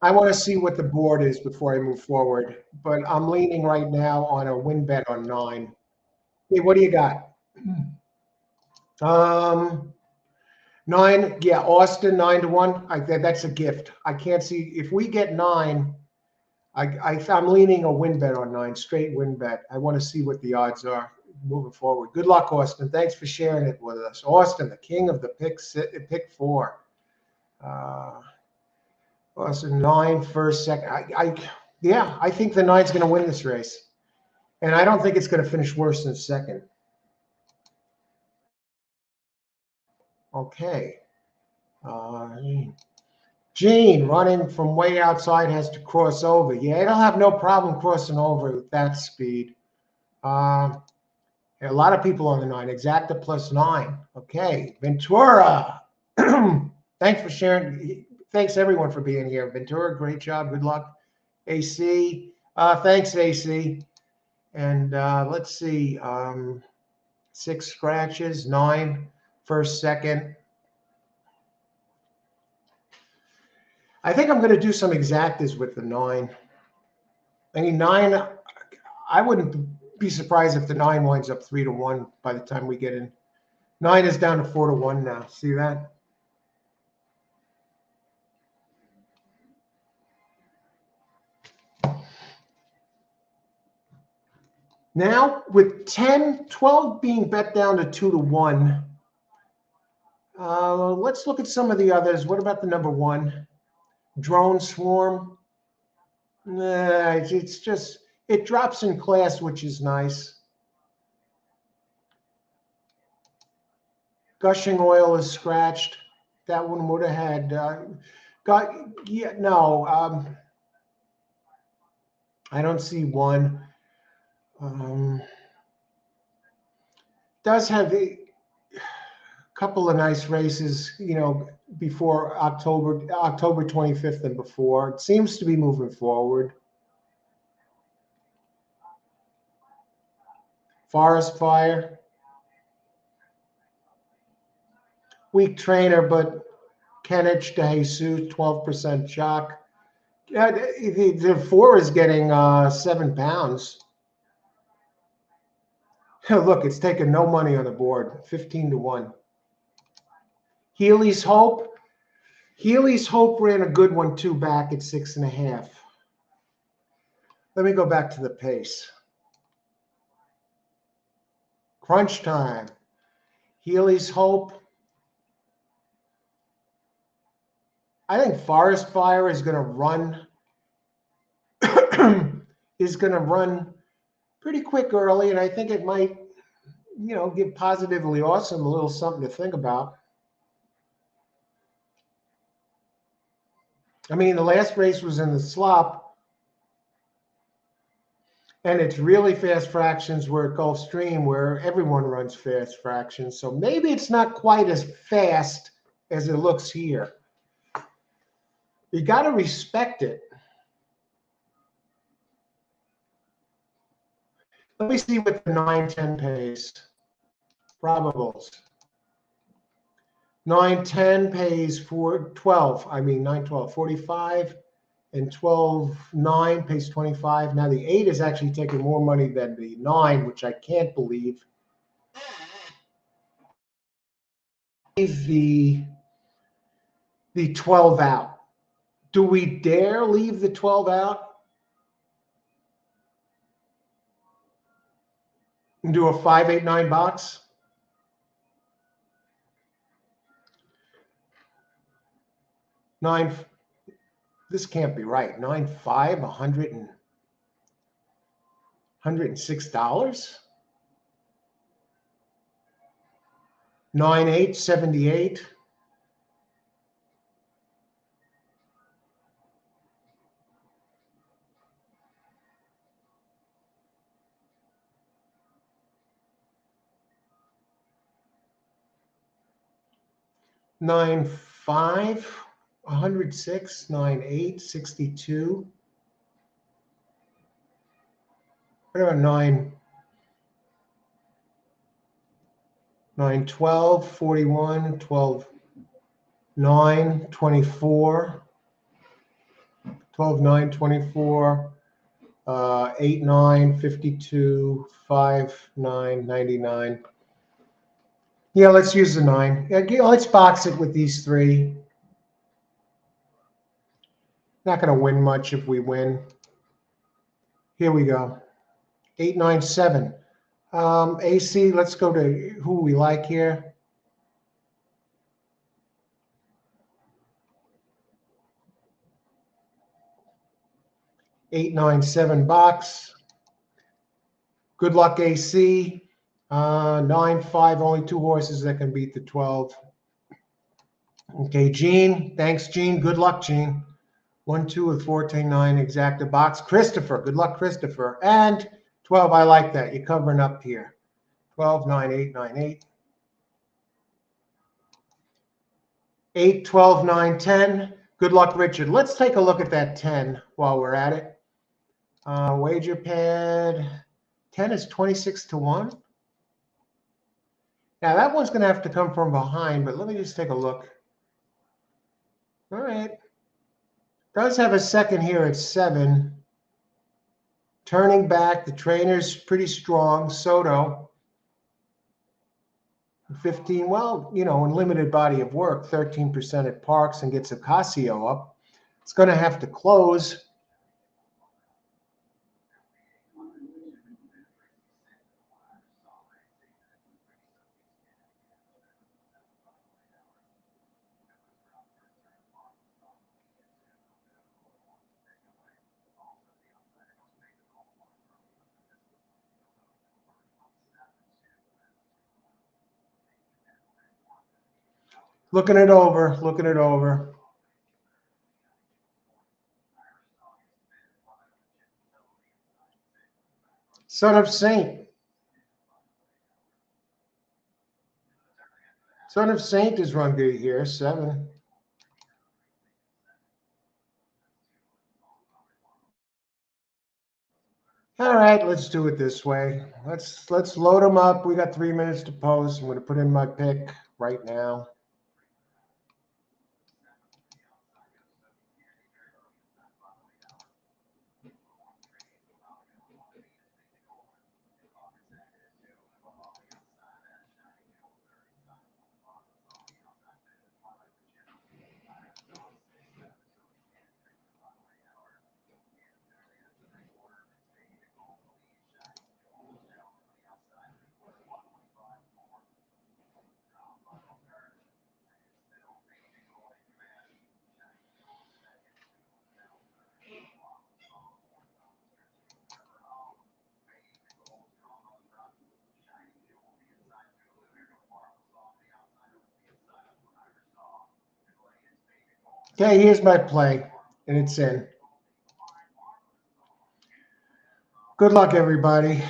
I want to see what the board is before I move forward, but I'm leaning right now on a win bet on 9. Hey, what do you got? 9, yeah, Austin 9-1. That's a gift. I can't see if we get 9. I'm leaning a win bet on 9, straight win bet. I want to see what the odds are moving forward. Good luck, Austin. Thanks for sharing it with us. Austin, the king of the pick 4. Austin 9, first, second. I think the 9's going to win this race, and I don't think it's going to finish worse than second. Okay. Gene running from way outside has to cross over. Yeah, it'll have no problem crossing over with that speed. A lot of people on the 9. Exacta plus 9. Okay. Ventura. Thanks for sharing. Thanks, everyone, for being here. Ventura, great job. Good luck. AC. Thanks, AC. And let's see. 6 scratches. 9. First, second. I think I'm going to do some exactas with the 9. I mean, 9, I wouldn't be surprised if the 9 winds up 3-1 by the time we get in. 9 is down to 4-1 now. See that? Now, with 10, 12 being bet down to 2-1, let's look at some of the others. What about the number 1? Drone Swarm. It's just, it drops in class, which is nice. Gushing Oil is scratched. That one would have had, I don't see 1. Does have a couple of nice races, before October 25th and before. It seems to be moving forward. Forest Fire. Weak trainer, but Kenich de Jesus, 12% shock. Yeah, the 4 is getting 7 pounds. Look, it's taken no money on the board, 15-1. Healy's Hope. Healy's Hope ran a good one too back at 6.5. Let me go back to the pace. Crunch time. Healy's Hope. I think Forest Fire is going to run pretty quick early, and I think it might, give Positively Awesome a little something to think about. I mean, the last race was in the slop, and it's really fast fractions. We're at Gulfstream, where everyone runs fast fractions. So maybe it's not quite as fast as it looks here. You got to respect it. Let me see what the 9-10 pays. Probables. 9-10 pays for 12. I mean, 9-12, 45, and 12-9 pays 25. Now the 8 is actually taking more money than the 9, which I can't believe. Leave the 12 out. Do we dare leave the 12 out and do a 5-8-9 box? Nine. This can't be right. 9-5, $106. 9-8, 78. $9-5, 106, 9-8, 62. What about 9-12, 41, 12-9, 24, 12-9, 24, 8-9, 52, 5-9, 99. Yeah, let's use the 9. Yeah, let's box it with these 3. Not going to win much if we win. Here we go. 8-9-7. AC, let's go to who we like here. Eight, 9, 7 box. Good luck, AC. 9-5, only 2 horses that can beat the 12. Okay, Gene. Thanks, Gene. Good luck, Gene. 1-2 with 14-9 exacta box. Christopher. Good luck, Christopher. And 12, I like that. You're covering up here. 12, 9, 8, 9, 8. 8, 12, 9, 10. Good luck, Richard. Let's take a look at that 10 while we're at it. Wager pad. 10 is 26-1. Now, that one's going to have to come from behind, but let me just take a look. All right. Does have a second here at 7. Turning back, the trainer's pretty strong. Soto. 15, well, in limited body of work, 13% at Parx and gets Ocasio up. It's going to have to close. Looking it over. Son of Saint. Son of Saint is run good here, 7. All right, let's do it this way. Let's load them up. We got 3 minutes to post. I'm going to put in my pick right now. Okay, here's my play, and it's in. Good luck, everybody.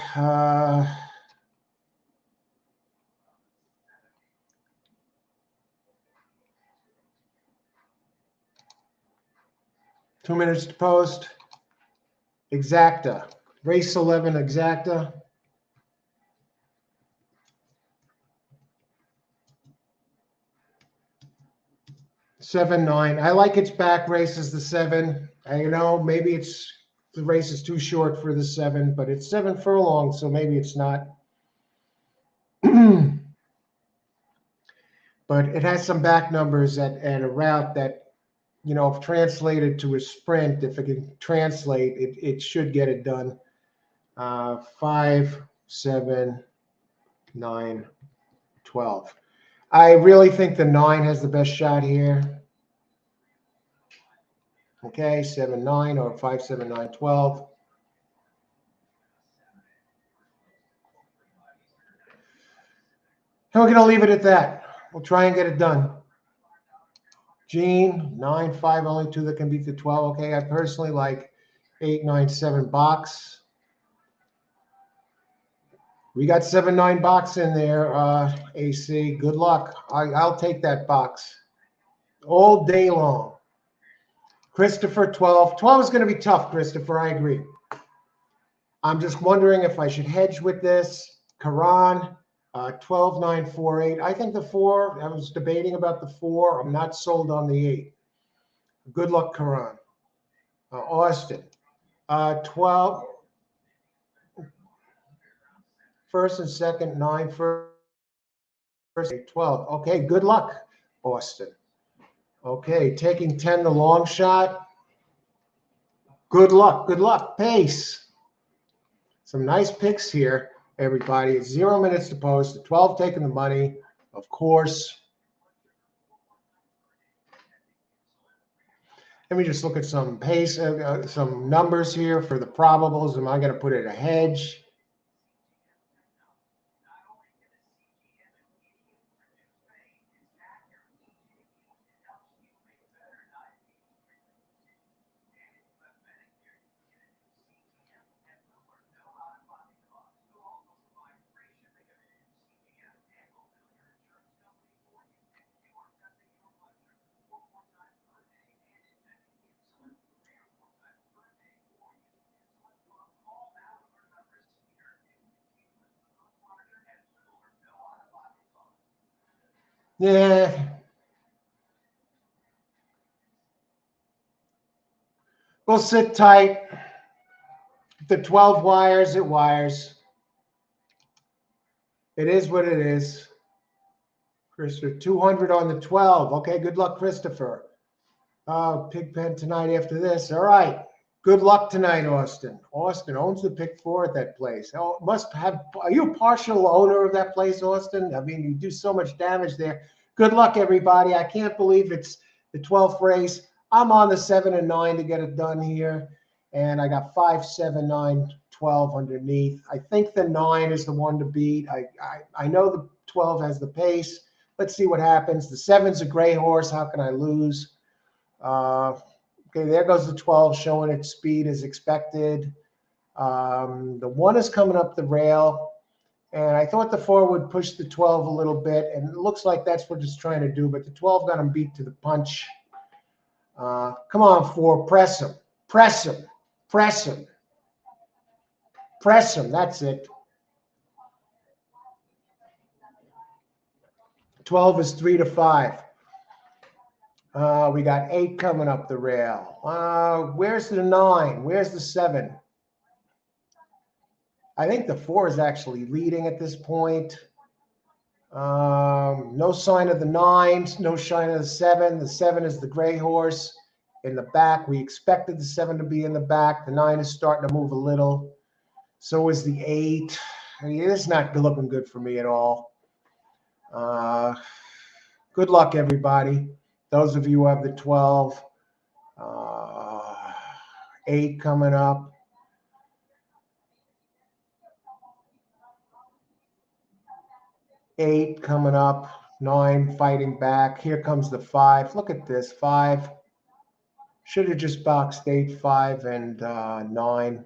2 minutes to post. Exacta. Race 11 exacta. 7-9. I like its back races, the 7. You know, maybe the race is too short for the 7, but it's 7 furlongs, so maybe it's not. But it has some back numbers at a route that, you know, if translated to a sprint, if it can translate, it should get it done. 5, 7, 9, 12. I really think the 9 has the best shot here. Okay, 7, 9 or 5, 7, 9, 12. And we're going to leave it at that. We'll try and get it done. Gene, 9, 5, only 2 that can beat the 12. Okay, I personally like 8, 9, 7 box. We got 7, 9 box in there, AC. Good luck. I'll take that box all day long. Christopher, 12. 12 is going to be tough, Christopher. I agree. I'm just wondering if I should hedge with this. Karan, 12, 9, 4, 8. I think the 4, I was debating about the 4. I'm not sold on the 8. Good luck, Karan. Austin, 12. First and second, 9, first, 8, 12. Okay, good luck, Austin. Okay, taking 10, the long shot. Good luck, good luck. Pace. Some nice picks here, everybody. 0 minutes to post. The 12 taking the money, of course. Let me just look at some pace, some numbers here for the probables. Am I going to put it a hedge? Yeah. We'll sit tight. If the 12 wires, it wires. It is what it is. Christopher, 200 on the 12. Okay, good luck, Christopher. Pigpen tonight after this. All right. Good luck tonight, Austin. Austin owns the pick 4 at that place. Oh, are you a partial owner of that place, Austin? I mean, you do so much damage there. Good luck, everybody. I can't believe it's the 12th race. I'm on the 7 and 9 to get it done here. And I got 5, 7, 9, 12 underneath. I think the 9 is the one to beat. I know the 12 has the pace. Let's see what happens. The 7's a gray horse. How can I lose? Okay, there goes the 12 showing its speed as expected. The 1 is coming up the rail. And I thought the 4 would push the 12 a little bit. And it looks like that's what it's trying to do. But the 12 got him beat to the punch. Come on, 4. Press him. Press him. Press him. Press him. That's it. 12 is 3 to 5. We got 8 coming up the rail. Where's the 9? Where's the 7? I think the 4 is actually leading at this point. No sign of the 9, no sign of the 7. The 7 is the gray horse in the back. We expected the 7 to be in the back. The 9 is starting to move a little. So is the 8. I mean, it's not looking good for me at all. Good luck, everybody. Those of you who have the 12. 8 coming up. 8 coming up. 9 fighting back. Here comes the 5. Look at this. 5. Should have just boxed 8, 5, and 9.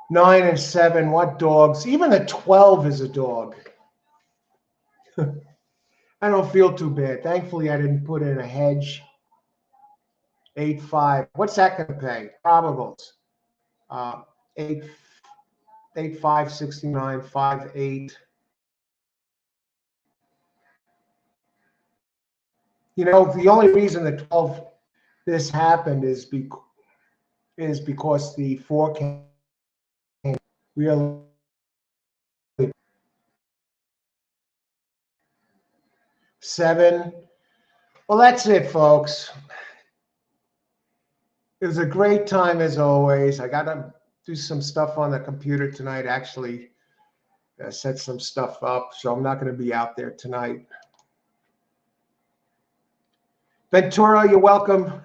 Nine and 7, what dogs? Even a 12 is a dog. I don't feel too bad. Thankfully, I didn't put in a hedge. 8, 5. What's that going to pay? Probables. 8, 8, 5, 69, 5, 8. You know, the only reason the 12 this happened is because the 4 came really. Seven. Well, that's it, folks. It was a great time as always. I got to do some stuff on the computer tonight. Actually, set some stuff up, so I'm not going to be out there tonight. Ventura, you're welcome.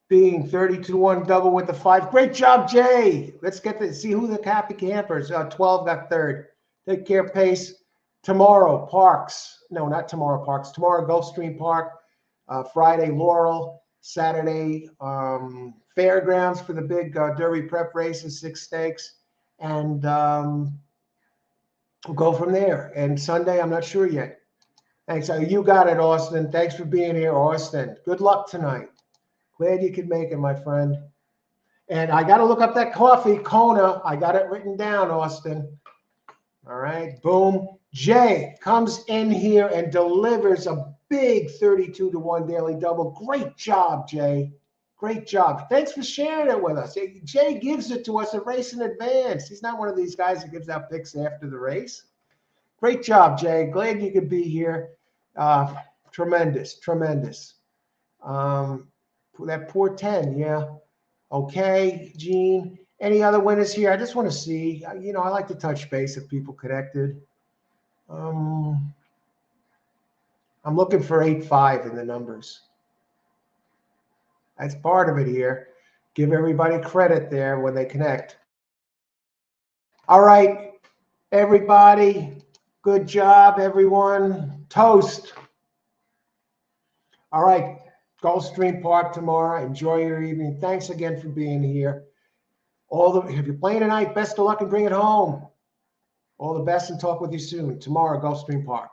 Being 32-1 double with the 5. Great job, Jay. Let's get to see who the happy campers. 12 got third. Take care, Pace. Tomorrow, Parx. No, not tomorrow, Parx. Tomorrow, Gulfstream Park. Friday, Laurel. Saturday, Fairgrounds for the big Derby prep races, 6 stakes. And we'll go from there. And Sunday, I'm not sure yet. Thanks. You got it, Austin. Thanks for being here, Austin. Good luck tonight. Glad you could make it, my friend. And I got to look up that coffee, Kona. I got it written down, Austin. All right, boom. Jay comes in here and delivers a big 32-1 daily double. Great job, Jay. Great job. Thanks for sharing it with us. Jay gives it to us a race in advance. He's not one of these guys that gives out picks after the race. Great job, Jay. Glad you could be here. Tremendous, tremendous. That poor 10, yeah. Okay, Gene. Any other winners here? I just want to see. You know, I like to touch base if people connected. I'm looking for 8-5 in the numbers. That's part of it here. Give everybody credit there when they connect. All right, everybody. Good job, everyone. Toast. All right. Gulfstream Park tomorrow. Enjoy your evening. Thanks again for being here. If you're playing tonight, best of luck and bring it home. All the best and talk with you soon. Tomorrow, Gulfstream Park.